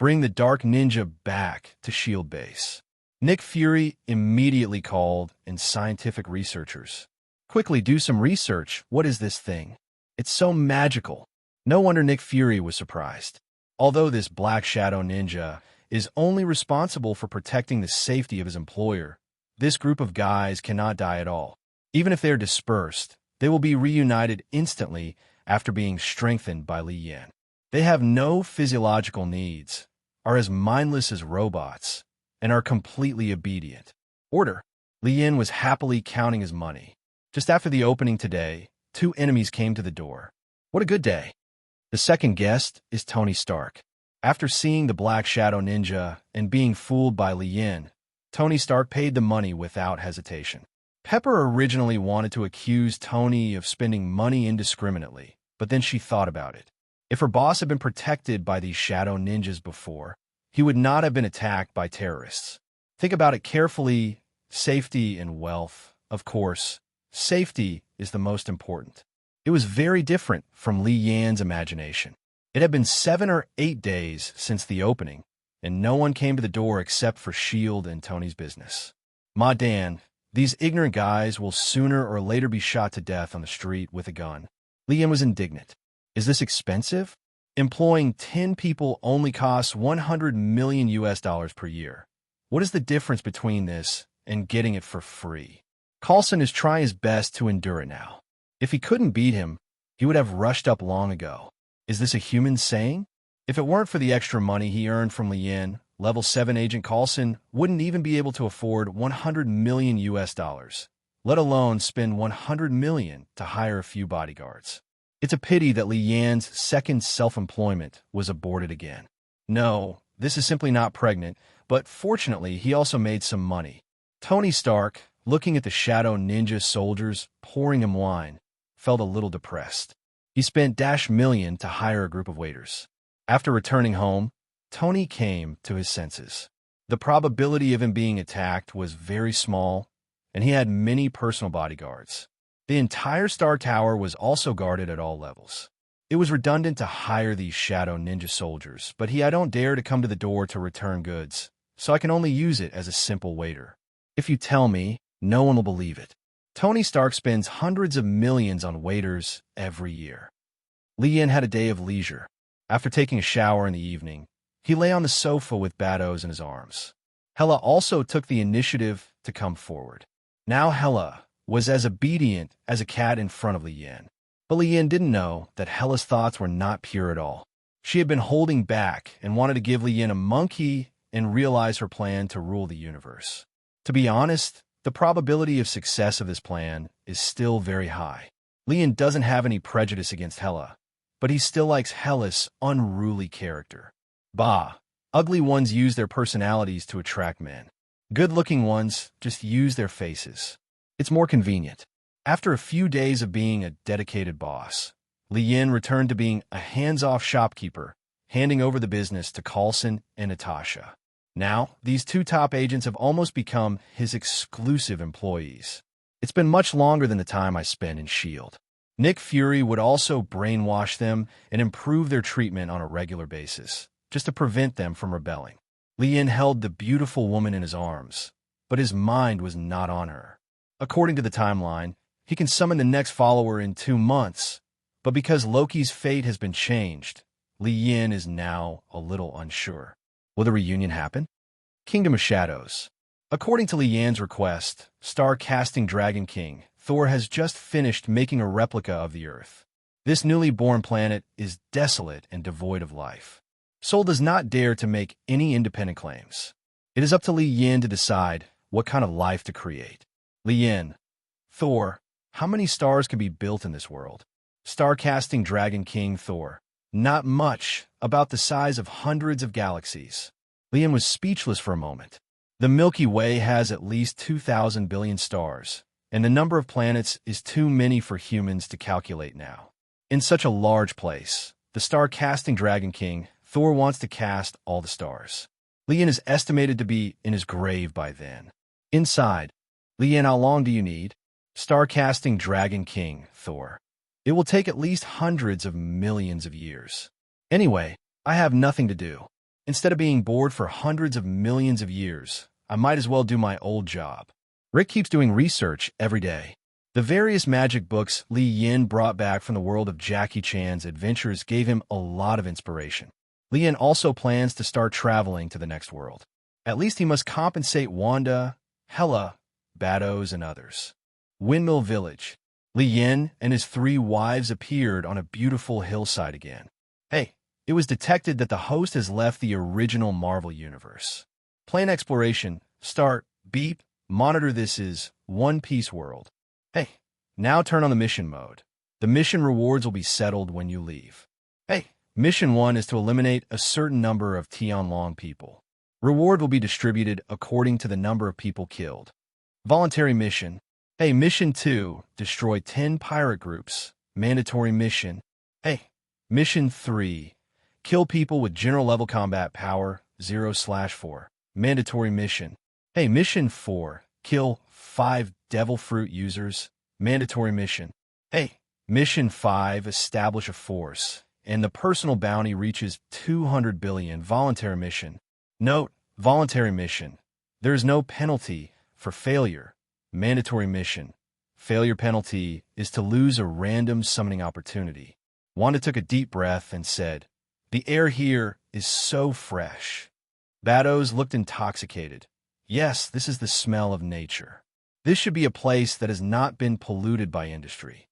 Bring the Dark Ninja back to Shield Base. Nick Fury immediately called in scientific researchers. Quickly do some research. What is this thing? It's so magical. No wonder Nick Fury was surprised. Although this Black Shadow Ninja is only responsible for protecting the safety of his employer, this group of guys cannot die at all. Even if they are dispersed, they will be reunited instantly after being strengthened by Li Yin. They have no physiological needs, are as mindless as robots, and are completely obedient. Order. Li Yin was happily counting his money. Just after the opening today, 2 enemies came to the door. What a good day. The second guest is Tony Stark. After seeing the Black Shadow Ninja and being fooled by Li Yin, Tony Stark paid the money without hesitation. Pepper originally wanted to accuse Tony of spending money indiscriminately, but then she thought about it. If her boss had been protected by these Shadow Ninjas before, he would not have been attacked by terrorists. Think about it carefully. Safety and wealth. Of course, safety is the most important. It was very different from Li Yin's imagination. It had been 7 or 8 days since the opening, and no one came to the door except for S.H.I.E.L.D. and Tony's business. Ma Dan, these ignorant guys will sooner or later be shot to death on the street with a gun. Li Yin was indignant. Is this expensive? Employing 10 people only costs $100 million per year. What is the difference between this and getting it for free? Coulson is trying his best to endure it now. If he couldn't beat him, he would have rushed up long ago. Is this a human saying? If it weren't for the extra money he earned from Li Yin, Level 7 Agent Coulson wouldn't even be able to afford $100 million, let alone spend $100 million to hire a few bodyguards. It's a pity that Li Yin's second self-employment was aborted again. No, this is simply not pregnant, but fortunately he also made some money. Tony Stark, looking at the Shadow Ninja soldiers pouring him wine, felt a little depressed. He spent $-million to hire a group of waiters. After returning home, Tony came to his senses. The probability of him being attacked was very small, and he had many personal bodyguards. The entire Star Tower was also guarded at all levels. It was redundant to hire these Shadow Ninja soldiers, but I don't dare to come to the door to return goods, so I can only use it as a simple waiter. If you tell me, no one will believe it. Tony Stark spends hundreds of millions on waiters every year. Li Yin had a day of leisure. After taking a shower in the evening, he lay on the sofa with Bados in his arms. Hela also took the initiative to come forward. Now Hela was as obedient as a cat in front of Li Yin. But Li Yin didn't know that Hela's thoughts were not pure at all. She had been holding back and wanted to give Li Yin a monkey and realize her plan to rule the universe. To be honest, the probability of success of this plan is still very high. Li Yin doesn't have any prejudice against Hela, but he still likes Hela's unruly character. Bah, ugly ones use their personalities to attract men. Good-looking ones just use their faces. It's more convenient. After a few days of being a dedicated boss, Li Yin returned to being a hands-off shopkeeper, handing over the business to Coulson and Natasha. Now, these 2 top agents have almost become his exclusive employees. It's been much longer than the time I spent in S.H.I.E.L.D. Nick Fury would also brainwash them and improve their treatment on a regular basis, just to prevent them from rebelling. Li Yin held the beautiful woman in his arms, but his mind was not on her. According to the timeline, he can summon the next follower in 2 months, but because Loki's fate has been changed, Li Yin is now a little unsure. Will the reunion happen? Kingdom of Shadows. According to Li Yin's request, star-casting Dragon King, Thor has just finished making a replica of the Earth. This newly born planet is desolate and devoid of life. Seoul does not dare to make any independent claims. It is up to Li Yin to decide what kind of life to create. Lien. Thor. How many stars can be built in this world? Star-casting Dragon King Thor. Not much, about the size of hundreds of galaxies. Lien was speechless for a moment. The Milky Way has at least 2,000 billion stars, and the number of planets is too many for humans to calculate now. In such a large place, the star-casting Dragon King, Thor wants to cast all the stars. Lien is estimated to be in his grave by then. Inside, Lien, how long do you need? Star-casting Dragon King, Thor. It will take at least hundreds of millions of years. Anyway, I have nothing to do. Instead of being bored for hundreds of millions of years, I might as well do my old job. Rick keeps doing research every day. The various magic books Li Yin brought back from the world of Jackie Chan's adventures gave him a lot of inspiration. Li Yin also plans to start traveling to the next world. At least he must compensate Wanda, Hela, Bados, and others. Windmill Village. Li Yin and his 3 wives appeared on a beautiful hillside again. Hey, it was detected that the host has left the original Marvel Universe. Plane exploration. Start. Beep. Monitor. This is One Piece World. Hey, now turn on the mission mode. The mission rewards will be settled when you leave. Hey, mission 1 is to eliminate a certain number of Tianlong people. Reward will be distributed according to the number of people killed. Voluntary mission. Hey, mission 2, destroy 10 pirate groups. Mandatory mission. Hey, mission 3, kill people with general level combat power 0/4. Mandatory mission. Hey, mission 4, kill 5 devil fruit users. Mandatory mission. Hey, mission 5, establish a force, and the personal bounty reaches 200 billion. Voluntary mission. Note, voluntary mission. There is no penalty for failure. Mandatory mission. Failure penalty is to lose a random summoning opportunity. Wanda took a deep breath and said, "The air here is so fresh." Bados looked intoxicated. Yes, this is the smell of nature. This should be a place that has not been polluted by industry.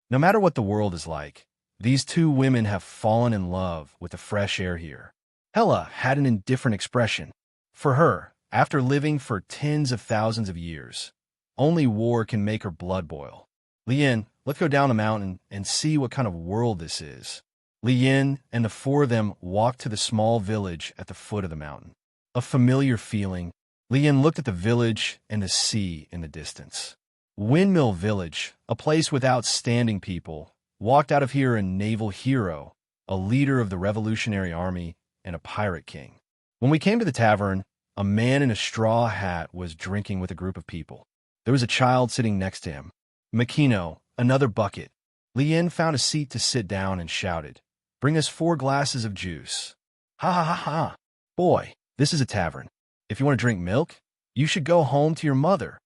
No matter what the world is like, these 2 women have fallen in love with the fresh air here. Hela had an indifferent expression. For her, after living for tens of thousands of years, only war can make her blood boil. Lien, let's go down the mountain and see what kind of world this is. Lien and the 4 of them walked to the small village at the foot of the mountain. A familiar feeling. Lien looked at the village and the sea in the distance. Windmill Village, a place with outstanding people, walked out of here a naval hero, a leader of the Revolutionary Army, and a pirate king. When we came to the tavern, a man in a straw hat was drinking with a group of people. There was a child sitting next to him. Makino, another bucket. Lien found a seat to sit down and shouted, "Bring us 4 glasses of juice." Ha ha ha ha. Boy, this is a tavern. If you want to drink milk, you should go home to your mother.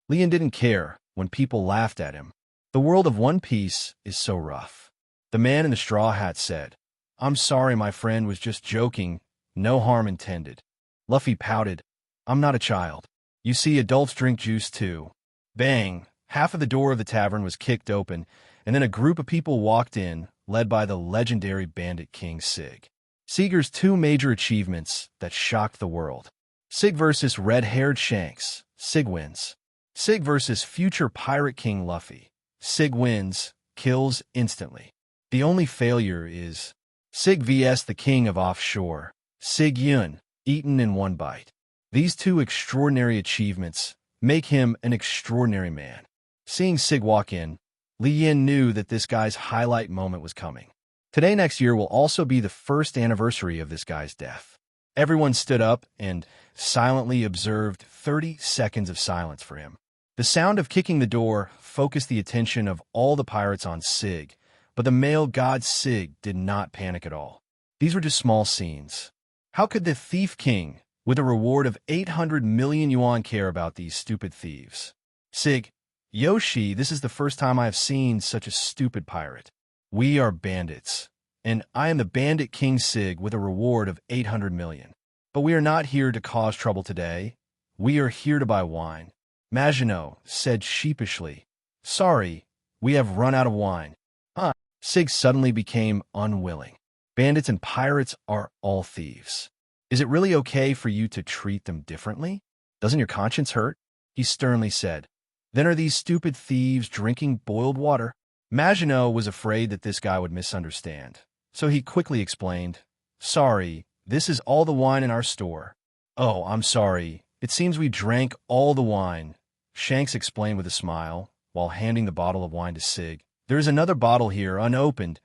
Lien didn't care when people laughed at him. The world of One Piece is so rough. The man in the straw hat said, "I'm sorry, my friend was just joking. No harm intended." Luffy pouted, "I'm not a child. You see, adults drink juice too." Bang! Half of the door of the tavern was kicked open, and then a group of people walked in, led by the legendary bandit king Sig. Sig's 2 major achievements that shocked the world. Sig versus red-haired Shanks. Sig wins. Sig versus future pirate king Luffy. Sig wins, kills instantly. The only failure is Sig vs the king of offshore. Sig Yun, eaten in 1 bite. These 2 extraordinary achievements make him an extraordinary man. Seeing Sig walk in, Li Yin knew that this guy's highlight moment was coming. Today next year will also be the 1st anniversary of this guy's death. Everyone stood up and silently observed 30 seconds of silence for him. The sound of kicking the door focused the attention of all the pirates on Sig, but the male god Sig did not panic at all. These were just small scenes. How could the Thief King, with a reward of 800 million yuan, care about these stupid thieves? Sig, Yoshi, this is the first time I have seen such a stupid pirate. We are bandits, and I am the Bandit King Sig with a reward of 800 million. But we are not here to cause trouble today. We are here to buy wine. Maginot said sheepishly, "Sorry, we have run out of wine." Huh? Sig suddenly became unwilling. Bandits and pirates are all thieves. Is it really okay for you to treat them differently? Doesn't your conscience hurt? He sternly said. Then are these stupid thieves drinking boiled water? Maginot was afraid that this guy would misunderstand, so he quickly explained, Sorry, this is all the wine in our store. Oh, I'm sorry. It seems we drank all the wine, Shanks explained with a smile, while handing the bottle of wine to Sig. There is another bottle here, unopened.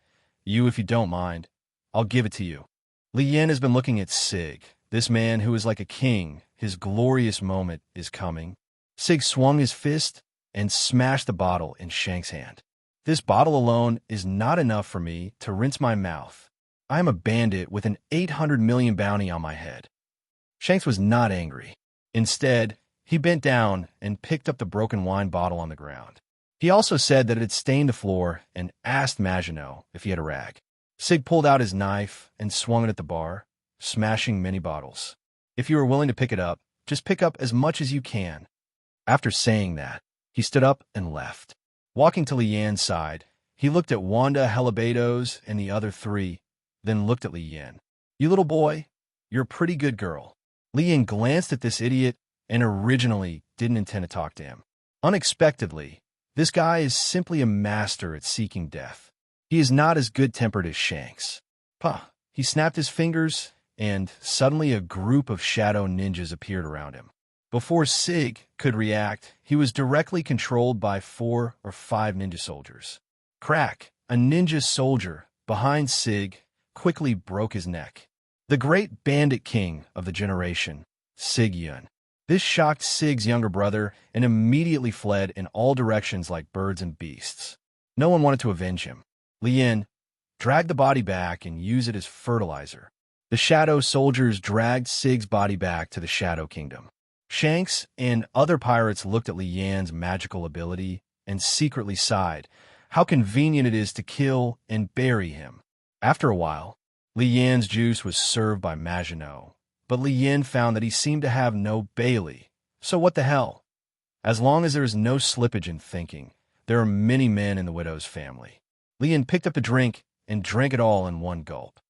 If you don't mind, I'll give it to you. Li Yan has been looking at Sig, this man who is like a king. His glorious moment is coming. Sig swung his fist and smashed the bottle in Shank's hand. This bottle alone is not enough for me to rinse my mouth. I am a bandit with an 800 million bounty on my head. Shanks was not angry. Instead, he bent down and picked up the broken wine bottle on the ground. He also said that it had stained the floor and asked Maginot if he had a rag. Sig pulled out his knife and swung it at the bar, smashing many bottles. If you are willing to pick it up, just pick up as much as you can. After saying that, he stood up and left. Walking to Li Yan's side, he looked at Wanda Helibados and the other three, then looked at Li Yan. You little boy, you're a pretty good girl. Li Yan glanced at this idiot and originally didn't intend to talk to him. Unexpectedly, this guy is simply a master at seeking death. He is not as good-tempered as Shanks. He snapped his fingers, and suddenly a group of shadow ninjas appeared around him. Before Sig could react, he was directly controlled by 4 or 5 ninja soldiers. Crack, a ninja soldier, behind Sig, quickly broke his neck. The great bandit king of the generation, Sig Yun. This shocked Sig's younger brother and immediately fled in all directions like birds and beasts. No one wanted to avenge him. Li Yan dragged the body back and used it as fertilizer. The shadow soldiers dragged Sig's body back to the Shadow Kingdom. Shanks and other pirates looked at Li Yan's magical ability and secretly sighed. How convenient it is to kill and bury him. After a while, Li Yan's juice was served by Maginot, but Li Yan found that he seemed to have no Bailey. So what the hell? As long as there is no slippage in thinking, there are many men in the widow's family. Li Yan picked up the drink and drank it all in one gulp.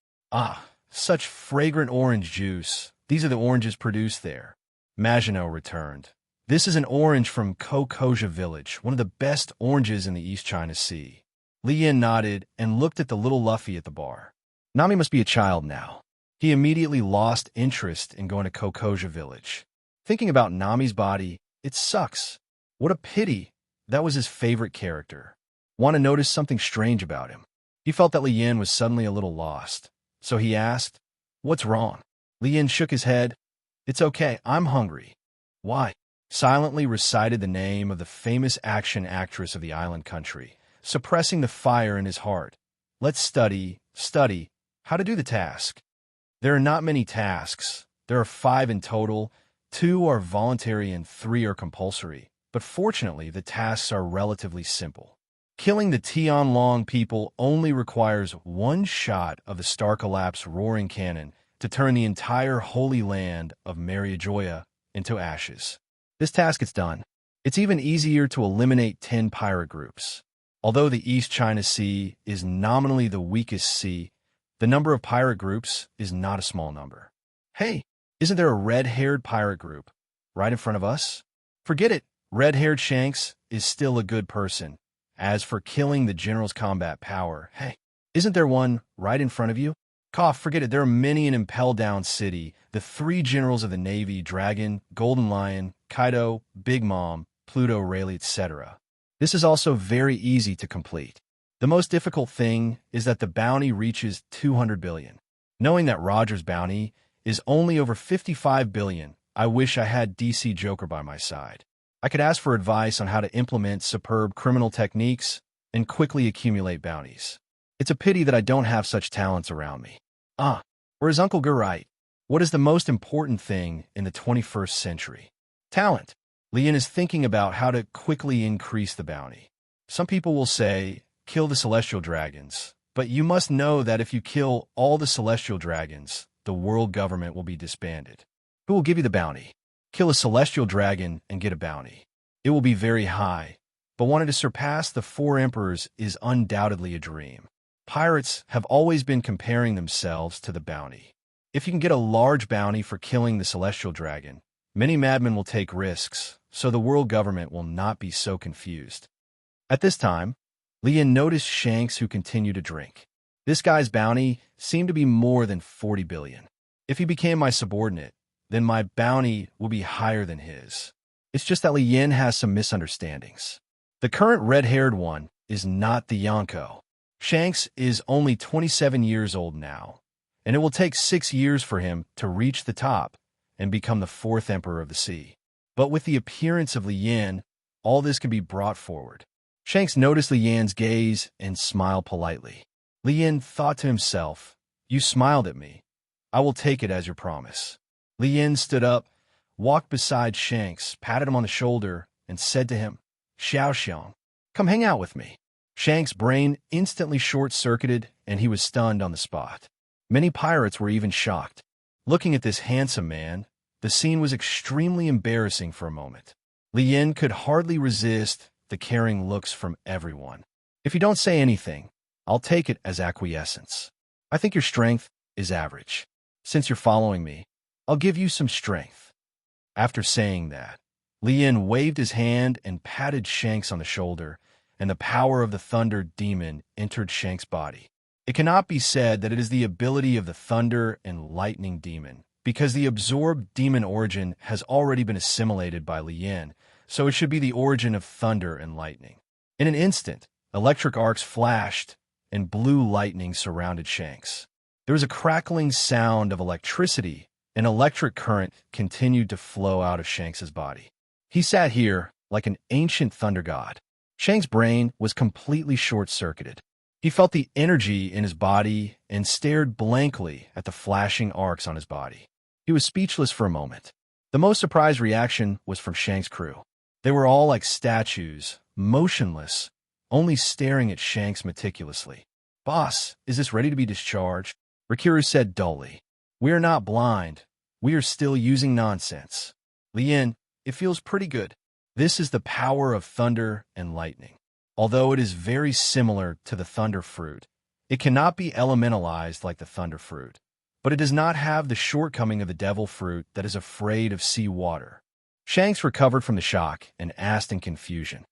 Such fragrant orange juice. These are the oranges produced there. Maginot returned. This is an orange from Kokoja village, one of the best oranges in the East China Sea. Li Yan nodded and looked at the little Luffy at the bar. Nami must be a child now. He immediately lost interest in going to Kokoja village. Thinking about Nami's body, it sucks. What a pity. That was his favorite character. Want to notice something strange about him. He felt that Li Yan was suddenly a little lost. So he asked, What's wrong? Li Yan shook his head. It's okay, I'm hungry. Why? Silently recited the name of the famous action actress of the island country, suppressing the fire in his heart. Let's study how to do the task. There are not many tasks. There are 5 in total. 2 are voluntary and 3 are compulsory. But fortunately, the tasks are relatively simple. Killing the Tianlong people only requires 1 shot of the Star Collapse roaring cannon to turn the entire holy land of Mariajoya into ashes. This task is done. It's even easier to eliminate 10 pirate groups. Although the East China Sea is nominally the weakest sea, the number of pirate groups is not a small number. Hey, isn't there a red-haired pirate group right in front of us? Forget it. Red-haired Shanks is still a good person. As for killing the general's combat power, hey, isn't there one right in front of you? Forget it. There are many in Impel Down City. The 3 generals of the Navy, Dragon, Golden Lion, Kaido, Big Mom, Pluto, Rayleigh, etc. This is also very easy to complete. The most difficult thing is that the bounty reaches 200 billion. Knowing that Roger's bounty is only over 55 billion, I wish I had DC Joker by my side. I could ask for advice on how to implement superb criminal techniques and quickly accumulate bounties. It's a pity that I don't have such talents around me. Or is Uncle Gur right? What is the most important thing in the 21st century? Talent. Li Yan is thinking about how to quickly increase the bounty. Some people will say, kill the celestial dragons. But you must know that if you kill all the celestial dragons, the world government will be disbanded. Who will give you the bounty? Kill a celestial dragon and get a bounty. It will be very high, but wanting to surpass the 4 emperors is undoubtedly a dream. Pirates have always been comparing themselves to the bounty. If you can get a large bounty for killing the celestial dragon, Many madmen will take risks, so the world government will not be so confused. At this time, Lian noticed Shanks, who continued to drink. This guy's bounty seemed to be more than 40 billion. If he became my subordinate, then my bounty will be higher than his. It's just that Lian has some misunderstandings. The current red-haired one is not the Yonko. Shanks is only 27 years old now, and it will take 6 years for him to reach the top and become the 4th Emperor of the Sea. But with the appearance of Lian, all this can be brought forward. Shanks noticed Lian's gaze and smiled politely. Lian thought to himself, "You smiled at me. I will take it as your promise." Lian stood up, walked beside Shanks, patted him on the shoulder, and said to him, "Xiao Xiang, come hang out with me." Shanks' brain instantly short-circuited, and he was stunned on the spot. Many pirates were even shocked. Looking at this handsome man, the scene was extremely embarrassing for a moment. Lian could hardly resist the caring looks from everyone. "If you don't say anything, I'll take it as acquiescence. I think your strength is average. Since you're following me, I'll give you some strength." After saying that, Lian waved his hand and patted Shanks on the shoulder, and the power of the Thunder Demon entered Shanks' body. It cannot be said that it is the ability of the Thunder and Lightning Demon, because the absorbed demon origin has already been assimilated by Lian, so it should be the origin of thunder and lightning. In an instant, electric arcs flashed, and blue lightning surrounded Shanks. There was a crackling sound of electricity, and electric current continued to flow out of Shanks' body. He sat here like an ancient thunder god. Shanks' brain was completely short-circuited. He felt the energy in his body and stared blankly at the flashing arcs on his body. He was speechless for a moment. The most surprised reaction was from Shanks' crew. They were all like statues, motionless, only staring at Shanks meticulously. "Boss, is this ready to be discharged?" Rikiru said dully. "We are not blind. We are still using nonsense." "Lian, it feels pretty good." This is the power of thunder and lightning. Although it is very similar to the thunder fruit, it cannot be elementalized like the thunder fruit. But it does not have the shortcoming of the devil fruit that is afraid of sea water. Shanks recovered from the shock and asked in confusion,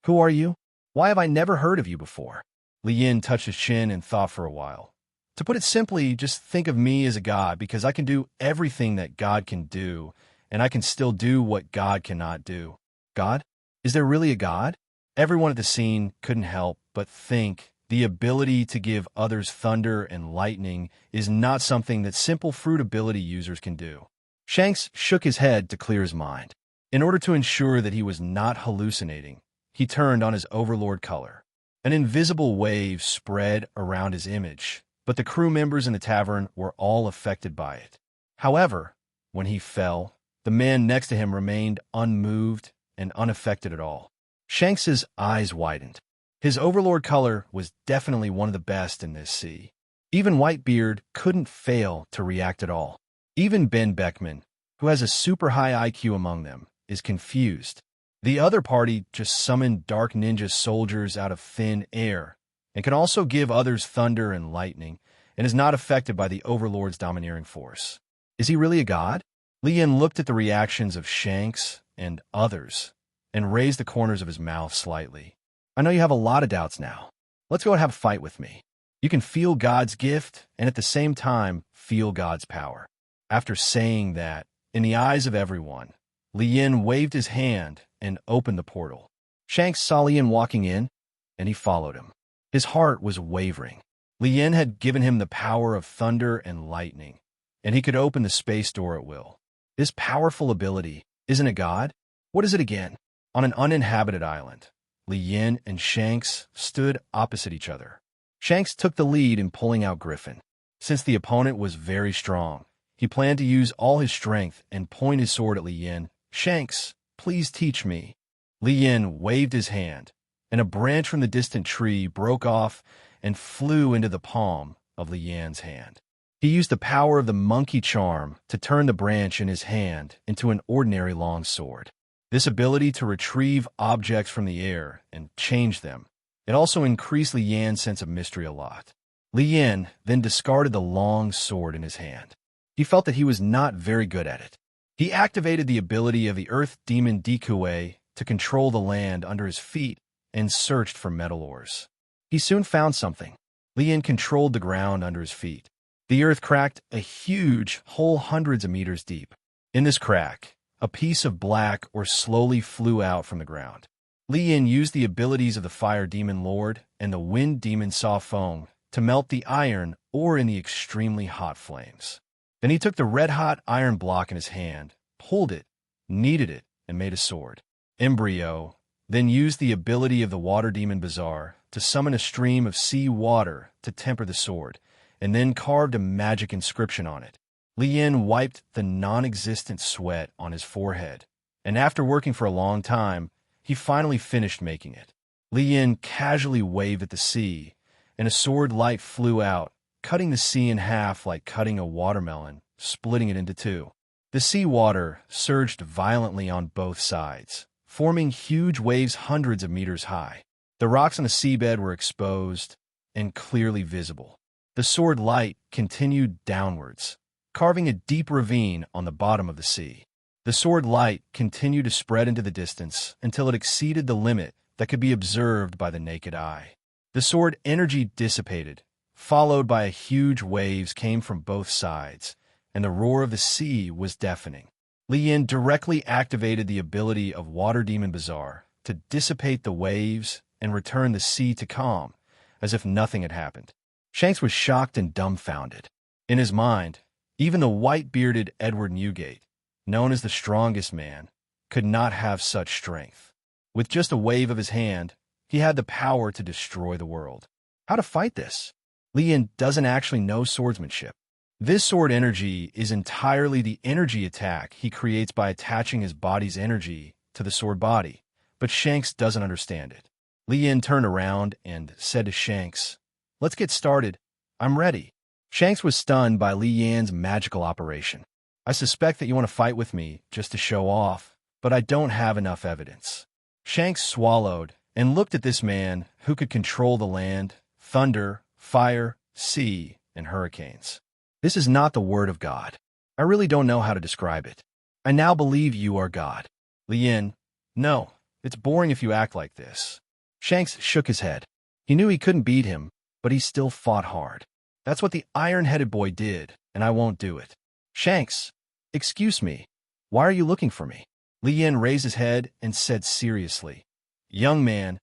"Who are you? Why have I never heard of you before?" Lian touched his chin and thought for a while. "To put it simply, just think of me as a god, because I can do everything that God can do, and I can still do what God cannot do." "God? Is there really a God?" Everyone at the scene couldn't help but think the ability to give others thunder and lightning is not something that simple fruit ability users can do. Shanks shook his head to clear his mind. In order to ensure that he was not hallucinating, he turned on his overlord color. An invisible wave spread around his image, but the crew members in the tavern were all affected by it. However, when he fell, the man next to him remained unmoved and unaffected at all. Shanks's eyes widened. His overlord color was definitely one of the best in this sea. Even Whitebeard couldn't fail to react at all. Even Ben Beckman, who has a super high IQ among them, is confused. The other party just summoned dark ninja soldiers out of thin air and can also give others thunder and lightning and is not affected by the overlord's domineering force. Is he really a god? Lian looked at the reactions of Shanks and others and raised the corners of his mouth slightly. "I know you have a lot of doubts now. Let's go and have a fight with me. You can feel God's gift and at the same time feel God's power." After saying that, in the eyes of everyone, Lian waved his hand and opened the portal. Shanks saw Lian walking in, and he followed him. His heart was wavering. Lian had given him the power of thunder and lightning, and he could open the space door at will. This powerful ability isn't a god. What is it again? On an uninhabited island, Lian and Shanks stood opposite each other. Shanks took the lead in pulling out Griffin. Since the opponent was very strong, he planned to use all his strength and point his sword at Lian. "Shanks, please teach me." Lian waved his hand, and a branch from the distant tree broke off and flew into the palm of Lian's hand. He used the power of the monkey charm to turn the branch in his hand into an ordinary long sword. This ability to retrieve objects from the air and change them, it also increased Lian's sense of mystery a lot. Lian then discarded the long sword in his hand. He felt that he was not very good at it. He activated the ability of the earth demon Dekue to control the land under his feet and searched for metal ores. He soon found something. Lien controlled the ground under his feet. The earth cracked a huge hole hundreds of meters deep. In this crack, a piece of black ore slowly flew out from the ground. Lien used the abilities of the Fire Demon Lord and the Wind Demon Saw Fong to melt the iron ore in the extremely hot flames. Then he took the red-hot iron block in his hand, pulled it, kneaded it, and made a sword. Embryo then used the ability of the Water Demon Bazaar to summon a stream of sea water to temper the sword, and then carved a magic inscription on it. Lien wiped the non-existent sweat on his forehead, and after working for a long time, he finally finished making it. Lien casually waved at the sea, and a sword light flew out, cutting the sea in half like cutting a watermelon, splitting it into two. The sea water surged violently on both sides, forming huge waves hundreds of meters high. The rocks on the seabed were exposed and clearly visible. The sword light continued downwards, carving a deep ravine on the bottom of the sea. The sword light continued to spread into the distance until it exceeded the limit that could be observed by the naked eye. The sword energy dissipated, followed by a huge waves came from both sides, and the roar of the sea was deafening. Lien directly activated the ability of Water Demon Bazaar to dissipate the waves and return the sea to calm, as if nothing had happened. Shanks was shocked and dumbfounded. In his mind, even the white-bearded Edward Newgate, known as the strongest man, could not have such strength. With just a wave of his hand, he had the power to destroy the world. How to fight this? Lien doesn't actually know swordsmanship. This sword energy is entirely the energy attack he creates by attaching his body's energy to the sword body, but Shanks doesn't understand it. Lien turned around and said to Shanks, "Let's get started. I'm ready." Shanks was stunned by Lien's magical operation. "I suspect that you want to fight with me just to show off, but I don't have enough evidence." Shanks swallowed and looked at this man who could control the land, thunder, fire, sea, and hurricanes. "This is not the word of God. I really don't know how to describe it. I now believe you are God." Lien, "No, it's boring if you act like this." Shanks shook his head. He knew he couldn't beat him, but he still fought hard. "That's what the iron-headed boy did, and I won't do it." "Shanks, excuse me. Why are you looking for me?" Lien raised his head and said seriously, "Young man,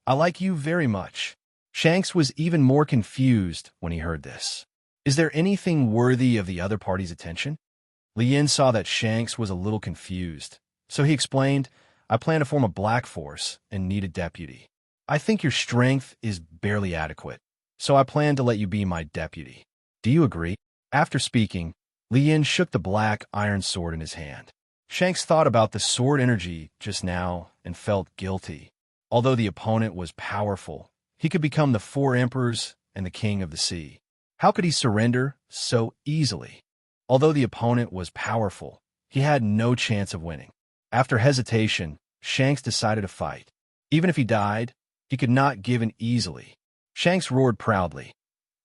I like you very much." Shanks was even more confused when he heard this. Is there anything worthy of the other party's attention? Lien saw that Shanks was a little confused, so he explained, "I plan to form a black force and need a deputy. I think your strength is barely adequate, so I plan to let you be my deputy. Do you agree?" After speaking, Lien shook the black iron sword in his hand. Shanks thought about the sword energy just now and felt guilty. Although the opponent was powerful, he could become the 4 emperors and the king of the sea. How could he surrender so easily? Although the opponent was powerful, he had no chance of winning. After hesitation, Shanks decided to fight. Even if he died, he could not give in easily. Shanks roared proudly,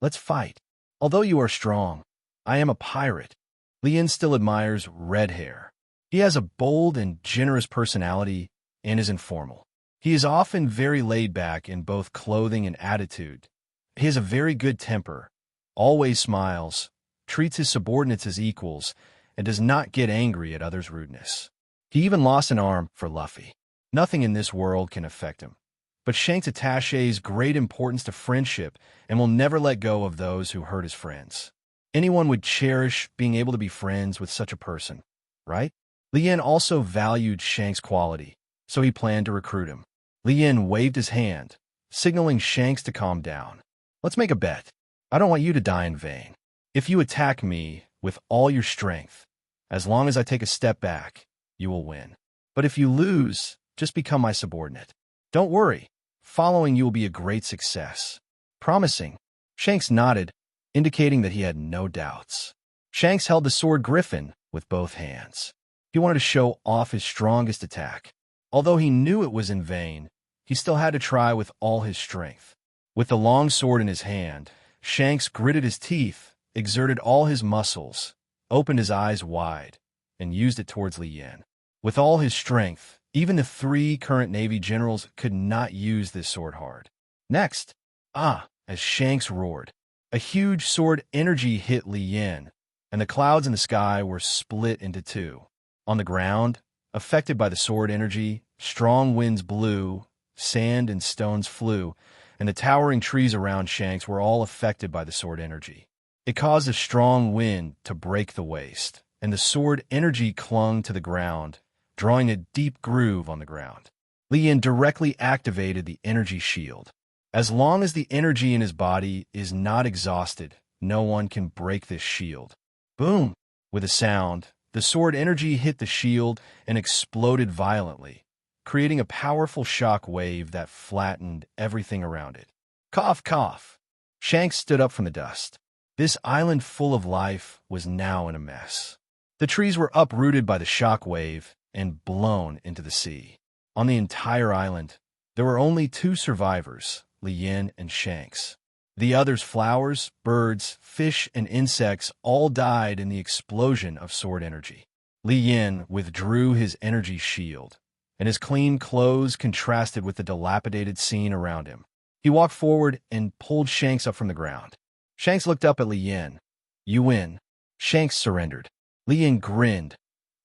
"Let's fight. Although you are strong, I am a pirate." Lien still admires red hair. He has a bold and generous personality and is informal. He is often very laid back in both clothing and attitude. He has a very good temper, always smiles, treats his subordinates as equals, and does not get angry at others' rudeness. He even lost an arm for Luffy. Nothing in this world can affect him. But Shanks attaches great importance to friendship and will never let go of those who hurt his friends. Anyone would cherish being able to be friends with such a person, right? Lien also valued Shanks' quality, so he planned to recruit him. Lien waved his hand, signaling Shanks to calm down. "Let's make a bet. I don't want you to die in vain. If you attack me with all your strength, as long as I take a step back, you will win. But if you lose, just become my subordinate. Don't worry, following you will be a great success." Promising, Shanks nodded, indicating that he had no doubts. Shanks held the sword Griffin with both hands. He wanted to show off his strongest attack. Although he knew it was in vain, he still had to try with all his strength. With the long sword in his hand, Shanks gritted his teeth, exerted all his muscles, opened his eyes wide, and used it towards Li Yan. With all his strength, even the 3 current Navy generals could not use this sword hard. Next, as Shanks roared, a huge sword energy hit Li Yan, and the clouds in the sky were split into 2. On the ground, affected by the sword energy, strong winds blew, sand and stones flew, and the towering trees around Shanks were all affected by the sword energy. It caused a strong wind to break the waste, and the sword energy clung to the ground, drawing a deep groove on the ground. Li Yan directly activated the energy shield. As long as the energy in his body is not exhausted, no one can break this shield. Boom! With a sound, the sword energy hit the shield and exploded violently, creating a powerful shock wave that flattened everything around it. Cough, cough! Shanks stood up from the dust. This island full of life was now in a mess. The trees were uprooted by the shock wave and blown into the sea. On the entire island, there were only 2 survivors, Li Yan and Shanks. The others, flowers, birds, fish, and insects, all died in the explosion of sword energy. Li Yan withdrew his energy shield, and his clean clothes contrasted with the dilapidated scene around him. He walked forward and pulled Shanks up from the ground. Shanks looked up at Li Yan. "You win." Shanks surrendered. Li Yan grinned.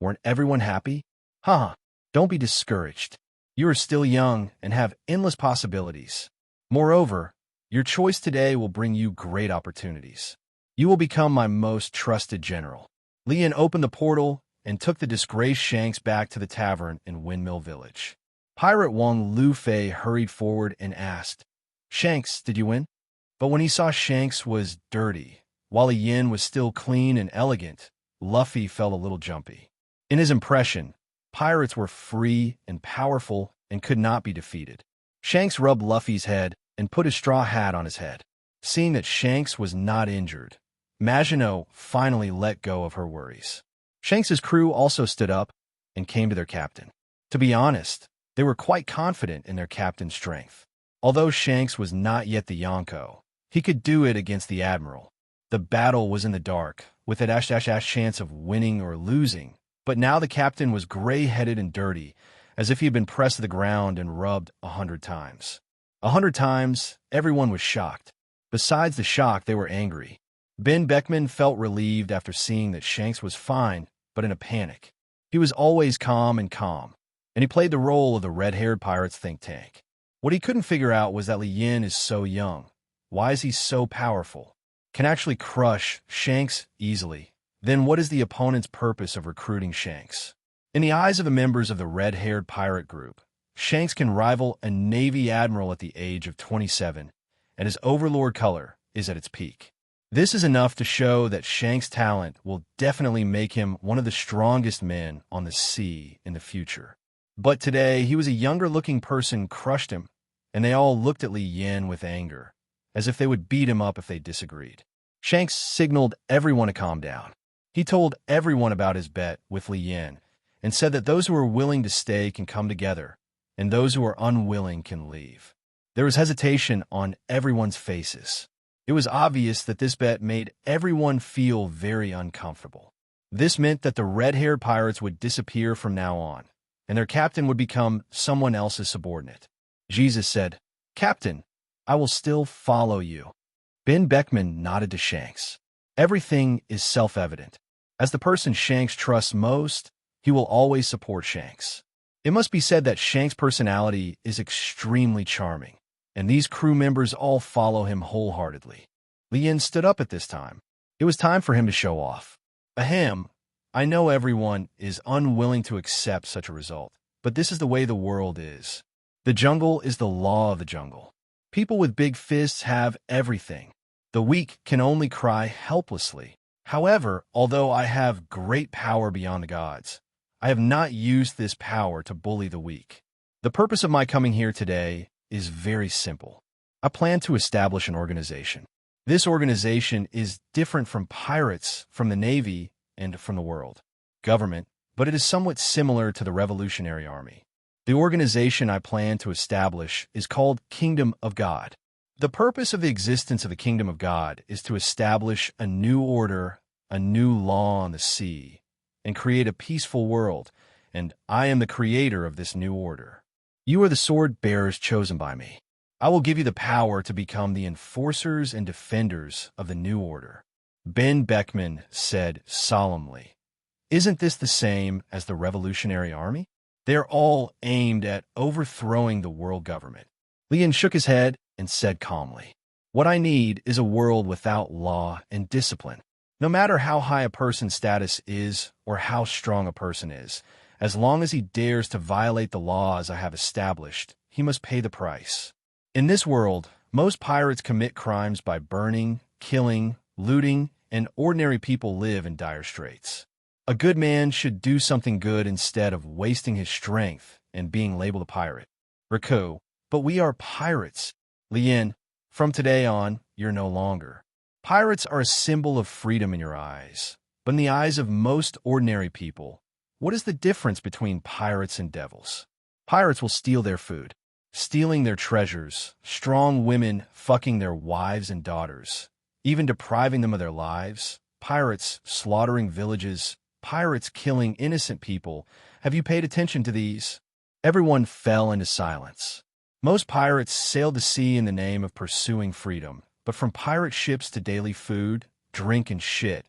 "Weren't everyone happy?" "Haha, don't be discouraged. You are still young and have endless possibilities. Moreover, your choice today will bring you great opportunities. You will become my most trusted general." Li Yan opened the portal and took the disgraced Shanks back to the tavern in Windmill Village. Pirate Wang Lufei hurried forward and asked, "Shanks, did you win?" But when he saw Shanks was dirty, while Li Yan was still clean and elegant, Luffy felt a little jumpy. In his impression, pirates were free and powerful and could not be defeated. Shanks rubbed Luffy's head and put his straw hat on his head. Seeing that Shanks was not injured, Maginot finally let go of her worries. Shanks's crew also stood up and came to their captain. To be honest, they were quite confident in their captain's strength. Although Shanks was not yet the Yonko, he could do it against the Admiral. The battle was in the dark, with a chance of winning or losing, but now the captain was gray-headed and dirty, as if he had been pressed to the ground and rubbed 100 times. 100 times, everyone was shocked. Besides the shock, they were angry. Ben Beckman felt relieved after seeing that Shanks was fine, but in a panic. He was always calm, and he played the role of the red-haired pirate's think tank. What he couldn't figure out was that Li Yan is so young. Why is he so powerful? Can actually crush Shanks easily. Then what is the opponent's purpose of recruiting Shanks? In the eyes of the members of the red-haired pirate group, Shanks can rival a Navy admiral at the age of 27, and his overlord color is at its peak. This is enough to show that Shanks' talent will definitely make him one of the strongest men on the sea in the future. But today, he was a younger-looking person crushed him, and they all looked at Li Yan with anger, as if they would beat him up if they disagreed. Shanks signaled everyone to calm down. He told everyone about his bet with Li Yan, and said that those who are willing to stay can come together, and those who are unwilling can leave. There was hesitation on everyone's faces. It was obvious that this bet made everyone feel very uncomfortable. This meant that the red-haired pirates would disappear from now on, and their captain would become someone else's subordinate. Jesus said, "Captain, I will still follow you." Ben Beckman nodded to Shanks. Everything is self-evident. As the person Shanks trusts most, he will always support Shanks. It must be said that Shanks' personality is extremely charming, and these crew members all follow him wholeheartedly. Li Yan stood up at this time. It was time for him to show off. Ahem, I know everyone is unwilling to accept such a result, but this is the way the world is. The jungle is the law of the jungle. People with big fists have everything. The weak can only cry helplessly. However, although I have great power beyond the gods, I have not used this power to bully the weak. The purpose of my coming here today is very simple. I plan to establish an organization. This organization is different from pirates, from the Navy, and from the world government, but it is somewhat similar to the Revolutionary Army. The organization I plan to establish is called Kingdom of God. The purpose of the existence of the Kingdom of God is to establish a new order, a new law on the sea, and create a peaceful world, and I am the creator of this new order. You are the sword bearers chosen by me. I will give you the power to become the enforcers and defenders of the new order." Ben Beckman said solemnly, "Isn't this the same as the Revolutionary Army? They're all aimed at overthrowing the world government." Lian shook his head and said calmly, "What I need is a world without law and discipline. No matter how high a person's status is or how strong a person is, as long as he dares to violate the laws I have established, he must pay the price. In this world, most pirates commit crimes by burning, killing, looting, and ordinary people live in dire straits. A good man should do something good instead of wasting his strength and being labeled a pirate." Riku, "But we are pirates." Lian, "From today on, you're no longer. Pirates are a symbol of freedom in your eyes, but in the eyes of most ordinary people, what is the difference between pirates and devils? Pirates will steal their food, stealing their treasures, strong women fucking their wives and daughters, even depriving them of their lives, pirates slaughtering villages, pirates killing innocent people. Have you paid attention to these?" Everyone fell into silence. Most pirates sailed the sea in the name of pursuing freedom, but from pirate ships to daily food, drink, and shit,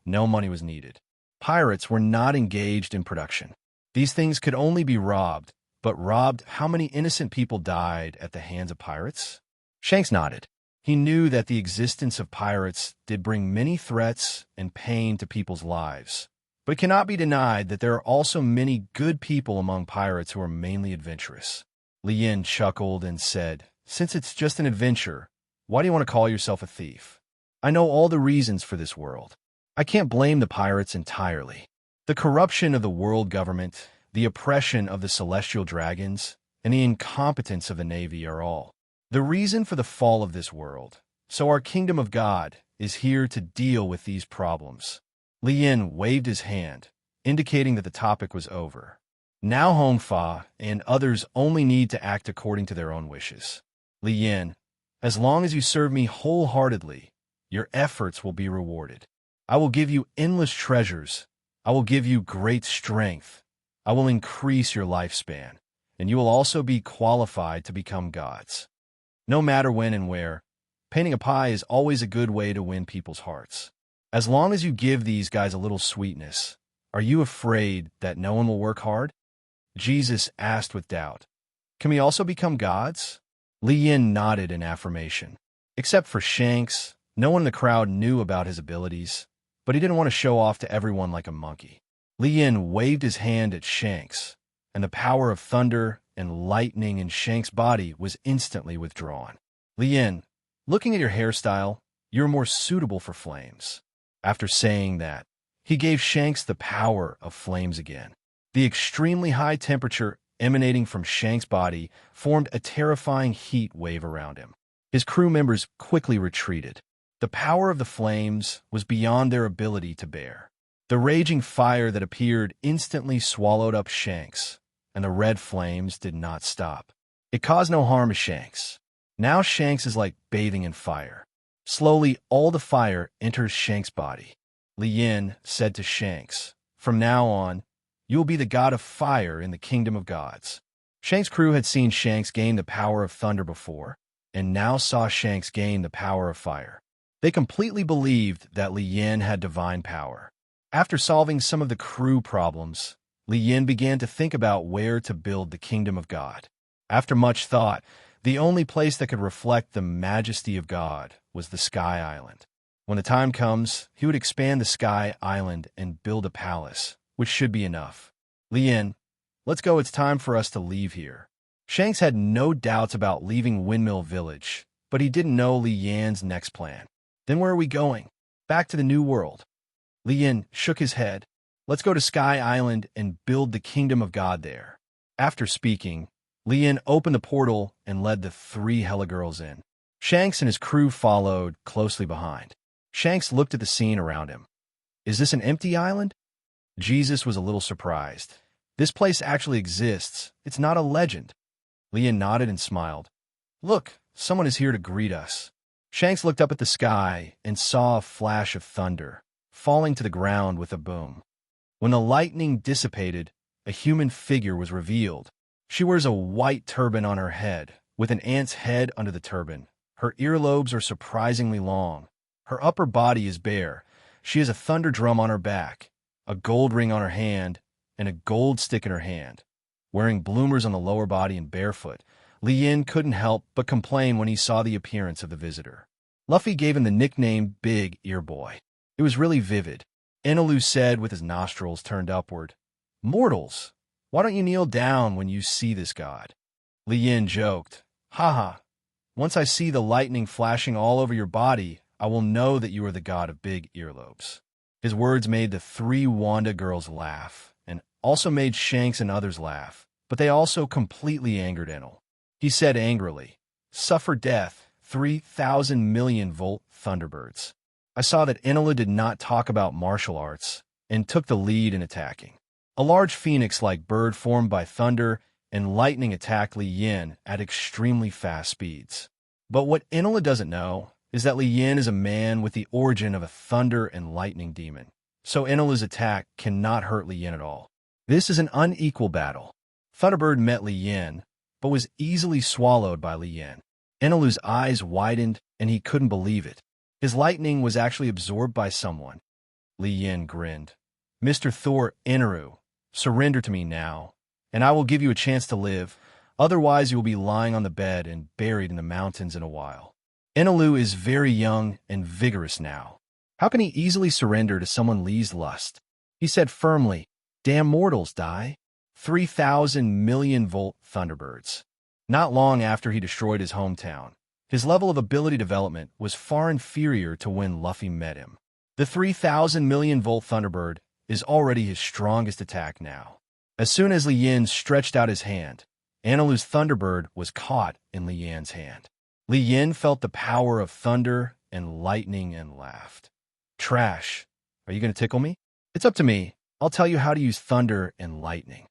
no money was needed. Pirates were not engaged in production. These things could only be robbed, but robbed, how many innocent people died at the hands of pirates? Shanks nodded. He knew that the existence of pirates did bring many threats and pain to people's lives, but it cannot be denied that there are also many good people among pirates who are mainly adventurous. Lian chuckled and said, "Since it's just an adventure, why do you want to call yourself a thief? I know all the reasons for this world. I can't blame the pirates entirely. The corruption of the world government, the oppression of the celestial dragons, and the incompetence of the Navy are all the reason for the fall of this world. So our kingdom of God is here to deal with these problems." Lian waved his hand, indicating that the topic was over. Now Hong Fa and others only need to act according to their own wishes. Lian, as long as you serve me wholeheartedly, your efforts will be rewarded. I will give you endless treasures. I will give you great strength. I will increase your lifespan, and you will also be qualified to become gods. No matter when and where, painting a pie is always a good way to win people's hearts. As long as you give these guys a little sweetness, are you afraid that no one will work hard? Jesus asked with doubt. Can we also become gods? Lian nodded in affirmation. Except for Shanks, no one in the crowd knew about his abilities, but he didn't want to show off to everyone like a monkey. Lian waved his hand at Shanks, and the power of thunder and lightning in Shanks' body was instantly withdrawn. Lian, looking at your hairstyle, you're more suitable for flames. After saying that, he gave Shanks the power of flames again. The extremely high temperature emanating from Shanks' body formed a terrifying heat wave around him. His crew members quickly retreated. The power of the flames was beyond their ability to bear. The raging fire that appeared instantly swallowed up Shanks, and the red flames did not stop. It caused no harm to Shanks. Now Shanks is like bathing in fire. Slowly, all the fire enters Shanks' body. Lian said to Shanks, "From now on, you will be the god of fire in the kingdom of gods." Shanks' crew had seen Shanks gain the power of thunder before, and now saw Shanks gain the power of fire. They completely believed that Lian had divine power. After solving some of the crew problems, Lian began to think about where to build the kingdom of God. After much thought, the only place that could reflect the majesty of God was the Sky Island. When the time comes, he would expand the Sky Island and build a palace, which should be enough. Lian, let's go. It's time for us to leave here. Shanks had no doubts about leaving Windmill Village, but he didn't know Lian's next plan. Then where are we going? Back to the New World. Lian shook his head. Let's go to Sky Island and build the kingdom of God there. After speaking, Lian opened the portal and led the three Hella girls in. Shanks and his crew followed closely behind. Shanks looked at the scene around him. Is this an empty island? Jesus was a little surprised. This place actually exists. It's not a legend. Lian nodded and smiled. Look, someone is here to greet us. Shanks looked up at the sky and saw a flash of thunder, falling to the ground with a boom. When the lightning dissipated, a human figure was revealed. She wears a white turban on her head, with an ant's head under the turban. Her earlobes are surprisingly long. Her upper body is bare. She has a thunder drum on her back, a gold ring on her hand, and a gold stick in her hand. Wearing bloomers on the lower body and barefoot, Li Yin couldn't help but complain when he saw the appearance of the visitor. Luffy gave him the nickname Big Ear Boy. It was really vivid. Enelu said with his nostrils turned upward, "Mortals, why don't you kneel down when you see this god?" Li Yin joked, "Haha, once I see the lightning flashing all over your body, I will know that you are the god of big earlobes." His words made the three Wanda girls laugh, and also made Shanks and others laugh, but they also completely angered Enel. He said angrily, "Suffer death, 3,000 million volt Thunderbirds." I saw that Enelu did not talk about martial arts, and took the lead in attacking. A large phoenix-like bird formed by thunder and lightning attacked Li Yin at extremely fast speeds. But what Enelu doesn't know is that Li Yin is a man with the origin of a thunder and lightning demon, so Enelu's attack cannot hurt Li Yin at all. This is an unequal battle. Thunderbird met Li Yin, but was easily swallowed by Li Yin. Enelu's eyes widened, and he couldn't believe it. His lightning was actually absorbed by someone. Li Yin grinned. "Mr. Thor Eneru, surrender to me now, and I will give you a chance to live. Otherwise, you will be lying on the bed and buried in the mountains in a while." Enelu is very young and vigorous now. How can he easily surrender to someone Li's lust? He said firmly, "Damn mortals, die. 3,000 million volt Thunderbirds." Not long after he destroyed his hometown, his level of ability development was far inferior to when Luffy met him. The 3,000 million volt Thunderbird is already his strongest attack now. As soon as Li Yin stretched out his hand, Enelu's Thunderbird was caught in Li Yin's hand. Li Yin felt the power of thunder and lightning and laughed. "Trash. Are you going to tickle me?" "It's up to me. I'll tell you how to use thunder and lightning."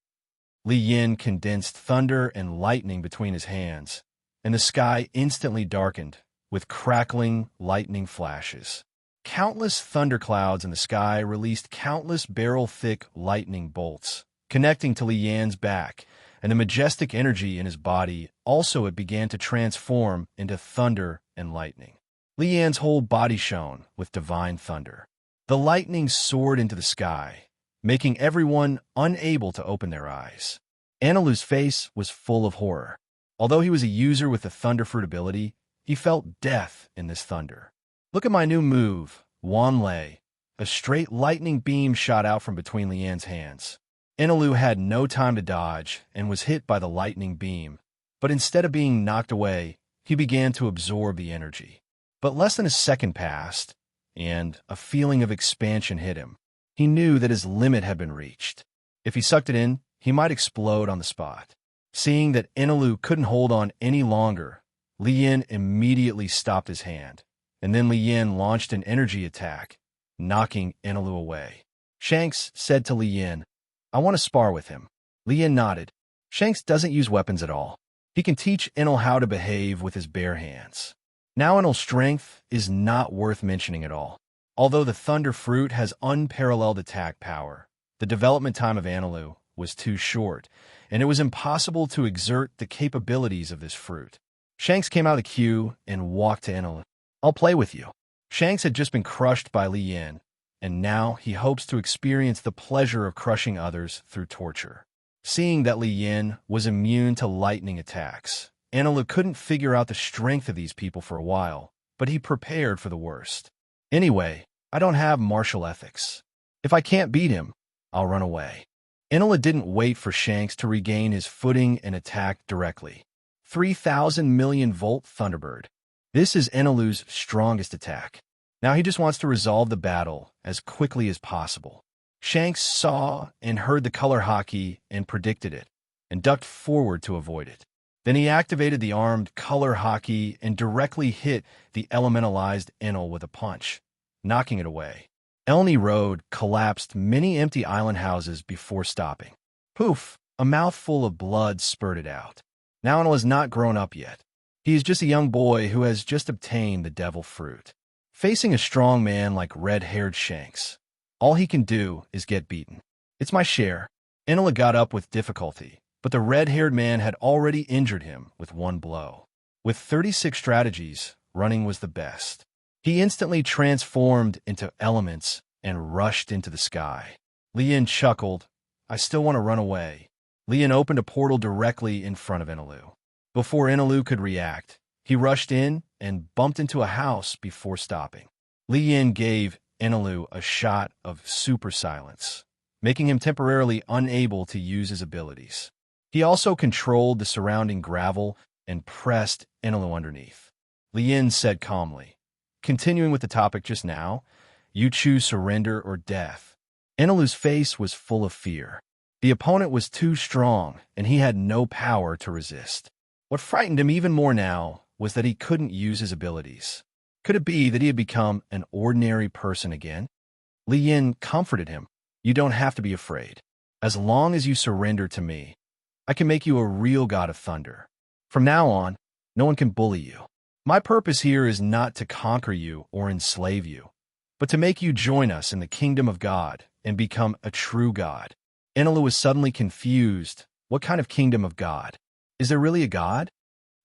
Li Yin condensed thunder and lightning between his hands, and the sky instantly darkened with crackling lightning flashes. Countless thunderclouds in the sky released countless barrel-thick lightning bolts, connecting to Li Yan's back, and the majestic energy in his body also it began to transform into thunder and lightning. Li Yan's whole body shone with divine thunder. The lightning soared into the sky, making everyone unable to open their eyes. Enelu's face was full of horror. Although he was a user with the Thunder Fruit ability, he felt death in this thunder. "Look at my new move, Wanlei." A straight lightning beam shot out from between Li Yan's hands. Enelu had no time to dodge and was hit by the lightning beam, but instead of being knocked away, he began to absorb the energy. But less than a second passed, and a feeling of expansion hit him. He knew that his limit had been reached. If he sucked it in, he might explode on the spot. Seeing that Enelu couldn't hold on any longer, Li Yin immediately stopped his hand, and then Li Yin launched an energy attack, knocking Enelu away. Shanks said to Li Yin, "I want to spar with him." Li Yin nodded. Shanks doesn't use weapons at all. He can teach Enel how to behave with his bare hands. Now Enel's strength is not worth mentioning at all. Although the Thunder Fruit has unparalleled attack power, the development time of Enelu was too short, and it was impossible to exert the capabilities of this fruit. Shanks came out of the queue and walked to Enelu. "I'll play with you." Shanks had just been crushed by Li Yin, and now he hopes to experience the pleasure of crushing others through torture. Seeing that Li Yin was immune to lightning attacks, Enelu couldn't figure out the strength of these people for a while, but he prepared for the worst. "Anyway, I don't have martial ethics. If I can't beat him, I'll run away." Enelu didn't wait for Shanks to regain his footing and attack directly. 3,000 million volt Thunderbird. This is Enelu's strongest attack. Now he just wants to resolve the battle as quickly as possible. Shanks saw and heard the color hockey and predicted it, and ducked forward to avoid it. Then he activated the armed color hockey and directly hit the elementalized Enel with a punch, knocking it away. Elney Road collapsed many empty island houses before stopping. Poof! A mouthful of blood spurted out. Now Enel is not grown up yet. He is just a young boy who has just obtained the devil fruit. Facing a strong man like red-haired Shanks, all he can do is get beaten. It's my share. Enelu got up with difficulty, but the red-haired man had already injured him with one blow. With 36 strategies, running was the best. He instantly transformed into elements and rushed into the sky. Lien chuckled. I still want to run away. Lien opened a portal directly in front of Enelu. Before Enelu could react, he rushed in and bumped into a house before stopping. Lien gave Enelu a shot of super silence, making him temporarily unable to use his abilities. He also controlled the surrounding gravel and pressed Enelu underneath. Lien said calmly, continuing with the topic just now, you choose surrender or death. Enelu's face was full of fear. The opponent was too strong, and he had no power to resist. What frightened him even more now was that he couldn't use his abilities. Could it be that he had become an ordinary person again? Lien comforted him. You don't have to be afraid. As long as you surrender to me, I can make you a real god of thunder. From now on, no one can bully you. My purpose here is not to conquer you or enslave you, but to make you join us in the kingdom of God and become a true god. Enelu was suddenly confused. What kind of kingdom of God? Is there really a god?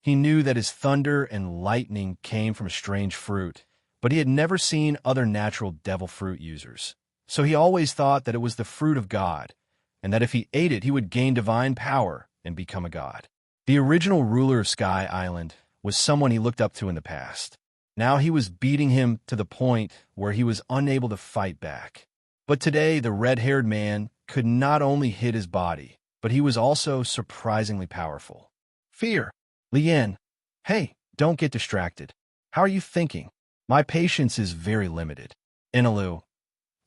He knew that his thunder and lightning came from a strange fruit, but he had never seen other natural devil fruit users. So he always thought that it was the fruit of God, and that if he ate it, he would gain divine power and become a god. The original ruler of Sky Island was someone he looked up to in the past. Now he was beating him to the point where he was unable to fight back. But today, the red-haired man could not only hit his body, but he was also surprisingly powerful. Fear. Lien. Hey, don't get distracted. How are you thinking? My patience is very limited. Enelu.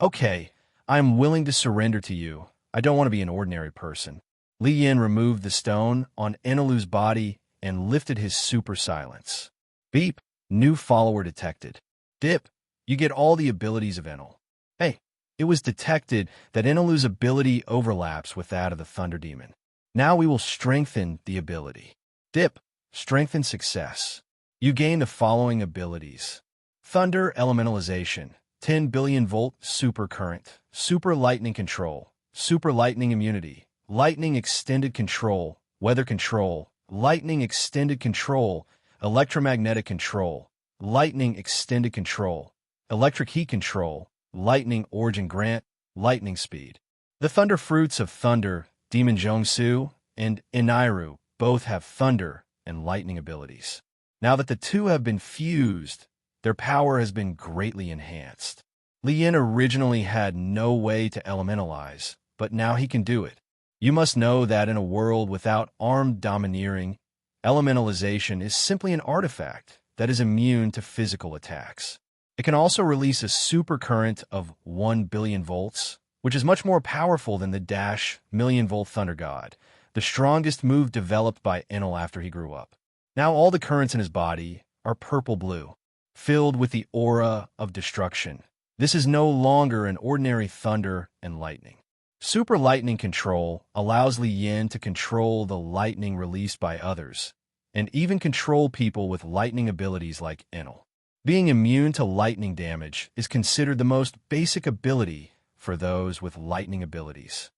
Okay, I am willing to surrender to you. I don't want to be an ordinary person. Lien removed the stone on Enelu's body and lifted his super silence. Beep. New follower detected. Dip. You get all the abilities of Enel. Hey, it was detected that Enelu's ability overlaps with that of the Thunder Demon. Now we will strengthen the ability. Dip. Strengthen success. You gain the following abilities. Thunder Elementalization. 10 billion volt super current. Super lightning control. Super lightning immunity. Lightning extended control. Weather control. Lightning extended control. Electromagnetic control. Lightning extended control. Electric heat control. Lightning origin grant. Lightning speed. The thunder fruits of Thunder, Demon Jongsu, and Inairu both have thunder and lightning abilities. Now that the two have been fused, their power has been greatly enhanced. Lien originally had no way to elementalize, but now he can do it. You must know that in a world without armed domineering, elementalization is simply an artifact that is immune to physical attacks. It can also release a supercurrent of 1 billion volts, which is much more powerful than the Dash million-volt Thunder God, the strongest move developed by Enel after he grew up. Now all the currents in his body are purple-blue, filled with the aura of destruction. This is no longer an ordinary thunder and lightning. Super lightning control allows Lien to control the lightning released by others, and even control people with lightning abilities like Enel. Being immune to lightning damage is considered the most basic ability for those with lightning abilities.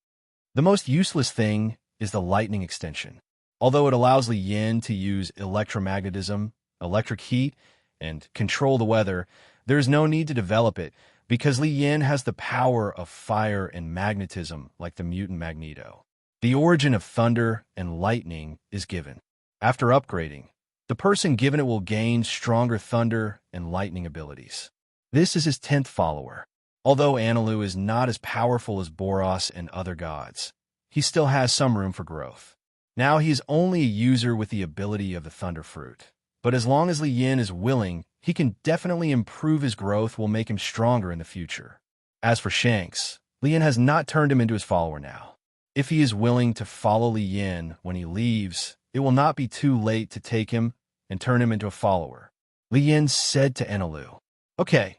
The most useless thing is the lightning extension. Although it allows Lien to use electromagnetism, electric heat, and control the weather, there is no need to develop it because Lien has the power of fire and magnetism like the mutant Magneto. The origin of thunder and lightning is given. After upgrading, the person given it will gain stronger thunder and lightning abilities. This is his 10th follower. Although Enelu is not as powerful as Boros and other gods, he still has some room for growth. Now he is only a user with the ability of the Thunder Fruit. But as long as Lien is willing, he can definitely improve his growth will make him stronger in the future. As for Shanks, Lien has not turned him into his follower now. If he is willing to follow Lien when he leaves, it will not be too late to take him and turn him into a follower. Lien said to Enelu, Okay,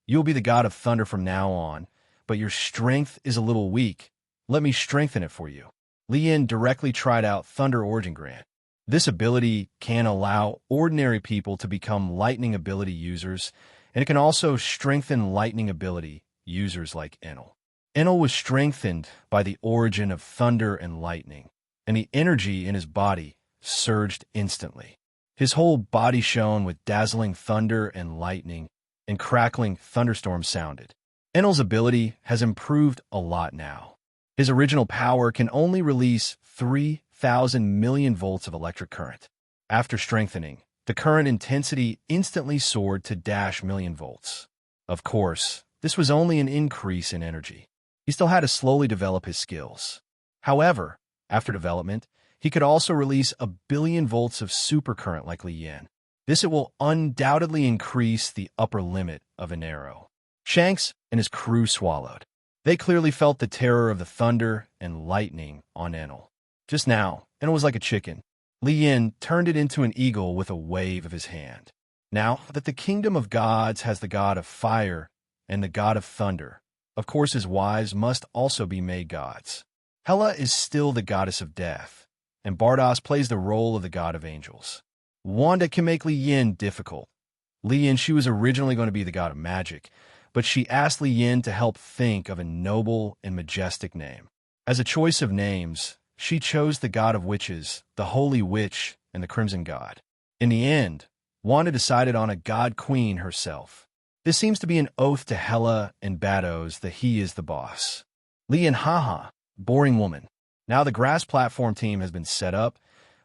you will be the god of thunder from now on, but your strength is a little weak. Let me strengthen it for you. Lien directly tried out Thunder Origin Grant. This ability can allow ordinary people to become lightning ability users, and it can also strengthen lightning ability users like Enel. Enel was strengthened by the origin of thunder and lightning, and the energy in his body surged instantly. His whole body shone with dazzling thunder and lightning, and crackling thunderstorms sounded. Enel's ability has improved a lot now. His original power can only release 3,000 million volts of electric current. After strengthening, the current intensity instantly soared to -million volts. Of course, this was only an increase in energy. He still had to slowly develop his skills. However, after development, he could also release 1,000,000,000 volts of supercurrent like Li Yan. This it will undoubtedly increase the upper limit of an arrow. Shanks and his crew swallowed. They clearly felt the terror of the thunder and lightning on Enel. Just now, Enel was like a chicken. Li Yan turned it into an eagle with a wave of his hand. Now that the kingdom of gods has the god of fire and the god of thunder, of course his wives must also be made gods. Hela is still the goddess of death, and Bardos plays the role of the god of angels. Wanda can make Li Yan difficult. Li Yan, she was originally going to be the god of magic, but she asked Li Yan to help think of a noble and majestic name. As a choice of names, she chose the god of witches, the holy witch, and the crimson god. In the end, Wanda decided on a god-queen herself. This seems to be an oath to Hela and Bardos that he is the boss. Li Yan, haha, boring woman. Now the grass platform team has been set up,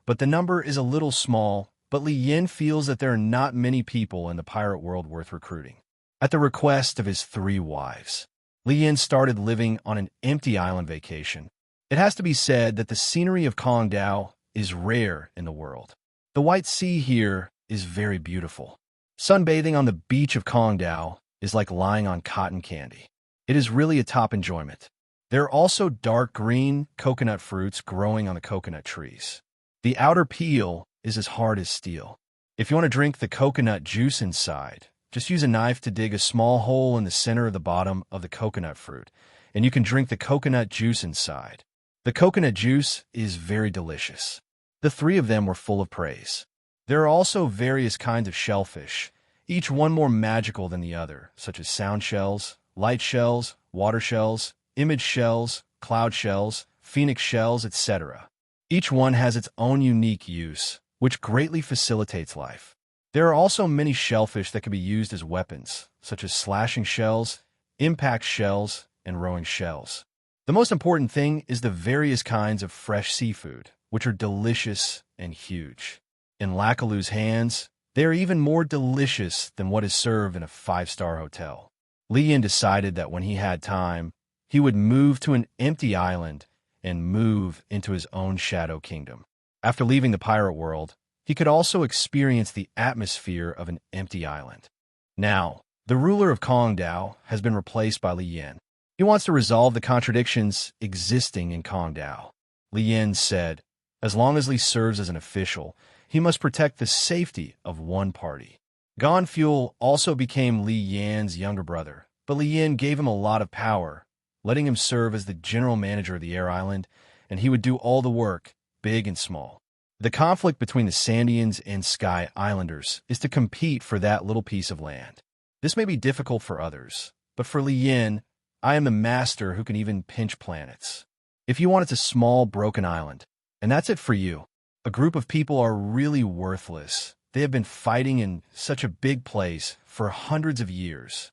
but the number is a little small, but Li Yan feels that there are not many people in the pirate world worth recruiting. At the request of his 3 wives, Li Yan started living on an empty island vacation. It has to be said that the scenery of Kongdao is rare in the world. The White Sea here is very beautiful. Sunbathing on the beach of Kongdao is like lying on cotton candy. It is really a top enjoyment. There are also dark green coconut fruits growing on the coconut trees. The outer peel is as hard as steel. If you want to drink the coconut juice inside, just use a knife to dig a small hole in the center of the bottom of the coconut fruit, and you can drink the coconut juice inside. The coconut juice is very delicious. The 3 of them were full of praise. There are also various kinds of shellfish, each one more magical than the other, such as sound shells, light shells, water shells, image shells, cloud shells, phoenix shells, etc. Each one has its own unique use, which greatly facilitates life. There are also many shellfish that can be used as weapons, such as slashing shells, impact shells, and rowing shells. The most important thing is the various kinds of fresh seafood, which are delicious and huge. In Lakalu's hands, they are even more delicious than what is served in a 5-star hotel. Li Yan decided that when he had time, he would move to an empty island and move into his own shadow kingdom. After leaving the pirate world, he could also experience the atmosphere of an empty island. Now, the ruler of Kongdao has been replaced by Li Yan. He wants to resolve the contradictions existing in Kongdao. Li Yan said, as long as Li serves as an official, he must protect the safety of one party. Gon Fuel also became Li Yan's younger brother, but Li Yan gave him a lot of power, letting him serve as the general manager of the Air Island, and he would do all the work, big and small. The conflict between the Sandians and Sky Islanders is to compete for that little piece of land. This may be difficult for others, but for Li Yan, I am the master who can even pinch planets. If you want, it's a small, broken island, and that's it for you. A group of people are really worthless. They have been fighting in such a big place for hundreds of years.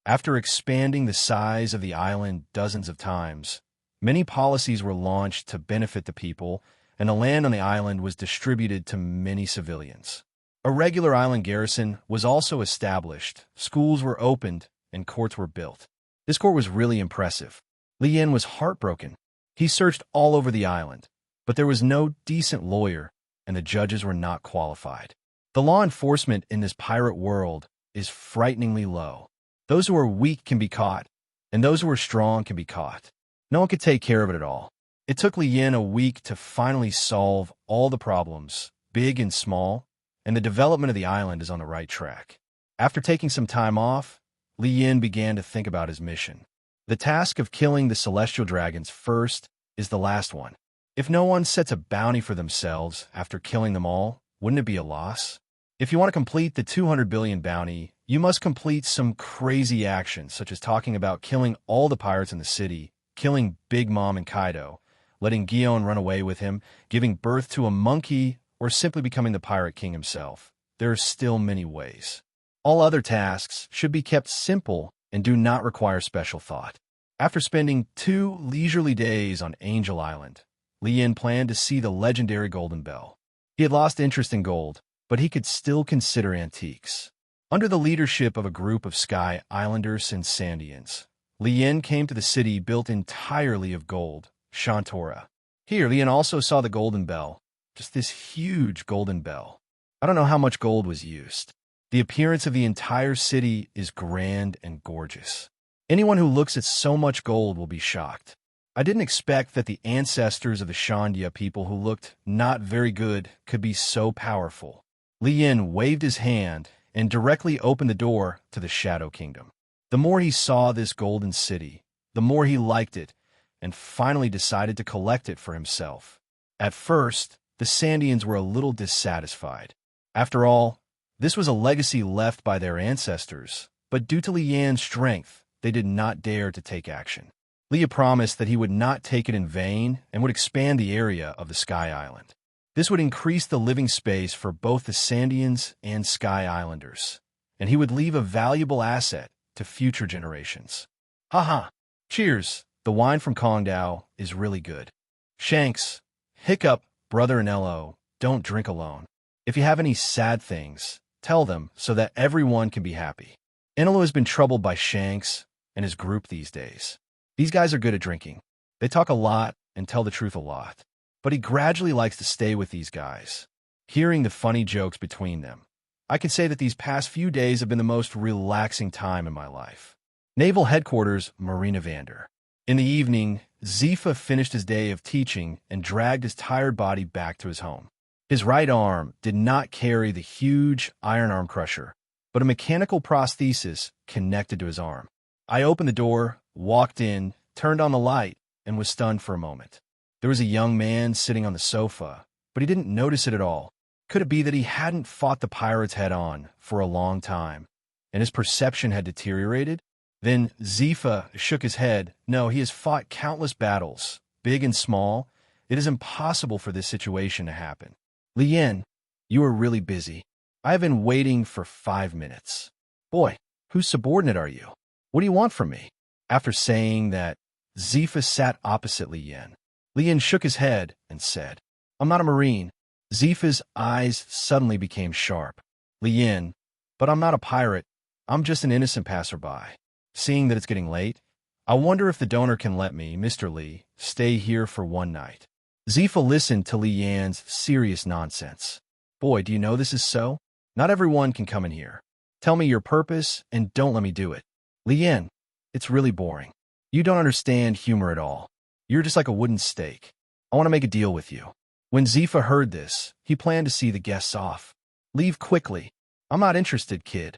After expanding the size of the island dozens of times, many policies were launched to benefit the people, and the land on the island was distributed to many civilians. A regular island garrison was also established, schools were opened, and courts were built. This court was really impressive. Li Yan was heartbroken. He searched all over the island, but there was no decent lawyer, and the judges were not qualified. The law enforcement in this pirate world is frighteningly low. Those who are weak can be caught, and those who are strong can be caught. No one could take care of it at all. It took Li Yan a week to finally solve all the problems, big and small, and the development of the island is on the right track. After taking some time off, Li Yan began to think about his mission. The task of killing the celestial dragons first is the last one. If no one sets a bounty for themselves after killing them all, wouldn't it be a loss? If you want to complete the 200 billion bounty, You must complete some crazy actions, such as talking about killing all the pirates in the city, killing Big Mom and Kaido, letting Gion run away with him, giving birth to a monkey, or simply becoming the Pirate King himself. There are still many ways. All other tasks should be kept simple and do not require special thought. After spending 2 leisurely days on Angel Island, Lien planned to see the legendary Golden Bell. He had lost interest in gold, but he could still consider antiques. Under the leadership of a group of Sky Islanders and Sandians, Lien came to the city built entirely of gold, Shantora. Here, Lien also saw the Golden Bell, just this huge golden bell. I don't know how much gold was used. The appearance of the entire city is grand and gorgeous. Anyone who looks at so much gold will be shocked. I didn't expect that the ancestors of the Shandia people who looked not very good could be so powerful. Lien waved his hand and directly opened the door to the Shadow Kingdom. The more he saw this golden city, the more he liked it, and finally decided to collect it for himself. At first, the Sandians were a little dissatisfied. After all, this was a legacy left by their ancestors, but due to Lian's strength, they did not dare to take action. Leah promised that he would not take it in vain and would expand the area of the Sky Island. This would increase the living space for both the Sandians and Sky Islanders, and he would leave a valuable asset to future generations. Haha! Cheers! The wine from Kongdao is really good. Shanks, Hiccup, Brother, and Elo, don't drink alone. If you have any sad things, tell them so that everyone can be happy. Enelo has been troubled by Shanks and his group these days. These guys are good at drinking. They talk a lot and tell the truth a lot. But he gradually likes to stay with these guys, hearing the funny jokes between them. I can say that these past few days have been the most relaxing time in my life. Naval Headquarters, Marina Vander. In the evening, Zifa finished his day of teaching and dragged his tired body back to his home. His right arm did not carry the huge iron arm crusher, but a mechanical prosthesis connected to his arm. I opened the door, walked in, turned on the light, and was stunned for a moment. There was a young man sitting on the sofa, but he didn't notice it at all. Could it be that he hadn't fought the pirates head-on for a long time, and his perception had deteriorated? Then Zifa shook his head. No, he has fought countless battles, big and small. It is impossible for this situation to happen. Lien, you are really busy. I have been waiting for 5 minutes. Boy, whose subordinate are you? What do you want from me? After saying that, Zifa sat opposite Lien. Lien shook his head and said, I'm not a Marine. Zifa's eyes suddenly became sharp. Lien, but I'm not a pirate. I'm just an innocent passerby. Seeing that it's getting late, I wonder if the donor can let me, Mr. Lee, stay here for one night. Zifa listened to Lian's serious nonsense. Boy, do you know this is so? Not everyone can come in here. Tell me your purpose and don't let me do it. Lien, it's really boring. You don't understand humor at all. You're just like a wooden stake. I want to make a deal with you. When Zifa heard this, he planned to see the guests off. Leave quickly. I'm not interested, kid.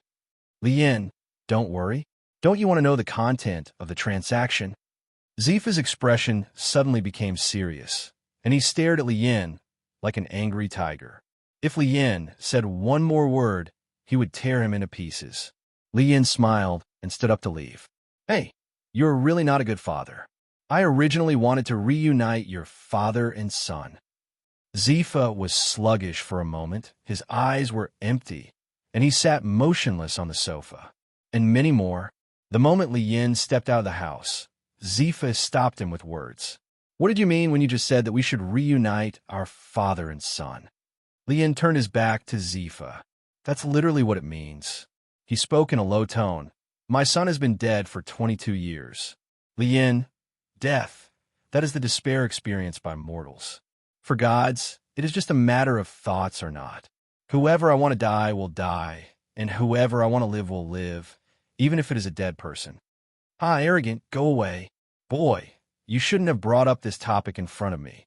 Lien, don't worry. Don't you want to know the content of the transaction? Zifa's expression suddenly became serious, and he stared at Lien like an angry tiger. If Lien said one more word, he would tear him into pieces. Lien smiled and stood up to leave. Hey, you're really not a good father. I originally wanted to reunite your father and son. Zifa was sluggish for a moment. His eyes were empty, and he sat motionless on the sofa. And many more. The moment Lien stepped out of the house, Zifa stopped him with words. What did you mean when you just said that we should reunite our father and son? Lien turned his back to Zifa. That's literally what it means. He spoke in a low tone. My son has been dead for 22 years. Lien, death, that is the despair experienced by mortals. For gods, it is just a matter of thoughts or not. Whoever I want to die will die, and whoever I want to live will live, even if it is a dead person. Ah, arrogant, go away. Boy, you shouldn't have brought up this topic in front of me.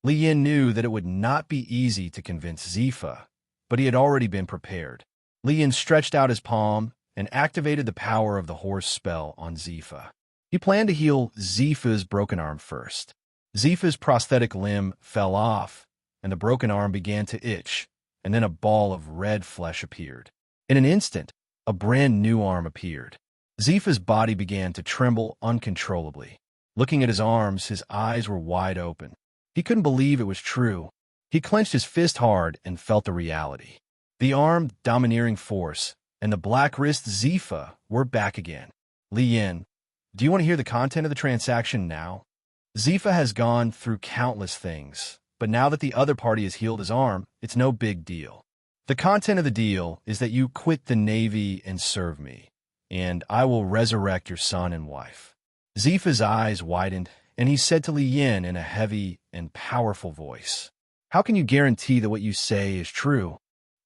Lien knew that it would not be easy to convince Zifa, but he had already been prepared. Lien stretched out his palm and activated the power of the horse spell on Zifa. He planned to heal Zifa's broken arm first. Zifa's prosthetic limb fell off, and the broken arm began to itch, and then a ball of red flesh appeared. In an instant, a brand new arm appeared. Zifa's body began to tremble uncontrollably. Looking at his arms, his eyes were wide open. He couldn't believe it was true. He clenched his fist hard and felt the reality. The arm, domineering force, and the black wrist Zifa were back again. Li Yin, do you want to hear the content of the transaction now? Zifa has gone through countless things, but now that the other party has healed his arm, it's no big deal. The content of the deal is that you quit the Navy and serve me, and I will resurrect your son and wife. Zifa's eyes widened, and he said to Li Yin in a heavy and powerful voice, "How can you guarantee that what you say is true?"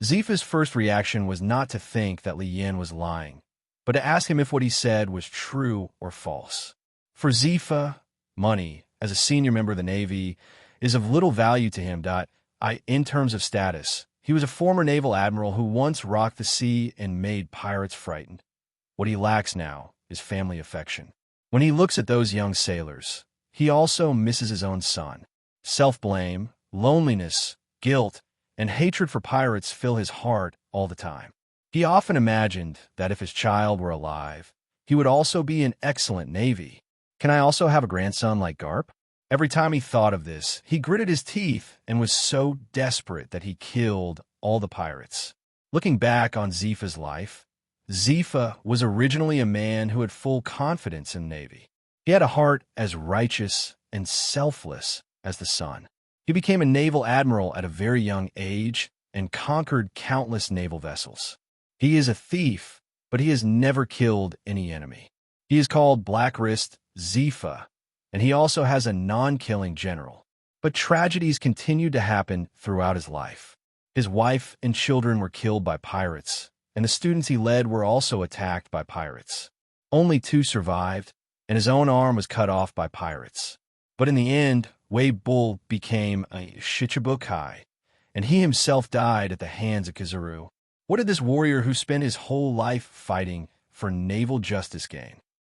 Zifa's first reaction was not to think that Li Yin was lying, but to ask him if what he said was true or false. For Zifa, money, as a senior member of the Navy, is of little value to him. In terms of status, he was a former naval admiral who once rocked the sea and made pirates frightened. What he lacks now is family affection. When he looks at those young sailors, he also misses his own son. Self-blame, loneliness, guilt, and hatred for pirates fill his heart all the time. He often imagined that if his child were alive, he would also be an excellent Navy. Can I also have a grandson like Garp? Every time he thought of this, he gritted his teeth and was so desperate that he killed all the pirates. Looking back on Zifa's life, Zifa was originally a man who had full confidence in the Navy. He had a heart as righteous and selfless as the sun. He became a naval admiral at a very young age and conquered countless naval vessels. He is a thief, but he has never killed any enemy. He is called Black Wrist Zifa, and he also has a non-killing general. But tragedies continued to happen throughout his life. His wife and children were killed by pirates, and the students he led were also attacked by pirates. Only 2 survived, and his own arm was cut off by pirates. But in the end, Wei Bull became a Shichibukai, and he himself died at the hands of Kizaru. What did this warrior who spent his whole life fighting for naval justice gain?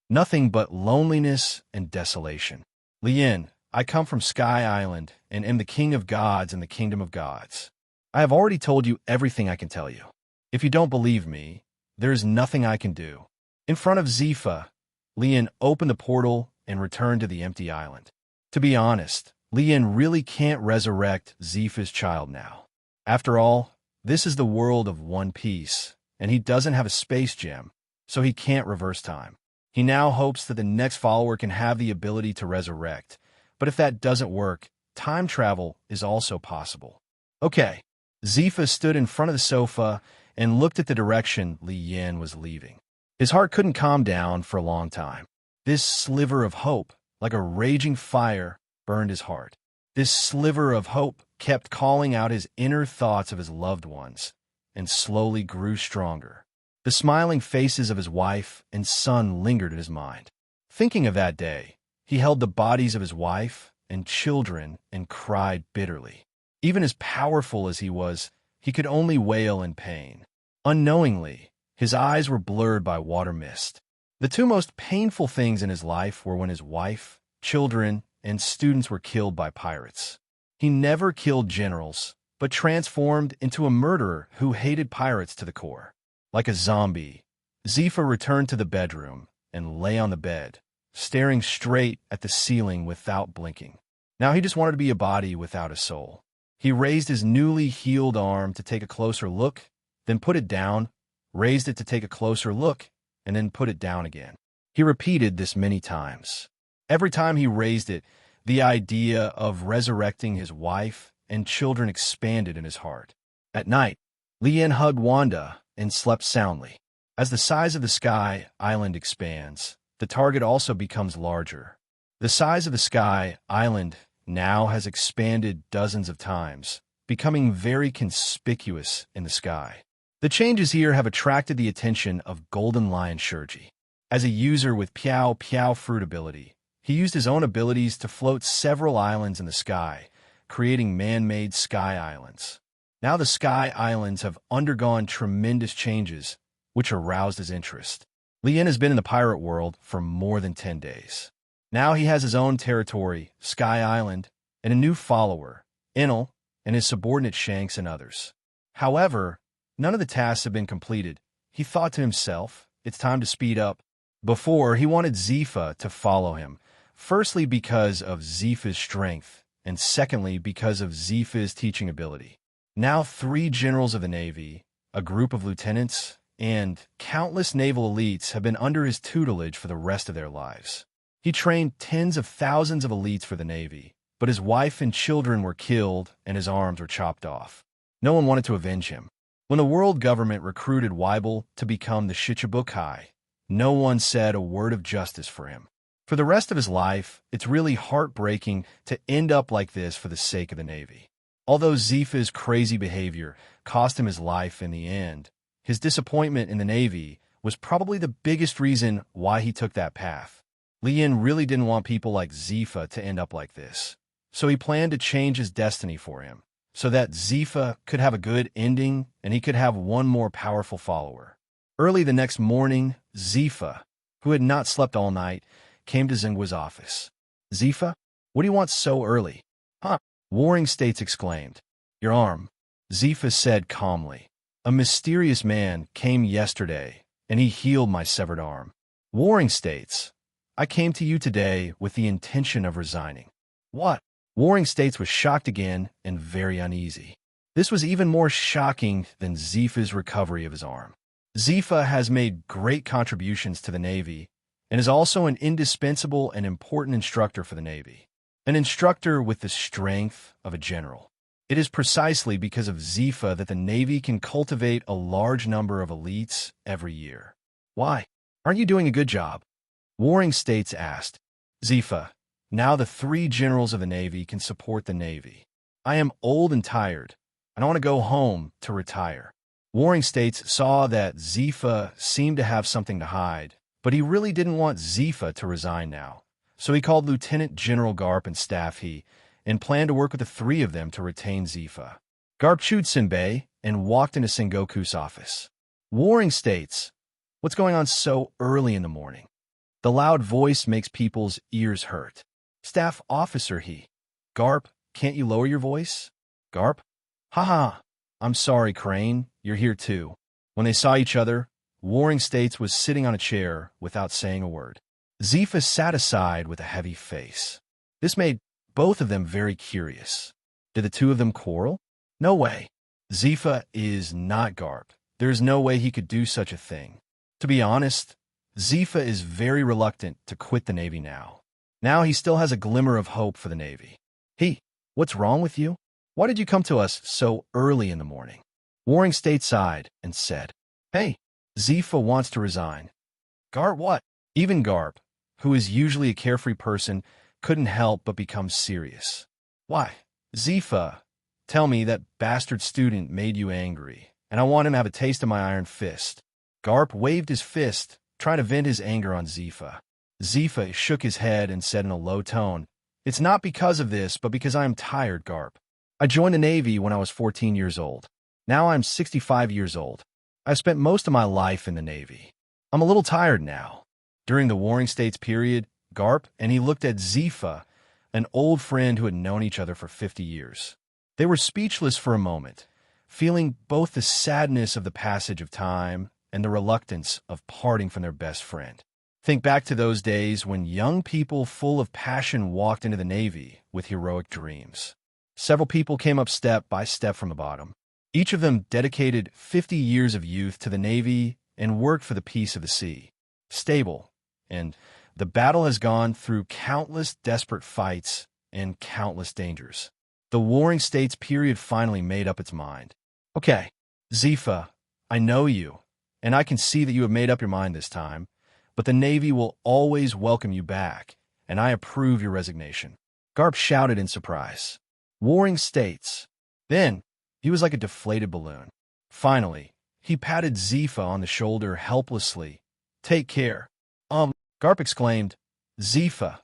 Nothing but loneliness and desolation. Li Yin, I come from Sky Island and am the king of gods in the kingdom of gods. I have already told you everything I can tell you. If you don't believe me, there is nothing I can do. In front of Zifa, Li Yin opened the portal and returned to the empty island. To be honest, Li Yin really can't resurrect Zifa's child now. After all, this is the world of One Piece, and he doesn't have a space gem, so he can't reverse time. He now hopes that the next follower can have the ability to resurrect, but if that doesn't work, time travel is also possible. Okay, Zifa stood in front of the sofa and looked at the direction Li Yin was leaving. His heart couldn't calm down for a long time. This sliver of hope, like a raging fire, burned his heart. This sliver of hope kept calling out his inner thoughts of his loved ones, and slowly grew stronger. The smiling faces of his wife and son lingered in his mind. Thinking of that day, he held the bodies of his wife and children and cried bitterly. Even as powerful as he was, he could only wail in pain. Unknowingly, his eyes were blurred by water mist. The 2 most painful things in his life were when his wife, children, and students were killed by pirates. He never killed generals, but transformed into a murderer who hated pirates to the core. Like a zombie, Zifa returned to the bedroom and lay on the bed, staring straight at the ceiling without blinking. Now he just wanted to be a body without a soul. He raised his newly healed arm to take a closer look, then put it down, raised it to take a closer look, and then put it down again. He repeated this many times. Every time he raised it, the idea of resurrecting his wife and children expanded in his heart. At night, Li Yin hugged Wanda and slept soundly. As the size of the Sky Island expands, the target also becomes larger. The size of the Sky Island now has expanded dozens of times, becoming very conspicuous in the sky. The changes here have attracted the attention of Golden Lion Shurji. As a user with Piao Piao fruit ability, he used his own abilities to float several islands in the sky, creating man-made sky islands. Now the sky islands have undergone tremendous changes, which aroused his interest. Li Yin has been in the pirate world for more than 10 days. Now he has his own territory, Sky Island, and a new follower, Enel, and his subordinate Shanks and others. However, none of the tasks have been completed. he thought to himself, it's time to speed up. Before, he wanted Zifa to follow him, firstly because of Zifa's strength, and secondly because of Zifa's teaching ability. Now 3 generals of the Navy, a group of lieutenants, and countless naval elites have been under his tutelage for the rest of their lives. He trained tens of thousands of elites for the Navy, but his wife and children were killed and his arms were chopped off. No one wanted to avenge him. When the world government recruited Weibel to become the Shichibukai, no one said a word of justice for him. For the rest of his life, it's really heartbreaking to end up like this for the sake of the Navy. Although Zifa's crazy behavior cost him his life in the end, his disappointment in the Navy was probably the biggest reason why he took that path. Lien really didn't want people like Zifa to end up like this, so he planned to change his destiny for him, so that Zifa could have a good ending and he could have one more powerful follower. Early the next morning, Zifa, who had not slept all night, came to Zengwa's office. "Zifa, what do you want so early?" "Huh?" Warring States exclaimed. "Your arm," Zifa said calmly. "A mysterious man came yesterday, and he healed my severed arm." "Warring States, I came to you today with the intention of resigning." "What?" Warring States was shocked again and very uneasy. This was even more shocking than Zifa's recovery of his arm. Zifa has made great contributions to the Navy and is also an indispensable and important instructor for the Navy, an instructor with the strength of a general. It is precisely because of Zifa that the Navy can cultivate a large number of elites every year. "Why? Aren't you doing a good job?" Warring States asked. "Zifa, now the 3 generals of the Navy can support the Navy. I am old and tired, and I want to go home to retire." Warring States saw that Zifa seemed to have something to hide, but he really didn't want Zifa to resign now. So he called Lieutenant General Garp and Staff He and planned to work with the 3 of them to retain Zifa. Garp chewed Senbei and walked into Sengoku's office. "Warring States, what's going on so early in the morning?" The loud voice makes people's ears hurt. "Staff Officer He." "Garp, can't you lower your voice?" "Garp? Haha, I'm sorry, Crane, you're here too." When they saw each other, Warring States was sitting on a chair without saying a word. Zifa sat aside with a heavy face. This made both of them very curious. Did the 2 of them quarrel? No way. Zifa is not Garp. There's no way he could do such a thing. To be honest, Zifa is very reluctant to quit the Navy now. Now he still has a glimmer of hope for the Navy. "He, what's wrong with you? Why did you come to us so early in the morning?" Warring States sighed and said, "Hey, Zifa wants to resign." "Garp what?" Even Garp, who is usually a carefree person, couldn't help but become serious. "Why, Zifa, tell me that bastard student made you angry, and I want him to have a taste of my iron fist." Garp waved his fist, trying to vent his anger on Zifa. Zifa shook his head and said in a low tone, "It's not because of this, but because I am tired, Garp. I joined the Navy when I was 14 years old. Now I'm 65 years old. I've spent most of my life in the Navy. I'm a little tired now." During the Warring States period, Garp and he looked at Zifa, an old friend who had known each other for 50 years. They were speechless for a moment, feeling both the sadness of the passage of time and the reluctance of parting from their best friend. Think back to those days when young people full of passion walked into the Navy with heroic dreams. Several people came up step by step from the bottom. Each of them dedicated 50 years of youth to the Navy and worked for the peace of the sea. Stable, and the battle has gone through countless desperate fights and countless dangers. The Warring States period finally made up its mind. "Okay, Zifa, I know you, and I can see that you have made up your mind this time, but the Navy will always welcome you back, and I approve your resignation." Garp shouted in surprise. "Warring States." Then, he was like a deflated balloon. Finally, he patted Zifa on the shoulder helplessly. "Take care." Garp exclaimed, "Zifa,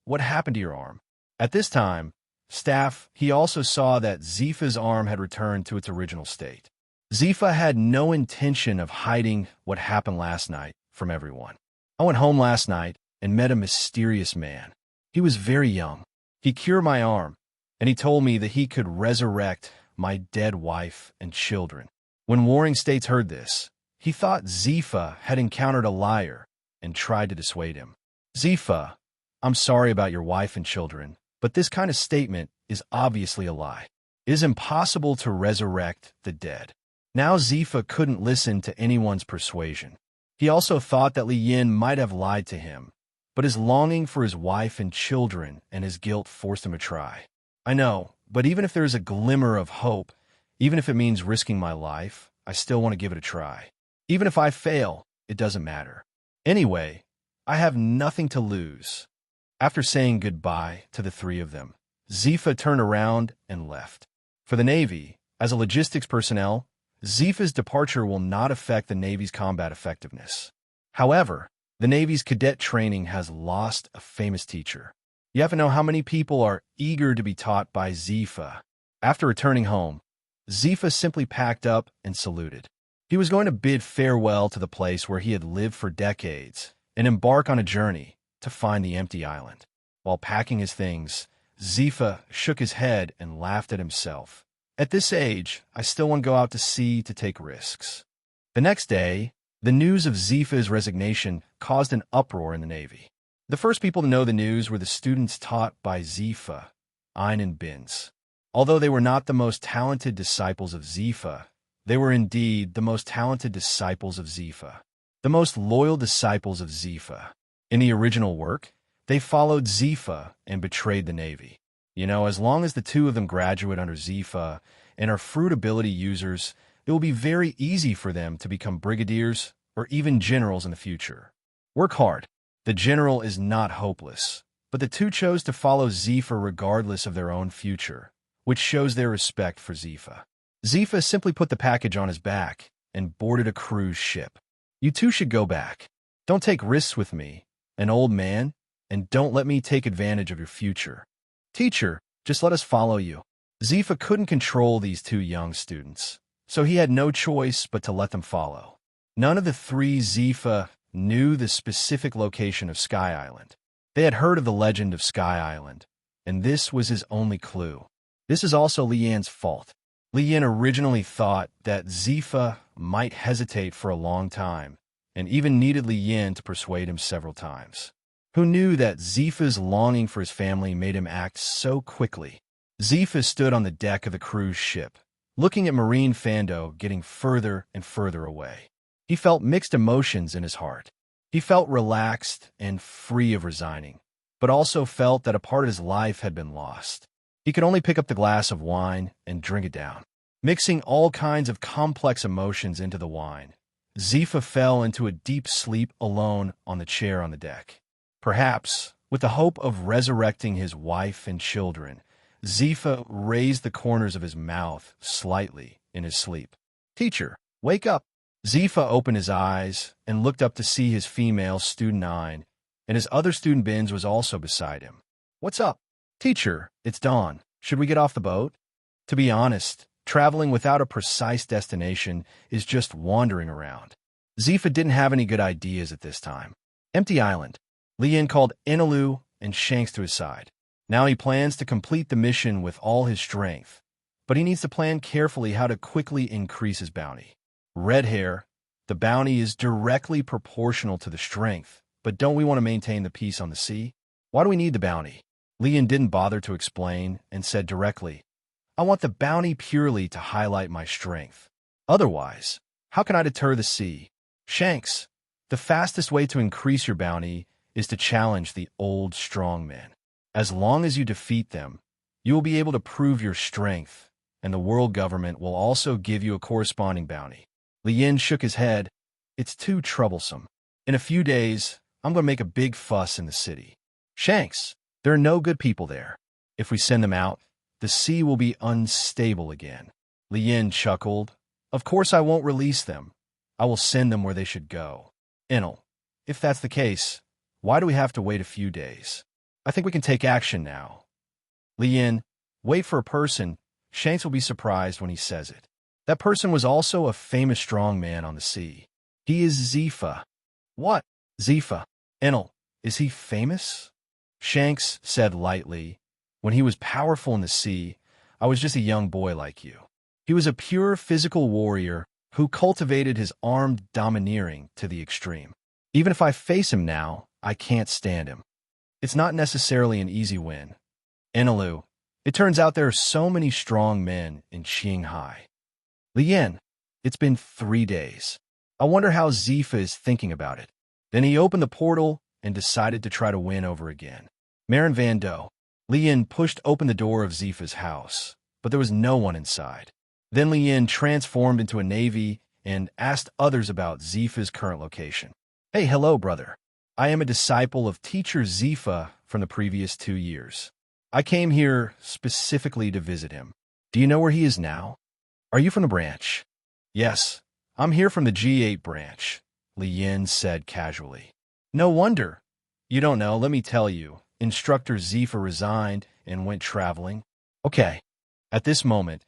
what happened to your arm?" At this time, Staff, he also saw that Zifa's arm had returned to its original state. Zifa had no intention of hiding what happened last night from everyone. "I went home last night and met a mysterious man. He was very young. He cured my arm, and he told me that he could resurrect my dead wife and children." When Warring States heard this, He thought Zifa had encountered a liar and tried to dissuade him. Zifa, I'm sorry about your wife and children, but this kind of statement is obviously a lie. It is impossible to resurrect the dead. Now Zifa couldn't listen to anyone's persuasion. He also thought that Li Yin might have lied to him, but his longing for his wife and children and his guilt forced him to try. I know, but even if there is a glimmer of hope, even if it means risking my life, I still want to give it a try. Even if I fail, it doesn't matter. Anyway, I have nothing to lose. After saying goodbye to the three of them, Zifa turned around and left. For the Navy, as a logistics personnel, Zifa's departure will not affect the Navy's combat effectiveness. However, the Navy's cadet training has lost a famous teacher. You have to know how many people are eager to be taught by Zifa. After returning home, Zifa simply packed up and saluted. He was going to bid farewell to the place where he had lived for decades and embark on a journey to find the empty island. While packing his things, Zifa shook his head and laughed at himself. At this age, I still want to go out to sea to take risks. The next day, the news of Zifa's resignation caused an uproar in the Navy. The first people to know the news were the students taught by Zifa, Ein and Bins. Although they were not the most talented disciples of Zifa, they were indeed the most talented disciples of Zifa, the most loyal disciples of Zifa. In the original work, they followed Zifa and betrayed the Navy. As long as the two of them graduate under Zifa and are fruit ability users, it will be very easy for them to become brigadiers or even generals in the future. Work hard. The general is not hopeless, but the two chose to follow Zifa regardless of their own future, which shows their respect for Zifa. Zifa simply put the package on his back and boarded a cruise ship. You two should go back. Don't take risks with me, an old man, and don't let me take advantage of your future. Teacher, just let us follow you. Zifa couldn't control these two young students, so he had no choice but to let them follow. None of the three Zifa knew the specific location of Sky Island. They had heard of the legend of Sky Island, and this was his only clue. This is also Li Yan's fault. Li Yan originally thought that Zifa might hesitate for a long time, and even needed Li Yan to persuade him several times. Who knew that Zifa's longing for his family made him act so quickly? Zifa stood on the deck of the cruise ship, looking at Marine Fando getting further and further away. He felt mixed emotions in his heart. He felt relaxed and free of resigning, but also felt that a part of his life had been lost. He could only pick up the glass of wine and drink it down. Mixing all kinds of complex emotions into the wine, Zifa fell into a deep sleep alone on the chair on the deck. Perhaps, with the hope of resurrecting his wife and children, Zifa raised the corners of his mouth slightly in his sleep. Teacher, wake up! Zifa opened his eyes and looked up to see his female student Ein, and his other student Bins was also beside him. What's up? Teacher, it's dawn. Should we get off the boat? To be honest, traveling without a precise destination is just wandering around. Zifa didn't have any good ideas at this time. Empty island. Li Yan called Enelu and Shanks to his side. Now he plans to complete the mission with all his strength, but he needs to plan carefully how to quickly increase his bounty. Red hair, the bounty is directly proportional to the strength, but don't we want to maintain the peace on the sea? Why do we need the bounty? Li Yan didn't bother to explain and said directly, I want the bounty purely to highlight my strength. Otherwise, how can I deter the sea? Shanks, the fastest way to increase your bounty is to challenge the old strong men. As long as you defeat them, you will be able to prove your strength, and the world government will also give you a corresponding bounty. Li Yan shook his head. It's too troublesome. In a few days, I'm going to make a big fuss in the city. Shanks, there are no good people there. If we send them out, the sea will be unstable again. Li Yan chuckled. Of course I won't release them. I will send them where they should go. Enel, if that's the case, why do we have to wait a few days? I think we can take action now. Li Yan, wait for a person. Shanks will be surprised when he says it. That person was also a famous strong man on the sea. He is Zifa. What? Zifa. Enel, is he famous? Shanks said lightly, when he was powerful in the sea, I was just a young boy like you. He was a pure physical warrior who cultivated his armed domineering to the extreme. Even if I face him now, I can't stand him. It's not necessarily an easy win. Enelu, it turns out there are so many strong men in Shanghai. Lien, it's been 3 days. I wonder how Zifa is thinking about it. Then he opened the portal and decided to try to win over again. Marin Van Do. Lien pushed open the door of Zifa's house, but there was no one inside. Then Lien transformed into a navy and asked others about Zifa's current location. Hey, hello, brother. I am a disciple of teacher Zifa from the previous 2 years. I came here specifically to visit him. Do you know where he is now? Are you from the branch? Yes, I'm here from the G8 branch, Lien said casually. No wonder. You don't know, let me tell you. Instructor Zifa resigned and went traveling. Okay. At this moment,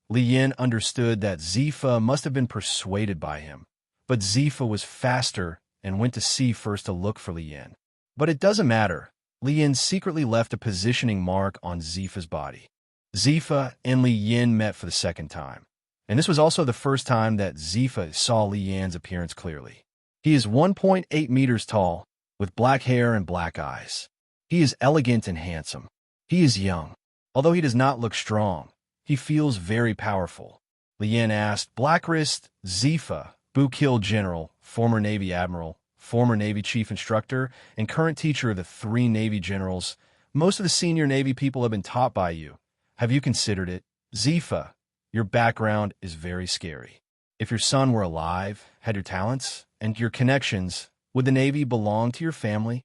Lien understood that Zifa must have been persuaded by him, but Zifa was faster and went to sea first to look for Lien. But it doesn't matter. Lien secretly left a positioning mark on Zifa's body. Zifa and Lien met for the second time, and this was also the first time that Zifa saw Lien's appearance clearly. He is 1.8 meters tall, with black hair and black eyes. He is elegant and handsome. He is young. Although he does not look strong, he feels very powerful. Lien asked, Blackwrist, Zifa, Bukil General, former Navy Admiral, former Navy Chief Instructor, and current teacher of the 3 Navy Generals. Most of the senior Navy people have been taught by you. Have you considered it? Zifa, your background is very scary. If your son were alive, had your talents, and your connections, would the Navy belong to your family?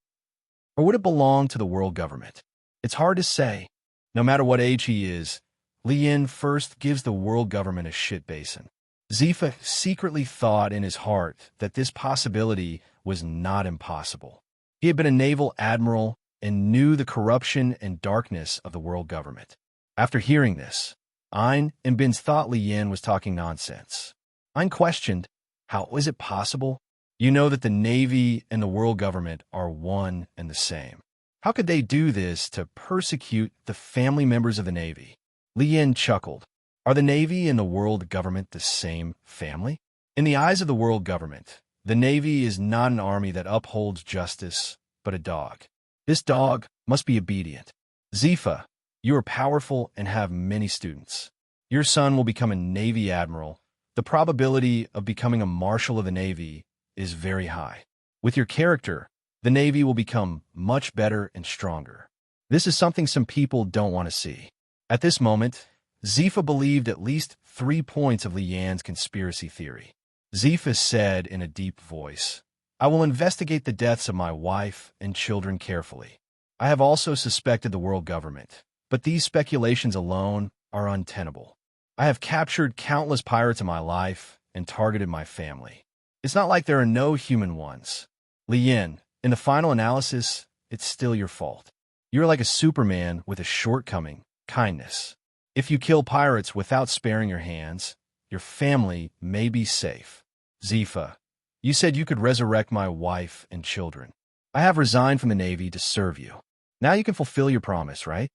Or would it belong to the world government? It's hard to say. No matter what age he is, Lien first gives the world government a shit basin. Zifa secretly thought in his heart that this possibility was not impossible. He had been a naval admiral and knew the corruption and darkness of the world government. After hearing this, Ein and Bin's thought Lien was talking nonsense. Ein questioned, how is it possible? You know that the Navy and the world government are one and the same. How could they do this to persecute the family members of the Navy? Lien chuckled. Are the Navy and the world government the same family? In the eyes of the world government, the Navy is not an army that upholds justice, but a dog. This dog must be obedient. Zifa, you are powerful and have many students. Your son will become a Navy admiral. The probability of becoming a marshal of the Navy is very high. With your character, the Navy will become much better and stronger. This is something some people don't want to see. At this moment, Zifa believed at least 3 points of Lien's conspiracy theory. Zifa said in a deep voice, I will investigate the deaths of my wife and children carefully. I have also suspected the world government, but these speculations alone are untenable. I have captured countless pirates in my life and targeted my family. It's not like there are no human ones. Lien, in the final analysis, it's still your fault. You're like a Superman with a shortcoming, kindness. If you kill pirates without sparing your hands, your family may be safe. Zifa, you said you could resurrect my wife and children. I have resigned from the Navy to serve you. Now you can fulfill your promise, right?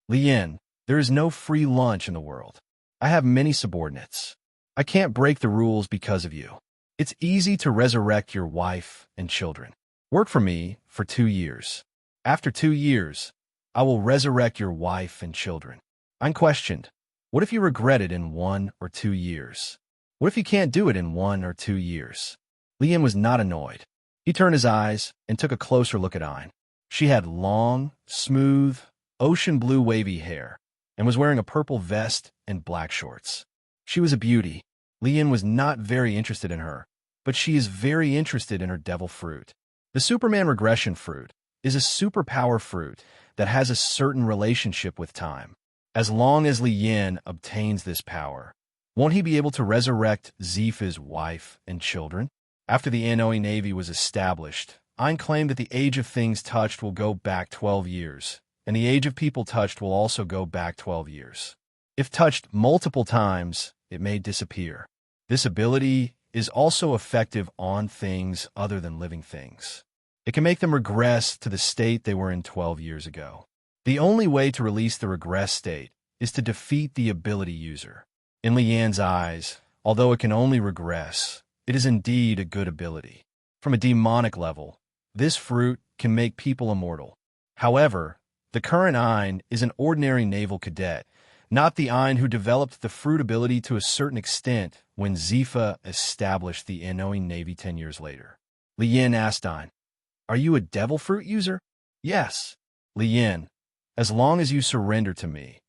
Lien, there is no free lunch in the world. I have many subordinates. I can't break the rules because of you. It's easy to resurrect your wife and children. Work for me for 2 years. After 2 years, I will resurrect your wife and children. I'm questioned. What if you regret it in 1 or 2 years? What if you can't do it in 1 or 2 years? Lien was not annoyed. He turned his eyes and took a closer look at Ein. She had long, smooth, ocean blue wavy hair and was wearing a purple vest and black shorts. She was a beauty. Lien was not very interested in her, but she is very interested in her devil fruit. The Superman regression fruit is a superpower fruit that has a certain relationship with time. As long as Lien obtains this power, won't he be able to resurrect Zifa's wife and children? After the Anoi Navy was established, Ein claimed that the age of things touched will go back 12 years, and the age of people touched will also go back 12 years. If touched multiple times, it may disappear. This ability is also effective on things other than living things. It can make them regress to the state they were in 12 years ago. The only way to release the regress state is to defeat the ability user. In Lien's eyes, Although it can only regress, it is indeed a good ability. From a demonic level, this fruit can make people immortal. However, the current Ein is an ordinary naval cadet, not the Ein who developed the fruit ability to a certain extent when Zifa established the Innoing Navy 10 years later. Lien asked Ein, "Are you a devil fruit user?" "Yes." "Lien, as long as you surrender to me,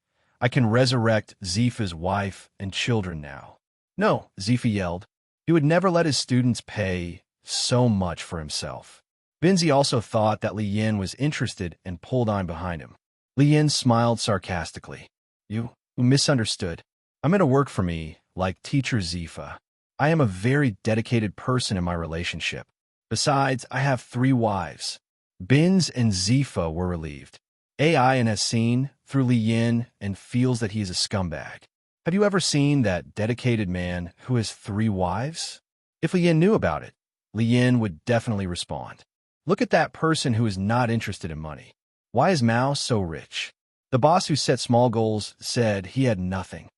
I can resurrect Zifa's wife and children now." "No," Zifa yelled. He would never let his students pay so much for himself. Binzi also thought that Lien was interested and pulled Ein behind him. Lien smiled sarcastically. You misunderstood. I'm gonna work for me, like teacher Zifa. I am a very dedicated person in my relationship. Besides, I have 3 wives. Binz and Zifa were relieved. Ain has seen through Lien and feels that he is a scumbag. Have you ever seen that dedicated man who has 3 wives? If Lien knew about it, Lien would definitely respond. Look at that person who is not interested in money. Why is Mao so rich? The boss who set small goals said he had nothing.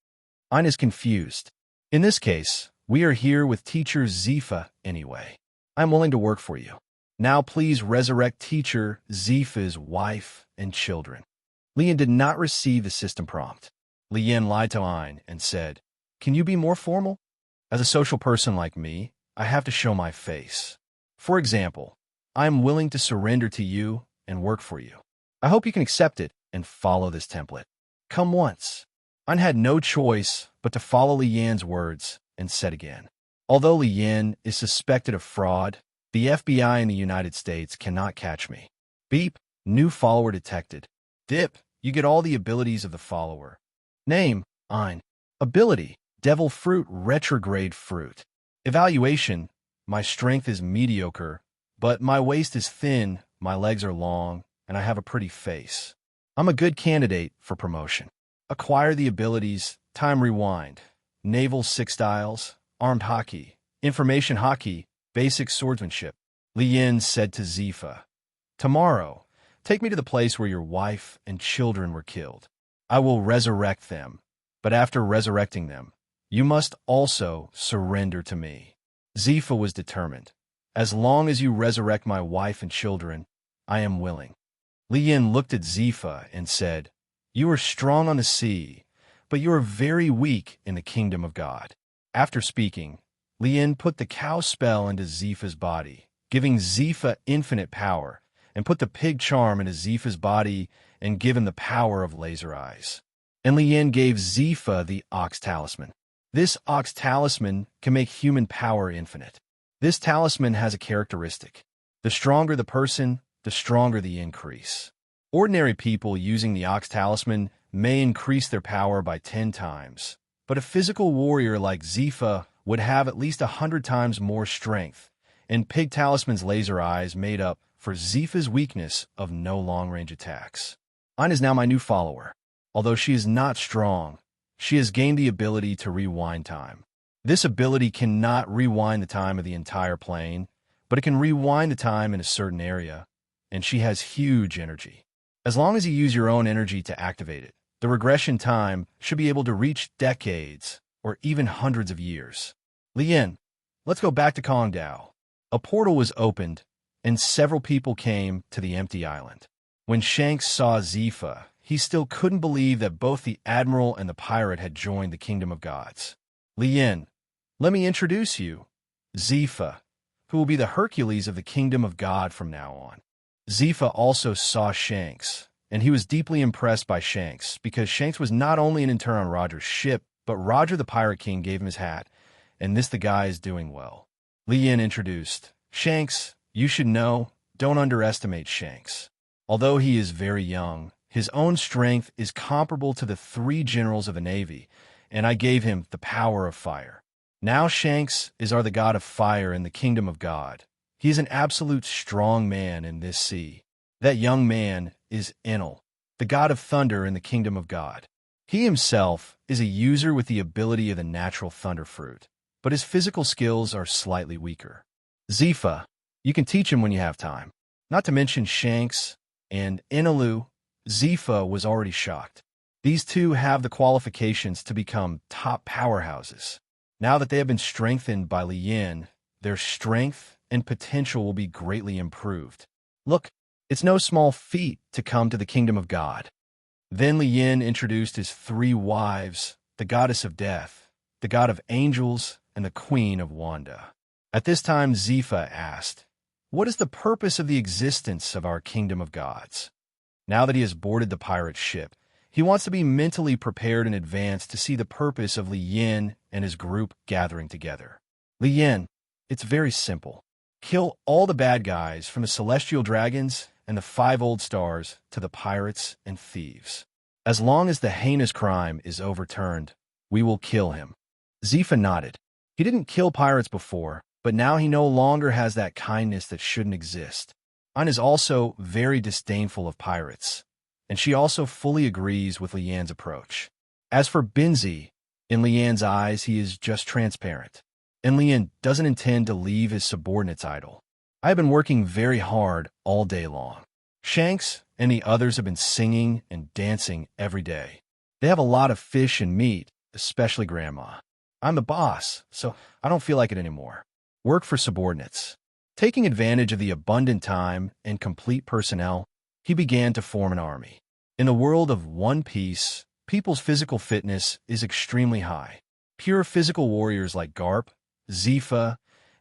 Ein is confused. In this case, we are here with teacher Zifa anyway. I'm willing to work for you. Now please resurrect teacher Zifa's wife and children. Lien did not receive the system prompt. Lien lied to Ein and said, "Can you be more formal? As a social person like me, I have to show my face. For example, I am willing to surrender to you and work for you. I hope you can accept it and follow this template. Come once." Ein had no choice but to follow Lien's words and said again. Although Lien is suspected of fraud, the FBI in the United States cannot catch me. Beep, new follower detected. Dip, you get all the abilities of the follower. Name, Ein. Ability, devil fruit retrograde fruit. Evaluation, my strength is mediocre, but my waist is thin, my legs are long, and I have a pretty face. I'm a good candidate for promotion. Acquire the abilities, time rewind, naval 6 styles, armed hockey, information hockey, basic swordsmanship. Lien said to Zifa, "Tomorrow, take me to the place where your wife and children were killed. I will resurrect them, but after resurrecting them, you must also surrender to me." Zifa was determined. "As long as you resurrect my wife and children, I am willing." Lien looked at Zifa and said, "You are strong on the sea, but you are very weak in the kingdom of God." After speaking, Lien put the cow spell into Zifa's body, giving Zifa infinite power, and put the pig charm into Zifa's body and give him the power of laser eyes. And Lien gave Zifa the ox talisman. This ox talisman can make human power infinite. This talisman has a characteristic. The stronger the person, the stronger the increase. Ordinary people using the ox talisman may increase their power by 10 times, but a physical warrior like Zifa would have at least 100 times more strength, and Pig Talisman's laser eyes made up for Zifa's weakness of no long-range attacks. Ein is now my new follower. Although she is not strong, she has gained the ability to rewind time. This ability cannot rewind the time of the entire plane, but it can rewind the time in a certain area, and she has huge energy. As long as you use your own energy to activate it, the regression time should be able to reach decades or even hundreds of years. Lien, let's go back to Kongdao. A portal was opened, and several people came to the empty island. When Shanks saw Zifa, he still couldn't believe that both the admiral and the pirate had joined the kingdom of gods. Lien, let me introduce you, Zifa, who will be the Hercules of the kingdom of God from now on. Zifa also saw Shanks, and he was deeply impressed by Shanks because Shanks was not only an intern on Roger's ship, but Roger the Pirate King gave him his hat, and the guy is doing well. Lien introduced, "Shanks, you should know, don't underestimate Shanks. Although he is very young, his own strength is comparable to the 3 generals of the Navy, and I gave him the power of fire. Now Shanks is the god of fire in the kingdom of God. He is an absolute strong man in this sea. That young man is Enel, the god of thunder in the kingdom of God. He himself is a user with the ability of the natural thunder fruit, but his physical skills are slightly weaker. Zifa, you can teach him when you have time. Not to mention Shanks and Enelu." Zifa was already shocked. These 2 have the qualifications to become top powerhouses. Now that they have been strengthened by Li Yin, their strength and potential will be greatly improved. Look, it's no small feat to come to the kingdom of God. Then Li Yin introduced his 3 wives, the goddess of death, the god of angels, and the queen of Wanda. At this time, Zifa asked, "What is the purpose of the existence of our kingdom of gods?" Now that he has boarded the pirate ship, he wants to be mentally prepared in advance to see the purpose of Li Yin and his group gathering together. Li Yin, it's very simple. Kill all the bad guys, from the celestial dragons and the 5 old stars to the pirates and thieves. As long as the heinous crime is overturned, we will kill him. Zifa nodded. He didn't kill pirates before, but now he no longer has that kindness that shouldn't exist. Ayn is also very disdainful of pirates, and she also fully agrees with Li Yan's approach. As for Binzi, in Li Yan's eyes, he is just transparent, and Li Yan doesn't intend to leave his subordinates idle. I have been working very hard all day long. Shanks and the others have been singing and dancing every day. They have a lot of fish and meat, especially Grandma. I'm the boss, so I don't feel like it anymore. Work for subordinates. Taking advantage of the abundant time and complete personnel, he began to form an army. In the world of One Piece, people's physical fitness is extremely high. Pure physical warriors like Garp, Zifa,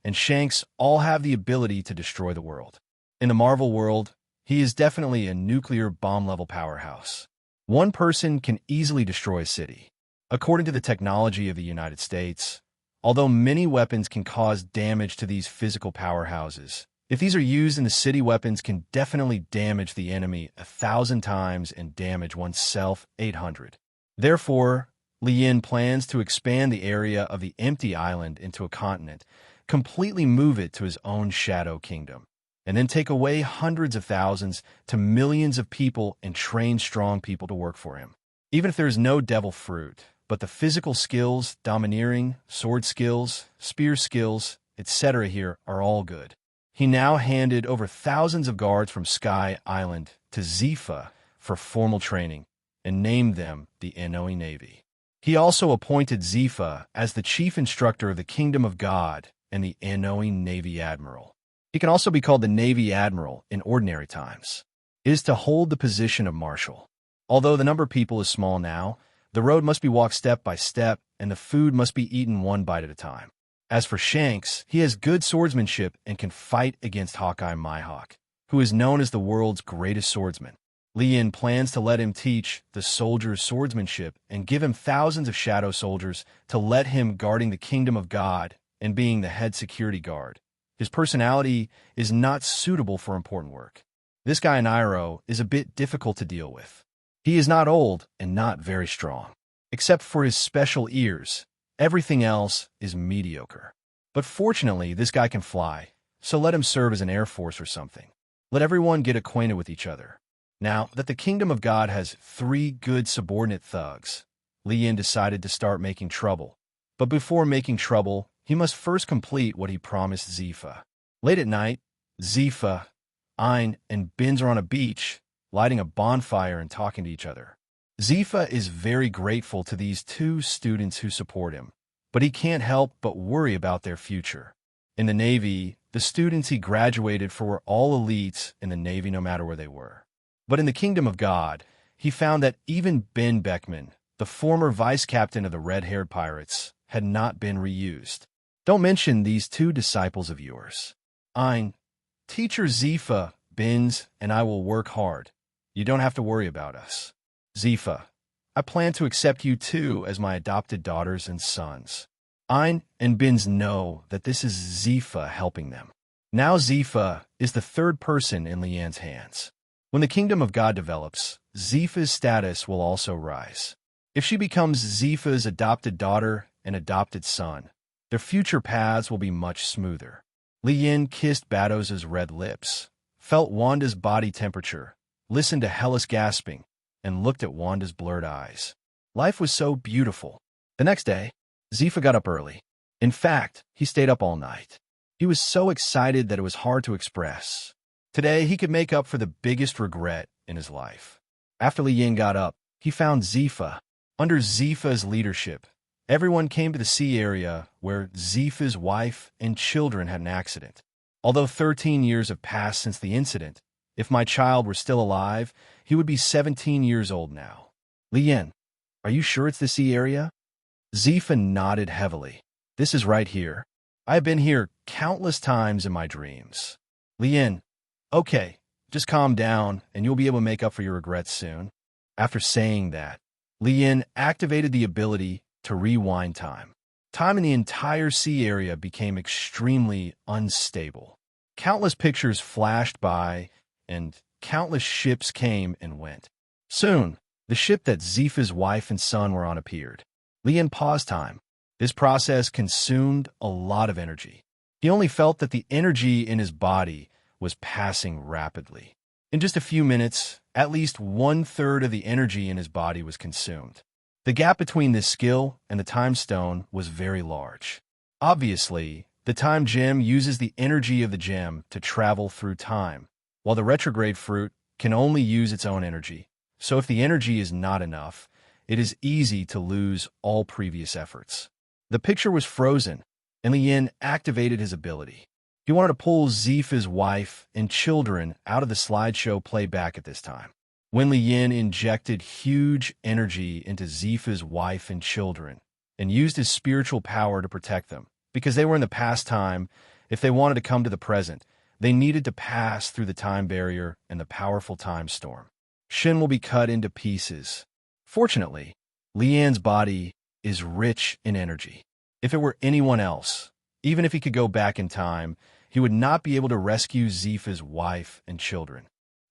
and Shanks all have the ability to destroy the world. In the Marvel world, he is definitely a nuclear bomb-level powerhouse. One person can easily destroy a city. According to the technology of the United States, although many weapons can cause damage to these physical powerhouses, if these are used in the city, weapons can definitely damage the enemy 1,000 times and damage oneself 800. Therefore, Li Yin plans to expand the area of the empty island into a continent, completely move it to his own shadow kingdom, and then take away hundreds of thousands to millions of people and train strong people to work for him. Even if there is no devil fruit, but the physical skills, domineering, sword skills, spear skills, etc. here are all good. He now handed over thousands of guards from Sky Island to Zifa for formal training and named them the Inoue Navy. He also appointed Zifa as the chief instructor of the Kingdom of God and the Inoue Navy Admiral. He can also be called the Navy Admiral in ordinary times. It is to hold the position of Marshal. Although the number of people is small now, the road must be walked step by step, and the food must be eaten one bite at a time. As for Shanks, he has good swordsmanship and can fight against Hawkeye Mihawk, who is known as the world's greatest swordsman. Li Yin plans to let him teach the soldiers swordsmanship and give him thousands of shadow soldiers to let him guarding the kingdom of God and being the head security guard. His personality is not suitable for important work. This guy Nairo is a bit difficult to deal with. He is not old and not very strong. Except for his special ears, everything else is mediocre. But fortunately, this guy can fly, so let him serve as an air force or something. Let everyone get acquainted with each other. Now that the kingdom of God has 3 good subordinate thugs, Li Yin decided to start making trouble. But before making trouble, he must first complete what he promised Zifa. Late at night, Zifa, Ayn, and Binz are on a beach, lighting a bonfire and talking to each other. Zifa is very grateful to these 2 students who support him, but he can't help but worry about their future. In the Navy, the students he graduated for were all elites in the Navy no matter where they were. But in the Kingdom of God, he found that even Ben Beckman, the former vice captain of the red-haired pirates, had not been reused. Don't mention these 2 disciples of yours. Ayn, teacher Zifa, Binz, and I will work hard. You don't have to worry about us. Zifa, I plan to accept you too as my adopted daughters and sons. Ayn and Binz know that this is Zifa helping them. Now Zifa is the 3rd person in Li Yan's hands. When the Kingdom of God develops, Zifa's status will also rise. If she becomes Zifa's adopted daughter and adopted son, their future paths will be much smoother. Li Yin kissed Battos's red lips, felt Wanda's body temperature, listened to Hellas gasping, and looked at Wanda's blurred eyes. Life was so beautiful. The next day, Zifa got up early. In fact, he stayed up all night. He was so excited that it was hard to express. Today, he could make up for the biggest regret in his life. After Li Yin got up, he found Zifa. Under Zifa's leadership, Everyone came to the sea area where Zifa's wife and children had an accident. Although 13 years have passed since the incident, if my child were still alive, he would be 17 years old now. Lian, are you sure it's the sea area? Zifa nodded heavily. This is right here. I have been here countless times in my dreams. Lian, okay, just calm down and you'll be able to make up for your regrets soon. After saying that, Lian activated the ability to rewind time. Time in the entire sea area became extremely unstable. Countless pictures flashed by, and countless ships came and went. Soon, the ship that Zifa's wife and son were on appeared. Lian paused time. This process consumed a lot of energy. He only felt that the energy in his body was passing rapidly. In just a few minutes, at least 1/3 of the energy in his body was consumed. The gap between this skill and the time stone was very large. Obviously, the time gem uses the energy of the gem to travel through time, while the retrograde fruit can only use its own energy. So if the energy is not enough, it is easy to lose all previous efforts. The picture was frozen, and Lian activated his ability. He wanted to pull Zifa's wife and children out of the slideshow playback at this time. When Lian injected huge energy into Zifa's wife and children and used his spiritual power to protect them, because they were in the past time, if they wanted to come to the present, they needed to pass through the time barrier and the powerful time storm. Shin will be cut into pieces. Fortunately, Lian's body is rich in energy. If it were anyone else, even if he could go back in time, he would not be able to rescue Zifa's wife and children.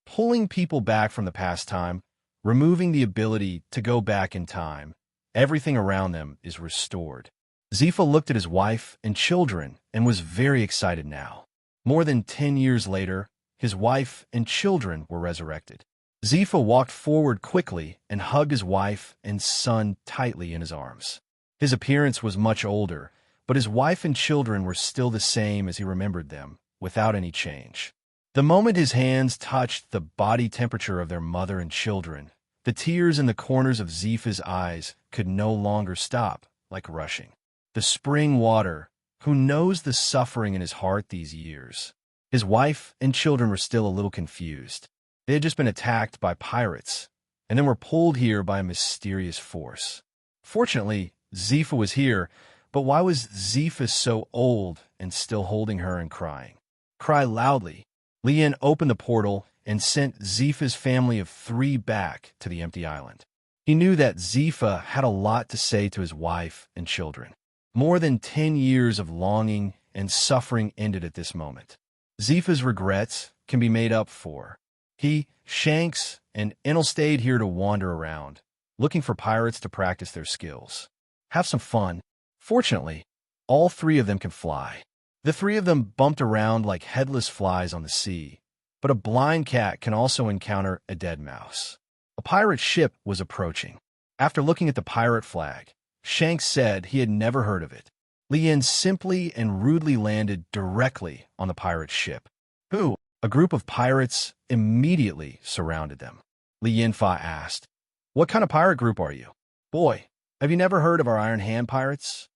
Pulling people back from the past time, removing the ability to go back in time, everything around them is restored. Zifa looked at his wife and children and was very excited now. More than 10 years later, his wife and children were resurrected. Zifa walked forward quickly and hugged his wife and son tightly in his arms. His appearance was much older, but his wife and children were still the same as he remembered them, without any change. The moment his hands touched the body temperature of their mother and children, the tears in the corners of Zifa's eyes could no longer stop, like rushing. The spring water, who knows the suffering in his heart these years? His wife and children were still a little confused. They had just been attacked by pirates, and then were pulled here by a mysterious force. Fortunately, Zifa was here, but why was Zifa so old and still holding her and crying? Cry loudly. Lian opened the portal and sent Zifa's family of 3 back to the empty island. He knew that Zifa had a lot to say to his wife and children. More than 10 years of longing and suffering ended at this moment. Zifa's regrets can be made up for. He, Shanks, and Enel stayed here to wander around, looking for pirates to practice their skills. Have some fun. Fortunately, all 3 of them can fly. The 3 of them bumped around like headless flies on the sea, but a blind cat can also encounter a dead mouse. A pirate ship was approaching. After looking at the pirate flag, Shanks said he had never heard of it. Lian simply and rudely landed directly on the pirate ship. Who? A group of pirates immediately surrounded them. Li Yinfa asked, "What kind of pirate group are you?" "Boy, have you never heard of our Iron Hand pirates?"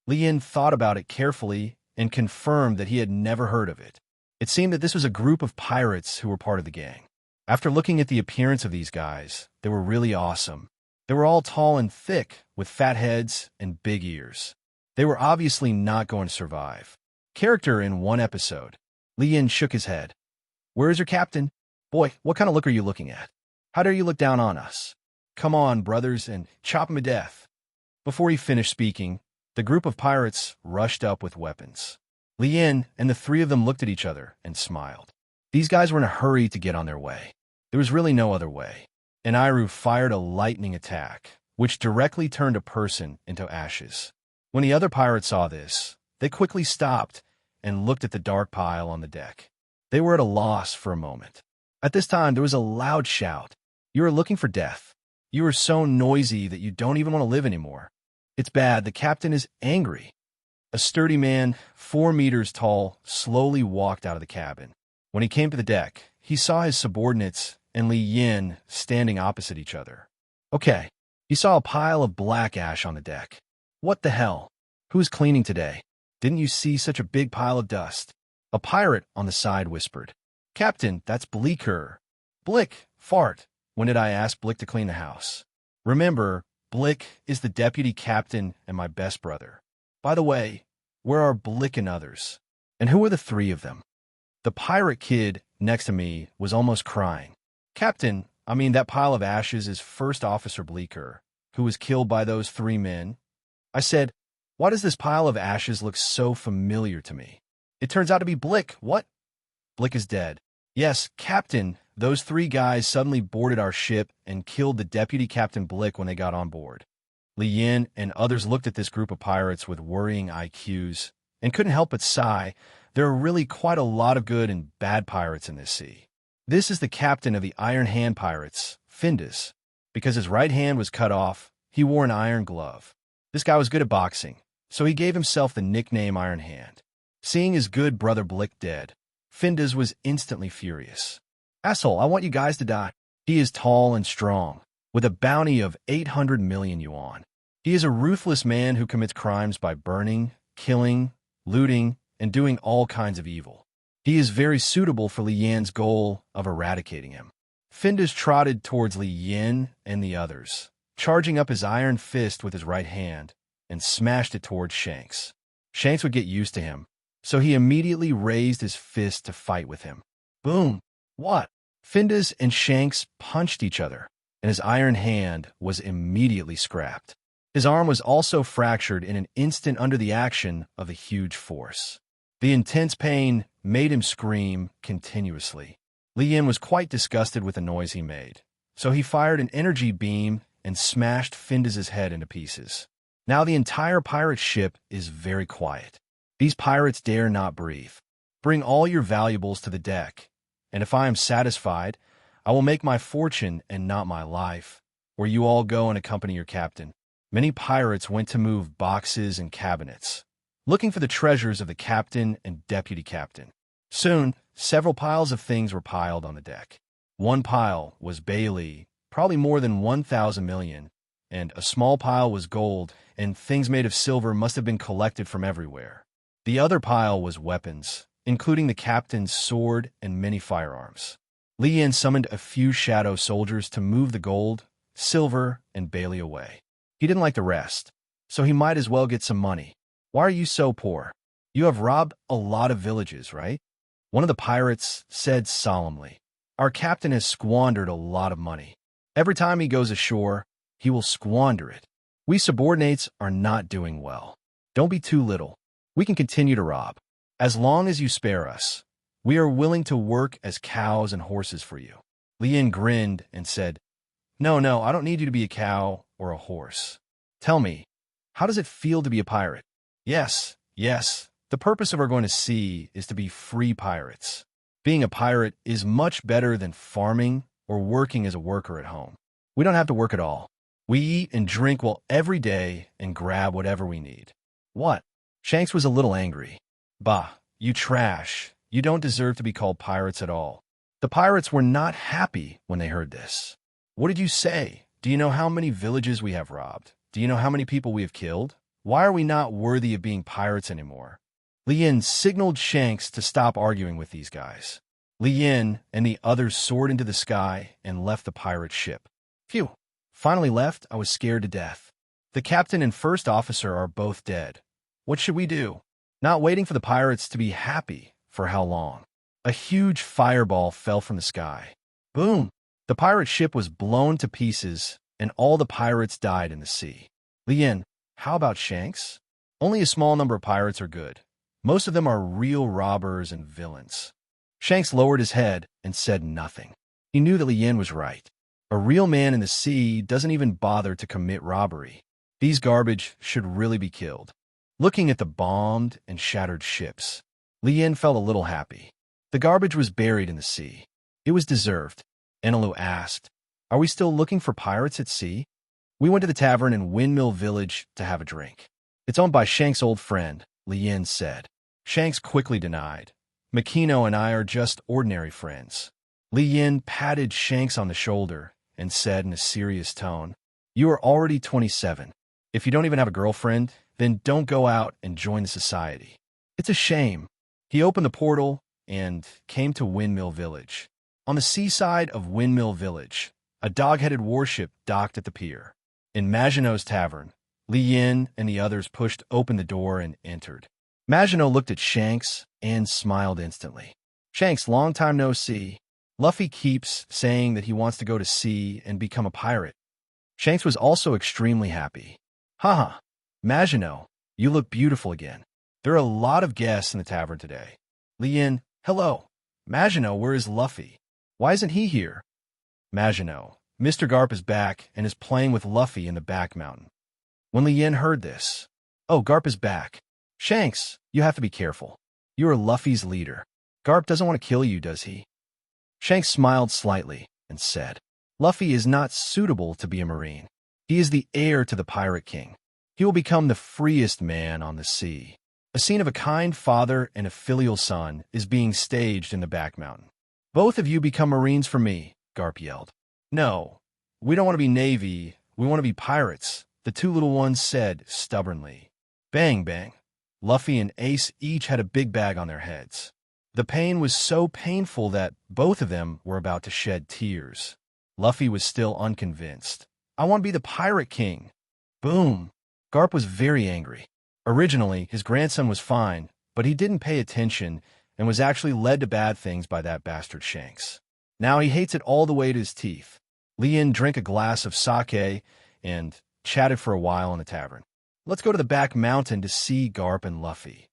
Li Yin thought about it carefully and confirmed that he had never heard of it. It seemed that this was a group of pirates who were part of the gang. After looking at the appearance of these guys, they were really awesome. They were all tall and thick, with fat heads and big ears. They were obviously not going to survive. Character in one episode. Li Yin shook his head. "Where is your captain? Boy, what kind of look are you looking at? How dare you look down on us? Come on, brothers, and chop him to death." Before he finished speaking, the group of pirates rushed up with weapons. Li Yin and the 3 of them looked at each other and smiled. These guys were in a hurry to get on their way. There was really no other way. And Iru fired a lightning attack, which directly turned a person into ashes. When the other pirates saw this, they quickly stopped and looked at the dark pile on the deck. They were at a loss for a moment. At this time, there was a loud shout. "You are looking for death. You are so noisy that you don't even want to live anymore. It's bad. The captain is angry." A sturdy man, 4 meters tall, slowly walked out of the cabin. When he came to the deck, he saw his subordinates and Li Yin standing opposite each other. Okay, he saw a pile of black ash on the deck. What the hell? Who's cleaning today? Didn't you see such a big pile of dust? A pirate on the side whispered. Captain, that's Bleeker. Blick, fart. When did I ask Blick to clean the house? Remember, Blick is the deputy captain and my best brother. By the way, where are Blick and others? And who are the three of them? The pirate kid next to me was almost crying. Captain, that pile of ashes is First Officer Bleeker, who was killed by those three men. I said, why does this pile of ashes look so familiar to me? It turns out to be Blick. What? Blick is dead. Yes, Captain, those three guys suddenly boarded our ship and killed the deputy captain Blick when they got on board. Li Yin and others looked at this group of pirates with worrying IQs and couldn't help but sigh. There are really quite a lot of good and bad pirates in this sea. This is the captain of the Iron Hand Pirates, Findus. Because his right hand was cut off, he wore an iron glove. This guy was good at boxing, so he gave himself the nickname Iron Hand. Seeing his good brother Blick dead, Findus was instantly furious. Asshole, I want you guys to die. He is tall and strong, with a bounty of 800 million yuan. He is a ruthless man who commits crimes by burning, killing, looting, and doing all kinds of evil. He is very suitable for Li Yan's goal of eradicating him. Findus trotted towards Li Yin and the others, charging up his iron fist with his right hand, and smashed it towards Shanks. Shanks would get used to him, so he immediately raised his fist to fight with him. Boom! What? Findus and Shanks punched each other, and his iron hand was immediately scrapped. His arm was also fractured in an instant under the action of the huge force. The intense pain made him scream continuously. Li Yin was quite disgusted with the noise he made, so he fired an energy beam and smashed Findus's head into pieces. Now the entire pirate ship is very quiet. These pirates dare not breathe. Bring all your valuables to the deck, and if I am satisfied, I will make my fortune and not my life, where you all go and accompany your captain. Many pirates went to move boxes and cabinets, looking for the treasures of the captain and deputy captain. Soon, several piles of things were piled on the deck. One pile was Bailey, probably more than 1,000 million, and a small pile was gold, and things made of silver must have been collected from everywhere. The other pile was weapons, including the captain's sword and many firearms. Li Yin summoned a few shadow soldiers to move the gold, silver, and Bailey away. He didn't like the rest, so he might as well get some money. Why are you so poor? You have robbed a lot of villages, right? One of the pirates said solemnly. Our captain has squandered a lot of money. Every time he goes ashore, he will squander it. We subordinates are not doing well. Don't be too little. We can continue to rob. As long as you spare us, we are willing to work as cows and horses for you. Li Yin grinned and said, No, I don't need you to be a cow or a horse. Tell me, how does it feel to be a pirate? Yes. The purpose of our going to sea is to be free pirates. Being a pirate is much better than farming or working as a worker at home. We don't have to work at all. We eat and drink well every day and grab whatever we need. What? Shanks was a little angry. Bah, you trash. You don't deserve to be called pirates at all. The pirates were not happy when they heard this. What did you say? Do you know how many villages we have robbed? Do you know how many people we have killed? Why are we not worthy of being pirates anymore? Li Yin signaled Shanks to stop arguing with these guys. Li Yin and the others soared into the sky and left the pirate ship. Phew. Finally left, I was scared to death. The captain and first officer are both dead. What should we do? Not waiting for the pirates to be happy for how long? A huge fireball fell from the sky. Boom! The pirate ship was blown to pieces, and all the pirates died in the sea. Li Yin, how about Shanks? Only a small number of pirates are good. Most of them are real robbers and villains. Shanks lowered his head and said nothing. He knew that Li Yin was right. A real man in the sea doesn't even bother to commit robbery. These garbage should really be killed. Looking at the bombed and shattered ships, Li Yin felt a little happy. The garbage was buried in the sea. It was deserved. Enelu asked, Are we still looking for pirates at sea? We went to the tavern in Windmill Village to have a drink. It's owned by Shanks' old friend, Li Yin said. Shanks quickly denied. Makino and I are just ordinary friends. Li Yin patted Shanks on the shoulder and said in a serious tone, You are already 27. If you don't even have a girlfriend, then don't go out and join the society. It's a shame. He opened the portal and came to Windmill Village. On the seaside of Windmill Village, a dog-headed warship docked at the pier. In Maginot's tavern, Li Yin and the others pushed open the door and entered. Maginot looked at Shanks and smiled instantly. Shanks, long time no see. Luffy keeps saying that he wants to go to sea and become a pirate. Shanks was also extremely happy. Haha, Maginot, you look beautiful again. There are a lot of guests in the tavern today. Li Yin, hello. Maginot, where is Luffy? Why isn't he here? Maginot, Mr. Garp is back and is playing with Luffy in the back mountain. When Li Yin heard this, oh, Garp is back. Shanks, you have to be careful. You are Luffy's leader. Garp doesn't want to kill you, does he? Shanks smiled slightly and said, Luffy is not suitable to be a marine. He is the heir to the Pirate King. He will become the freest man on the sea. A scene of a kind father and a filial son is being staged in the back mountain. Both of you become Marines for me, Garp yelled. No, we don't want to be Navy, we want to be pirates, the two little ones said stubbornly. Bang, bang. Luffy and Ace each had a big bag on their heads. The pain was so painful that both of them were about to shed tears. Luffy was still unconvinced. I want to be the Pirate King. Boom. Garp was very angry. Originally, his grandson was fine, but he didn't pay attention and was actually led to bad things by that bastard Shanks. Now he hates it all the way to his teeth. Li Yin drank a glass of sake and chatted for a while in the tavern. Let's go to the back mountain to see Garp and Luffy.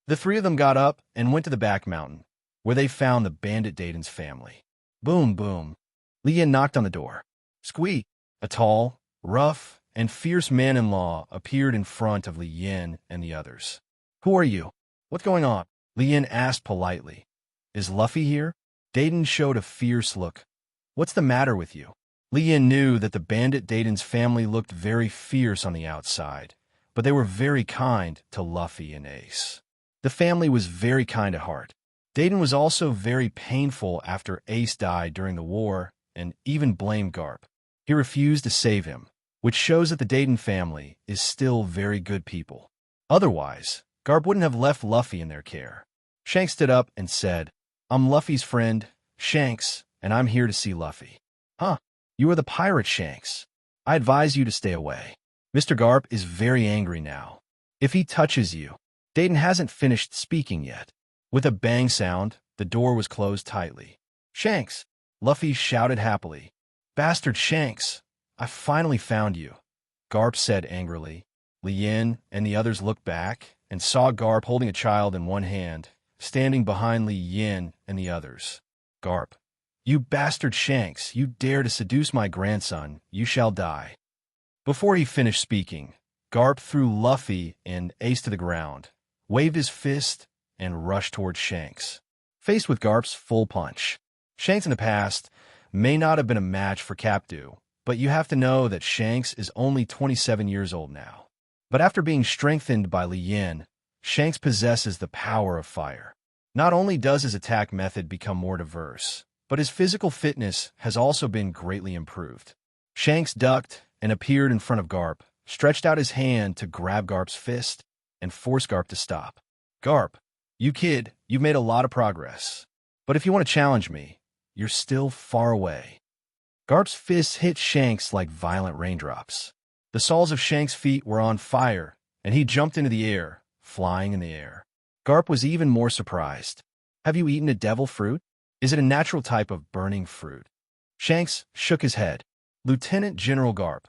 The three of them got up and went to the back mountain, where they found the Bandit Dayton's family. Boom, boom. Li Yin knocked on the door. Squeak! A tall, rough, and fierce man-in-law appeared in front of Li Yin and the others. Who are you? What's going on? Li Yin asked politely. Is Luffy here? Dayton showed a fierce look. What's the matter with you? Li Yin knew that the Bandit Dayton's family looked very fierce on the outside, but they were very kind to Luffy and Ace. The family was very kind at heart. Dayton was also very painful after Ace died during the war and even blamed Garp. He refused to save him, which shows that the Dayton family is still very good people. Otherwise, Garp wouldn't have left Luffy in their care. Shanks stood up and said, I'm Luffy's friend, Shanks, and I'm here to see Luffy. Huh, you are the pirate Shanks. I advise you to stay away. Mr. Garp is very angry now. If he touches you, Dayton hasn't finished speaking yet. With a bang sound, the door was closed tightly. Shanks! Luffy shouted happily. Bastard Shanks! I finally found you, Garp said angrily. Li Yin and the others looked back and saw Garp holding a child in one hand, standing behind Li Yin and the others. Garp, you bastard Shanks, you dare to seduce my grandson, you shall die. Before he finished speaking, Garp threw Luffy and Ace to the ground, waved his fist, and rushed towards Shanks. Faced with Garp's full punch, Shanks in the past may not have been a match for Capdu, but you have to know that Shanks is only 27 years old now. But after being strengthened by Li Yin, Shanks possesses the power of fire. Not only does his attack method become more diverse, but his physical fitness has also been greatly improved. Shanks ducked and appeared in front of Garp, stretched out his hand to grab Garp's fist and force Garp to stop. Garp, you kid, you've made a lot of progress. But if you want to challenge me, you're still far away. Garp's fists hit Shanks like violent raindrops. The soles of Shanks' feet were on fire, and he jumped into the air, flying in the air. Garp was even more surprised. Have you eaten a devil fruit? Is it a natural type of burning fruit? Shanks shook his head. Lieutenant General Garp,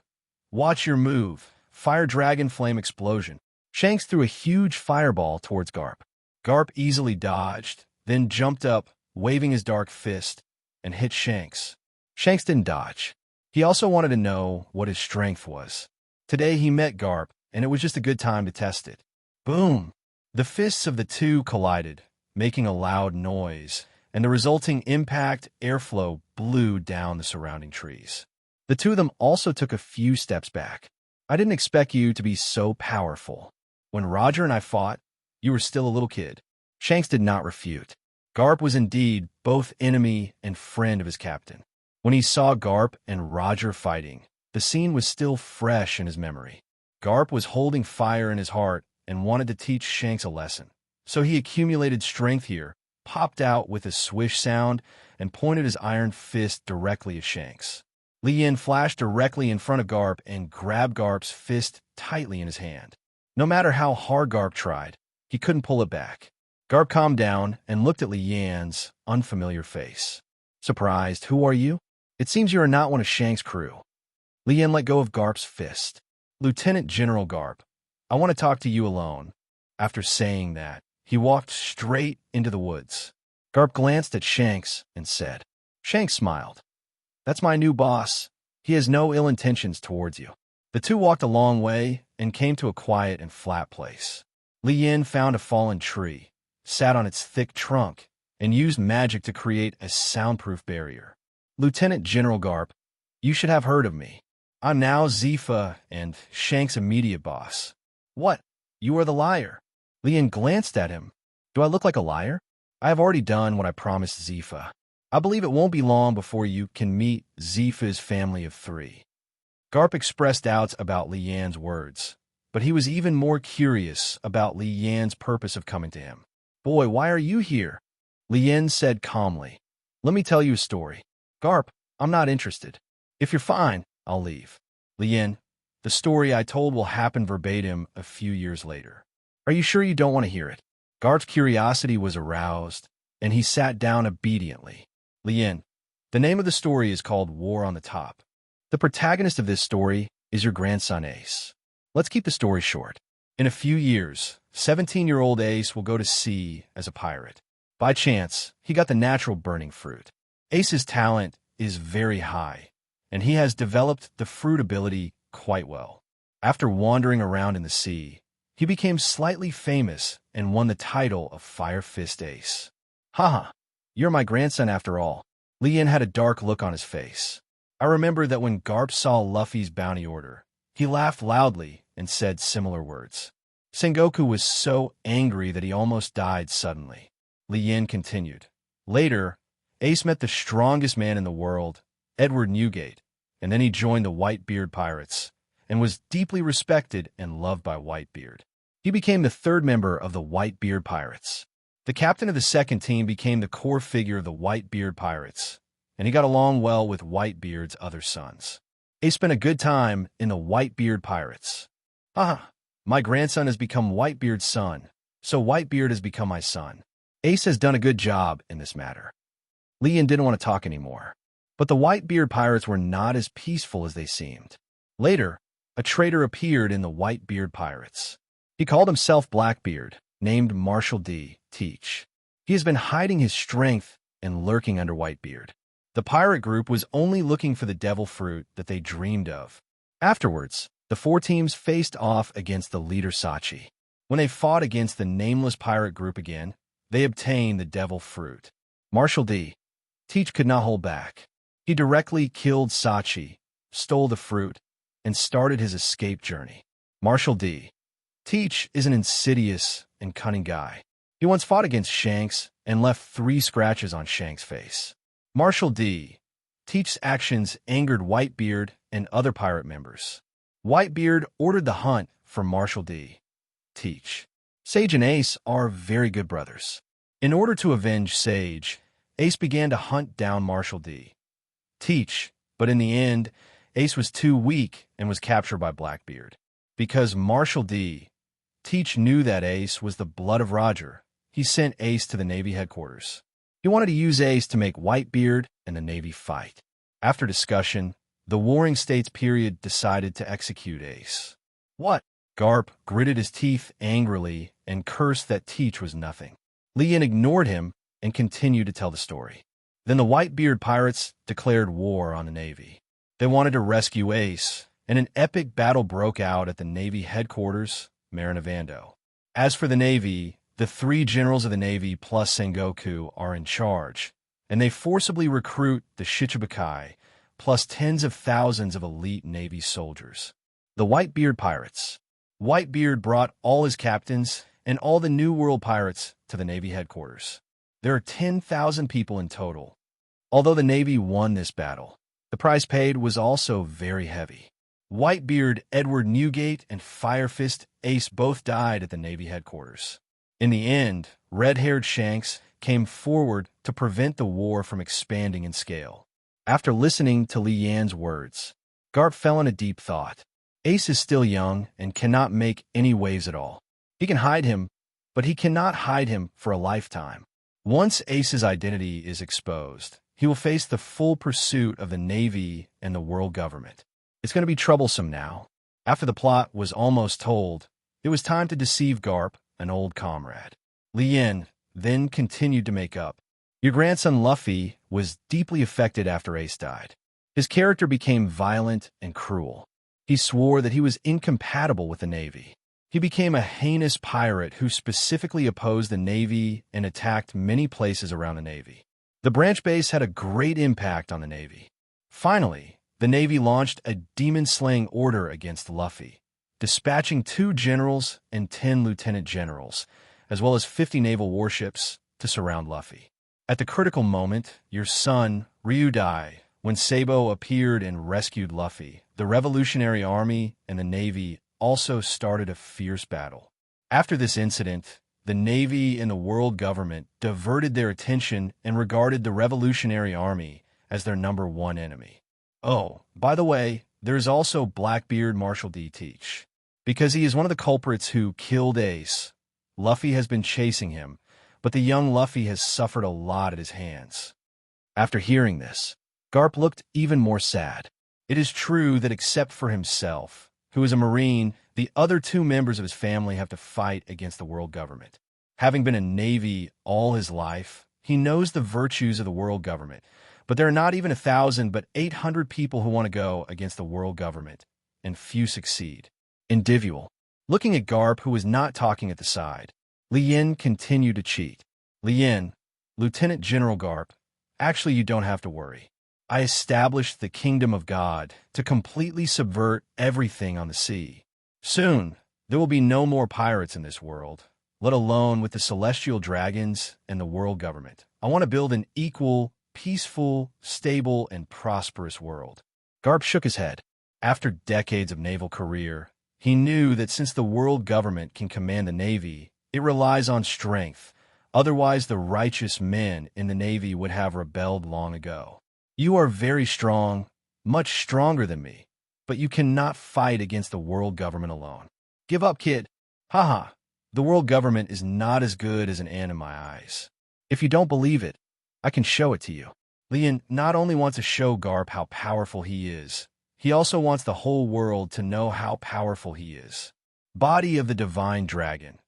watch your move. Fire dragon flame explosion. Shanks threw a huge fireball towards Garp. Garp easily dodged, then jumped up, waving his dark fist, and hit Shanks. Shanks didn't dodge. He also wanted to know what his strength was. Today he met Garp, and it was just a good time to test it. Boom! The fists of the two collided, making a loud noise, and the resulting impact airflow blew down the surrounding trees. The two of them also took a few steps back. I didn't expect you to be so powerful. When Roger and I fought, you were still a little kid. Shanks did not refute. Garp was indeed both enemy and friend of his captain. When he saw Garp and Roger fighting, the scene was still fresh in his memory. Garp was holding fire in his heart and wanted to teach Shanks a lesson. So he accumulated strength here, popped out with a swish sound, and pointed his iron fist directly at Shanks. Li Yin flashed directly in front of Garp and grabbed Garp's fist tightly in his hand. No matter how hard Garp tried, he couldn't pull it back. Garp calmed down and looked at Li Yin's unfamiliar face. Surprised, who are you? It seems you are not one of Shanks' crew. Li Yin let go of Garp's fist. Lieutenant General Garp, I want to talk to you alone. After saying that, he walked straight into the woods. Garp glanced at Shanks and said, Shanks smiled. That's my new boss. He has no ill intentions towards you. The two walked a long way and came to a quiet and flat place. Li Yin found a fallen tree, sat on its thick trunk, and used magic to create a soundproof barrier. Lieutenant General Garp, you should have heard of me. I'm now Zifa and Shanks' immediate boss. What? You are the liar. Li Yin glanced at him. Do I look like a liar? I have already done what I promised Zifa. I believe it won't be long before you can meet Zifa's family of 3. Garp expressed doubts about Li Yan's words, but he was even more curious about Li Yan's purpose of coming to him. Boy, why are you here? Li Yan said calmly. Let me tell you a story. Garp, I'm not interested. If you're fine, I'll leave. Li Yan, the story I told will happen verbatim a few years later. Are you sure you don't want to hear it? Garp's curiosity was aroused, and he sat down obediently. Li Yin, the name of the story is called War on the Top. The protagonist of this story is your grandson Ace. Let's keep the story short. In a few years, 17-year-old Ace will go to sea as a pirate. By chance, he got the natural burning fruit. Ace's talent is very high, and he has developed the fruit ability quite well. After wandering around in the sea, he became slightly famous and won the title of Fire Fist Ace. Haha, you're my grandson after all. Li Yin had a dark look on his face. I remember that when Garp saw Luffy's bounty order, he laughed loudly and said similar words. Sengoku was so angry that he almost died suddenly. Li Yin continued. Later, Ace met the strongest man in the world, Edward Newgate, and then he joined the Whitebeard Pirates and was deeply respected and loved by Whitebeard. He became the 3rd member of the Whitebeard Pirates. The captain of the 2nd team became the core figure of the Whitebeard Pirates, and he got along well with Whitebeard's other sons. Ace spent a good time in the Whitebeard Pirates. Haha, my grandson has become Whitebeard's son, so Whitebeard has become my son. Ace has done a good job in this matter. Li Yin didn't want to talk anymore, but the Whitebeard Pirates were not as peaceful as they seemed. Later, a traitor appeared in the Whitebeard Pirates. He called himself Blackbeard, named Marshall D. Teach. He has been hiding his strength and lurking under Whitebeard. The pirate group was only looking for the devil fruit that they dreamed of. Afterwards, the 4 teams faced off against the leader Sachi. When they fought against the nameless pirate group again, they obtained the devil fruit. Marshall D. Teach could not hold back. He directly killed Sachi, stole the fruit, and started his escape journey. Marshall D. Teach is an insidious and cunning guy. He once fought against Shanks and left 3 scratches on Shanks' face. Marshall D. Teach's actions angered Whitebeard and other pirate members. Whitebeard ordered the hunt for Marshall D. Teach. Sage and Ace are very good brothers. In order to avenge Sage, Ace began to hunt down Marshall D. Teach, but in the end, Ace was too weak and was captured by Blackbeard. Because Marshall D. Teach knew that Ace was the blood of Roger, he sent Ace to the Navy headquarters. He wanted to use Ace to make Whitebeard and the Navy fight. After discussion, the Warring States period decided to execute Ace. What? Garp gritted his teeth angrily and cursed that Teach was nothing. Li Yin ignored him and continued to tell the story. Then the Whitebeard Pirates declared war on the Navy. They wanted to rescue Ace, and an epic battle broke out at the Navy headquarters, Marinavando. As for the Navy, the 3 generals of the Navy plus Sengoku are in charge, and they forcibly recruit the Shichibukai, plus tens of thousands of elite Navy soldiers. The Whitebeard Pirates. Whitebeard brought all his captains and all the New World pirates to the Navy headquarters. There are 10,000 people in total. Although the Navy won this battle, the price paid was also very heavy. Whitebeard Edward Newgate and Firefist Ace both died at the Navy headquarters. In the end, red-haired Shanks came forward to prevent the war from expanding in scale. After listening to Li Yan's words, Garp fell in a deep thought. Ace is still young and cannot make any waves at all. He can hide him, but he cannot hide him for a lifetime. Once Ace's identity is exposed, he will face the full pursuit of the Navy and the world government. It's going to be troublesome now. After the plot was almost told, it was time to deceive Garp, an old comrade. Li Yan then continued to make up. Your grandson Luffy was deeply affected after Ace died. His character became violent and cruel. He swore that he was incompatible with the Navy. He became a heinous pirate who specifically opposed the Navy and attacked many places around the Navy. The branch base had a great impact on the Navy. Finally, the Navy launched a demon-slaying order against Luffy, dispatching 2 generals and 10 lieutenant generals, as well as 50 naval warships, to surround Luffy. At the critical moment, your son, Ryudai, when Sabo appeared and rescued Luffy, the Revolutionary Army and the Navy also started a fierce battle. After this incident, the Navy and the world government diverted their attention and regarded the Revolutionary Army as their #1 enemy. Oh, by the way, there is also Blackbeard Marshal D. Teach. Because he is one of the culprits who killed Ace, Luffy has been chasing him, but the young Luffy has suffered a lot at his hands. After hearing this, Garp looked even more sad. It is true that except for himself, who is a Marine, the other 2 members of his family have to fight against the world government. Having been a Navy all his life, he knows the virtues of the world government, but there are not even 1,000 but 800 people who want to go against the world government, and few succeed. Individual. Looking at Garp, who was not talking at the side, Li Yan continued to cheat. Li Yan, Lieutenant General Garp, actually you don't have to worry. I established the kingdom of God to completely subvert everything on the sea. Soon, there will be no more pirates in this world, let alone with the celestial dragons and the world government. I want to build an equal, peaceful, stable, and prosperous world. Garp shook his head. After decades of naval career, he knew that since the world government can command the Navy, it relies on strength. Otherwise, the righteous men in the Navy would have rebelled long ago. You are very strong, much stronger than me, but you cannot fight against the world government alone. Give up, kid. Haha, the world government is not as good as an ant in my eyes. If you don't believe it, I can show it to you. Li Yan not only wants to show Garp how powerful he is, he also wants the whole world to know how powerful he is. Body of the divine dragon.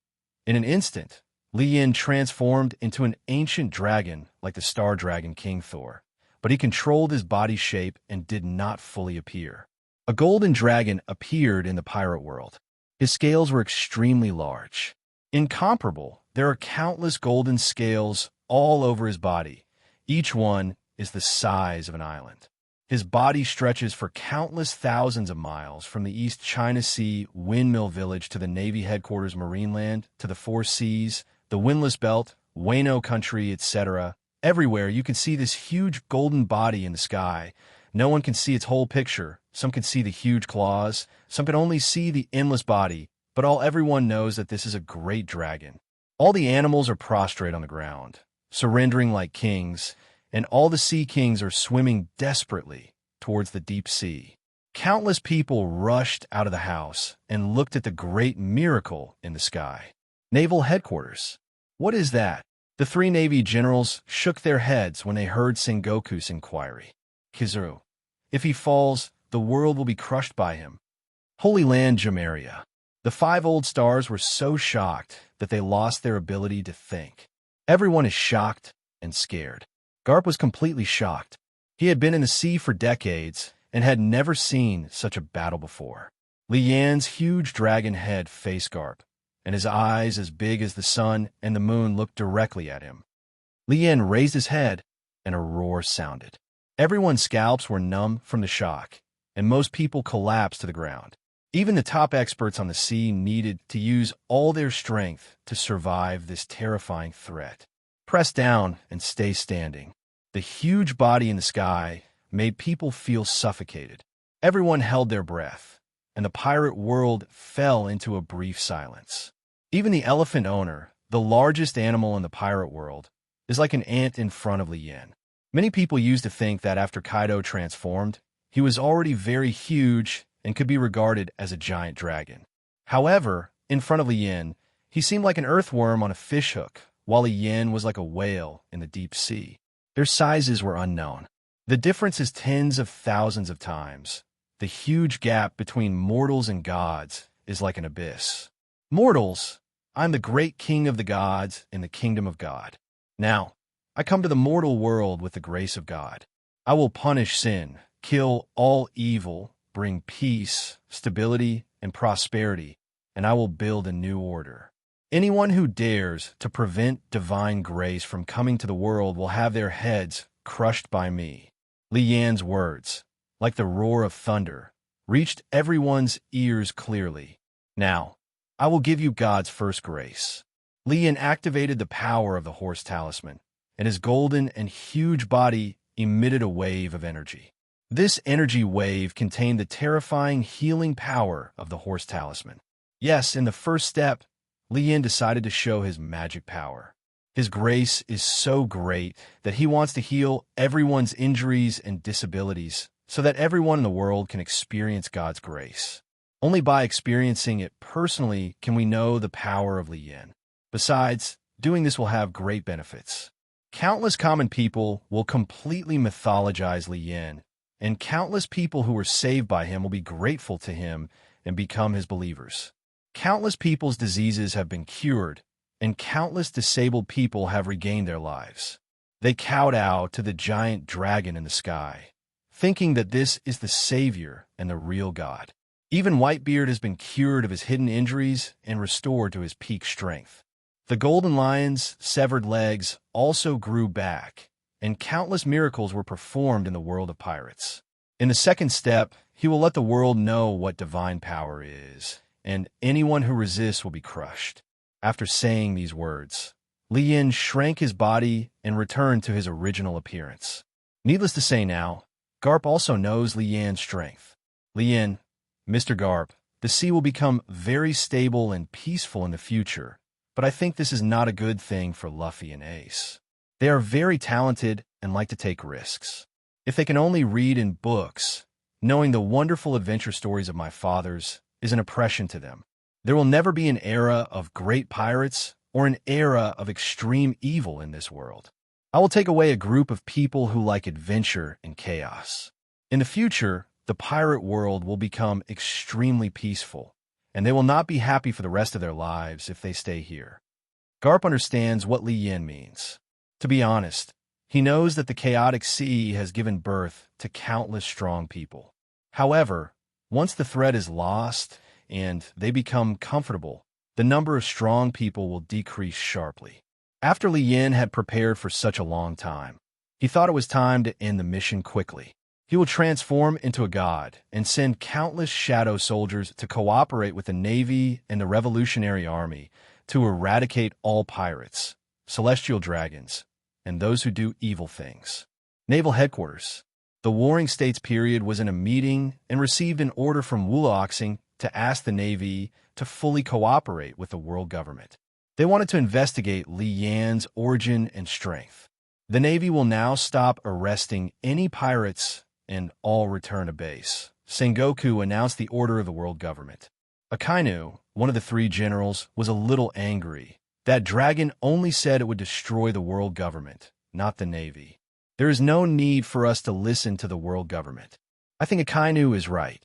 In an instant, Li Yan transformed into an ancient dragon like the star dragon King Thor, but he controlled his body shape and did not fully appear. A golden dragon appeared in the pirate world. His scales were extremely large. Incomparable, there are countless golden scales all over his body. Each one is the size of an island. His body stretches for countless thousands of miles, from the East China Sea windmill village to the Navy headquarters Marineland, to the 4 seas, the Windless Belt, Wano country, etc. Everywhere you can see this huge golden body in the sky. No one can see its whole picture. Some can see the huge claws. Some can only see the endless body. But everyone knows that this is a great dragon. All the animals are prostrate on the ground, surrendering like kings, and all the sea kings are swimming desperately towards the deep sea. Countless people rushed out of the house and looked at the great miracle in the sky. Naval headquarters. What is that? The 3 Navy generals shook their heads when they heard Sengoku's inquiry. Kizaru. If he falls, the world will be crushed by him. Holy Land Jamaria. The 5 old stars were so shocked that they lost their ability to think. Everyone is shocked and scared. Garp was completely shocked. He had been in the sea for decades and had never seen such a battle before. Li Yan's huge dragon head faced Garp, and his eyes, as big as the sun and the moon, looked directly at him. Li Yan raised his head, and a roar sounded. Everyone's scalps were numb from the shock, and most people collapsed to the ground. Even the top experts on the sea needed to use all their strength to survive this terrifying threat. Press down and stay standing. The huge body in the sky made people feel suffocated. Everyone held their breath, and the pirate world fell into a brief silence. Even the elephant owner, the largest animal in the pirate world, is like an ant in front of Li Yin. Many people used to think that after Kaido transformed, he was already very huge and could be regarded as a giant dragon. However, in front of Li Yin, he seemed like an earthworm on a fishhook, while Li Yin was like a whale in the deep sea. Their sizes were unknown. The difference is tens of thousands of times. The huge gap between mortals and gods is like an abyss. Mortals, I'm the great king of the gods in the kingdom of God. Now, I come to the mortal world with the grace of God. I will punish sin, kill all evil, bring peace, stability, and prosperity, and I will build a new order. Anyone who dares to prevent divine grace from coming to the world will have their heads crushed by me. Li Yan's words, like the roar of thunder, reached everyone's ears clearly. Now, I will give you God's first grace. Li Yan activated the power of the horse talisman, and his golden and huge body emitted a wave of energy. This energy wave contained the terrifying healing power of the horse talisman. Yes, in the first step, Li Yin decided to show his magic power. His grace is so great that he wants to heal everyone's injuries and disabilities so that everyone in the world can experience God's grace. Only by experiencing it personally can we know the power of Li Yin. Besides, doing this will have great benefits. Countless common people will completely mythologize Li Yin, and countless people who were saved by him will be grateful to him and become his believers. Countless people's diseases have been cured, and countless disabled people have regained their lives. They kowtow to the giant dragon in the sky, thinking that this is the Savior and the real God. Even Whitebeard has been cured of his hidden injuries and restored to his peak strength. The Golden Lion's severed legs also grew back, and countless miracles were performed in the world of pirates. In the second step, he will let the world know what divine power is, and anyone who resists will be crushed. After saying these words, Li Yin shrank his body and returned to his original appearance. Needless to say now, Garp also knows Li Yan's strength. Li Yin, Mr. Garp, the sea will become very stable and peaceful in the future, but I think this is not a good thing for Luffy and Ace. They are very talented and like to take risks. If they can only read in books, knowing the wonderful adventure stories of my fathers is an oppression to them. There will never be an era of great pirates or an era of extreme evil in this world. I will take away a group of people who like adventure and chaos. In the future, the pirate world will become extremely peaceful, and they will not be happy for the rest of their lives if they stay here. Garp understands what Li Yin means. To be honest, he knows that the chaotic sea has given birth to countless strong people. However, once the thread is lost and they become comfortable, the number of strong people will decrease sharply. After Li Yin had prepared for such a long time, he thought it was time to end the mission quickly. He will transform into a god and send countless shadow soldiers to cooperate with the Navy and the Revolutionary Army to eradicate all pirates, celestial dragons, and those who do evil things. Naval Headquarters. The Warring States period was in a meeting and received an order from Wulaoxing to ask the Navy to fully cooperate with the world government. They wanted to investigate Li Yan's origin and strength. The Navy will now stop arresting any pirates and all return to base. Sengoku announced the order of the world government. Akainu, one of the three generals, was a little angry. That dragon only said it would destroy the world government, not the Navy. There is no need for us to listen to the world government. I think Akainu is right.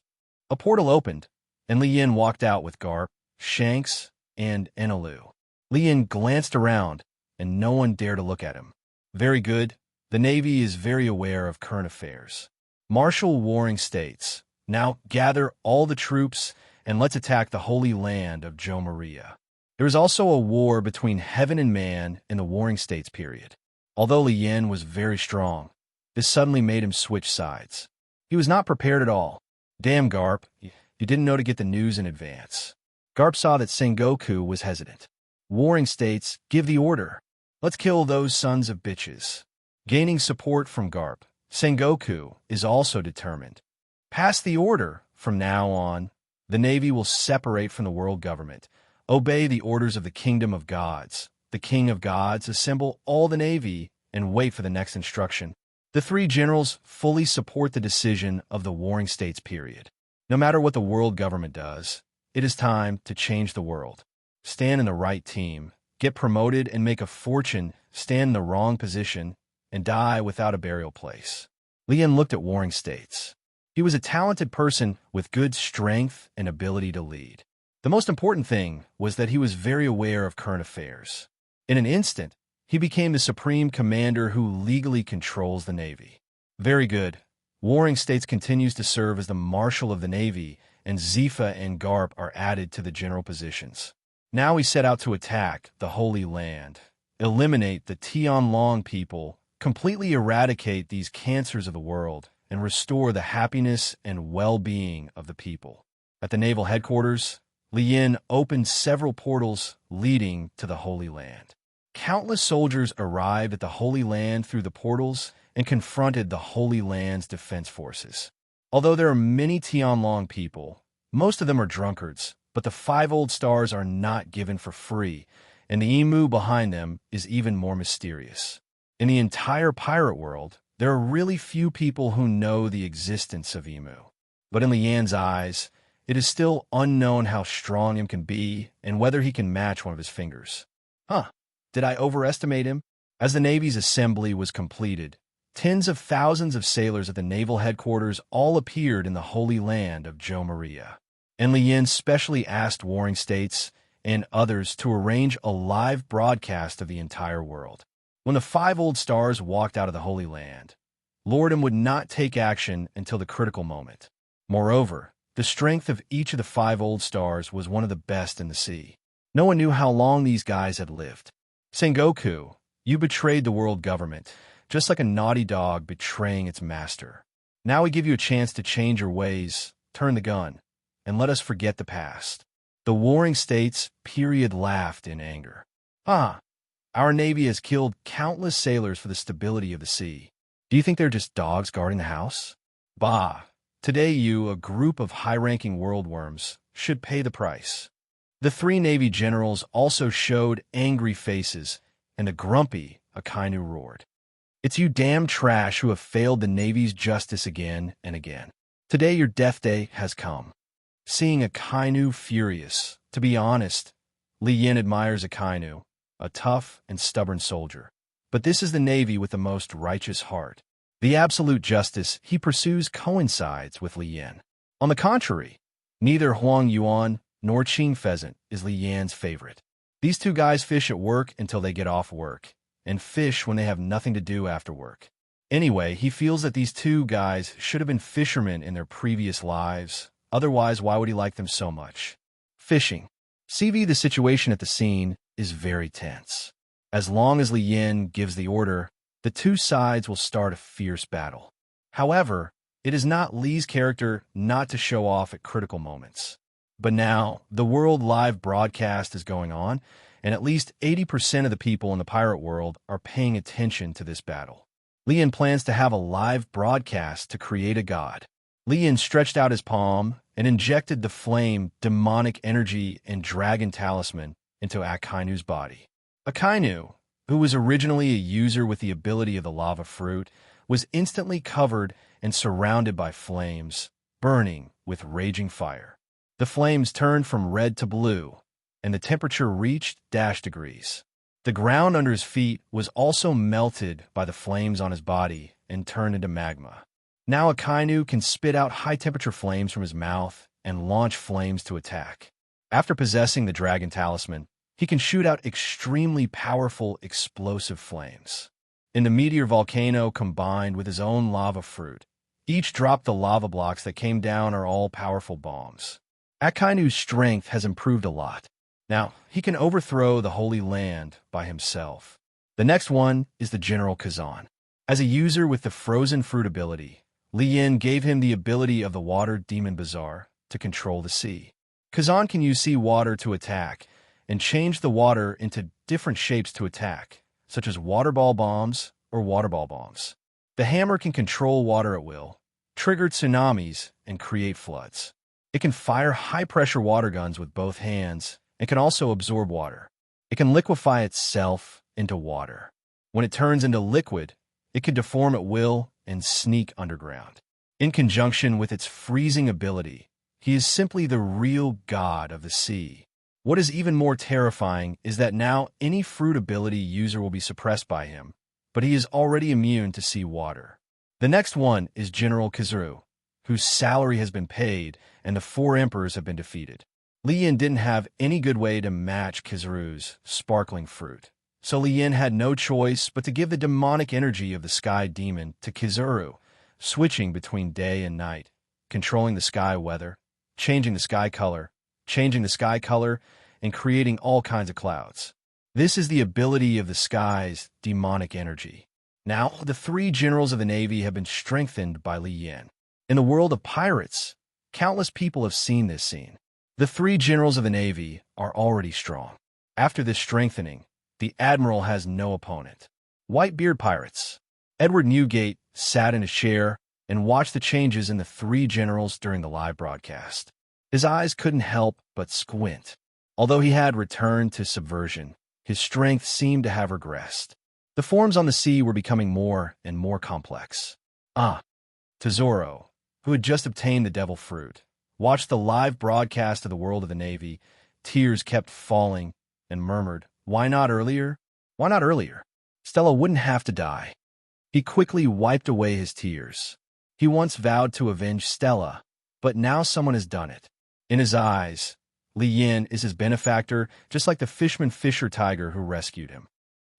A portal opened, and Li Yin walked out with Garp, Shanks, and Enelu. Li Yin glanced around, and no one dared to look at him. Very good. The Navy is very aware of current affairs. Marshal Warring States. Now gather all the troops, and let's attack the holy land of Jo Maria. There is also a war between heaven and man in the Warring States period. Although Li Yin was very strong, this suddenly made him switch sides. He was not prepared at all. Damn, Garp, you didn't know to get the news in advance. Garp saw that Sengoku was hesitant. Warring States, give the order. Let's kill those sons of bitches. Gaining support from Garp, Sengoku is also determined. Pass the order. From now on, the Navy will separate from the world government. Obey the orders of the kingdom of gods. The king of gods assemble all the Navy and wait for the next instruction. The three generals fully support the decision of the warring states period. No matter what the world government does, it is time to change the world. Stand in the right team, get promoted and make a fortune, stand in the wrong position, and die without a burial place. Lien looked at warring states. He was a talented person with good strength and ability to lead. The most important thing was that he was very aware of current affairs. In an instant, he became the supreme commander who legally controls the Navy. Very good. Warring States continues to serve as the Marshal of the Navy, and Zifa and Garp are added to the general positions. Now we set out to attack the Holy Land, eliminate the Tianlong people, completely eradicate these cancers of the world, and restore the happiness and well-being of the people. At the naval headquarters, Lien opened several portals leading to the Holy Land. Countless soldiers arrived at the Holy Land through the portals and confronted the Holy Land's defense forces. Although there are many Tianlong people, most of them are drunkards, but the 5 old stars are not given for free, and the emu behind them is even more mysterious. In the entire pirate world, there are really few people who know the existence of emu. But in Lian's eyes, it is still unknown how strong him can be and whether he can match one of his fingers. Did I overestimate him? As the Navy's assembly was completed, tens of thousands of sailors at the naval headquarters all appeared in the Holy Land of Jo Maria. And Lien specially asked warring states and others to arrange a live broadcast of the entire world. When the 5 old stars walked out of the Holy Land, Lordum would not take action until the critical moment. Moreover, the strength of each of the 5 old stars was one of the best in the sea. No one knew how long these guys had lived. Sengoku, you betrayed the world government, just like a naughty dog betraying its master. Now we give you a chance to change your ways, turn the gun, and let us forget the past. The warring states laughed in anger. Our Navy has killed countless sailors for the stability of the sea. Do you think they're just dogs guarding the house? Bah! Today you, a group of high-ranking worldworms, should pay the price. The 3 Navy generals also showed angry faces, and a grumpy Akainu roared. It's you damn trash who have failed the Navy's justice again and again. Today your death day has come. Seeing Akainu furious, to be honest, Lien admires Akainu, a tough and stubborn soldier. But this is the Navy with the most righteous heart. The absolute justice he pursues coincides with Lien. On the contrary, neither Huang Yuan nor Qing Pheasant is Lian's favorite. These 2 guys fish at work until they get off work, and fish when they have nothing to do after work. Anyway, he feels that these 2 guys should have been fishermen in their previous lives. Otherwise, why would he like them so much? Fishing. CV, the situation at the scene is very tense. As long as Lien gives the order, the 2 sides will start a fierce battle. However, it is not Li's character not to show off at critical moments. But now, the world live broadcast is going on, and at least 80% of the people in the pirate world are paying attention to this battle. Lien plans to have a live broadcast to create a god. Lien stretched out his palm and injected the flame, demonic energy, and dragon talisman into Akainu's body. Akainu, who was originally a user with the ability of the lava fruit, was instantly covered and surrounded by flames, burning with raging fire. The flames turned from red to blue, and the temperature reached -degrees. The ground under his feet was also melted by the flames on his body and turned into magma. Now Akainu can spit out high-temperature flames from his mouth and launch flames to attack. After possessing the dragon talisman, he can shoot out extremely powerful, explosive flames. In the meteor volcano combined with his own lava fruit, each drop the lava blocks that came down are all powerful bombs. Akainu's strength has improved a lot. Now, he can overthrow the Holy Land by himself. The next one is the General Kazan. As a user with the frozen fruit ability, Lien gave him the ability of the Water Demon Bazaar to control the sea. Kazan can use seawater to attack and change the water into different shapes to attack, such as water ball bombs or water ball bombs. The hammer can control water at will, trigger tsunamis, and create floods. It can fire high-pressure water guns with both hands and can also absorb water. It can liquefy itself into water. When it turns into liquid, it can deform at will and sneak underground. In conjunction with its freezing ability, he is simply the real god of the sea. What is even more terrifying is that now any fruit ability user will be suppressed by him, but he is already immune to sea water. The next one is General Kizaru, whose salary has been paid and the 4 emperors have been defeated. Li Yin didn't have any good way to match Kizaru's sparkling fruit, so Li Yin had no choice but to give the demonic energy of the sky demon to Kizaru, switching between day and night, controlling the sky weather, changing the sky color, and creating all kinds of clouds. This is the ability of the sky's demonic energy. Now, the 3 generals of the Navy have been strengthened by Li Yin. In the world of pirates, countless people have seen this scene. The 3 generals of the Navy are already strong. After this strengthening, the Admiral has no opponent. Whitebeard pirates. Edward Newgate sat in a chair and watched the changes in the 3 generals during the live broadcast. His eyes couldn't help but squint. Although he had returned to subversion, his strength seemed to have regressed. The forms on the sea were becoming more and more complex. Tesoro, who had just obtained the devil fruit, watched the live broadcast of the world of the Navy. Tears kept falling and murmured, "Why not earlier? Why not earlier? Stella wouldn't have to die." He quickly wiped away his tears. He once vowed to avenge Stella, but now someone has done it. In his eyes, Li Yin is his benefactor, just like the fisherman Fisher Tiger who rescued him.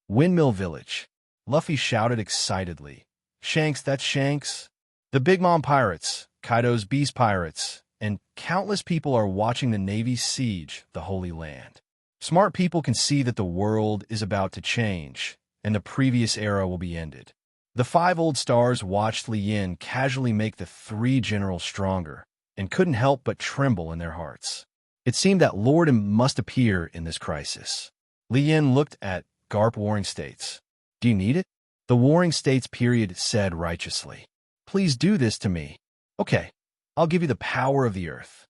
Windmill Village. Luffy shouted excitedly, "Shanks, that's Shanks!" The Big Mom Pirates, Kaido's Beast Pirates, and countless people are watching the Navy's siege the Holy Land. Smart people can see that the world is about to change, and the previous era will be ended. The 5 old stars watched Li Yin casually make the 3 generals stronger, and couldn't help but tremble in their hearts. It seemed that Lord must appear in this crisis. Li Yin looked at Garp Warring States. "Do you need it?" The Warring States period said righteously. "Please do this to me." "Okay, I'll give you the power of the earth."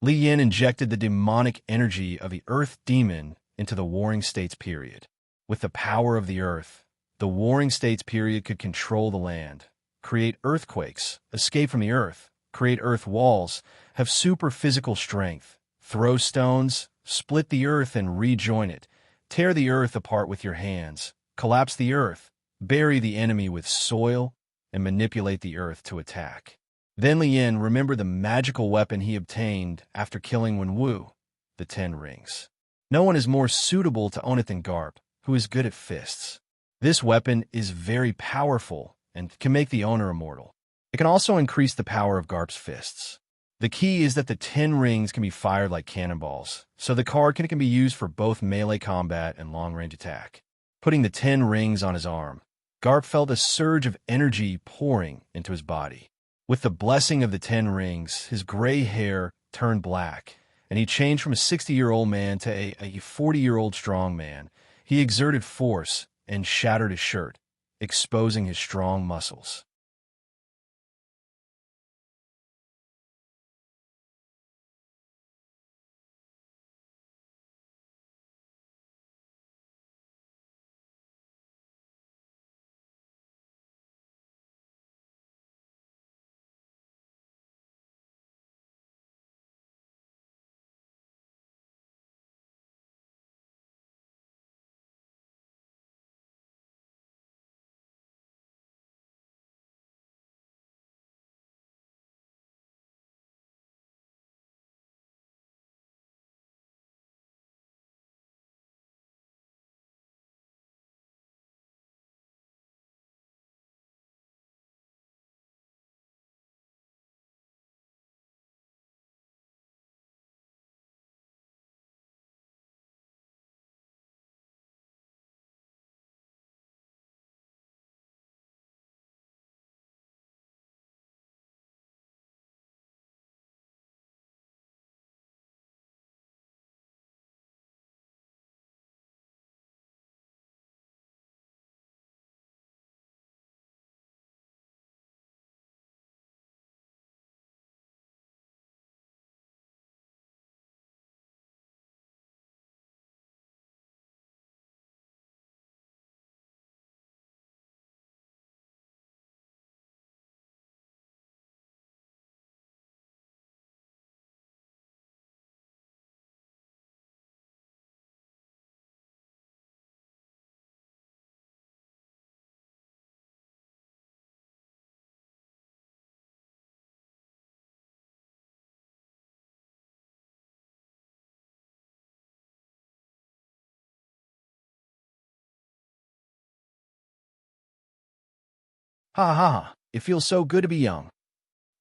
Li Yin injected the demonic energy of the earth demon into the Warring States period. With the power of the earth, the Warring States period could control the land, create earthquakes, escape from the earth, create earth walls, have super physical strength, throw stones, split the earth and rejoin it, tear the earth apart with your hands, collapse the earth, bury the enemy with soil, and manipulate the earth to attack. Then Li Yin remembered the magical weapon he obtained after killing Wenwu, the 10 Rings. No one is more suitable to own it than Garp, who is good at fists. This weapon is very powerful and can make the owner immortal. It can also increase the power of Garp's fists. The key is that the 10 rings can be fired like cannonballs, so the card can be used for both melee combat and long-range attack. Putting the 10 rings on his arm, Garp felt a surge of energy pouring into his body. With the blessing of the 10 rings, his gray hair turned black, and he changed from a 60-year-old man to a 40-year-old strong man. He exerted force and shattered his shirt, exposing his strong muscles. Ha ha, it feels so good to be young.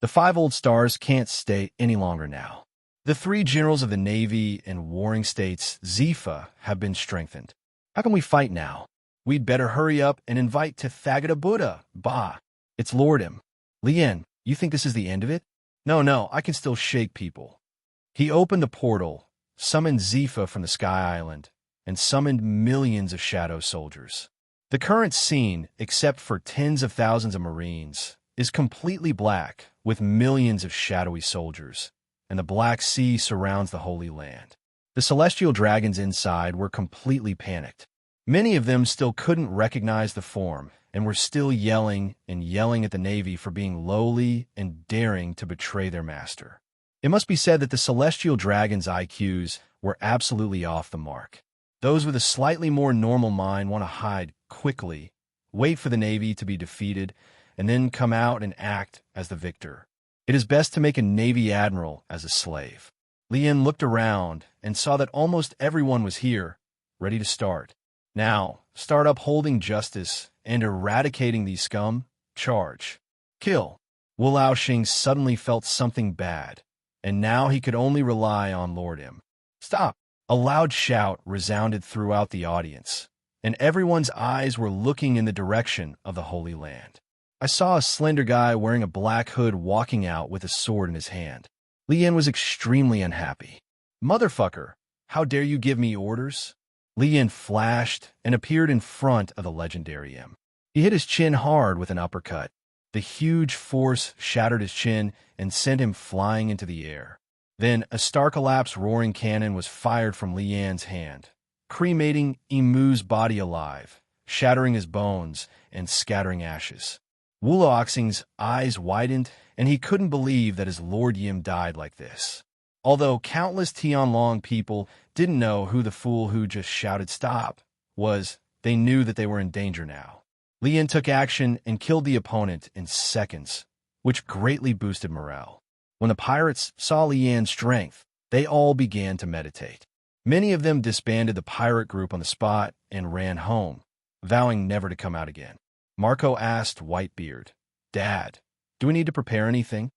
The 5 old stars can't stay any longer now. The 3 generals of the Navy and warring states, Zifa, have been strengthened. How can we fight now? We'd better hurry up and invite Tathagata Buddha. Bah, it's Lord M. Lien, you think this is the end of it? No, I can still shake people. He opened the portal, summoned Zifa from the Sky Island, and summoned millions of shadow soldiers. The current scene, except for tens of thousands of Marines, is completely black, with millions of shadowy soldiers, and the Black Sea surrounds the Holy Land. The celestial dragons inside were completely panicked. Many of them still couldn't recognize the form, and were still yelling and yelling at the Navy for being lowly and daring to betray their master. It must be said that the celestial dragons' IQs were absolutely off the mark. Those with a slightly more normal mind want to hide quickly, wait for the Navy to be defeated, and then come out and act as the victor. It is best to make a Navy admiral as a slave. Lien looked around and saw that almost everyone was here, ready to start. Now, start upholding justice and eradicating these scum. Charge. Kill. Wu Laoxing suddenly felt something bad, and now he could only rely on Lord M. Stop. A loud shout resounded throughout the audience, and everyone's eyes were looking in the direction of the Holy Land. I saw a slender guy wearing a black hood walking out with a sword in his hand. Lien was extremely unhappy. Motherfucker, how dare you give me orders? Lien flashed and appeared in front of the legendary M. He hit his chin hard with an uppercut. The huge force shattered his chin and sent him flying into the air. Then a star-collapsed roaring cannon was fired from Lian's hand, cremating Emu's body alive, shattering his bones and scattering ashes. Wu Laoxing's eyes widened, and he couldn't believe that his Lord Yim died like this. Although countless Tianlong people didn't know who the fool who just shouted stop was, they knew that they were in danger now. Lien took action and killed the opponent in seconds, which greatly boosted morale. When the pirates saw Lian's strength, they all began to meditate. Many of them disbanded the pirate group on the spot and ran home, vowing never to come out again. Marco asked Whitebeard, "Dad, do we need to prepare anything?"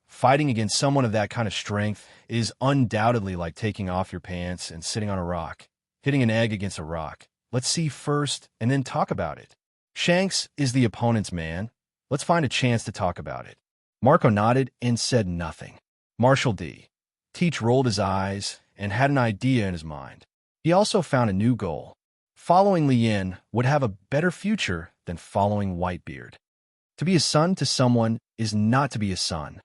Fighting against someone of that kind of strength is undoubtedly like taking off your pants and sitting on a rock, hitting an egg against a rock. Let's see first and then talk about it. Shanks is the opponent's man. Let's find a chance to talk about it. Marco nodded and said nothing. Marshal D. Teach rolled his eyes and had an idea in his mind. He also found a new goal. Following Lien would have a better future than following Whitebeard. To be a son to someone is not to be a son.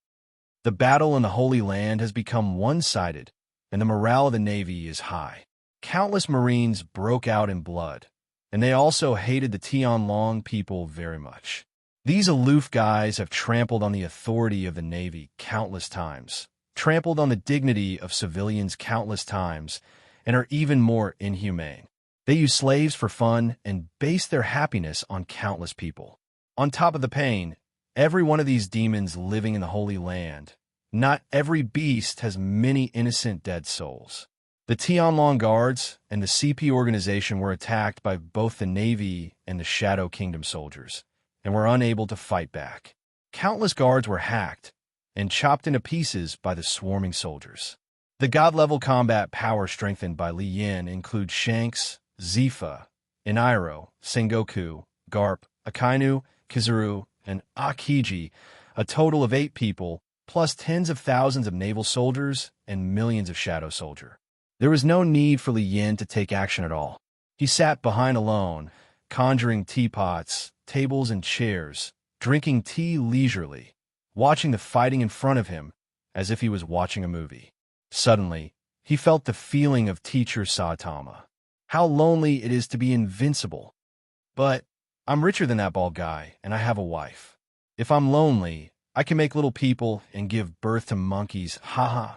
The battle in the Holy Land has become one-sided, and the morale of the Navy is high. Countless Marines broke out in blood, and they also hated the Tianlong people very much. These aloof guys have trampled on the authority of the Navy countless times, trampled on the dignity of civilians countless times, and are even more inhumane. They use slaves for fun and base their happiness on countless people. On top of the pain, every one of these demons living in the Holy Land, not every beast has many innocent dead souls. The Tianlong Guards and the CP organization were attacked by both the Navy and the Shadow Kingdom soldiers, and were unable to fight back. Countless guards were hacked and chopped into pieces by the swarming soldiers. The god-level combat power strengthened by Li Yin include Shanks, Zifa, Inairo, Sengoku, Garp, Akainu, Kizaru, and Akiji, a total of 8 people, plus tens of thousands of naval soldiers and millions of shadow soldier. There was no need for Li Yin to take action at all. He sat behind alone, conjuring teapots, tables, and chairs, drinking tea leisurely, watching the fighting in front of him as if he was watching a movie. Suddenly, he felt the feeling of Teacher Saitama. How lonely it is to be invincible. But I'm richer than that bald guy, and I have a wife. If I'm lonely, I can make little people and give birth to monkeys, haha.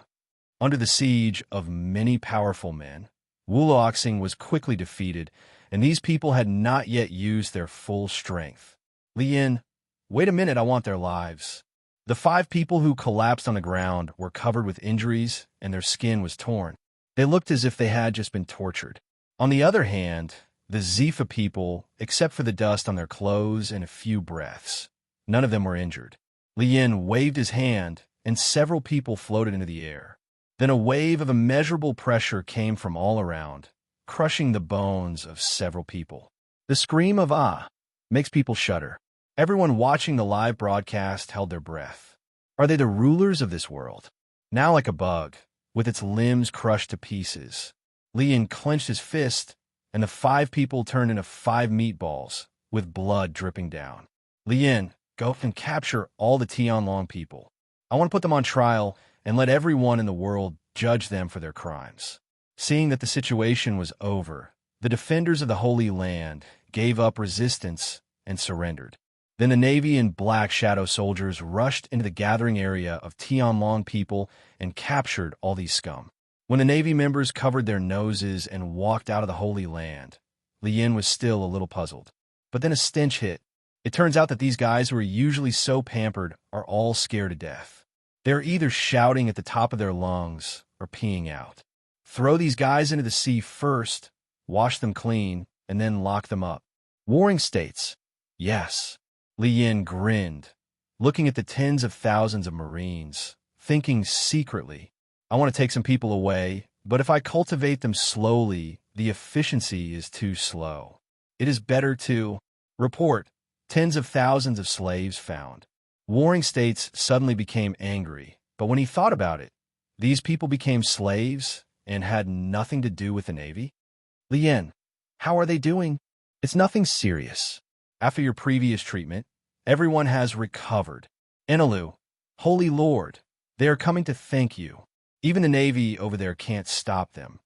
Under the siege of many powerful men, Wu Laoxing was quickly defeated, and these people had not yet used their full strength. Li Yin, wait a minute, I want their lives. The 5 people who collapsed on the ground were covered with injuries, and their skin was torn. They looked as if they had just been tortured. On the other hand, The Zifa people, except for the dust on their clothes and a few breaths. None of them were injured. Li Yin waved his hand, and several people floated into the air. Then a wave of immeasurable pressure came from all around, crushing the bones of several people. The scream of "ah" makes people shudder. Everyone watching the live broadcast held their breath. Are they the rulers of this world? Now like a bug, with its limbs crushed to pieces, Li Yin clenched his fist, and the 5 people turned into 5 meatballs, with blood dripping down. Li Yin, go and capture all the Tianlong people. I want to put them on trial and let everyone in the world judge them for their crimes. Seeing that the situation was over, the defenders of the Holy Land gave up resistance and surrendered. Then the Navy and Black Shadow soldiers rushed into the gathering area of Tianlong people and captured all these scum. When the Navy members covered their noses and walked out of the Holy Land, Li Yin was still a little puzzled. But then a stench hit. It turns out that these guys who are usually so pampered are all scared to death. They're either shouting at the top of their lungs or peeing out. Throw these guys into the sea first, wash them clean, and then lock them up. Warring states. Yes. Li Yin grinned, looking at the tens of thousands of Marines, thinking secretly, I want to take some people away, but if I cultivate them slowly, the efficiency is too slow. It is better to report tens of thousands of slaves found. Warring states suddenly became angry, but when he thought about it, these people became slaves and had nothing to do with the Navy? Li Yin, how are they doing? It's nothing serious. After your previous treatment, everyone has recovered. Enelu, Holy Lord, they are coming to thank you. Even the Navy over there can't stop them.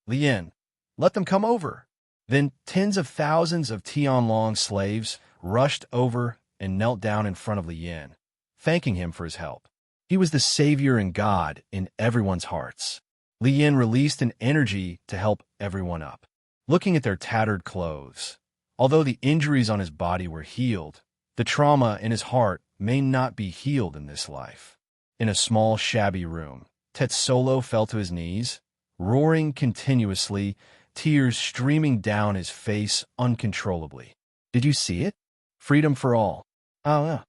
Li Yin, let them come over. Then tens of thousands of Tianlong slaves rushed over and knelt down in front of Li Yin, thanking him for his help. He was the savior and God in everyone's hearts. Li Yin released an energy to help everyone up. Looking at their tattered clothes, although the injuries on his body were healed, the trauma in his heart may not be healed in this life. In a small, shabby room, Tetsolo fell to his knees, roaring continuously, tears streaming down his face uncontrollably. Did you see it? Freedom for all. Oh, yeah.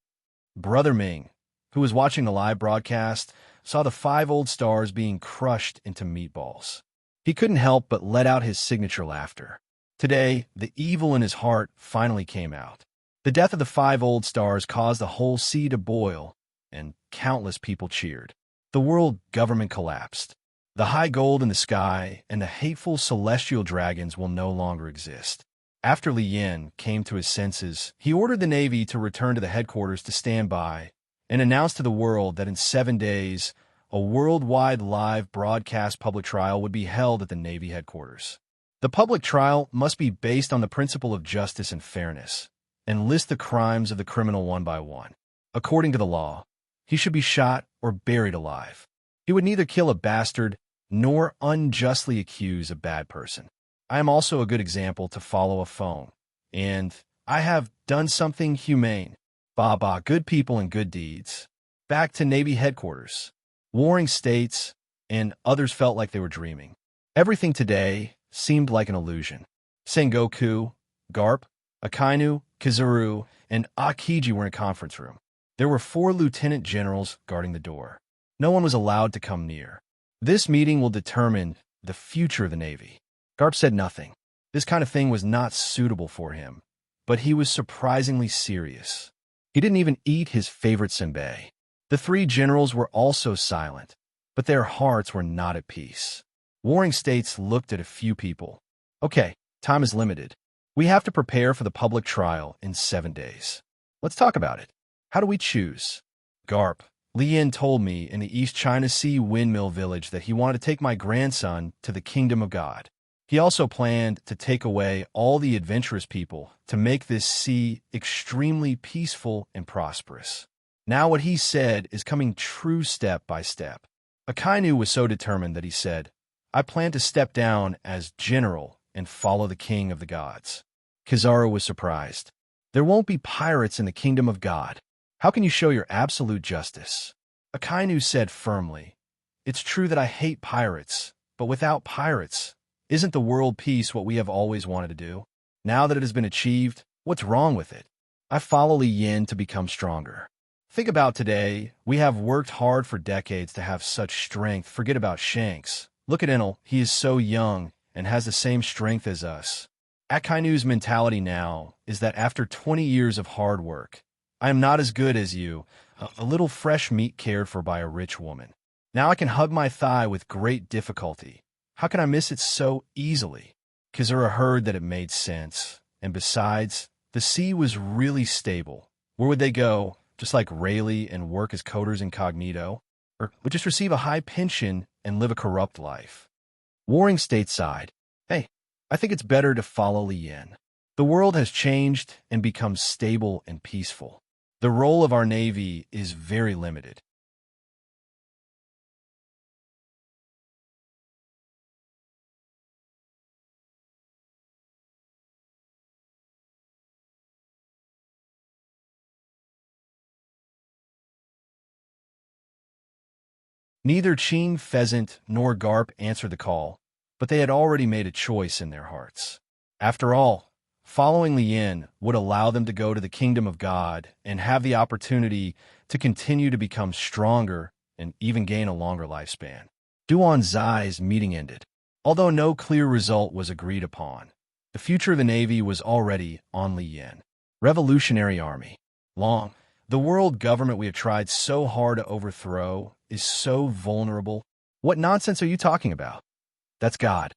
Brother Ming, who was watching the live broadcast, saw the 5 old stars being crushed into meatballs. He couldn't help but let out his signature laughter. Today, the evil in his heart finally came out. The death of the 5 old stars caused the whole sea to boil, and countless people cheered. The world government collapsed. The high gold in the sky and the hateful celestial dragons will no longer exist. After Li Yin came to his senses, he ordered the Navy to return to the headquarters to stand by and announced to the world that in 7 days, a worldwide live broadcast public trial would be held at the Navy headquarters. The public trial must be based on the principle of justice and fairness, and list the crimes of the criminal one by one. According to the law, he should be shot or buried alive. He would neither kill a bastard nor unjustly accuse a bad person. I am also a good example to follow a phone, and I have done something humane. Baba, good people and good deeds. Back to Navy headquarters. Warring states and others felt like they were dreaming. Everything today seemed like an illusion. Sengoku, Garp, Akainu, Kizuru, and Akiji were in a conference room. There were 4 lieutenant generals guarding the door. No one was allowed to come near. This meeting will determine the future of the Navy. Garp said nothing. This kind of thing was not suitable for him, but he was surprisingly serious. He didn't even eat his favorite senbei. The 3 generals were also silent, but their hearts were not at peace. Warring states looked at a few people. Okay, time is limited. We have to prepare for the public trial in 7 days. Let's talk about it. How do we choose? Garp, Li Yin told me in the East China Sea windmill village that he wanted to take my grandson to the kingdom of God. He also planned to take away all the adventurous people to make this sea extremely peaceful and prosperous. Now what he said is coming true step by step. Akainu was so determined that he said, I plan to step down as general and follow the king of the gods. Kizaru was surprised. There won't be pirates in the kingdom of God. How can you show your absolute justice? Akainu said firmly, It's true that I hate pirates, but without pirates, isn't the world peace what we have always wanted to do? Now that it has been achieved, what's wrong with it? I follow Li Yin to become stronger. Think about today. We have worked hard for decades to have such strength. Forget about Shanks. Look at Enel. He is so young and has the same strength as us. Akainu's mentality now is that after 20 years of hard work, I am not as good as you, a little fresh meat cared for by a rich woman. Now I can hug my thigh with great difficulty. How can I miss it so easily? Kizura heard that it made sense. And besides, the sea was really stable. Where would they go? Just like Rayleigh and work as coders incognito? Or would just receive a high pension and live a corrupt life? Warring stateside. Hey, I think it's better to follow Li Yin. The world has changed and become stable and peaceful. The role of our Navy is very limited. Neither Ching, Pheasant, nor Garp answered the call, but they had already made a choice in their hearts. After all, following Li Yin would allow them to go to the kingdom of God and have the opportunity to continue to become stronger and even gain a longer lifespan. Duan Zai's meeting ended. Although no clear result was agreed upon, the future of the Navy was already on Li Yin. Revolutionary Army. Long. The world government we have tried so hard to overthrow is so vulnerable. What nonsense are you talking about? That's God.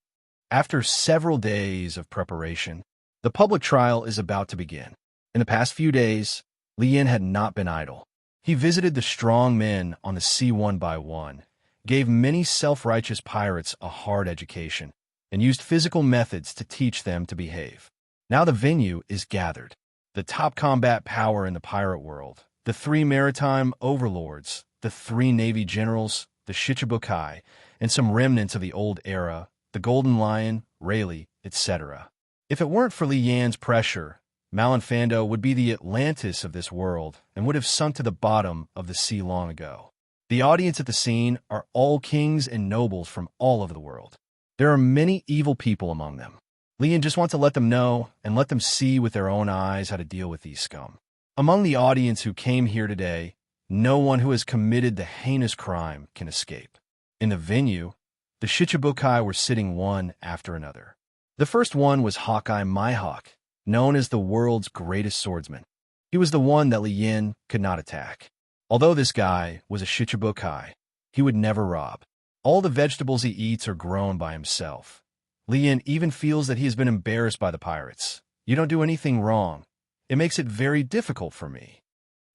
After several days of preparation, the public trial is about to begin. In the past few days, Li Yin had not been idle. He visited the strong men on the sea one by one, gave many self-righteous pirates a hard education, and used physical methods to teach them to behave. Now the venue is gathered. The top combat power in the pirate world, the 3 maritime overlords, the 3 navy generals, the Shichibukai, and some remnants of the old era, the Golden Lion, Rayleigh, etc. If it weren't for Li Yan's pressure, Malinfando would be the Atlantis of this world and would have sunk to the bottom of the sea long ago. The audience at the scene are all kings and nobles from all over the world. There are many evil people among them. Li Yin just wants to let them know and let them see with their own eyes how to deal with these scum. Among the audience who came here today, no one who has committed the heinous crime can escape. In the venue, the Shichibukai were sitting one after another. The first one was Hawkeye Mihawk, known as the world's greatest swordsman. He was the one that Li Yin could not attack. Although this guy was a Shichibukai, he would never rob. All the vegetables he eats are grown by himself. Li Yin even feels that he has been embarrassed by the pirates. You don't do anything wrong. It makes it very difficult for me.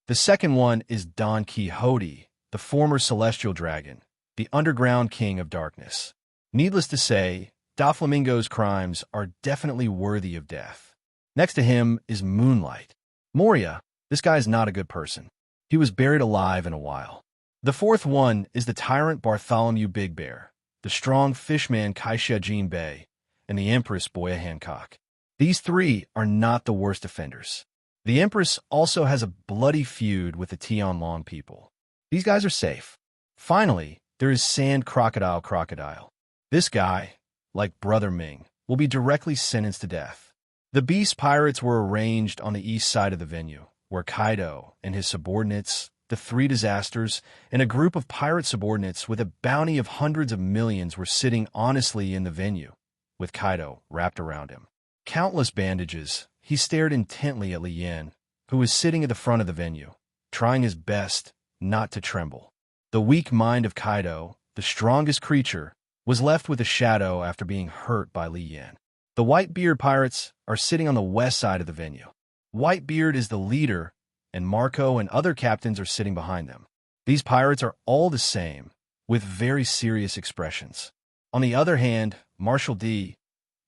The second one is Don Quixote, the former celestial dragon, the underground king of darkness. Needless to say, Doflamingo's crimes are definitely worthy of death. Next to him is Moonlight. Moria, this guy is not a good person. He was buried alive in a while. The fourth one is the tyrant Bartholomew Big Bear, the strong fishman Kaisha Jean Bei, and the Empress Boya Hancock. These 3 are not the worst offenders. The Empress also has a bloody feud with the Tianlong people. These guys are safe. Finally, there is Sand Crocodile. This guy, like Brother Ming, will be directly sentenced to death. The Beast Pirates were arranged on the east side of the venue, where Kaido and his subordinates, the 3 disasters, and a group of pirate subordinates with a bounty of hundreds of millions were sitting honestly in the venue, with Kaido wrapped around him. Countless bandages, he stared intently at Li Yin, who was sitting at the front of the venue, trying his best not to tremble. The weak mind of Kaido, the strongest creature, was left with a shadow after being hurt by Li Yin. The Whitebeard pirates are sitting on the west side of the venue. Whitebeard is the leader, and Marco and other captains are sitting behind them. These pirates are all the same, with very serious expressions. On the other hand, Marshal D.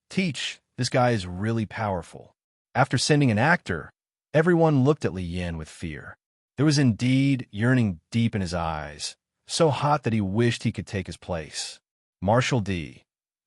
Teach, this guy is really powerful. After sending an actor, everyone looked at Li Yin with fear. There was indeed yearning deep in his eyes, so hot that he wished he could take his place. Marshal D.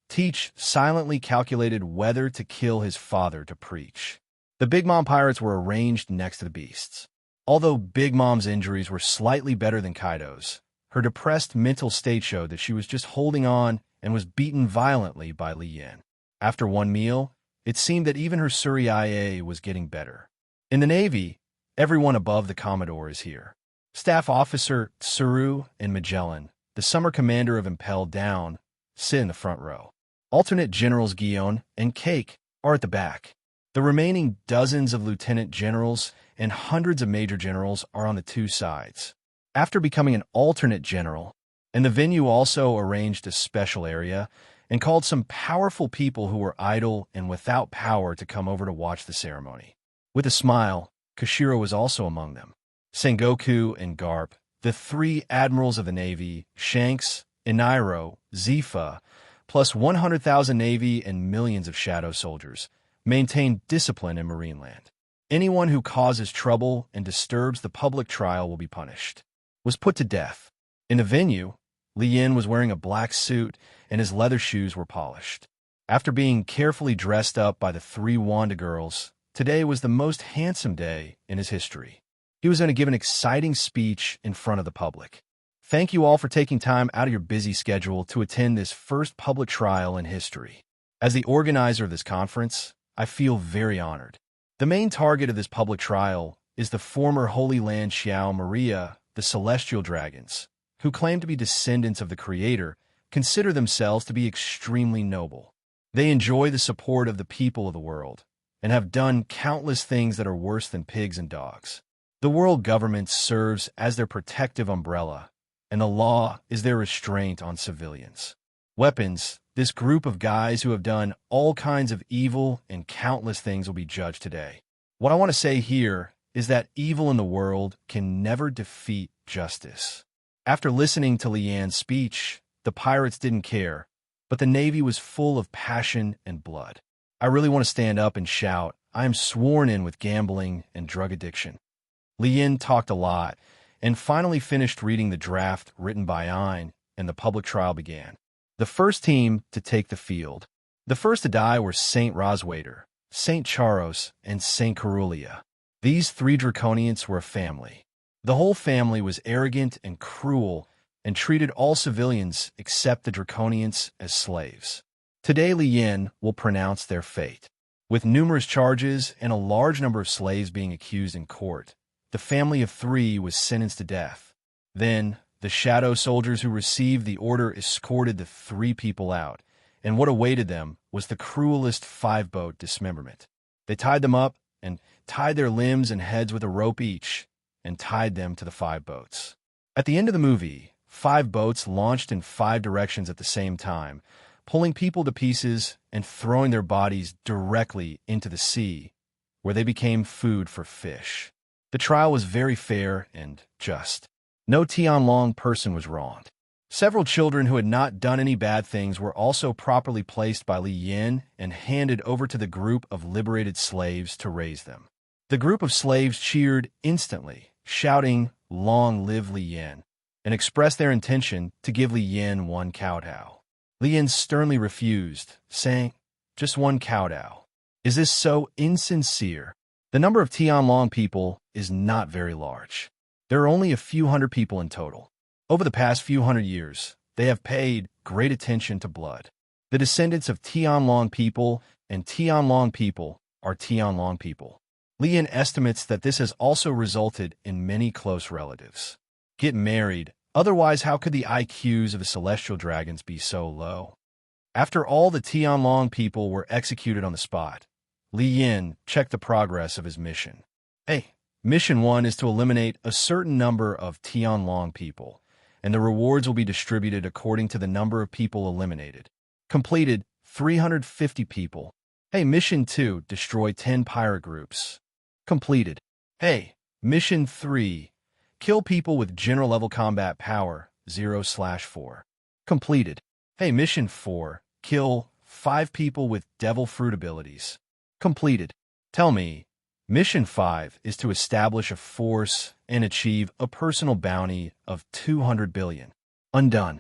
Teach silently calculated whether to kill his father to preach. The Big Mom pirates were arranged next to the beasts. Although Big Mom's injuries were slightly better than Kaido's, her depressed mental state showed that she was just holding on and was beaten violently by Li Yin. After one meal, It seemed that even her Surya was getting better. In the Navy, everyone above the Commodore is here. Staff Officer Tsuru and Magellan, the summer commander of Impel Down, sit in the front row. Alternate Generals Guion and Cake are at the back. The remaining dozens of lieutenant generals and hundreds of major generals are on the two sides. After becoming an alternate general, and the venue also arranged a special area and called some powerful people who were idle and without power to come over to watch the ceremony. With a smile, Koshiro was also among them. Sengoku and Garp, the three admirals of the Navy, Shanks, Inairo, Zifa, plus 100,000 Navy and millions of shadow soldiers, maintained discipline in Marineland. Anyone who causes trouble and disturbs the public trial will be punished. Was put to death. In the venue, Lien was wearing a black suit and his leather shoes were polished. After being carefully dressed up by the three Wanda girls, today was the most handsome day in his history. He was going to give an exciting speech in front of the public. Thank you all for taking time out of your busy schedule to attend this first public trial in history. As the organizer of this conference, I feel very honored. The main target of this public trial is the former Holy Land Xiao Maria, the Celestial Dragons, who claim to be descendants of the Creator, consider themselves to be extremely noble. They enjoy the support of the people of the world, and have done countless things that are worse than pigs and dogs. The world government serves as their protective umbrella, and the law is their restraint on civilians. Weapons, this group of guys who have done all kinds of evil and countless things will be judged today. What I want to say here is that evil in the world can never defeat justice. After listening to Lian's speech, the pirates didn't care, but the Navy was full of passion and blood. I really want to stand up and shout, I am sworn in with gambling and drug addiction. Lien talked a lot, and finally finished reading the draft written by Ein, and the public trial began. The first team to take the field. The first to die were Saint Roswaiter, Saint Charos, and Saint Carulia. These three draconians were a family. The whole family was arrogant and cruel, and treated all civilians except the draconians as slaves. Today Lien will pronounce their fate. With numerous charges and a large number of slaves being accused in court, the family of three was sentenced to death. Then, the shadow soldiers who received the order escorted the three people out, and what awaited them was the cruelest five-boat dismemberment. They tied them up and tied their limbs and heads with a rope each, and tied them to the 5 boats. At the end of the movie, 5 boats launched in 5 directions at the same time, pulling people to pieces and throwing their bodies directly into the sea, where they became food for fish. The trial was very fair and just. No Tianlong person was wronged. Several children who had not done any bad things were also properly placed by Li Yin and handed over to the group of liberated slaves to raise them. The group of slaves cheered instantly, shouting, "Long live Li Yin," and expressed their intention to give Li Yin 1 kowtow. Li Yin sternly refused, saying, "Just 1 kowtow. Is this so insincere? The number of Tianlong people is not very large. There are only a few hundred people in total. Over the past few hundred years, they have paid great attention to blood. The descendants of Tianlong people and Tianlong people are Tianlong people." Li Yin estimates that this has also resulted in many close relatives. Get married, otherwise how could the IQs of the celestial dragons be so low? After all the Tianlong people were executed on the spot, Li Yin checked the progress of his mission. Hey, Mission 1 is to eliminate a certain number of Tianlong people, and the rewards will be distributed according to the number of people eliminated. Completed, 350 people. Hey, Mission 2, destroy 10 pirate groups. Completed. Hey, Mission 3, kill people with general level combat power, 0/4. Completed. Hey, Mission 4, kill 5 people with devil fruit abilities. Completed. Tell me, Mission 5 is to establish a force and achieve a personal bounty of 200 billion. Undone.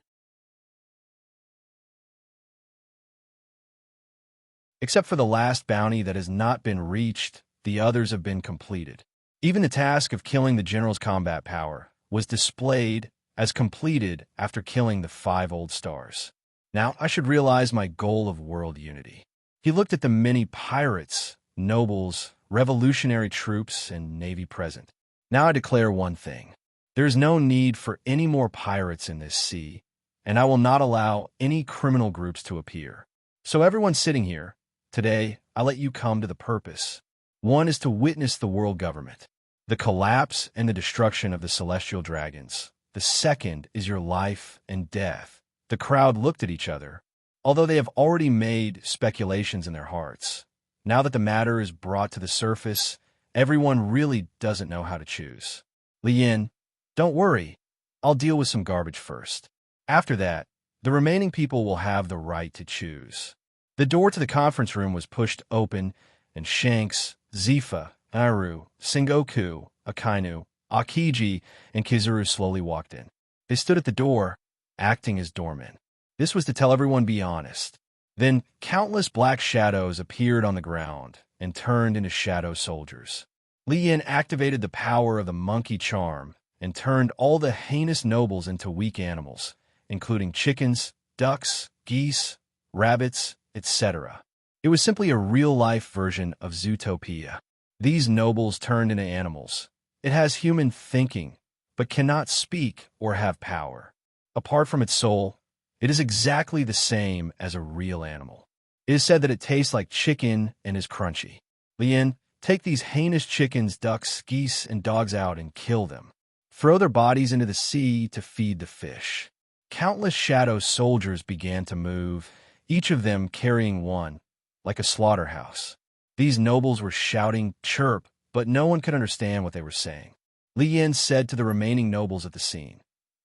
Except for the last bounty that has not been reached, the others have been completed. Even the task of killing the general's combat power was displayed as completed after killing the 5 old stars. Now, I should realize my goal of world unity. He looked at the many pirates, nobles, revolutionary troops, and navy present. Now I declare one thing. There is no need for any more pirates in this sea, and I will not allow any criminal groups to appear. So everyone sitting here, today, I let you come to the purpose. One is to witness the world government, the collapse and the destruction of the celestial dragons. The second is your life and death. The crowd looked at each other, although they have already made speculations in their hearts. Now that the matter is brought to the surface, everyone really doesn't know how to choose. Lien, don't worry. I'll deal with some garbage first. After that, the remaining people will have the right to choose. The door to the conference room was pushed open, and Shanks, Zifa, Aru, Sengoku, Akainu, Akiji, and Kizuru slowly walked in. They stood at the door, acting as doormen. This was to tell everyone be honest. Then countless black shadows appeared on the ground and turned into shadow soldiers. Lien activated the power of the monkey charm and turned all the heinous nobles into weak animals, including chickens, ducks, geese, rabbits, etc. It was simply a real-life version of Zootopia. These nobles turned into animals. It has human thinking, but cannot speak or have power. Apart from its soul, it is exactly the same as a real animal. It is said that it tastes like chicken and is crunchy. Lien, take these heinous chickens, ducks, geese, and dogs out and kill them. Throw their bodies into the sea to feed the fish. Countless shadow soldiers began to move, each of them carrying one, like a slaughterhouse. These nobles were shouting, chirp, but no one could understand what they were saying. Lien said to the remaining nobles at the scene,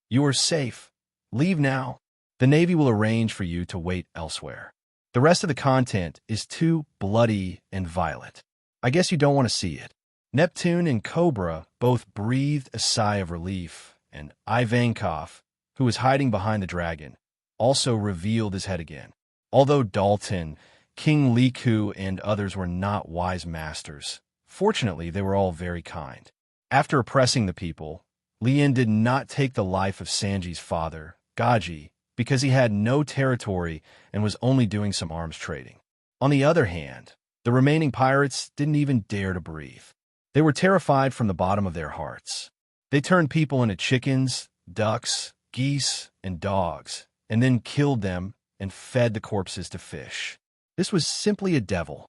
"You are safe. Leave now. The Navy will arrange for you to wait elsewhere. The rest of the content is too bloody and violent. I guess you don't want to see it." Neptune and Cobra both breathed a sigh of relief, and Ivankov, who was hiding behind the dragon, also revealed his head again. Although Dalton, King Liku, and others were not wise masters, fortunately they were all very kind. After oppressing the people, Lien did not take the life of Sanji's father, Gaji, because he had no territory and was only doing some arms trading. On the other hand, the remaining pirates didn't even dare to breathe. They were terrified from the bottom of their hearts. They turned people into chickens, ducks, geese, and dogs, and then killed them and fed the corpses to fish. This was simply a devil.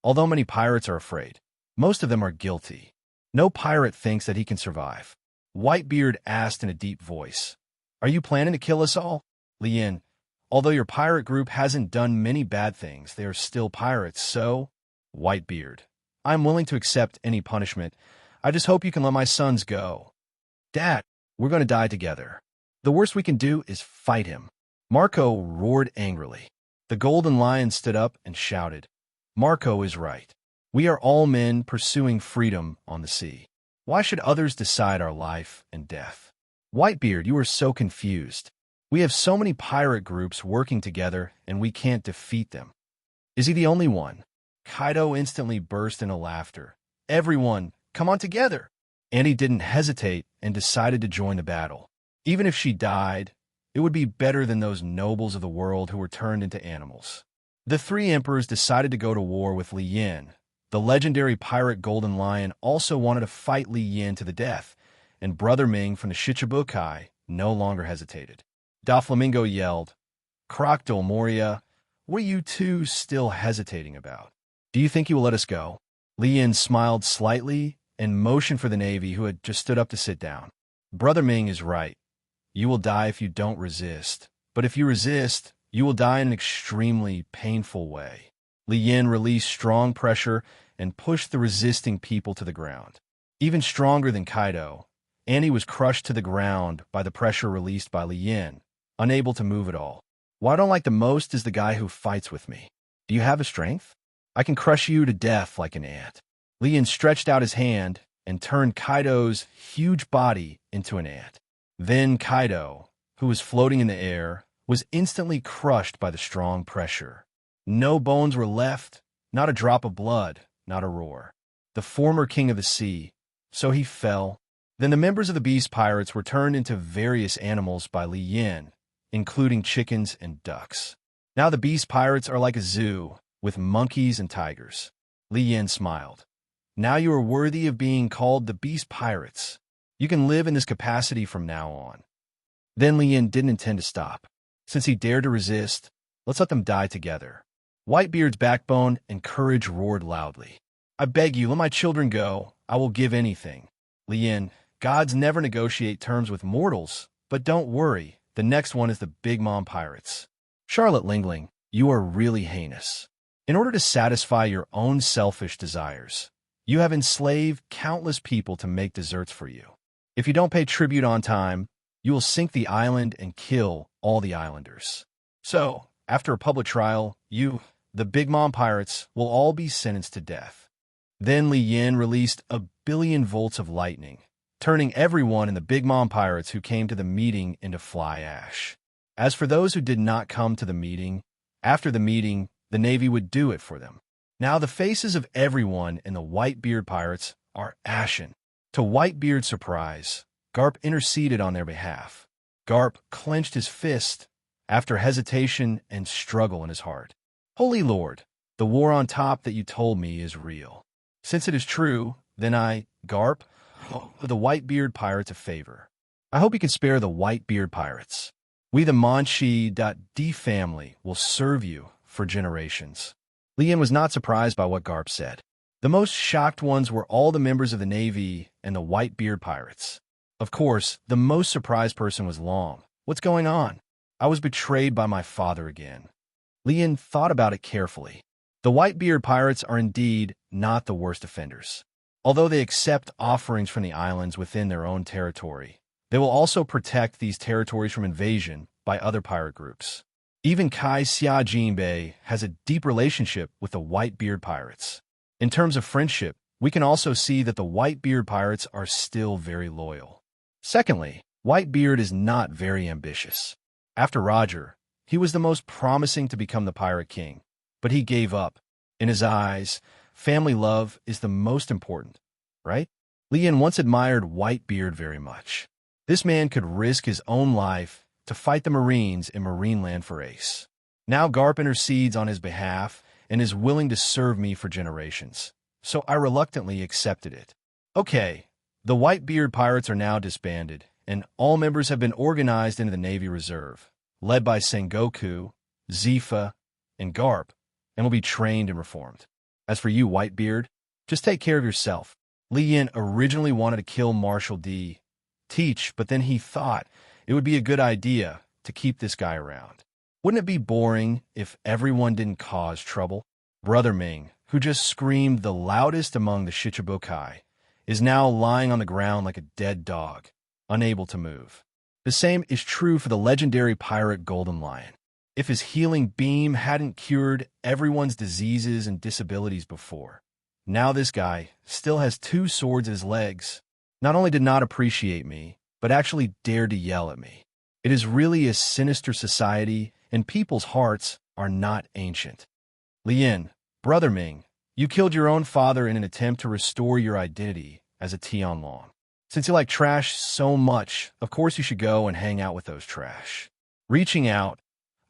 Although many pirates are afraid, most of them are guilty. No pirate thinks that he can survive. Whitebeard asked in a deep voice, "Are you planning to kill us all?" Lien, although your pirate group hasn't done many bad things, they are still pirates, so... Whitebeard, I'm willing to accept any punishment. I just hope you can let my sons go. Dad, we're going to die together. The worst we can do is fight him. Marco roared angrily. The Golden Lion stood up and shouted, "Marco is right. We are all men pursuing freedom on the sea. Why should others decide our life and death?" Whitebeard, you are so confused. We have so many pirate groups working together, and we can't defeat them. Is he the only one? Kaido instantly burst into laughter. Everyone, come on together! Annie didn't hesitate and decided to join the battle. Even if she died, it would be better than those nobles of the world who were turned into animals. The three emperors decided to go to war with Li Yin. The legendary pirate Golden Lion also wanted to fight Li Yin to the death, and Brother Ming from the Shichibukai no longer hesitated. Doflamingo yelled, "Crocodile Moria, what are you two still hesitating about? Do you think you will let us go?" Li Yin smiled slightly and motioned for the Navy, who had just stood up to sit down. Brother Ming is right. You will die if you don't resist. But if you resist, you will die in an extremely painful way. Li Yin released strong pressure and pushed the resisting people to the ground. Even stronger than Kaido, Annie was crushed to the ground by the pressure released by Li Yin, unable to move at all. What I don't like the most is the guy who fights with me. Do you have a strength? I can crush you to death like an ant. Li Yin stretched out his hand and turned Kaido's huge body into an ant. Then Kaido, who was floating in the air, was instantly crushed by the strong pressure. No bones were left, not a drop of blood, not a roar. The former king of the sea, so he fell. Then the members of the Beast Pirates were turned into various animals by Li Yin, including chickens and ducks. Now the Beast Pirates are like a zoo. with monkeys and tigers. Li Yin smiled. Now you are worthy of being called the Beast Pirates. You can live in this capacity from now on. Then Li Yin didn't intend to stop. Since he dared to resist, let's let them die together. Whitebeard's backbone and courage roared loudly. I beg you, let my children go. I will give anything. Li Yin, gods never negotiate terms with mortals, but don't worry, the next one is the Big Mom Pirates. Charlotte Lingling, you are really heinous. In order to satisfy your own selfish desires, you have enslaved countless people to make desserts for you. If you don't pay tribute on time, you will sink the island and kill all the islanders. So, after a public trial, you, the Big Mom Pirates, will all be sentenced to death. Then Li Yin released 1,000,000,000 volts of lightning, turning everyone in the Big Mom Pirates who came to the meeting into fly ash. As for those who did not come to the meeting, after the meeting, the Navy would do it for them. Now the faces of everyone in the Whitebeard Pirates are ashen. To Whitebeard's surprise, Garp interceded on their behalf. Garp clenched his fist after hesitation and struggle in his heart. Holy Lord, the war on top that you told me is real. Since it is true, then I, Garp, owe the Whitebeard Pirates a favor. I hope you can spare the Whitebeard Pirates. We, the Monchi.D family, will serve you for generations. Li Yin was not surprised by what Garp said. The most shocked ones were all the members of the Navy and the Whitebeard Pirates. Of course, the most surprised person was Long. What's going on? I was betrayed by my father again. Li Yin thought about it carefully. The Whitebeard Pirates are indeed not the worst offenders. Although they accept offerings from the islands within their own territory, they will also protect these territories from invasion by other pirate groups. Even Kai Xia Jinbei has a deep relationship with the Whitebeard Pirates. In terms of friendship, we can also see that the Whitebeard Pirates are still very loyal. Secondly, Whitebeard is not very ambitious. After Roger, he was the most promising to become the Pirate King, but he gave up. In his eyes, family love is the most important, right? Li Yin once admired Whitebeard very much. This man could risk his own life to fight the Marines in Marineland for Ace. Now Garp intercedes on his behalf and is willing to serve me for generations, so I reluctantly accepted it. Okay, the Whitebeard Pirates are now disbanded, and all members have been organized into the Navy Reserve, led by Sengoku, Zifa, and Garp, and will be trained and reformed. As for you, Whitebeard, just take care of yourself. Li Yin originally wanted to kill Marshal D. Teach, but then he thought it would be a good idea to keep this guy around. Wouldn't it be boring if everyone didn't cause trouble? Brother Ming, who just screamed the loudest among the Shichibukai, is now lying on the ground like a dead dog, unable to move. The same is true for the legendary pirate Golden Lion. If his healing beam hadn't cured everyone's diseases and disabilities before, now this guy still has 2 swords in his legs, not only did not appreciate me, but actually dared to yell at me. It is really a sinister society, and people's hearts are not ancient. Li Yin, Brother Ming, you killed your own father in an attempt to restore your identity as a Tianlong. Since you like trash so much, of course you should go and hang out with those trash. Reaching out,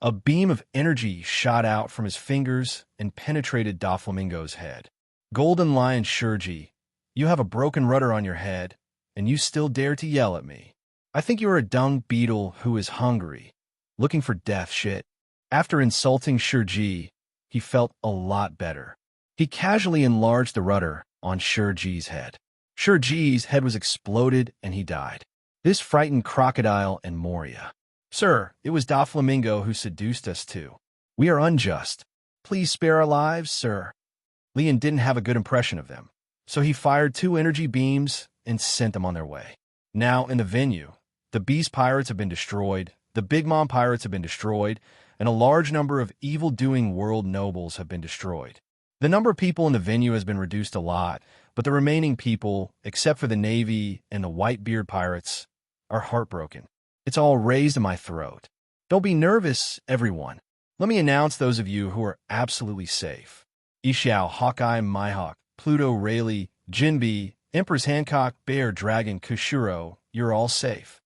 a beam of energy shot out from his fingers and penetrated Doflamingo's head. Golden Lion Shurji, you have a broken rudder on your head, and you still dare to yell at me. I think you are a dung beetle who is hungry, looking for death shit. After insulting Shurji, he felt a lot better. He casually enlarged the rudder on Shurji's head. Shurji's head was exploded and he died. This frightened Crocodile and Moria. Sir, it was Doflamingo who seduced us too. We are unjust. Please spare our lives, sir. Li Yin didn't have a good impression of them, so he fired 2 energy beams and sent them on their way. Now, in the venue, the Beast Pirates have been destroyed, the Big Mom Pirates have been destroyed, and a large number of evil-doing world nobles have been destroyed. The number of people in the venue has been reduced a lot, but the remaining people, except for the Navy and the Whitebeard Pirates, are heartbroken. It's all raised in my throat. Don't be nervous, everyone. Let me announce those of you who are absolutely safe. Ishiao, Hawkeye, Mihawk, Pluto, Rayleigh, Jinbe, Empress Hancock, Bear, Dragon, Kushuro, you're all safe.